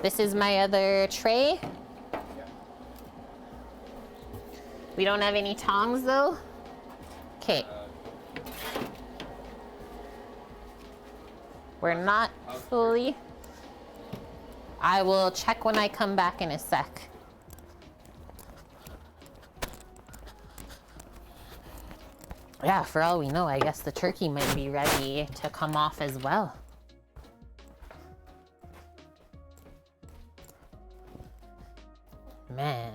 This is my other tray. We don't have any tongs though? Okay. We're not fully. I will check when I come back in a sec. Yeah, for all we know, I guess the turkey might be ready to come off as well. Man.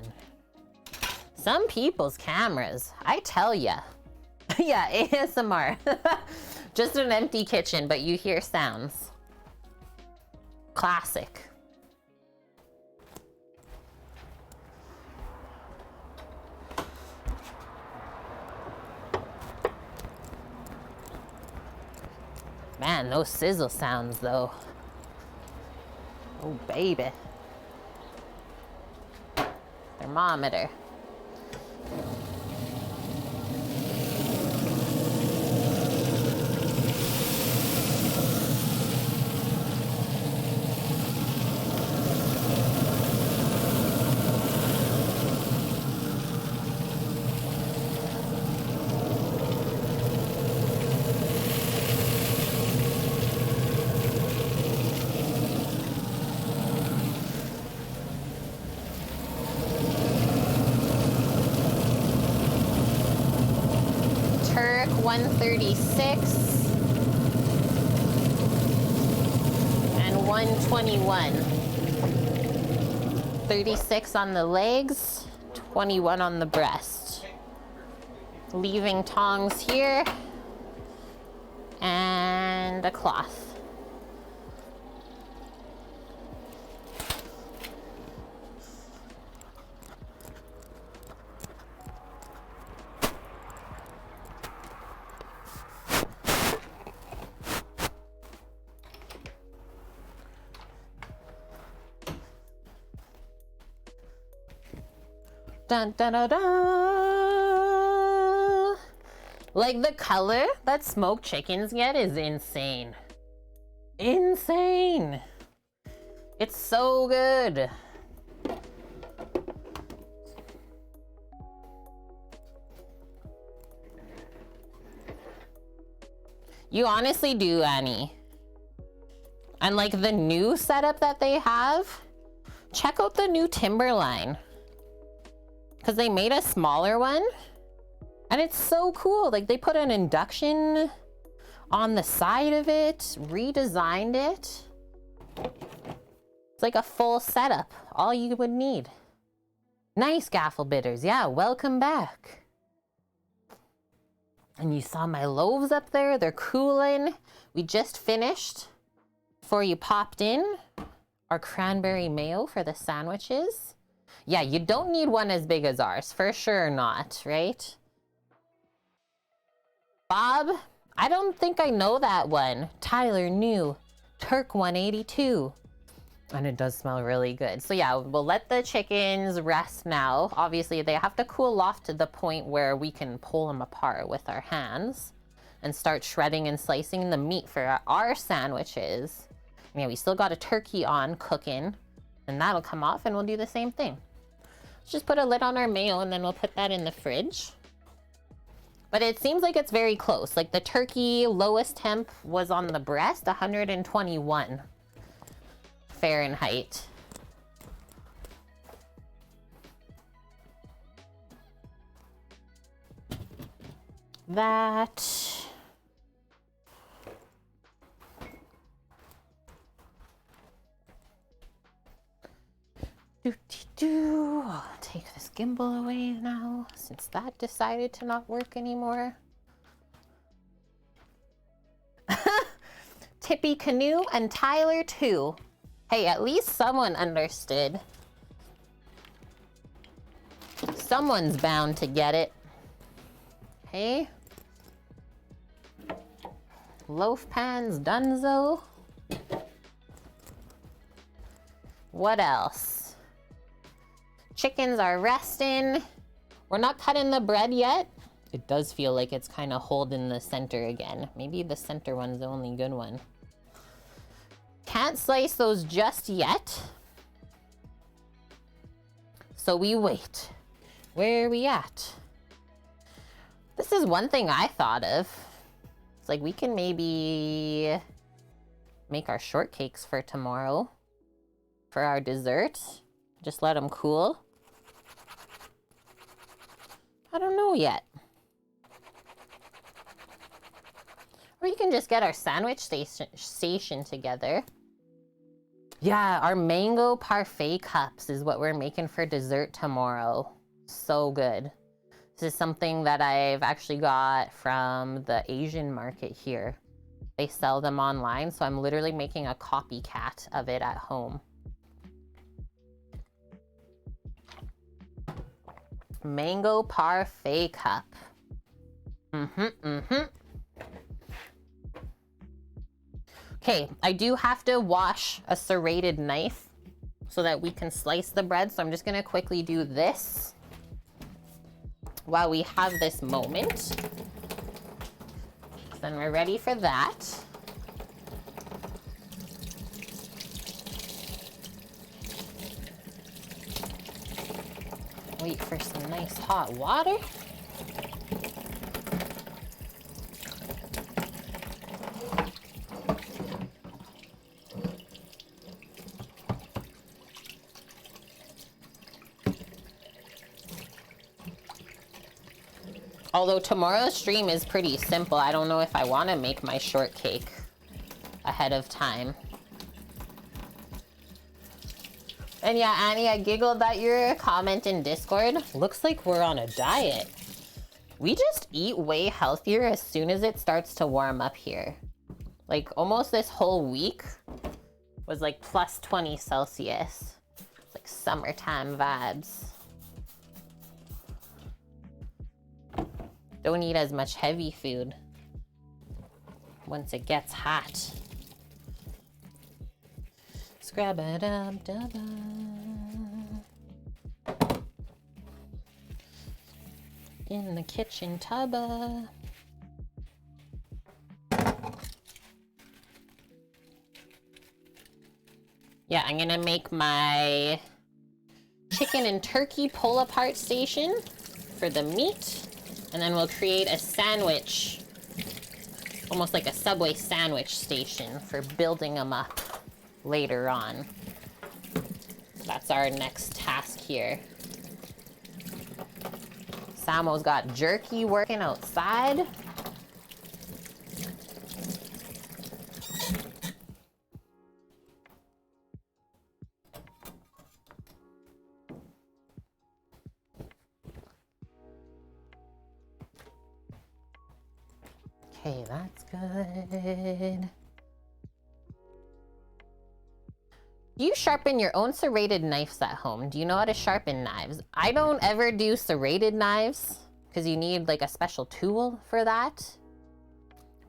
Some people's cameras, I tell ya. Yeah, ASMR. Just an empty kitchen, but you hear sounds. Classic. Man, those sizzle sounds though. Oh baby. Thermometer. Turk 136 and 121. 36 on the legs, 21 on the breast. Leaving tongs here and a cloth. Dun, dun, dun, dun. Like, the color that smoked chickens get is insane. Insane. It's so good. You honestly do, Annie. And like the new setup that they have, check out the new Timberline. Because they made a smaller one and it's so cool. Like, they put an induction on the side of it, redesigned it. It's like a full setup, all you would need. Nice, gaffle bitters. Yeah, welcome back. And you saw my loaves up there, they're cooling. We just finished, before you popped in, our cranberry mayo for the sandwiches. Yeah, you don't need one as big as ours. For sure not, right? Bob? I don't think I know that one. Tyler, new. Turk 182. And it does smell really good. So yeah, we'll let the chickens rest now. Obviously, they have to cool off to the point where we can pull them apart with our hands and start shredding and slicing the meat for our sandwiches. Yeah, we still got a turkey on cooking, and that'll come off and we'll do the same thing. Let's just put a lid on our mayo and then we'll put that in the fridge. But it seems like it's very close. Like the turkey lowest temp was on the breast, 121 Fahrenheit. That. I'll take this gimbal away now, since that decided to not work anymore. Tippy Canoe and Tyler too. Hey, at least someone understood. Someone's bound to get it. Hey? Loaf pans dunzo. What else? Chickens are resting. We're not cutting the bread yet. It does feel like it's kind of holding the center again. Maybe the center one's the only good one. Can't slice those just yet. So we wait. Where are we at? This is one thing I thought of. It's like we can maybe make our shortcakes for tomorrow for our dessert. Just let them cool. I don't know yet. Or you can just get our sandwich station together. Yeah, our mango parfait cups is what we're making for dessert tomorrow. So good. This is something that I've actually got from the Asian market here. They sell them online, so I'm literally making a copycat of it at home. Mango parfait cup. Okay, I do have to wash a serrated knife so that we can slice the bread. So I'm just gonna quickly do this while we have this moment. Then we're ready for that. Wait for some nice hot water. Although tomorrow's stream is pretty simple, I don't know if I want to make my shortcake ahead of time. And yeah, Annie, I giggled at your comment in Discord. Looks like we're on a diet. We just eat way healthier as soon as it starts to warm up here. Like almost this whole week was like plus 20 Celsius. It's like summertime vibes. Don't eat as much heavy food once it gets hot. Scrab-a-dub-dub-ba. In the kitchen tubba. Yeah, I'm gonna make my chicken and turkey pull apart station for the meat. And then we'll create a sandwich, almost like a Subway sandwich station for building them up later on. That's our next task here. Samo's got jerky working outside. Okay, that's good. Do you sharpen your own serrated knives at home? Do you know how to sharpen knives? I don't ever do serrated knives because you need like a special tool for that.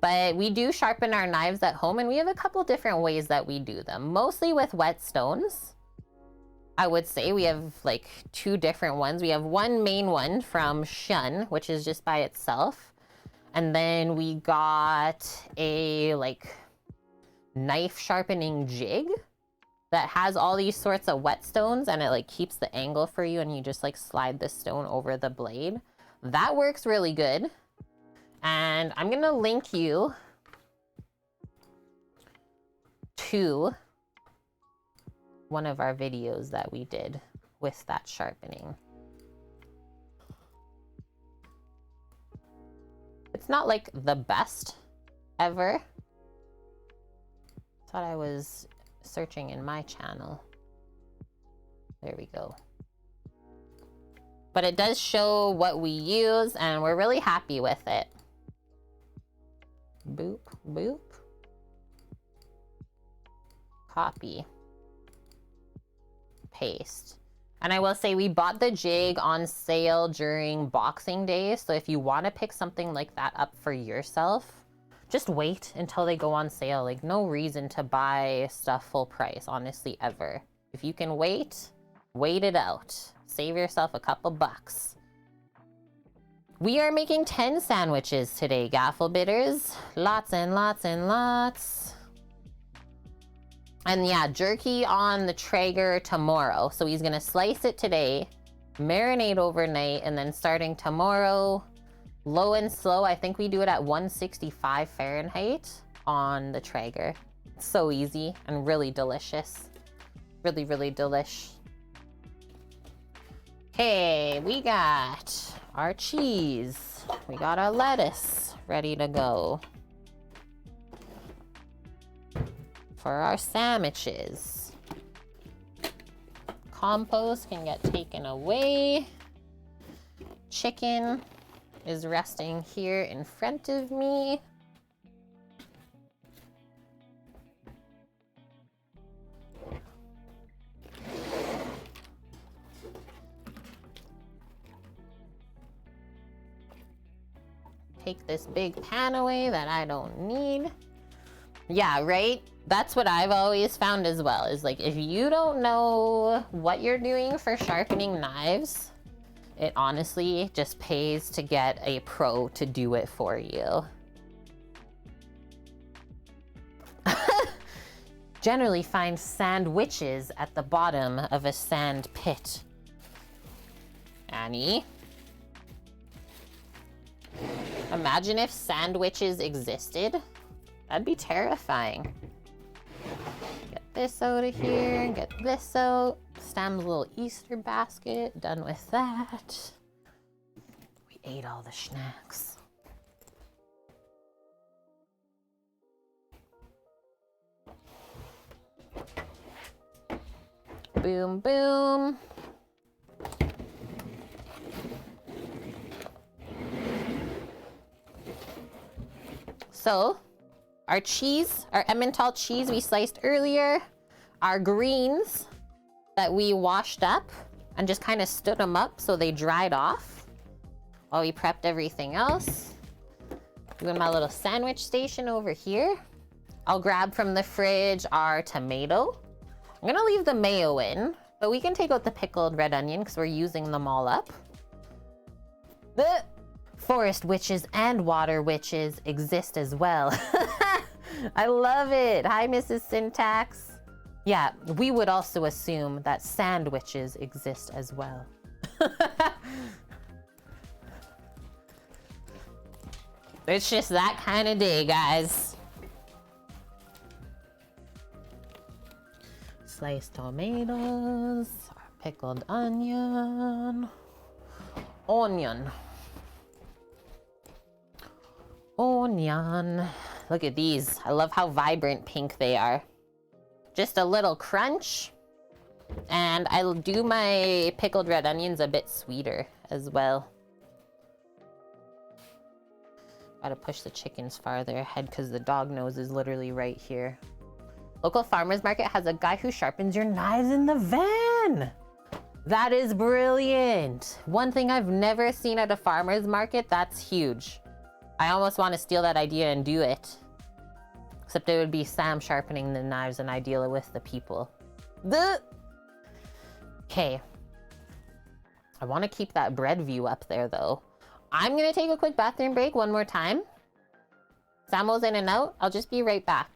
But we do sharpen our knives at home, and we have a couple different ways that we do them. Mostly with whetstones. I would say we have like 2 different ones. We have one main one from Shun, which is just by itself. And then we got a like knife sharpening jig that has all these sorts of whetstones, and it like keeps the angle for you, and you just like slide the stone over the blade. That works really good. And I'm gonna link you to one of our videos that we did with that sharpening. It's not like the best ever. Thought I was searching in my channel. There we go. But it does show what we use, and we're really happy with it. Boop, boop. Copy. Paste. And I will say we bought the jig on sale during Boxing Day, so if you want to pick something like that up for yourself, just wait until they go on sale. Like, no reason to buy stuff full price, honestly, ever. If you can wait, wait it out. Save yourself a couple bucks. We are making 10 sandwiches today, Gaffle Bitters. Lots and lots and lots. And yeah, jerky on the Traeger tomorrow. So he's gonna slice it today, marinate overnight, and then starting tomorrow, low and slow, I think we do it at 165 Fahrenheit on the Traeger. It's so easy and really delicious. Really, really delish. Okay, we got our cheese. We got our lettuce ready to go for our sandwiches. Compost can get taken away. Chicken is resting here in front of me. Take this big pan away that I don't need. Yeah, right? That's what I've always found as well, is like, if you don't know what you're doing for sharpening knives, it honestly just pays to get a pro to do it for you. Generally find sandwiches at the bottom of a sand pit. Annie? Imagine if sandwiches existed. That'd be terrifying. Get this out of here, get this out. Stam's little Easter basket, done with that. We ate all the snacks. Boom, boom. So, our cheese, our Emmental cheese we sliced earlier, our greens that we washed up and just kind of stood them up so they dried off while we prepped everything else. Doing my little sandwich station over here. I'll grab from the fridge our tomato. I'm gonna leave the mayo in, but we can take out the pickled red onion because we're using them all up. The forest witches and water witches exist as well. I love it. Hi, Mrs. Syntax. Yeah, we would also assume that sand witches exist as well. It's just that kind of day, guys. Sliced tomatoes, pickled onion. Onion. Look at these. I love how vibrant pink they are. Just a little crunch. And I'll do my pickled red onions a bit sweeter as well. Gotta push the chickens farther ahead because the dog nose is literally right here. Local farmer's market has a guy who sharpens your knives in the van. That is brilliant. One thing I've never seen at a farmer's market, that's huge. I almost want to steal that idea and do it. Except it would be Sam sharpening the knives and I deal with the people. Okay. I want to keep that bread view up there though. I'm going to take a quick bathroom break one more time. Samuel's in and out. I'll just be right back.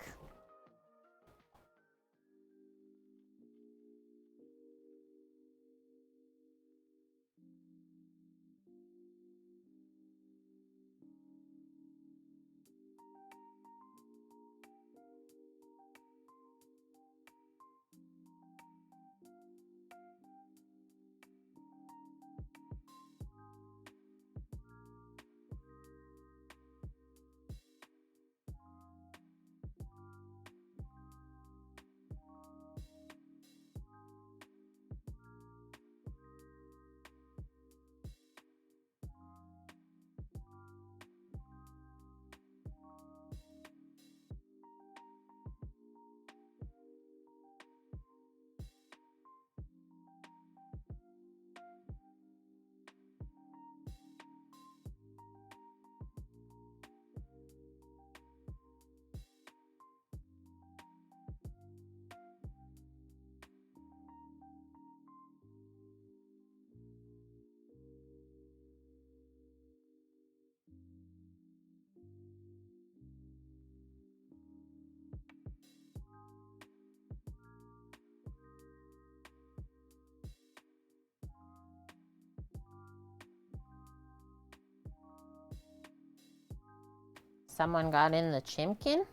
Someone got in the chimkin?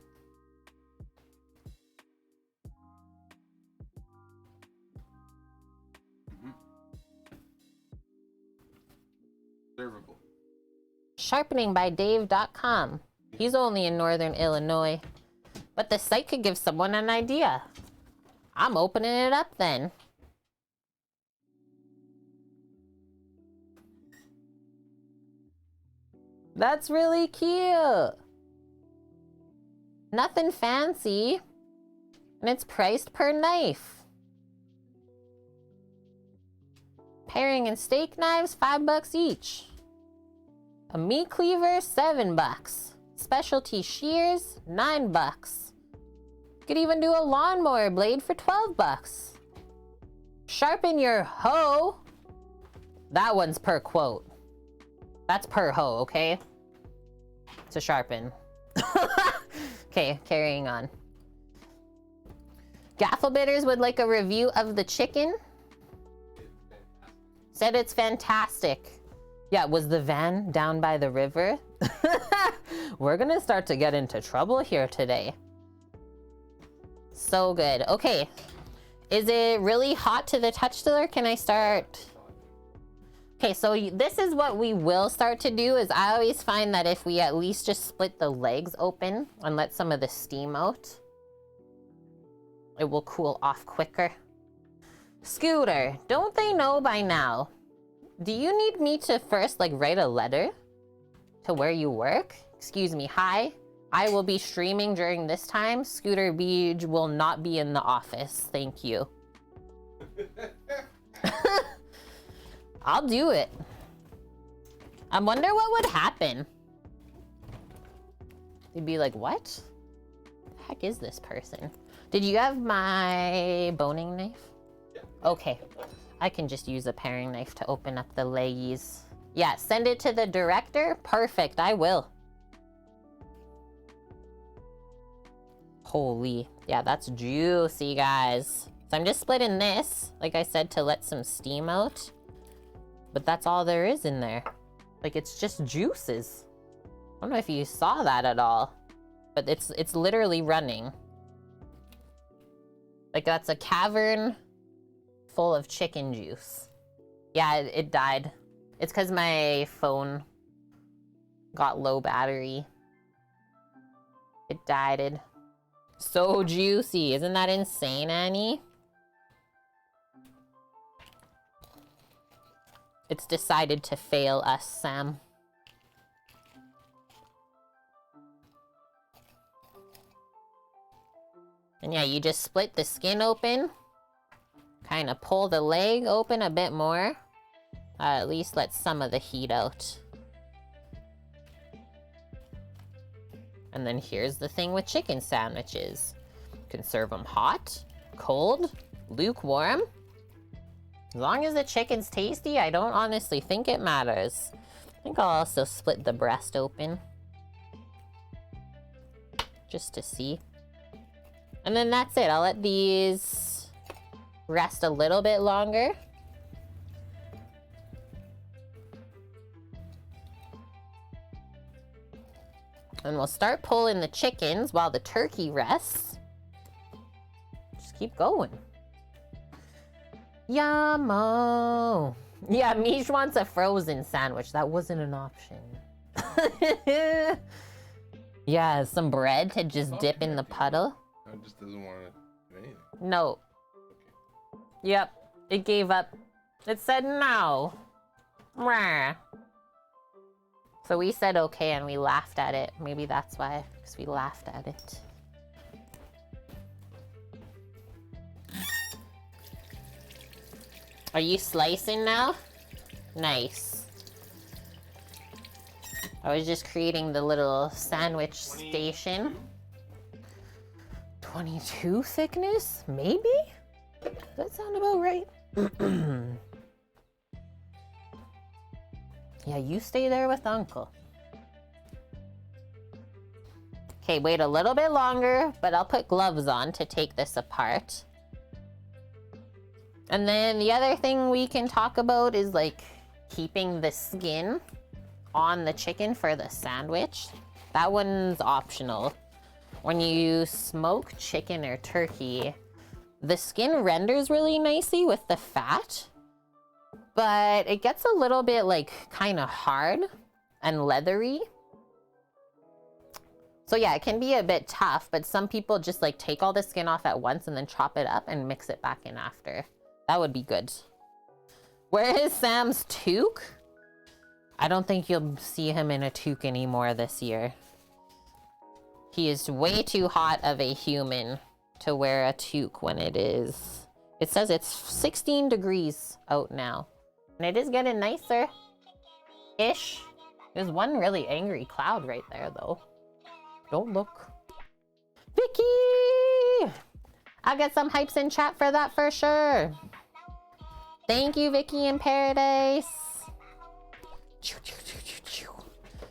Servable. Sharpeningbydave.com. He's only in Northern Illinois. But the site could give someone an idea. I'm opening it up then. That's really cute. Nothing fancy. And it's priced per knife. Paring and steak knives, $5 each. A meat cleaver, $7. Specialty shears, $9. Could even do a lawnmower blade for $12. Sharpen your hoe. That one's per quote. That's per hoe, okay? To sharpen. Okay, carrying on. Gaffle Bitters would like a review of the chicken. Said it's fantastic. Yeah, was the van down by the river? We're gonna start to get into trouble here today. So good. Okay. Is it really hot to the touch still, or can I start? Okay, so this is what we will start to do is I always find that if we at least just split the legs open and let some of the steam out, it will cool off quicker. Scooter, don't they know by now? Do you need me to first write a letter to where you work? Excuse me, hi. I will be streaming during this time. Scooter Beach will not be in the office. Thank you. I'll do it. I wonder what would happen. They'd be like, what? The heck is this person? Did you have my boning knife? Yeah. Okay. I can just use a paring knife to open up the leggies. Yeah, send it to the director. Perfect, I will. Holy. Yeah, that's juicy, guys. So I'm just splitting this, like I said, to let some steam out. But that's all there is in there. It's just juices. I don't know if you saw that at all. But it's literally running. That's a cavern full of chicken juice. Yeah, it died. It's because my phone got low battery. It died. So juicy. Isn't that insane, Annie? It's decided to fail us, Sam. And yeah, you just split the skin open. Kind of pull the leg open a bit more. At least let some of the heat out. And then here's the thing with chicken sandwiches. You can serve them hot, cold, lukewarm. As long as the chicken's tasty, I don't honestly think it matters. I think I'll also split the breast open. Just to see. And then that's it. I'll let these rest a little bit longer. And we'll start pulling the chickens while the turkey rests. Just keep going. Yummo. Yeah, Mish wants a frozen sandwich. That wasn't an option. Yeah, some bread to just dip in the puddle. It just doesn't want to do anything. No. Okay. Yep, it gave up. It said no. Mwah. So we said okay and we laughed at it. Maybe that's why, because we laughed at it. Are you slicing now? Nice. I was just creating the little sandwich station. 22 thickness? Maybe? Does that sound about right? Yeah, you stay there with Uncle. Okay, wait a little bit longer, but I'll put gloves on to take this apart. And then the other thing we can talk about is like keeping the skin on the chicken for the sandwich. That one's optional. When you smoke chicken or turkey, the skin renders really nicely with the fat, but it gets a little bit like kind of hard and leathery. So yeah, it can be a bit tough, but some people just like take all the skin off at once and then chop it up and mix it back in after. That would be good. Where is Sam's toque? I don't think you'll see him in a toque anymore this year. He is way too hot of a human to wear a toque when it is. It says it's 16 degrees out now. And it is getting nicer. Ish. There's one really angry cloud right there though. Don't look. Vicky! I'll get some hypes in chat for that for sure. Thank you, Vicky in Paradise.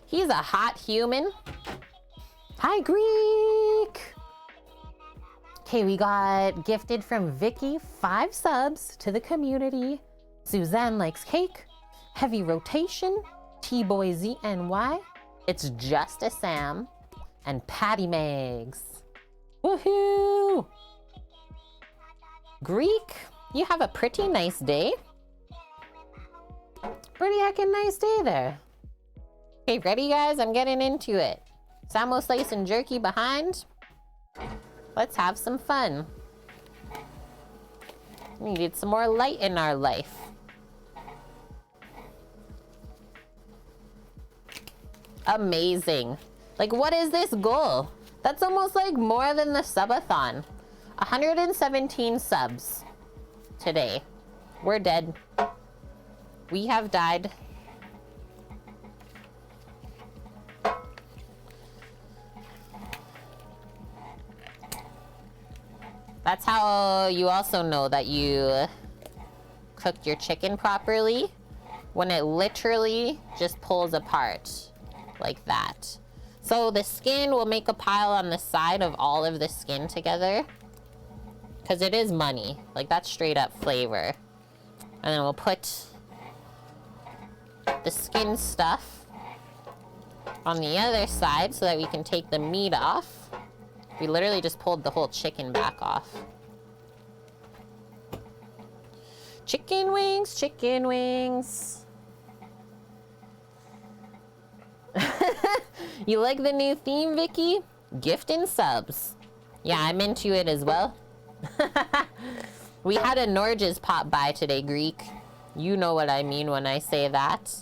He's a hot human. Hi, Greek. Okay, we got gifted from Vicky 5 subs to the community. Suzanne likes cake. Heavy rotation. T-Boy ZNY. It's just a Sam. And Patty Megs. Woohoo! Greek, you have a pretty nice day. Pretty heckin' nice day there. Okay, ready guys? I'm getting into it. Samo slice and jerky behind. Let's have some fun. We needed some more light in our life. Amazing. Like, what is this goal? That's almost like more than the subathon. 117 subs today. We're dead. We have died. That's how you also know that you cooked your chicken properly, when it literally just pulls apart like that. So the skin will make a pile on the side of all of the skin together, because it is money. Like, that's straight up flavor. And then we'll put the skin stuff on the other side so that we can take the meat off. We literally just pulled the whole chicken back off. Chicken wings, chicken wings. You like the new theme, Vicky? Gift and subs. Yeah, I'm into it as well. We had a Norges pop by today, Greek. You know what I mean when I say that.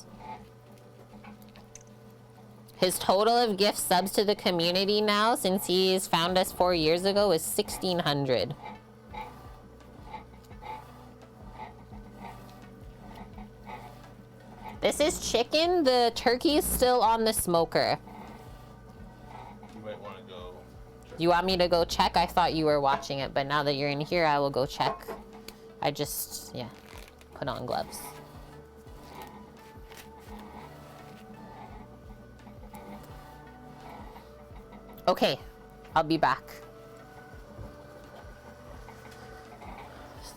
His total of gift subs to the community now, since he's found us 4 years ago, is 1,600. This is chicken. The turkey is still on the smoker. You might want to go. You want me to go check? I thought you were watching it, but now that you're in here, I will go check. I just, yeah, put on gloves. Okay, I'll be back.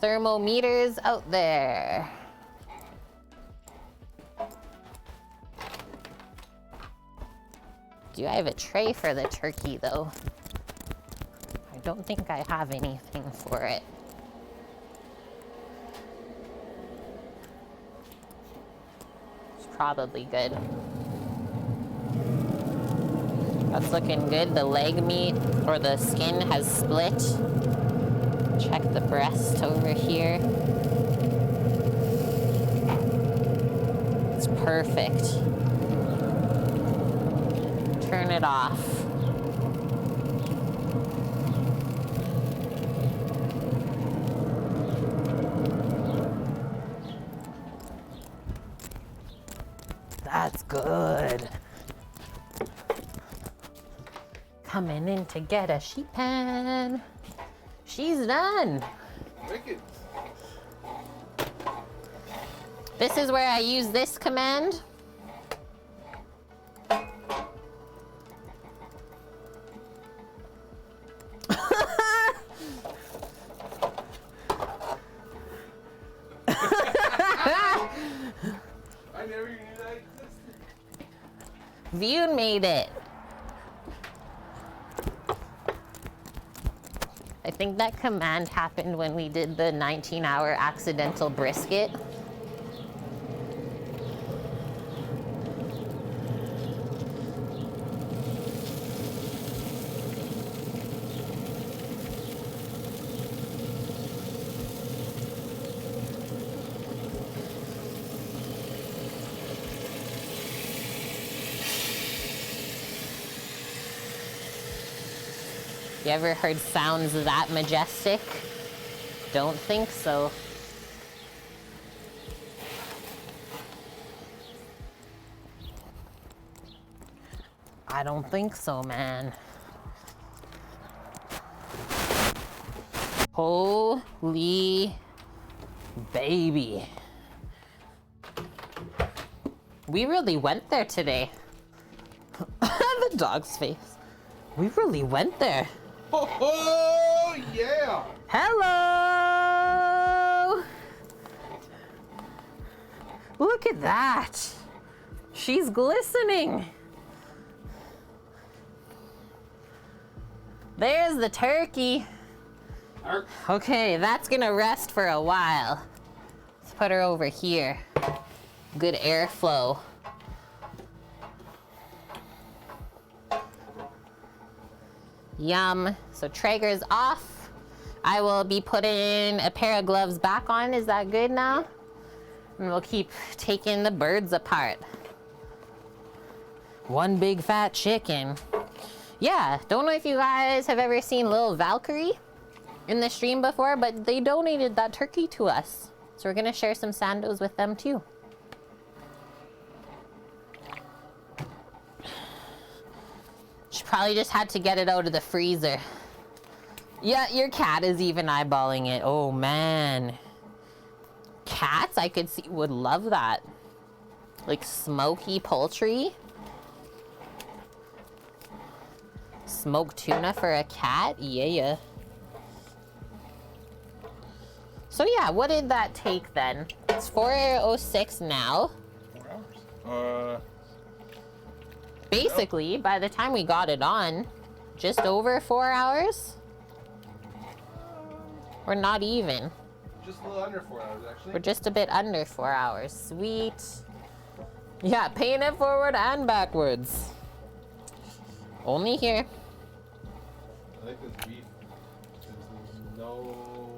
Thermometers out there. Do I have a tray for the turkey though? I don't think I have anything for it. It's probably good. That's looking good. The leg meat or the skin has split. Check the breast over here. It's perfect. Turn it off. That's good. Coming in to get a sheet pan. She's done. Wicked. This is where I use this command. I never knew that existed. View made it. I think that command happened when we did the 19-hour accidental brisket. You ever heard sounds that majestic? Don't think so. I don't think so, man. Holy baby. We really went there today. The dog's face. We really went there. Oh, yeah! Hello! Look at that. She's glistening. There's the turkey. Okay, that's gonna rest for a while. Let's put her over here. Good airflow. Yum. So Traeger's off. I will be putting a pair of gloves back on. Is that good now? And we'll keep taking the birds apart. One big fat chicken. Yeah, don't know if you guys have ever seen Lil Valkyrie in the stream before, but they donated that turkey to us. So we're gonna share some sandos with them too. She probably just had to get it out of the freezer. Yeah, your cat is even eyeballing it. Oh man. Cats, I could see, would love that. Like smoky poultry. Smoked tuna for a cat? Yeah. So yeah, what did that take then? It's 4:06 now. 4 hours. Basically, by the time we got it on, just over 4 hours? Or not even. Just a little under 4 hours, actually. We're just a bit under 4 hours. Sweet. Yeah, paying it forward and backwards. Only here. I like this beef since there's no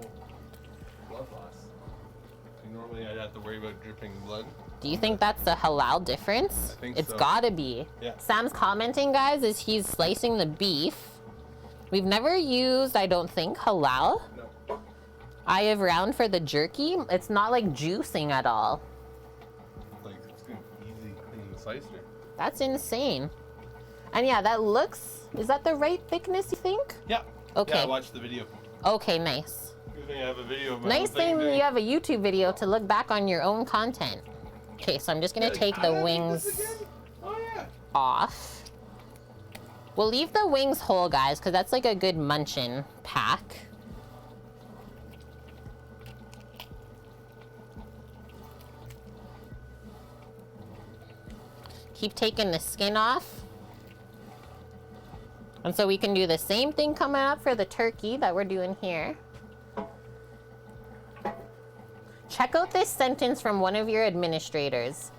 blood loss. Normally I'd have to worry about dripping blood. Do you think that's the halal difference? I think it's so. gotta be. Yeah. Sam's commenting, guys, is he's slicing the beef. We've never used, I don't think, halal. No. I have round for the jerky. It's not like juicing at all. Like it's gonna be easy cleaning the slicer. That's insane. And yeah, that looks, is that the right thickness, you think? Yeah. Okay. Yeah, I watched the video. Okay, nice. Good thing I have a video of my Nice own thing doing. you have a YouTube video to look back on your own content. Okay, so I'm just gonna take the wings Oh yeah. off. We'll leave the wings whole, guys, because that's like a good munchin' pack. Keep taking the skin off. And so we can do the same thing coming up for the turkey that we're doing here. Check out this sentence from one of your administrators.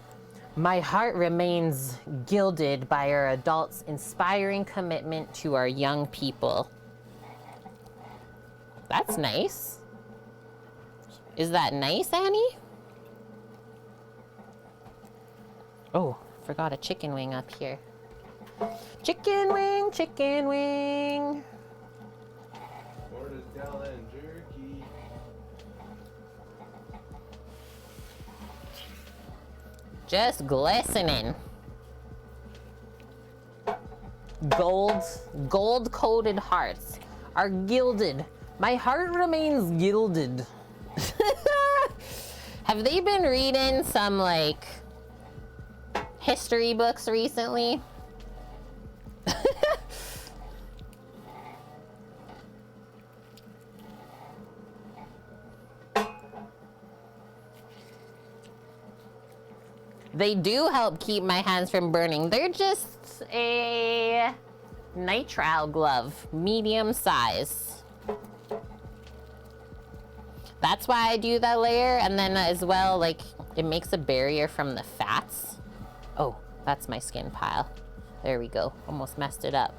My heart remains gilded by our adults' inspiring commitment to our young people. That's nice. Is that nice, Annie? Oh, forgot a chicken wing up here. Chicken wing, chicken wing. Florida's Gallon jerky. Just glistening. Gold coated hearts are gilded. My heart remains gilded. Have they been reading some like history books recently? They do help keep my hands from burning. They're just a nitrile glove, medium size. That's why I do that layer, and then as well, like, it makes a barrier from the fats. Oh, that's my skin pile. There we go, almost messed it up.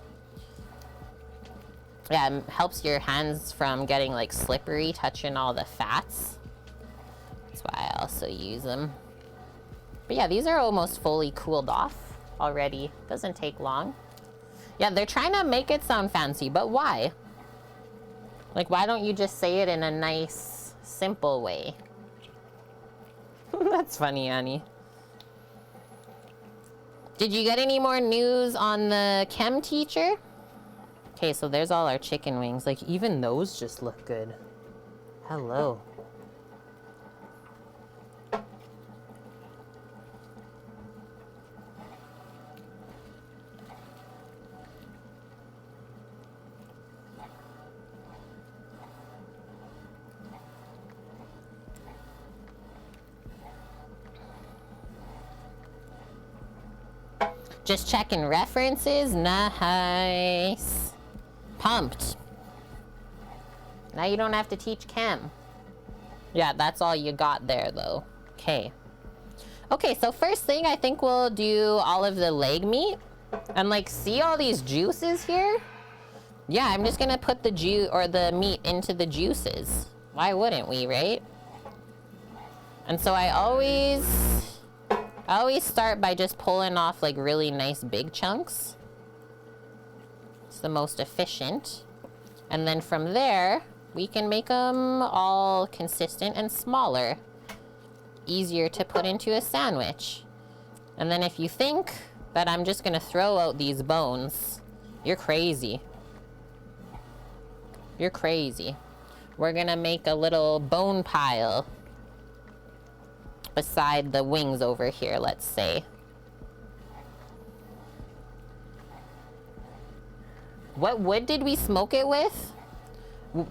Yeah, it helps your hands from getting like slippery, touching all the fats. That's why I also use them. But yeah, these are almost fully cooled off already. Doesn't take long. Yeah, they're trying to make it sound fancy, but why? Like, why don't you just say it in a nice, simple way? That's funny, Annie. Did you get any more news on the chem teacher? Okay, so there's all our chicken wings. Like, even those just look good. Hello. Just checking references. Nice. Pumped. Now you don't have to teach chem. Yeah, that's all you got there though. Okay. Okay, so first thing, I think we'll do all of the leg meat. And like, see all these juices here? Yeah, I'm just gonna put the the meat into the juices. Why wouldn't we, right? And so I always start by just pulling off like really nice big chunks. It's the most efficient. And then from there, we can make them all consistent and smaller. Easier to put into a sandwich. And then if you think that I'm just gonna throw out these bones, you're crazy. You're crazy. We're gonna make a little bone pile beside the wings over here, let's say. What wood did we smoke it with?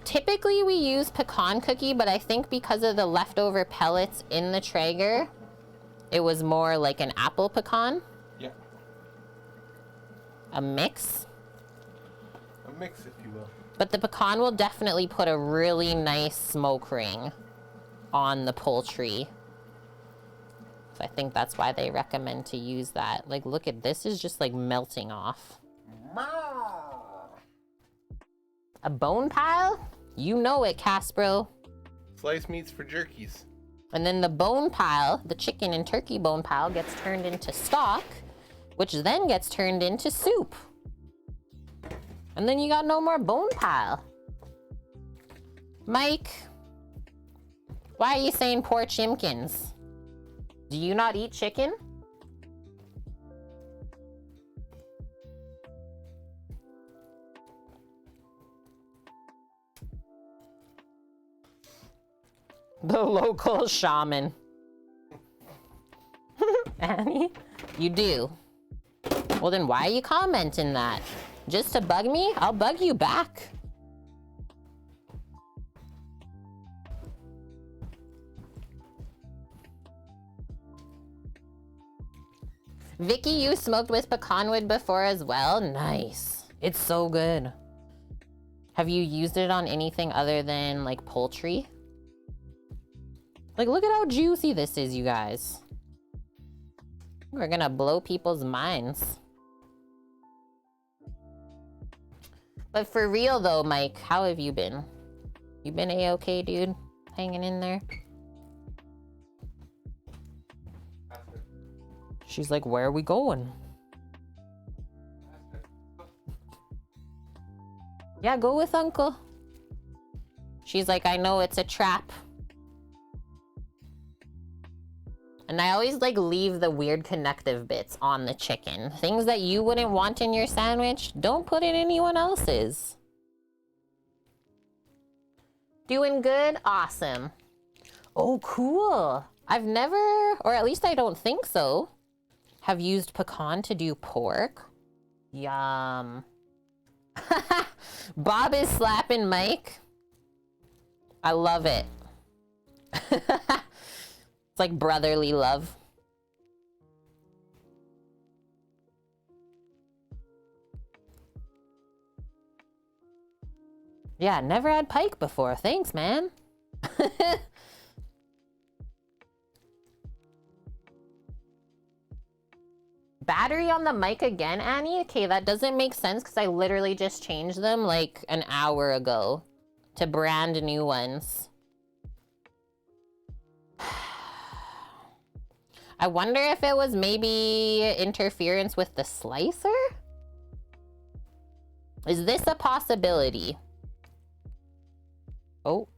Typically we use pecan cookie, but I think because of the leftover pellets in the Traeger, it was more like an apple pecan. Yeah. A mix. A mix, if you will. But the pecan will definitely put a really nice smoke ring on the poultry. So I think that's why they recommend to use that. Like, look at this, is just like melting off. A bone pile? You know it, Caspro. Sliced meats for jerkies. And then the bone pile, the chicken and turkey bone pile, gets turned into stock, which then gets turned into soup. And then you got no more bone pile. Mike, why are you saying poor chimkins? Do you not eat chicken? The local shaman. Annie, you do. Well, then why are you commenting that? Just to bug me? I'll bug you back. Vicky, you smoked with pecan wood before as well? Nice. It's so good. Have you used it on anything other than like poultry? Like, look at how juicy this is, you guys. We're gonna blow people's minds. But for real though, Mike, how have you been? You been A-okay, dude? Hanging in there? She's like, where are we going? Yeah, go with Uncle. She's like, I know it's a trap. And I always like leave the weird connective bits on the chicken. Things that you wouldn't want in your sandwich, don't put in anyone else's. Doing good? Awesome. Oh, cool. I've never, or at least I don't think so, have used pecan to do pork. Yum. Bob is slapping Mike. I love it. It's like brotherly love. Yeah, never had pike before. Thanks, man. Battery on the mic again, Annie? Okay, that doesn't make sense because I literally just changed them like an hour ago to brand new ones. I wonder if it was maybe interference with the slicer? Is this a possibility? Oh.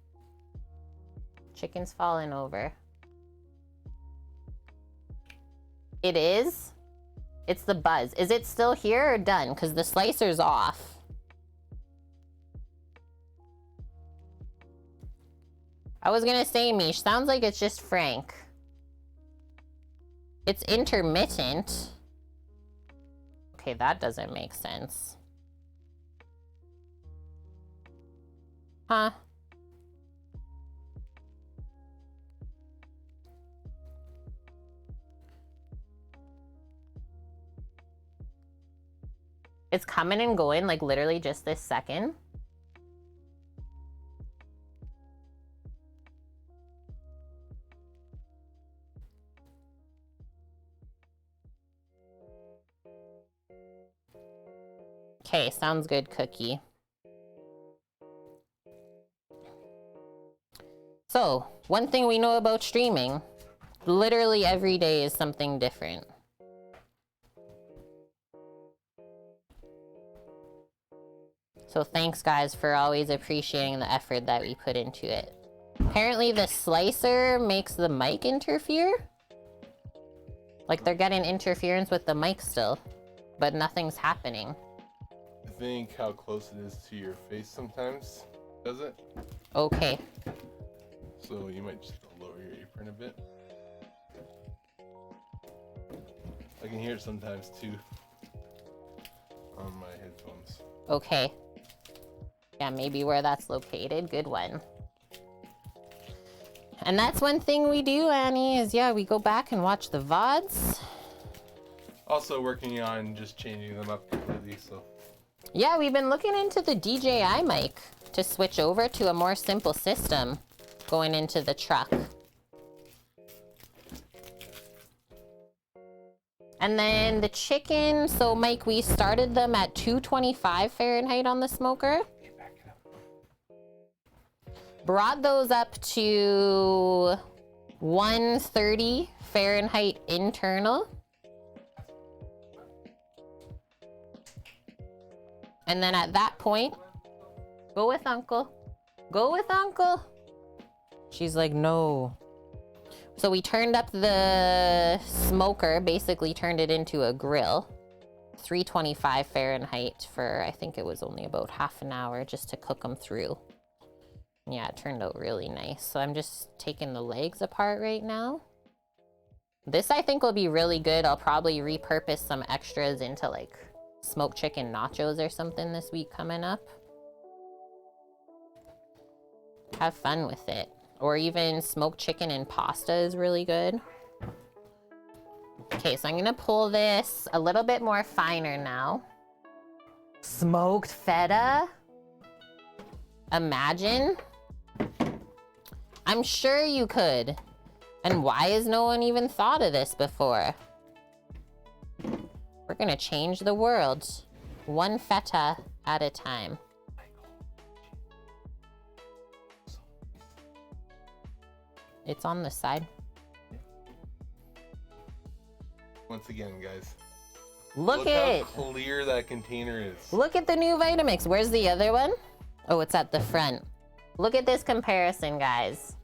Chicken's falling over. It is? It's the buzz. Is it still here or done? Because the slicer's off. I was gonna say, Mish, sounds like it's just Frank. It's intermittent. Okay, that doesn't make sense. Huh? It's coming and going like literally just this second. Okay, sounds good, Cookie. So, one thing we know about streaming, literally every day is something different. So thanks, guys, for always appreciating the effort that we put into it. Apparently the slicer makes the mic interfere. Like they're getting interference with the mic still, but nothing's happening. I think how close it is to your face sometimes does it. Okay. So you might just lower your apron a bit. I can hear it sometimes too on my headphones. Okay. Yeah, maybe where that's located. Good one. And that's one thing we do, Annie, is yeah, we go back and watch the VODs. Also working on just changing them up completely, so. Yeah, we've been looking into the DJI mic to switch over to a more simple system going into the truck. And then the chicken, so Mike, we started them at 225 Fahrenheit on the smoker. Brought those up to 130 Fahrenheit internal. And then at that point, go with Uncle. Go with Uncle. She's like, no. So we turned up the smoker, basically turned it into a grill. 325 Fahrenheit for, I think it was only about half an hour just to cook them through. Yeah, it turned out really nice. So I'm just taking the legs apart right now. This I think will be really good. I'll probably repurpose some extras into like smoked chicken nachos or something this week coming up. Have fun with it. Or even smoked chicken and pasta is really good. Okay, so I'm gonna pull this a little bit more finer now. Smoked feta? Imagine. I'm sure you could. And why has no one even thought of this before? We're gonna change the world. One feta at a time. It's on the side. Once again, guys. Look how clear that container is. Look at the new Vitamix. Where's the other one? Oh, it's at the front. Look at this comparison, guys.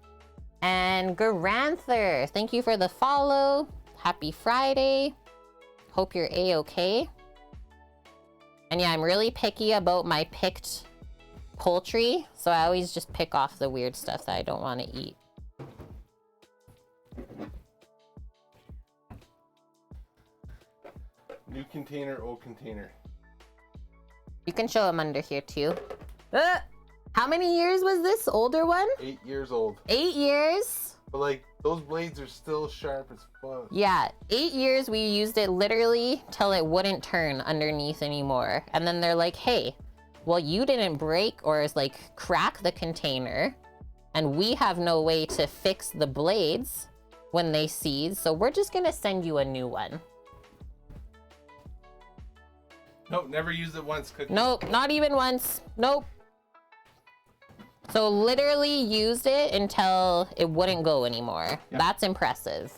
And Garanther, thank you for the follow. Happy Friday. Hope you're A-okay. And yeah, I'm really picky about my picked poultry. So I always just pick off the weird stuff that I don't want to eat. New container, old container. You can show them under here too. How many years was this older one? 8 years old. 8 years? But like, those blades are still sharp as fuck. Yeah, 8 years we used it literally till it wouldn't turn underneath anymore. And then they're like, hey, well, you didn't break or like crack the container. And we have no way to fix the blades when they seize. So we're just gonna send you a new one. Nope, never used it once. Cooking. Nope, not even once. Nope. So literally used it until it wouldn't go anymore. Yeah. That's impressive.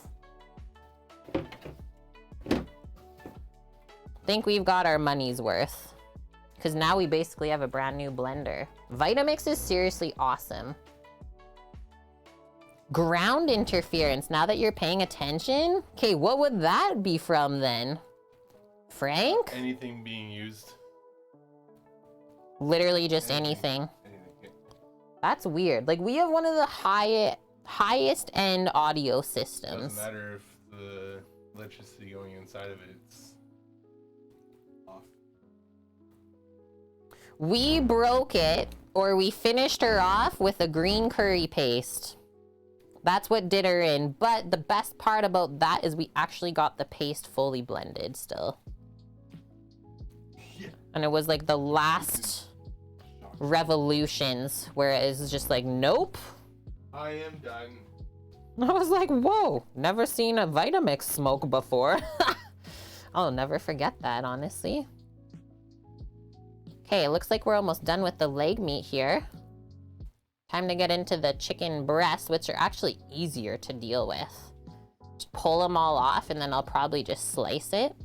Think we've got our money's worth. Because now we basically have a brand new blender. Vitamix is seriously awesome. Ground interference, now that you're paying attention? Okay, what would that be from then? Frank? Anything being used. Literally just anything. That's weird. Like, we have one of the highest end audio systems. Doesn't matter if the electricity going inside of it's off. We broke it, or we finished her off with a green curry paste. That's what did her in. But the best part about that is we actually got the paste fully blended still. Yeah. And it was like the last revolutions where it was just like, nope. I am done. I was like, whoa, never seen a Vitamix smoke before. I'll never forget that, honestly. Okay, it looks like we're almost done with the leg meat here. Time to get into the chicken breasts, which are actually easier to deal with. Just pull them all off and then I'll probably just slice it.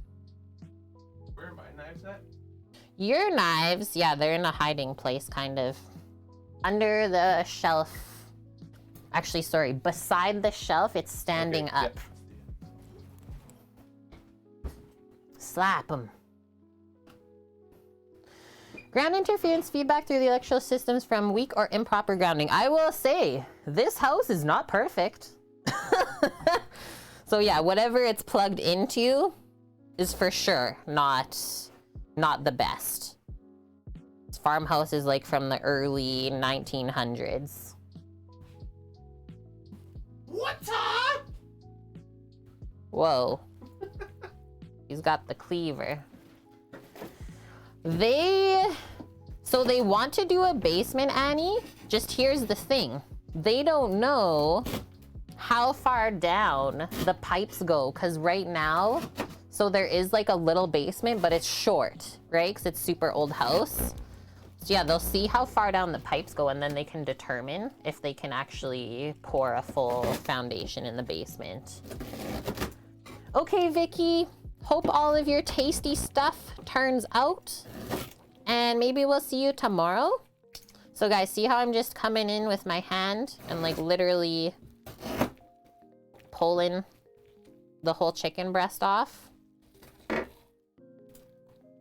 Where are my knives at? Your knives, yeah, they're in a hiding place, kind of. Under the shelf. Actually, sorry, beside the shelf, it's standing up. Yeah. Slap them. Ground interference feedback through the electrical systems from weak or improper grounding. I will say, this house is not perfect. So yeah, whatever it's plugged into is for sure not the best. This farmhouse is like from the early 1900s. What's up? Whoa. He's got the cleaver. So they want to do a basement, Annie. Just here's the thing. They don't know how far down the pipes go, because right now, so there is like a little basement, but it's short, right? Because it's super old house. So yeah, they'll see how far down the pipes go, and then they can determine if they can actually pour a full foundation in the basement. Okay, Vicky, hope all of your tasty stuff turns out, and maybe we'll see you tomorrow. So guys, see how I'm just coming in with my hand and like literally pulling the whole chicken breast off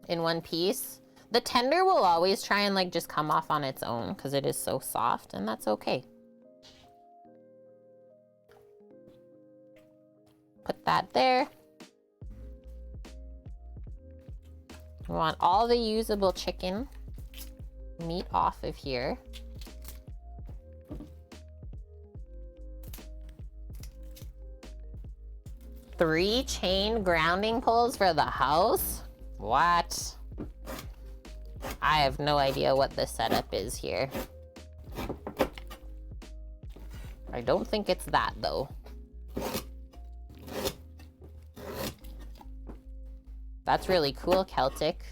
in one piece? The tender will always try and like just come off on its own because it is so soft, and that's okay. Put that there. We want all the usable chicken meat off of here. Three chain grounding poles for the house? What? I have no idea what the setup is here. I don't think it's that though. That's really cool, Celtic.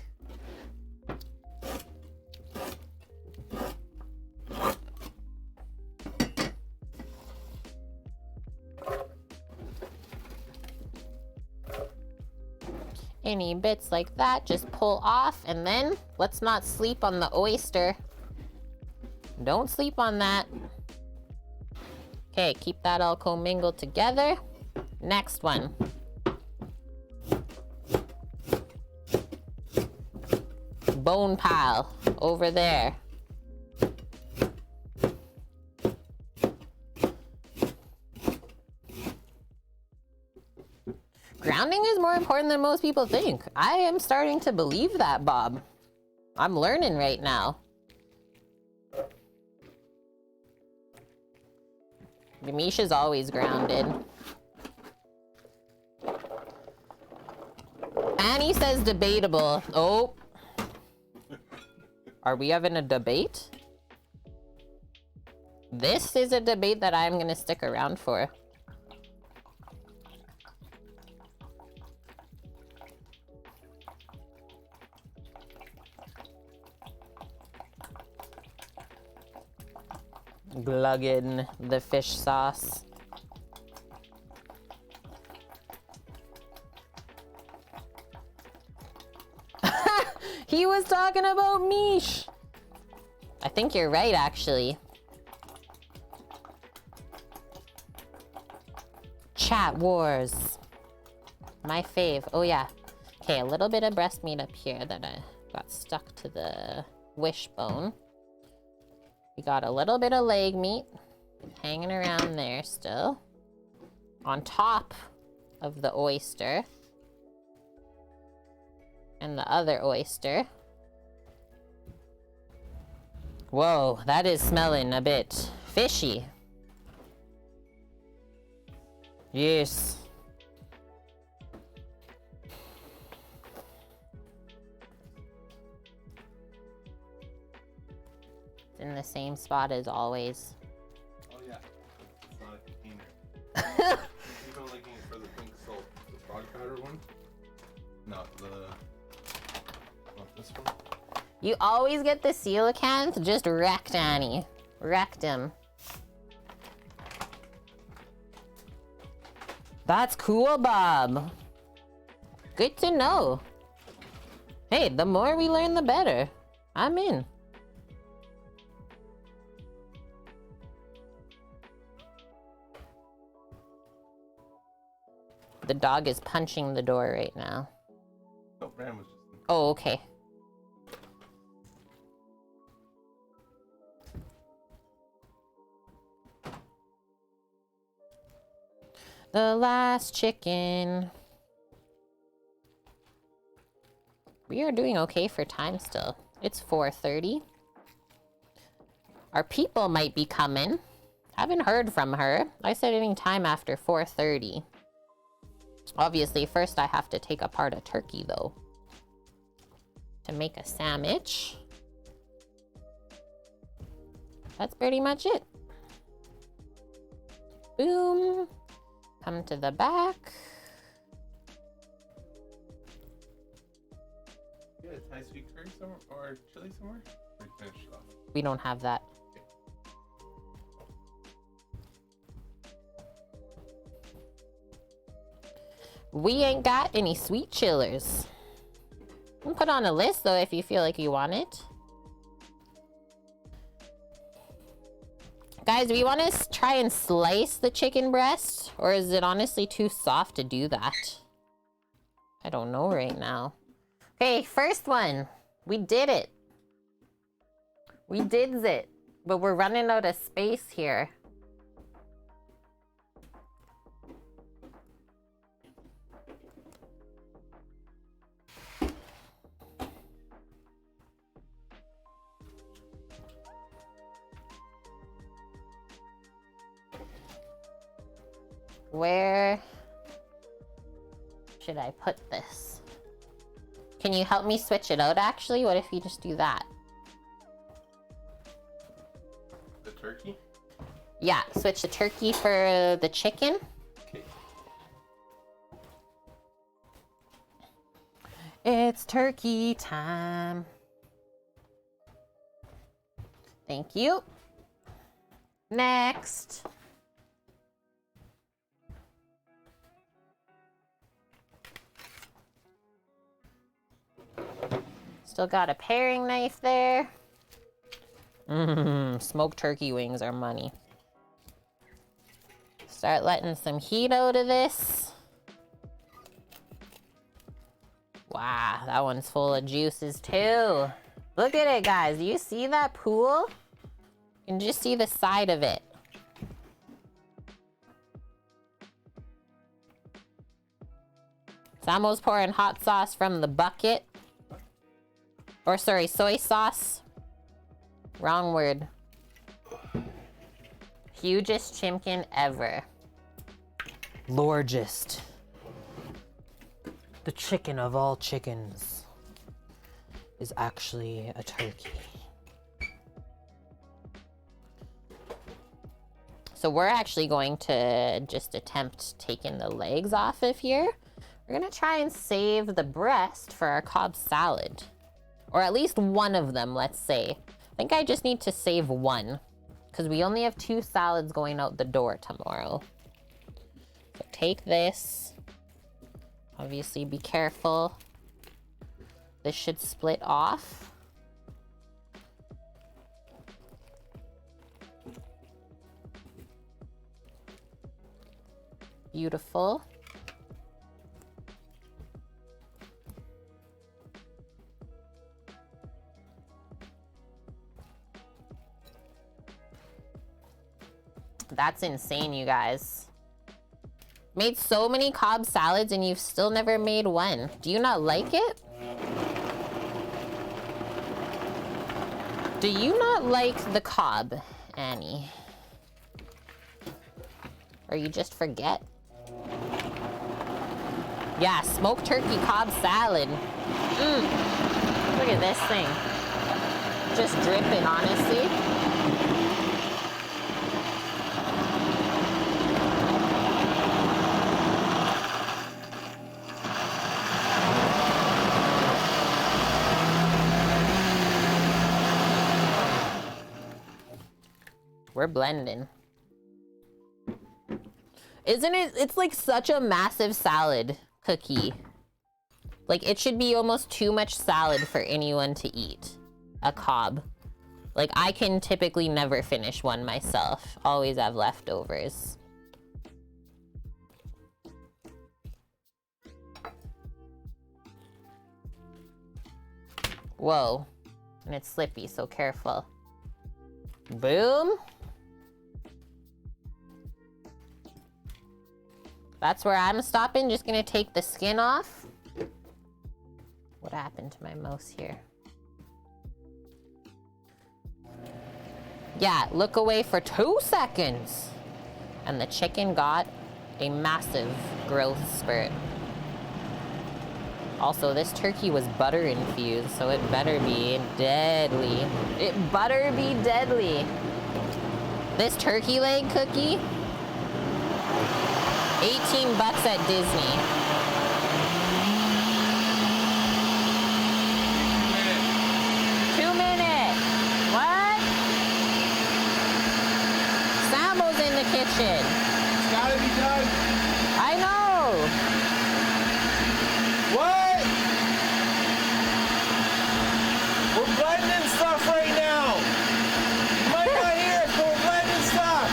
Any bits like that, just pull off, and then let's not sleep on the oyster. Don't sleep on that. Okay, keep that all commingled together. Next one. Bone pile over there. Grounding is more important than most people think. I am starting to believe that, Bob. I'm learning right now. Demisha's always grounded. Annie says debatable. Oh. Are we having a debate? This is a debate that I'm gonna stick around for. Glug in the fish sauce. He was talking about Mish. I think you're right, actually. Chat wars. My fave. Oh, yeah. Okay, a little bit of breast meat up here that I got stuck to the wishbone. We got a little bit of leg meat hanging around there still. On top of the oyster. And the other oyster. Whoa, that is smelling a bit fishy. Yes. It's in the same spot as always. Oh yeah, it's not a container. Keep on looking for the pink salt, the frog powder one. Not this one. You always get the coelacanth just wrecked, Annie. Wrecked him. That's cool, Bob. Good to know. Hey, the more we learn, the better. I'm in. The dog is punching the door right now. No, Ram was just. Oh, okay. The last chicken. We are doing okay for time still. It's 4:30. Our people might be coming. Haven't heard from her. I said any time after 4:30. Obviously, first I have to take apart a turkey, though, to make a sandwich. That's pretty much it. Boom. Come to the back. Yeah, Thai sweet curry. somewhere or chili somewhere? Or finish it off? We don't have that. We ain't got any sweet chillers. You can put on a list though if you feel like you want it. Guys, do we want to try and slice the chicken breast? Or is it honestly too soft to do that? I don't know right now. Okay, first one. We did it. We did it. But we're running out of space here. Where should I put this? Can you help me switch it out actually? What if you just do that? The turkey? Yeah, switch the turkey for the chicken. Okay. It's turkey time. Thank you. Next. Still got a paring knife there. Smoked turkey wings are money. Start letting some heat out of this. Wow, that one's full of juices too. Look at it, guys. Do you see that pool? You can just see the side of it. Samo's pouring hot sauce from the bucket. Or sorry, soy sauce. Wrong word. Hugest chimkin ever. Largest. The chicken of all chickens is actually a turkey. So we're actually going to just attempt taking the legs off of here. We're gonna try and save the breast for our Cobb salad. Or at least one of them, let's say. I think I just need to save one because we only have 2 salads going out the door tomorrow. So take this. Obviously be careful. This should split off. Beautiful. That's insane, you guys. Made so many Cobb salads and you've still never made one. Do you not like it? Do you not like the Cobb, Annie? Or you just forget? Yeah, smoked turkey Cobb salad. Look at this thing. Just dripping, honestly. We're blending. Isn't it? It's like such a massive salad cookie. Like it should be almost too much salad for anyone to eat. A Cobb. Like I can typically never finish one myself. Always have leftovers. Whoa. And it's slippy, so careful. Boom. That's where I'm stopping. Just gonna take the skin off. What happened to my mouse here? Yeah, look away for 2 seconds. And the chicken got a massive growth spurt. Also, this turkey was butter infused, so it better be deadly. It better be deadly. This turkey leg cookie, $18 at Disney. We're blending stuff right now. You might not hear it, but we're blending stuff.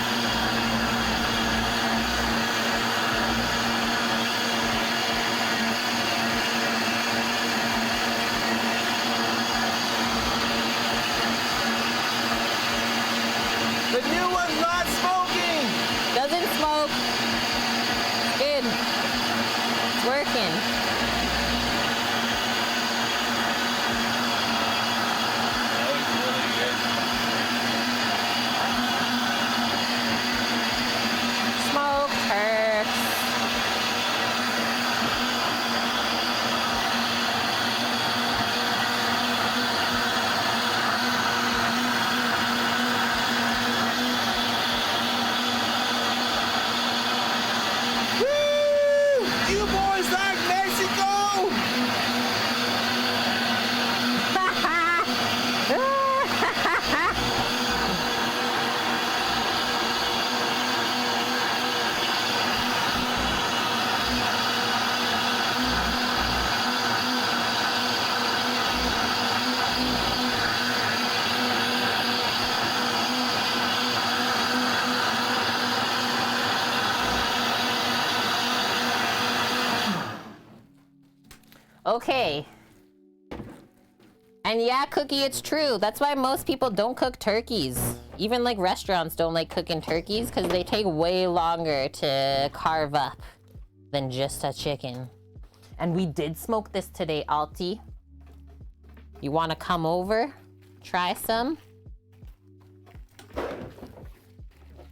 The new one's not smoking. Doesn't smoke. Good. It's working. That was really good. Smoke Turks. Woo! You boys like Mexico? Okay. And yeah, Cookie, it's true. That's why most people don't cook turkeys. Even like restaurants don't like cooking turkeys because they take way longer to carve up than just a chicken. And we did smoke this today, Alti. You want to come over? Try some?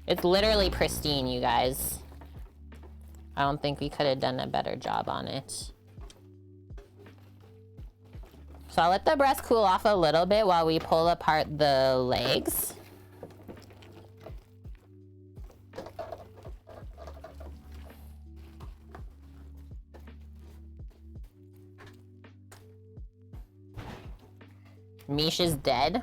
It's literally pristine, you guys. I don't think we could have done a better job on it. So I'll let the breast cool off a little bit while we pull apart the legs. Misha's dead.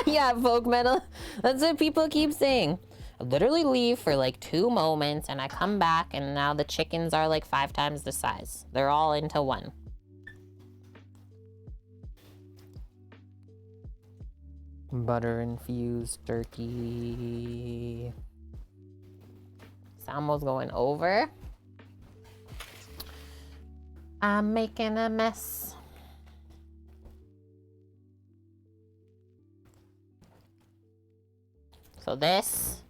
Yeah, folk metal. That's what people keep saying. I literally leave for like 2 moments and I come back and now the chickens are like 5 times the size. They're all into one. Butter infused turkey. Salmo's going over. I'm making a mess. So this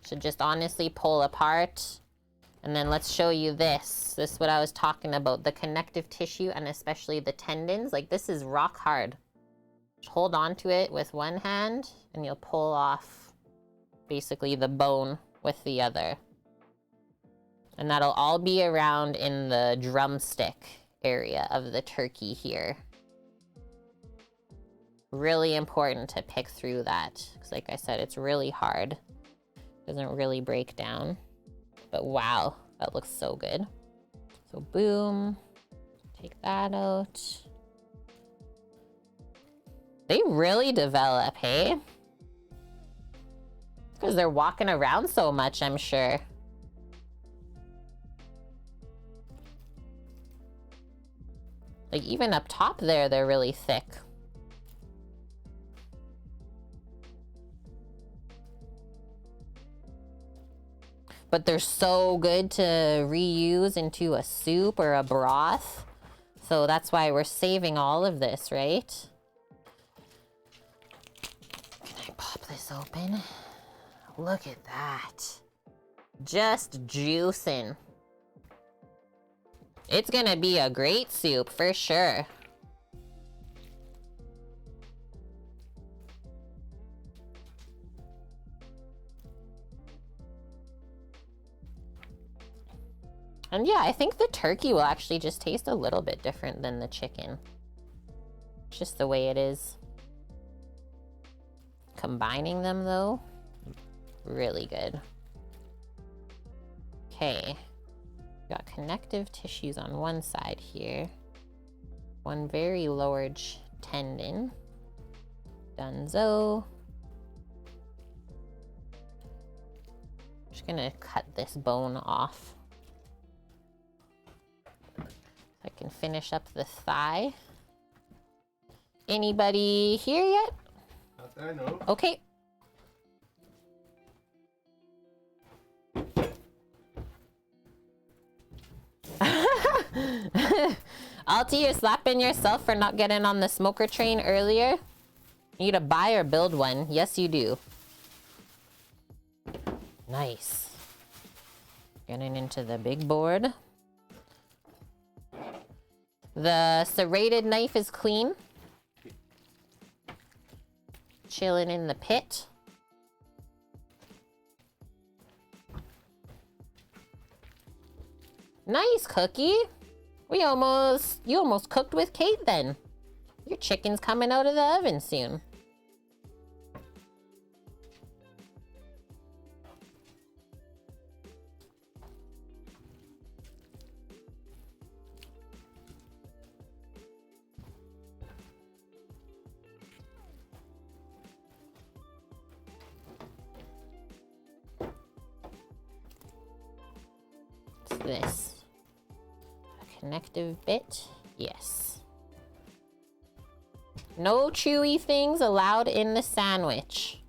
should just honestly pull apart. And then let's show you this. This is what I was talking about. The connective tissue and especially the tendons. Like this is rock hard. Just hold on to it with one hand and you'll pull off basically the bone with the other. And that'll all be around in the drumstick area of the turkey here. Really important to pick through that. Because like I said, it's really hard. Doesn't really break down. But wow, that looks so good. So boom, take that out. They really develop, hey? Because they're walking around so much, I'm sure. Like even up top there, they're really thick. But they're so good to reuse into a soup or a broth. So that's why we're saving all of this, right? Can I pop this open? Look at that. Just juicing. It's gonna be a great soup for sure. And yeah, I think the turkey will actually just taste a little bit different than the chicken. It's just the way it is. Combining them though, really good. Okay, got connective tissues on one side here. One very large tendon. Dunzo. Just gonna cut this bone off. I can finish up the thigh. Anybody here yet? Not that I know of. Okay. Alti, you're slapping yourself for not getting on the smoker train earlier? You need to buy or build one. Yes, you do. Nice. Getting into the big board. The serrated knife is clean. Chilling in the pit. Nice, Cookie. You almost cooked with Kate then. Your chicken's coming out of the oven soon. What's this? A connective bit? Yes. No chewy things allowed in the sandwich.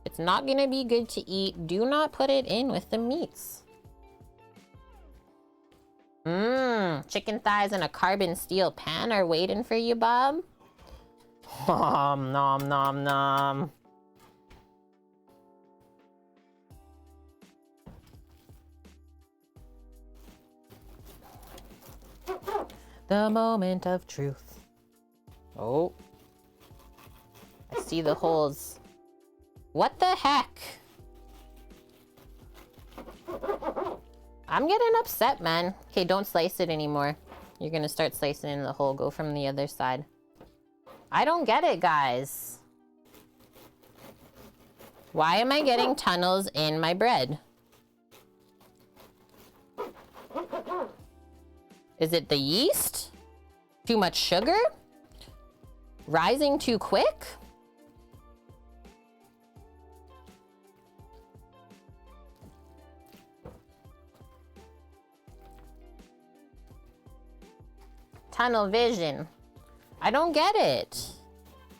If it's not gonna be good to eat, do not put it in with the meats. Chicken thighs in a carbon steel pan are waiting for you, Bob. Nom nom nom nom. The moment of truth. Oh. I see the holes. What the heck? I'm getting upset, man. Okay, don't slice it anymore. You're gonna start slicing in the hole. Go from the other side. I don't get it, guys. Why am I getting tunnels in my bread? Is it the yeast? Too much sugar? Rising too quick? Tunnel vision. I don't get it.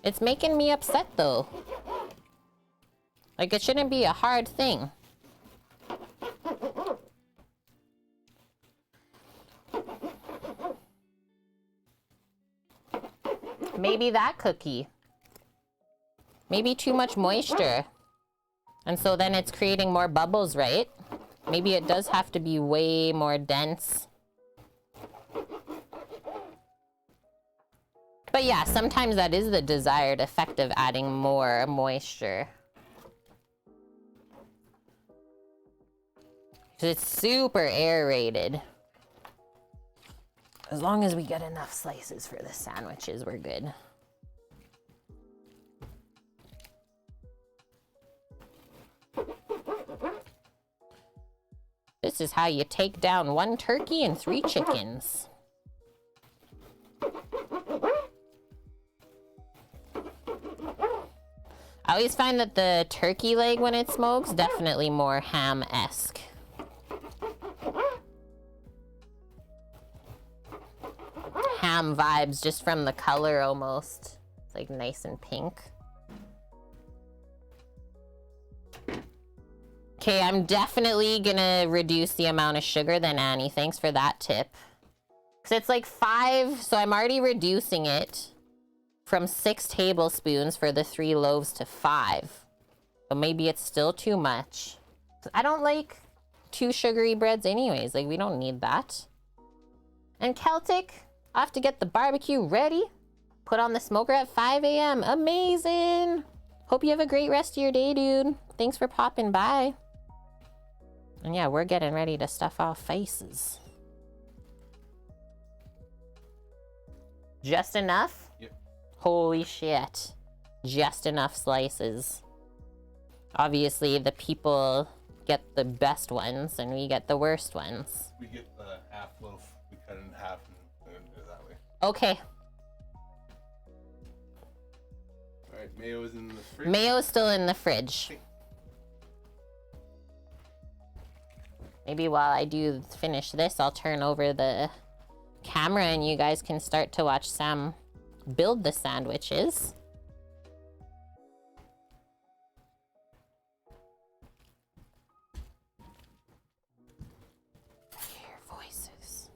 It's making me upset though. Like, it shouldn't be a hard thing. Maybe that cookie. Maybe too much moisture. And so then it's creating more bubbles, right? Maybe it does have to be way more dense. But yeah, sometimes that is the desired effect of adding more moisture. 'Cause it's super aerated. As long as we get enough slices for the sandwiches, we're good. This is how you take down 1 turkey and 3 chickens. I always find that the turkey leg, when it smokes, definitely more ham-esque. Ham vibes just from the color almost. It's like nice and pink. Okay, I'm definitely gonna reduce the amount of sugar then, Annie. Thanks for that tip. Because it's like 5, so I'm already reducing it from 6 tablespoons for the 3 loaves to 5. But maybe it's still too much. I don't like too sugary breads anyways. Like, we don't need that. And Celtic, I have to get the barbecue ready. Put on the smoker at 5 a.m. Amazing. Hope you have a great rest of your day, dude. Thanks for popping by. And yeah, we're getting ready to stuff our faces. Just enough? Yep. Holy shit. Just enough slices. Obviously, the people get the best ones and we get the worst ones. We get the half loaf. We cut it in half and do it that way. Okay. Alright, mayo is in the fridge. Mayo's still in the fridge. Okay. Maybe while I do finish this, I'll turn over the camera and you guys can start to watch Sam build the sandwiches. Hear voices.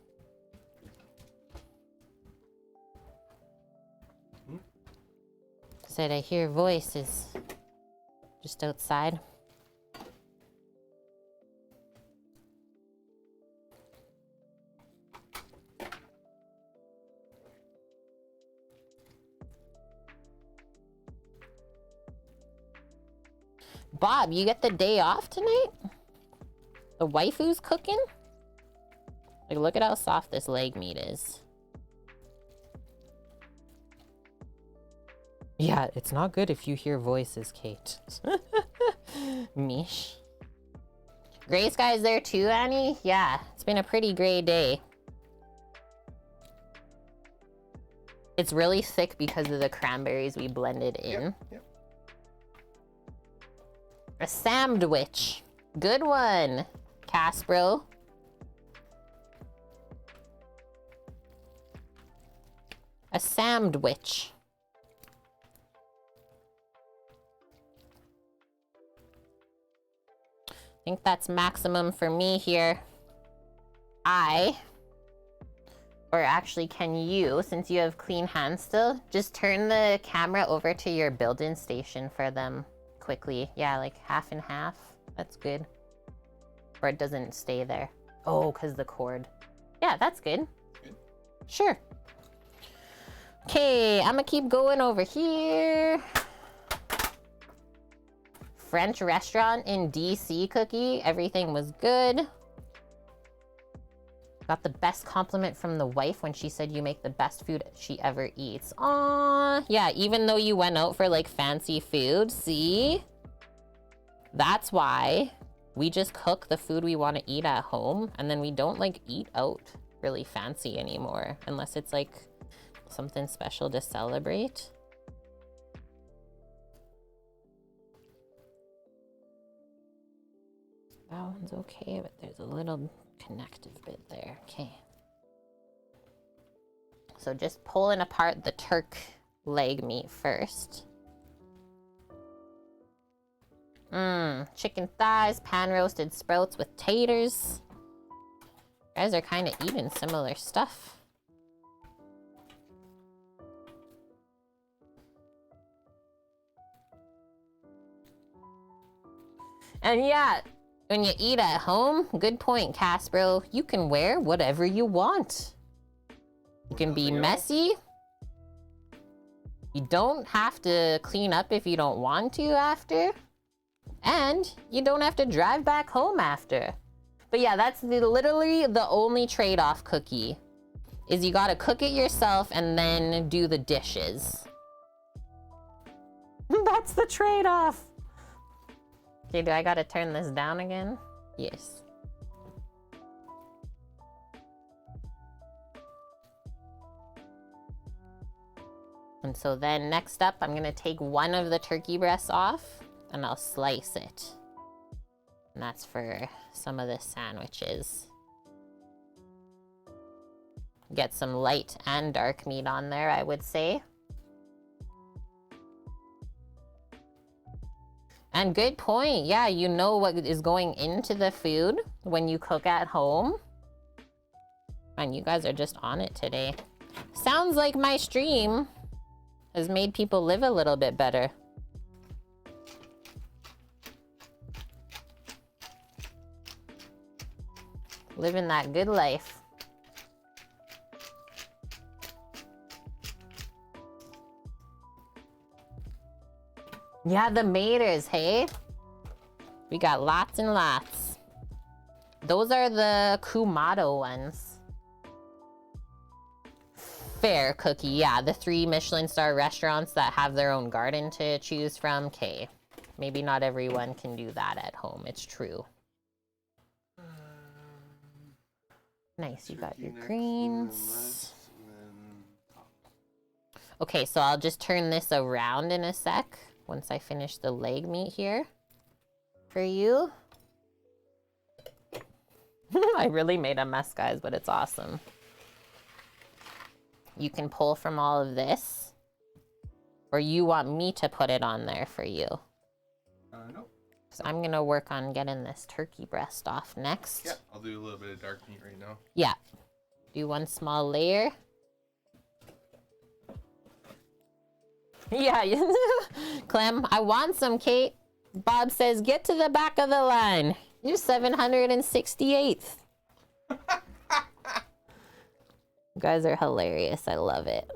Said I hear voices just outside. Bob, you get the day off tonight? The waifu's cooking? Like, look at how soft this leg meat is. Yeah, it's not good if you hear voices, Kate. Mish. Gray skies there too, Annie? Yeah, it's been a pretty gray day. It's really thick because of the cranberries we blended in. Yep. A sandwich. Good one, Caspro. A sandwich. I think that's maximum for me here. Or actually, can you, since you have clean hands still, just turn the camera over to your build-in station for them quickly. Yeah, like half and half. That's good. Or it doesn't stay there. Oh, because the cord. Yeah, that's good. Good. Sure. Okay, I'm gonna keep going over here. French restaurant in DC, Cookie. Everything was good. Got the best compliment from the wife when she said you make the best food she ever eats. Aww. Yeah, even though you went out for like fancy food, see? That's why we just cook the food we want to eat at home, and then we don't like eat out really fancy anymore, unless it's like something special to celebrate. That one's okay, but there's a little connective bit there. Okay. So just pulling apart the turk leg meat first. Chicken thighs, pan roasted sprouts with taters. You guys are kind of eating similar stuff. And yeah, when you eat at home, good point, Caspro, you can wear whatever you want. You can be messy. You don't have to clean up if you don't want to after. And you don't have to drive back home after. But yeah, that's literally the only trade-off, Cookie. Is you gotta cook it yourself and then do the dishes. That's the trade-off. Okay, do I gotta turn this down again? Yes. And so then next up, I'm gonna take one of the turkey breasts off and I'll slice it. And that's for some of the sandwiches. Get some light and dark meat on there, I would say. And good point. Yeah, you know what is going into the food when you cook at home. And you guys are just on it today. Sounds like my stream has made people live a little bit better. Living that good life. Yeah, the maters, hey? We got lots and lots. Those are the Kumato ones. Fair, Cookie. Yeah, the 3 Michelin star restaurants that have their own garden to choose from. Okay, maybe not everyone can do that at home. It's true. Nice, you got your greens. Okay, so I'll just turn this around in a sec once I finish the leg meat here for you. I really made a mess, guys, but it's awesome. you can pull from all of this? Or you want me to put it on there for you? No. So I'm gonna work on getting this turkey breast off next. Yeah, I'll do a little bit of dark meat right now. Yeah. Do one small layer. Yeah, Clem, I want some, Kate. Bob says, get to the back of the line. You're 768th. You guys are hilarious. I love it.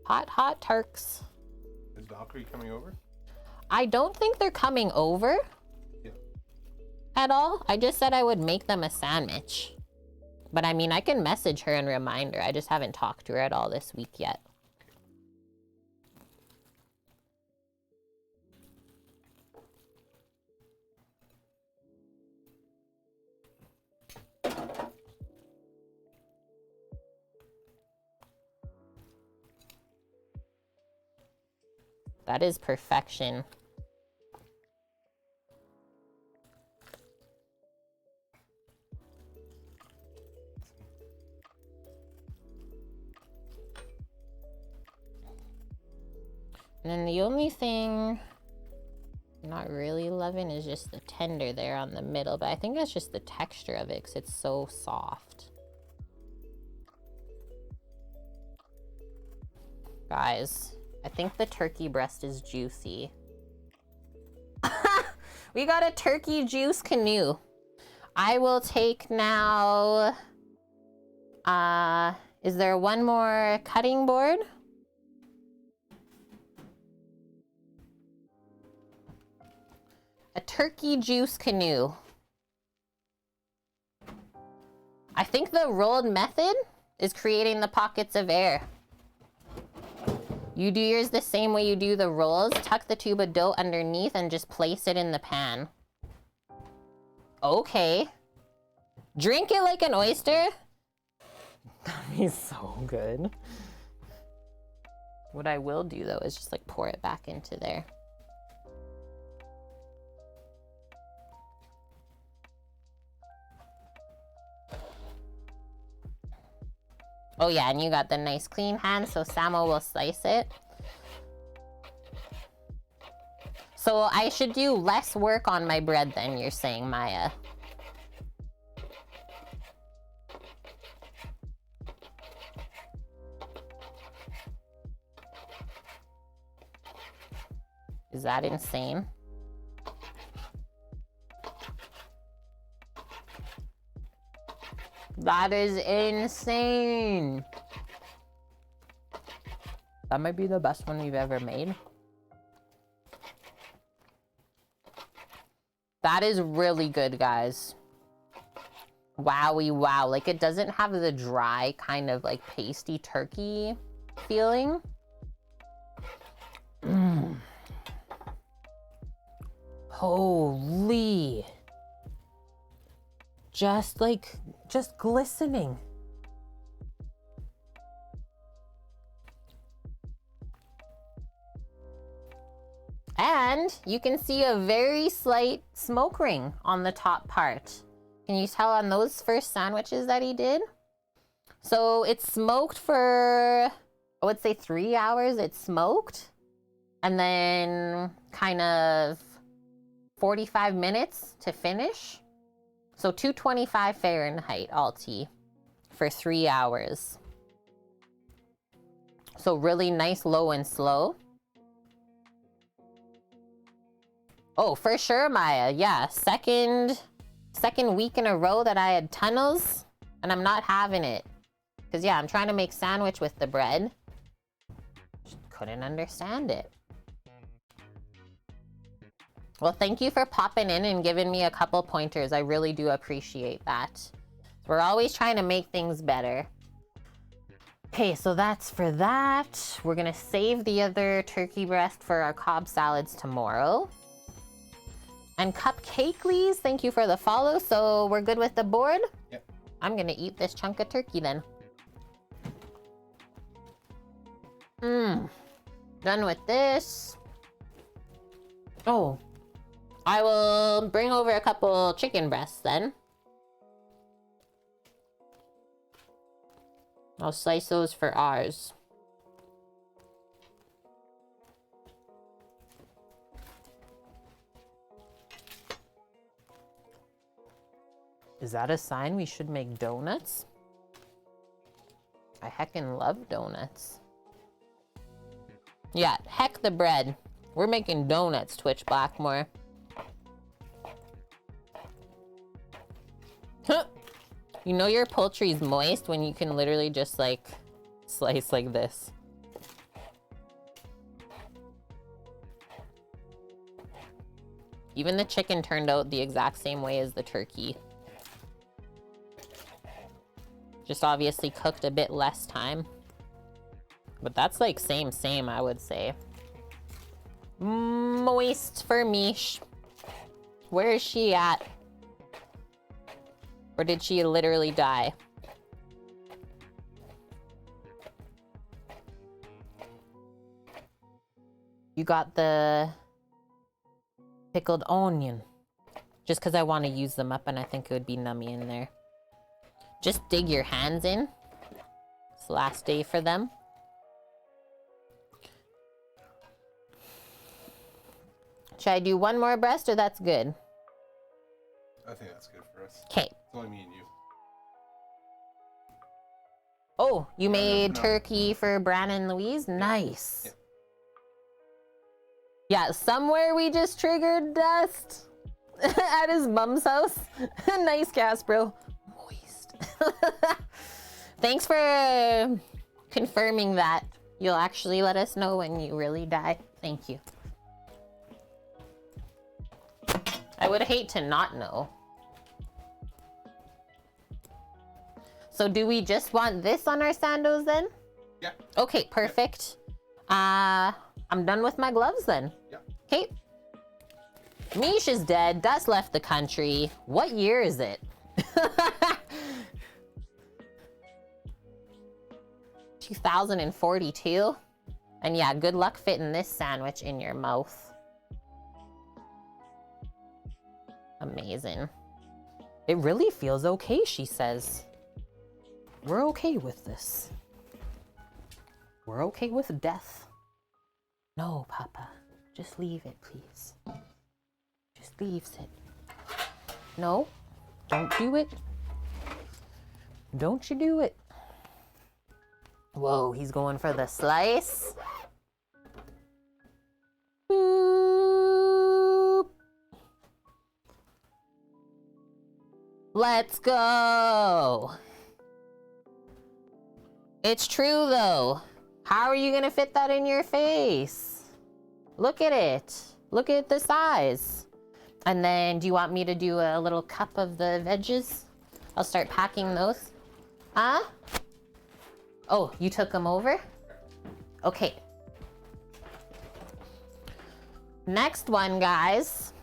Hot Turks. Is Valkyrie coming over? I don't think they're coming over at all. I just said I would make them a sandwich. But I mean, I can message her and remind her. I just haven't talked to her at all this week yet. That is perfection. And then the only thing I'm not really loving is just the tender there on the middle, but I think that's just the texture of it because it's so soft. Guys, I think the turkey breast is juicy. We got a turkey juice canoe. I will take now, is there one more cutting board? A turkey juice canoe. I think the rolled method is creating the pockets of air. You do yours the same way you do the rolls. Tuck the tube of dough underneath and just place it in the pan. Okay. Drink it like an oyster. That'd be so good. What I will do though is just like pour it back into there. Oh yeah, and you got the nice clean hand, so Samo will slice it. So I should do less work on my bread then, you're saying, Maya. Is that insane? That is insane. That might be the best one we've ever made. That is really good, guys. Wowie wow. Like, it doesn't have the dry kind of like pasty turkey feeling. Holy. Just glistening. And you can see a very slight smoke ring on the top part. Can you tell on those first sandwiches that he did? So it's smoked for, I would say 3 hours it's smoked. And then kind of 45 minutes to finish. So 225 Fahrenheit Alti for 3 hours. So really nice low and slow. Oh, for sure, Maya. Yeah, second week in a row that I had tunnels, and I'm not having it. Because, yeah, I'm trying to make sandwich with the bread. Just couldn't understand it. Well, thank you for popping in and giving me a couple pointers. I really do appreciate that. We're always trying to make things better. Okay, so that's for that. We're gonna save the other turkey breast for our Cobb salads tomorrow. And Cupcakelies, thank you for the follow. So we're good with the board? Yep. I'm gonna eat this chunk of turkey then. Done with this. Oh, I will bring over a couple chicken breasts then. I'll slice those for ours. Is that a sign we should make donuts? I heckin' love donuts. Yeah, heck the bread. We're making donuts, Twitch Blackmore. Huh. You know your poultry's moist when you can literally just like slice like this. Even the chicken turned out the exact same way as the turkey. Just obviously cooked a bit less time. But that's like same, I would say. Moist for Mish. Where is she at? Or did she literally die? You got the pickled onion. Just because I want to use them up and I think it would be nummy in there. Just dig your hands in. It's the last day for them. Should I do one more breast or that's good? I think that's good for us. Okay. It's only me and you. Oh, you made no. turkey for Brandon and Louise? Nice. Yeah. Yeah, somewhere we just triggered dust at his mom's house. Nice cast, bro. Moist. Thanks for confirming that. You'll actually let us know when you really die. Thank you. I would hate to not know. So do we just want this on our sandos then? Yeah. Okay, perfect. I'm done with my gloves then. Yeah. Okay. Mish is dead. Dust left the country. What year is it? 2042? And yeah, good luck fitting this sandwich in your mouth. Amazing. It really feels okay, she says. We're okay with this. We're okay with death. No, Papa. Just leave it, please. Just leaves it. No, don't do it. Don't you do it. Whoa, he's going for the slice. Boop. Let's go. It's true though. How are you gonna fit that in your face? Look at it. Look at the size. And then do you want me to do a little cup of the veggies? I'll start packing those. Huh? Oh, you took them over? Okay. Next one, guys.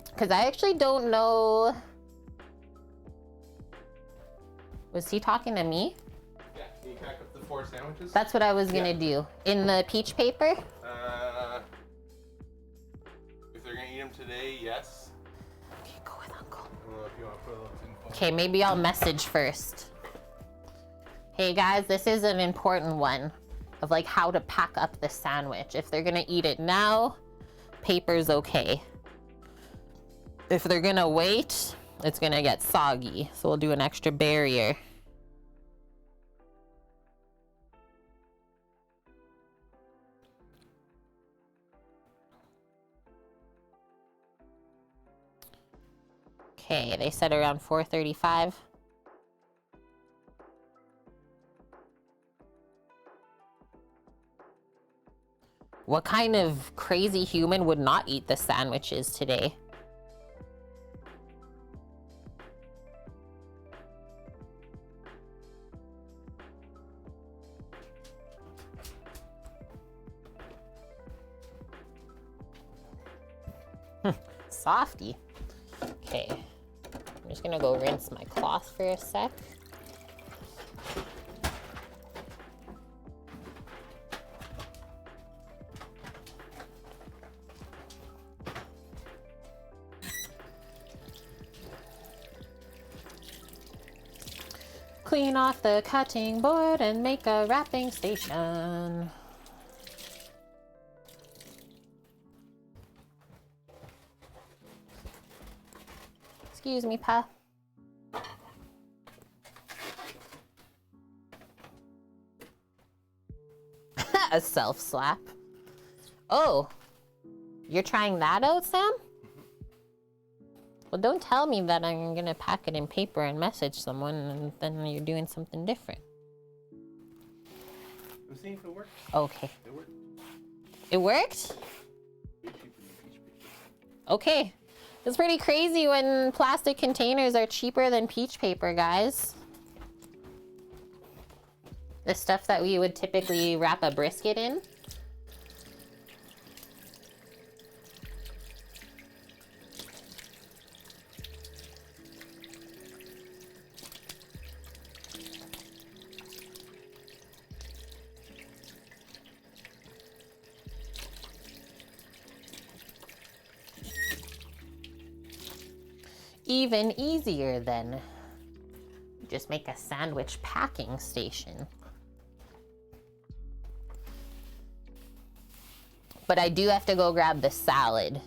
Because I actually don't know. Was he talking to me? Yeah, can you pack up the 4 sandwiches? That's what I was gonna do. In the peach paper? If they're gonna eat them today, yes. Okay, go with Uncle. I don't know if you want to put a little tin foil. Okay, maybe I'll message first. Hey guys, this is an important one of like how to pack up the sandwich. If they're gonna eat it now, paper's okay. If they're gonna wait, it's gonna get soggy. So we'll do an extra barrier. Okay, they said around 4:35. What kind of crazy human would not eat the sandwiches today? Softy. Okay. I'm just gonna go rinse my cloth for a sec. Clean off the cutting board and make a wrapping station. Excuse me, Pa. A self slap. Oh, you're trying that out, Sam? Well, don't tell me that I'm gonna pack it in paper and message someone and then you're doing something different. I'm seeing if it works. Okay. It worked. It worked? Way cheaper than peach paper. Okay. It's pretty crazy when plastic containers are cheaper than peach paper, guys. The stuff that we would typically wrap a brisket in. Even easier then. Just make a sandwich packing station. But I do have to go grab the salad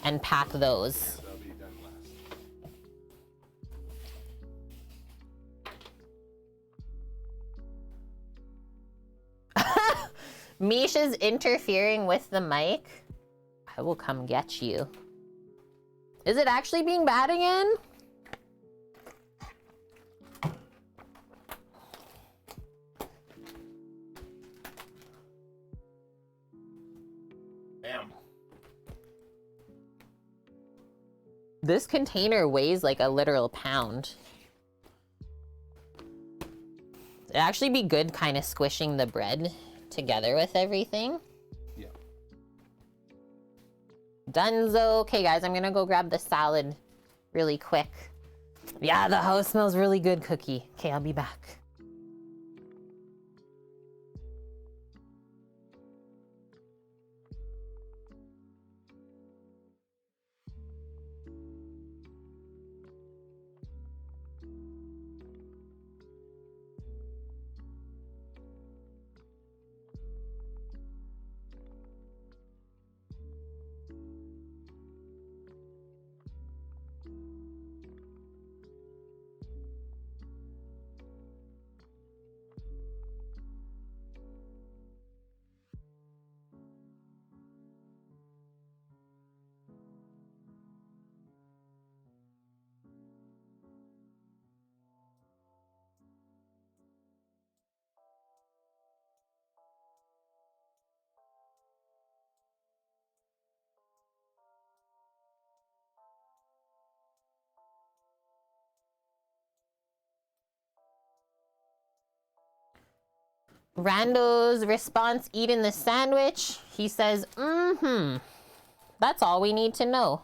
and pack those. That'll be done last. Misha's interfering with the mic. I will come get you. Is it actually being bad again? Bam. This container weighs like a literal pound. It'd actually be good kind of squishing the bread together with everything. Yeah. Dunzo. Okay, guys, I'm gonna go grab the salad really quick. Yeah, the house smells really good, Cookie. Okay, I'll be back. Rando's response, eating the sandwich. He says, That's all we need to know.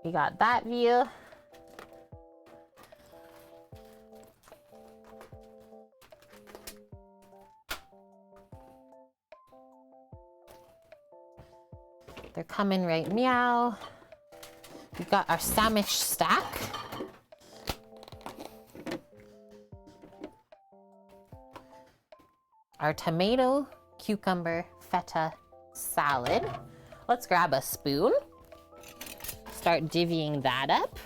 We got that view. They're coming right meow. We got our sandwich stack. Our tomato, cucumber, feta salad. Let's grab a spoon. Start divvying that up.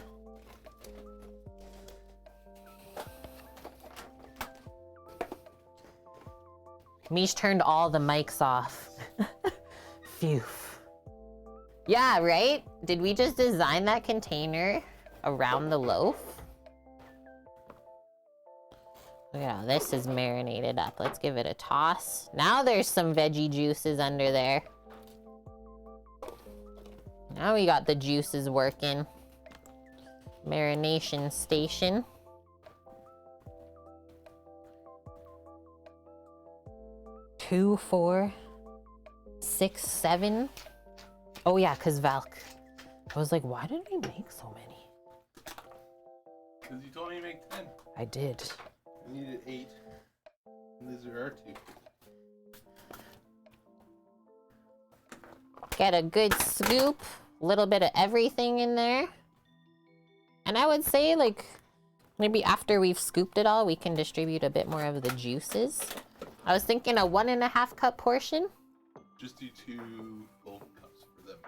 Mish turned all the mics off. Phew. Yeah, right? Did we just design that container around the loaf? Yeah, this is marinated up. Let's give it a toss. Now there's some veggie juices under there. Now we got the juices working. Marination station. Two, 4, 6, 7. Oh yeah, cause Valk. I was like, why did we make so many? Because you told me to make 10. I did. I needed 8. And these are our 2. Get a good scoop, a little bit of everything in there. And I would say, like, Maybe after we've scooped it all, we can distribute a bit more of the juices. I was thinking a 1.5 cup portion. Just do 2 full cups for them.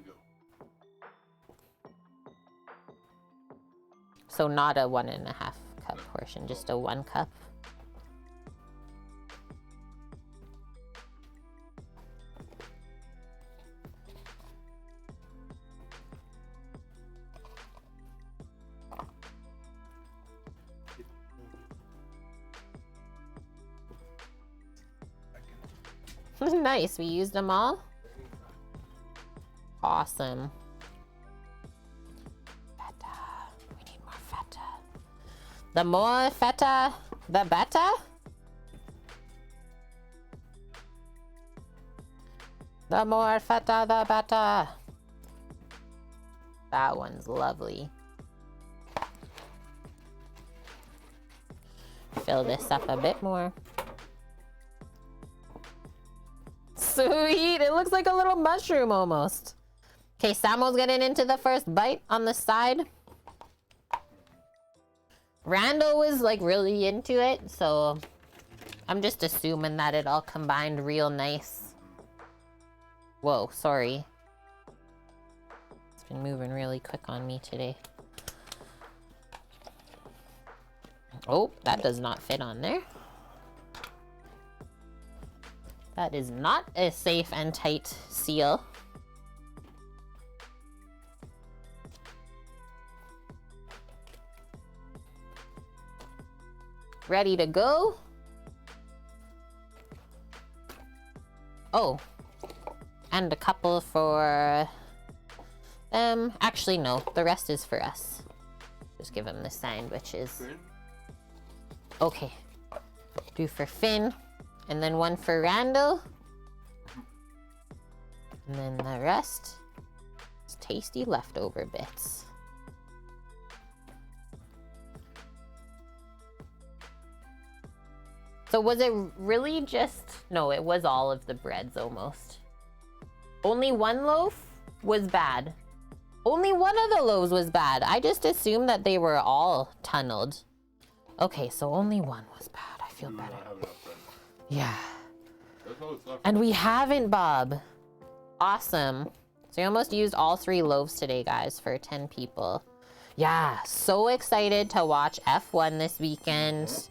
Go. So not a 1.5 cup portion, just a 1 cup. Nice, we used them all? Awesome. Feta. We need more feta. The more feta, the better? The more feta, the better. That one's lovely. Fill this up a bit more. Sweet, it looks like a little mushroom almost. Okay, Samo's getting into the first bite on the side. Randall was like really into it, so I'm just assuming that it all combined real nice. Whoa, sorry. It's been moving really quick on me today. Oh, that does not fit on there. That is not a safe and tight seal. Ready to go? Oh, and a couple for them. Actually, no, the rest is for us. Just give them the sandwiches. Okay, do for Finn. And then one for Randall. And then the rest is tasty leftover bits. So was it really just... No, it was all of the breads almost. Only one loaf was bad. Only one of the loaves was bad. I just assumed that they were all tunneled. Okay, so only one was bad. I feel better. Yeah. And we haven't, Bob. Awesome. So we almost used all 3 loaves today, guys, for 10 people. Yeah, so excited to watch F1 this weekend.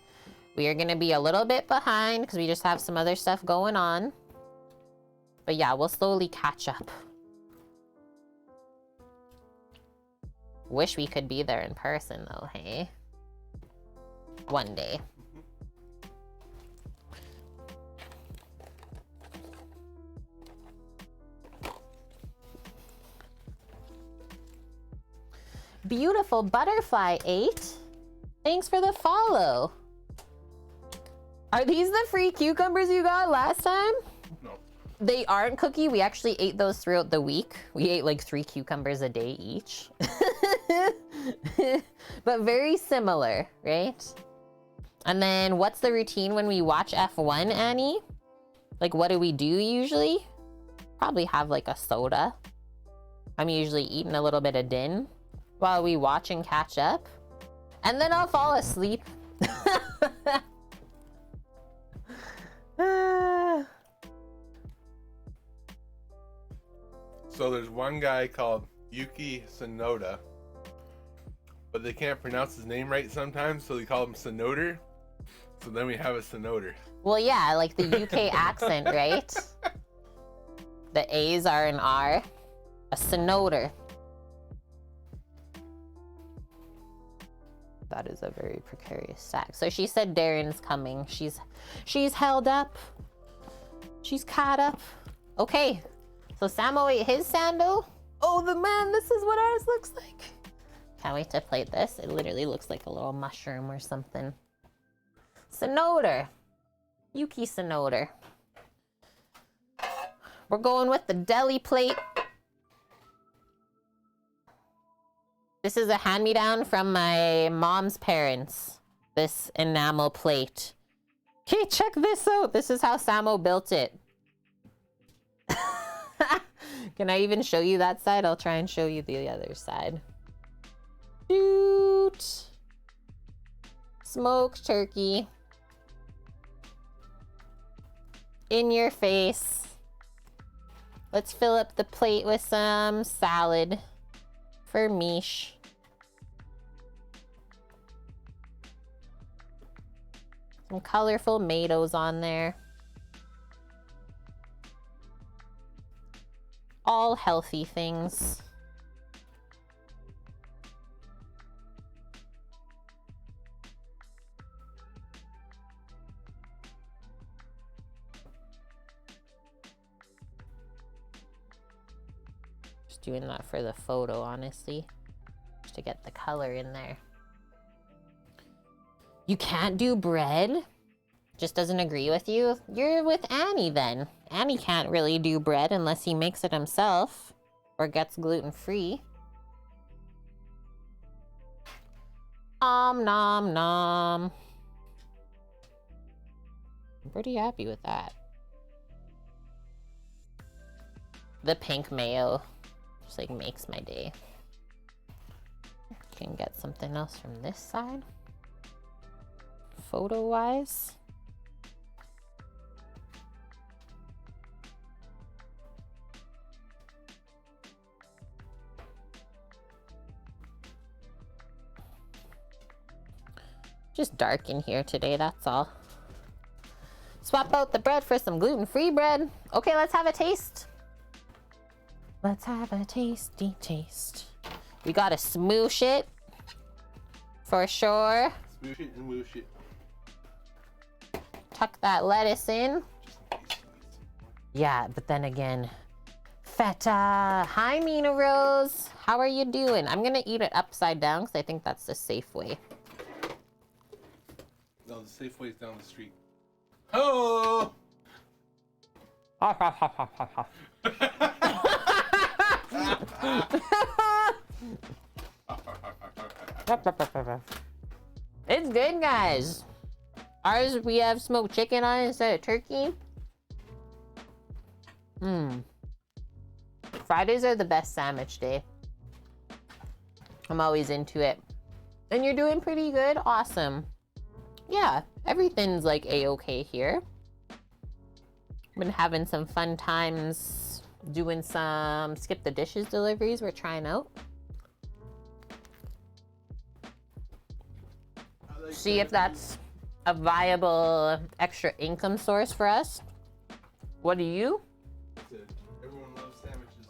We are going to be a little bit behind because we just have some other stuff going on. But yeah, we'll slowly catch up. Wish we could be there in person, though, hey? One day. Beautiful Butterfly 8. Thanks for the follow. Are these the free cucumbers you got last time? No. They aren't, Cookie. We actually ate those throughout the week. We ate like 3 cucumbers a day each. But very similar, right? And then what's the routine when we watch F1, Annie? Like, what do we do usually? Probably have like a soda. I'm usually eating a little bit of din while we watch and catch up. And then I'll fall asleep. So there's one guy called Yuki Sonoda, but they can't pronounce his name right sometimes, so they call him Sonoder. So then we have a Sonoder. Well, yeah, like the UK accent, right? The A's are an R. A Sonoder. That is a very precarious stack. So she said Darren's coming. She's held up. She's caught up. Okay. So Samo ate his sandal. Oh, the man, this is what ours looks like. Can't wait to plate this. It literally looks like a little mushroom or something. Sonoder. Yuki Sonoder. We're going with the deli plate. This is a hand-me-down from my mom's parents. This enamel plate. Okay, check this out. This is how Samo built it. Can I even show you that side? I'll try and show you the other side. Shoot. Smoked turkey. In your face. Let's fill up the plate with some salad for Mish. Some colorful tomatoes on there. All healthy things. Just doing that for the photo, honestly. Just to get the color in there. You can't do bread? Just doesn't agree with you? You're with Annie then. Annie can't really do bread unless he makes it himself or gets gluten-free. Nom nom. I'm pretty happy with that. The pink mayo just like makes my day. Can get something else from this side. Photo-wise. Just dark in here today, that's all. Swap out the bread for some gluten-free bread. Okay, let's have a taste. Let's have a tasty taste. We gotta smoosh it. For sure. Smoosh it and whoosh it. Tuck that lettuce in. Yeah, but then again, feta. Hi, Mina Rose. How are you doing? I'm gonna eat it upside down because I think that's the safe way. No, the safe way is down the street. Oh! It's good, guys. Ours, we have smoked chicken on it instead of turkey. Fridays are the best sandwich day. I'm always into it. And you're doing pretty good? Awesome. Yeah, everything's like a-okay here. Been having some fun times doing some skip the dishes deliveries we're trying out. See if that's a viable extra income source for us. What do you? Everyone loves sandwiches.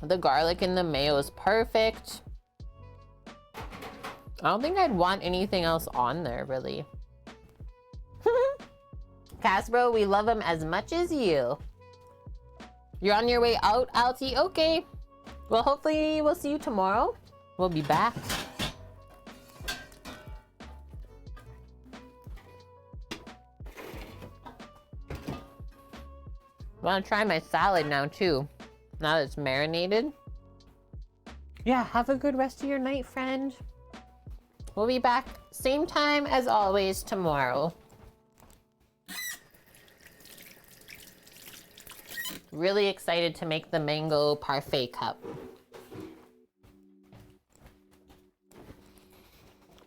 The garlic and the mayo is perfect. I don't think I'd want anything else on there, really. Casbro, we love him as much as you. You're on your way out, Alti? Okay. Well, hopefully we'll see you tomorrow. We'll be back. I want to try my salad now, too. Now that it's marinated. Yeah, have a good rest of your night, friend. We'll be back same time as always tomorrow. Really excited to make the mango parfait cup.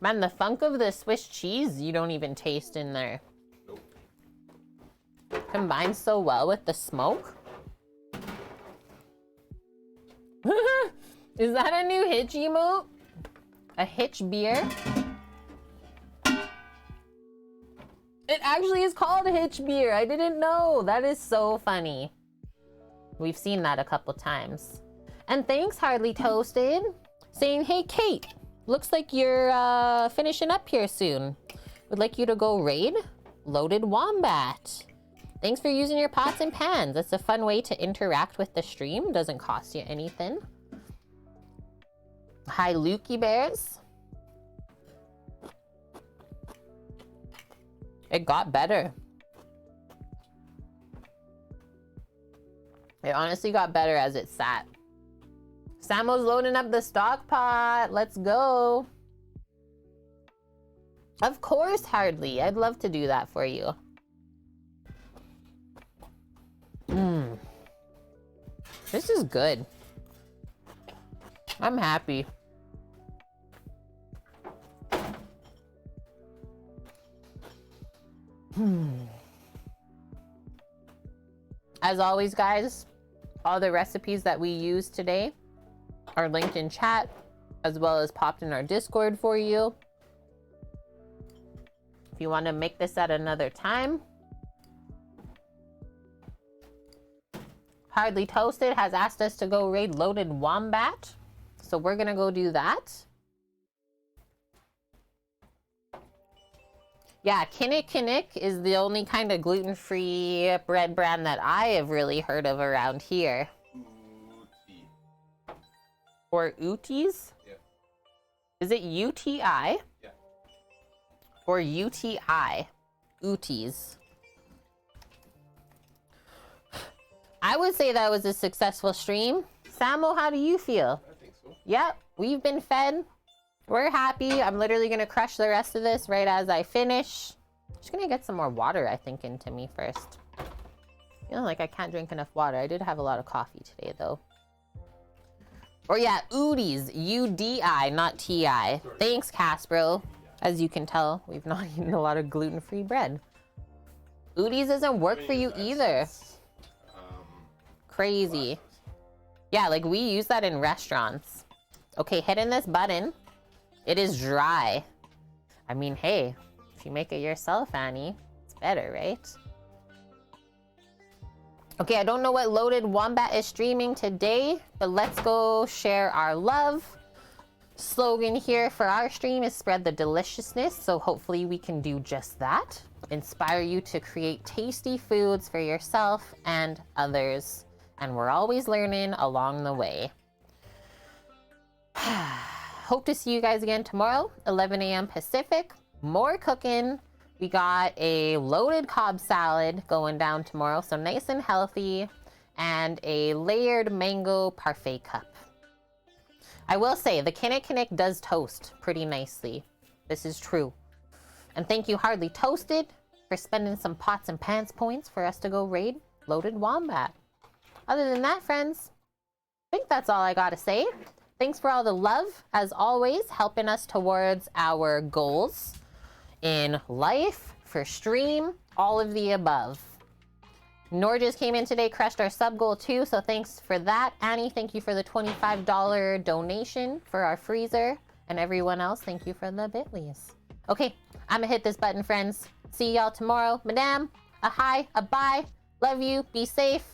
Man, the funk of the Swiss cheese you don't even taste in there. Nope. Combines so well with the smoke. Is that a new Hitch emote? A Hitch beer? It actually is called a Hitch beer. I didn't know. That is so funny. We've seen that a couple times. And thanks, Hardly Toasted, saying, hey, Kate, looks like you're finishing up here soon. Would like you to go raid Loaded Wombat. Thanks for using your pots and pans. It's a fun way to interact with the stream. Doesn't cost you anything. Hi, Lukey Bears. It got better. It honestly got better as it sat. Samo's loading up the stock pot. Let's go. Of course, Hardly. I'd love to do that for you. This is good. I'm happy. As always, guys, all the recipes that we used today are linked in chat, as well as popped in our Discord for you. If you want to make this at another time. Hardly Toasted has asked us to go raid Loaded Wombat, so we're gonna go do that. Yeah, Kinnick is the only kind of gluten-free bread brand that I have really heard of around here. Ooty. Or Ooties? Yeah. Is it UTI? Yeah. Or UTI? Ooties. I would say that was a successful stream. Samo, how do you feel? I think so. Yep, we've been fed. We're happy. I'm literally gonna crush the rest of this right as I finish. Just gonna get some more water, I think, into me first. You know, like I can't drink enough water. I did have a lot of coffee today, though. Or yeah, Ooties, UDI, not TI. Thanks, Caspro. As you can tell, we've not eaten a lot of gluten-free bread. Ooties doesn't work for you either. Crazy. Yeah, like we use that in restaurants. Okay, hitting this button. It is dry. I mean, hey, if you make it yourself, Annie, it's better, right? Okay, I don't know what Loaded Wombat is streaming today, but let's go share our love. Slogan here for our stream is spread the deliciousness, so hopefully we can do just that. Inspire you to create tasty foods for yourself and others. And we're always learning along the way. Hope to see you guys again tomorrow, 11 a.m. Pacific. More cooking. We got a loaded Cobb salad going down tomorrow, so nice and healthy, and a layered mango parfait cup. I will say, the Kinnick does toast pretty nicely. This is true. And thank you, Hardly Toasted, for spending some pots and pans points for us to go raid Loaded Wombat. Other than that, friends, I think that's all I gotta say. Thanks for all the love, as always, helping us towards our goals in life, for stream, all of the above. Nor just came in today, crushed our sub goal too, so thanks for that. Annie, thank you for the $25 donation for our freezer. And everyone else, thank you for the bitlies. Okay, I'm gonna hit this button, friends. See y'all tomorrow. Madame, a hi, a bye. Love you, be safe.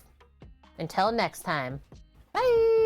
Until next time. Bye!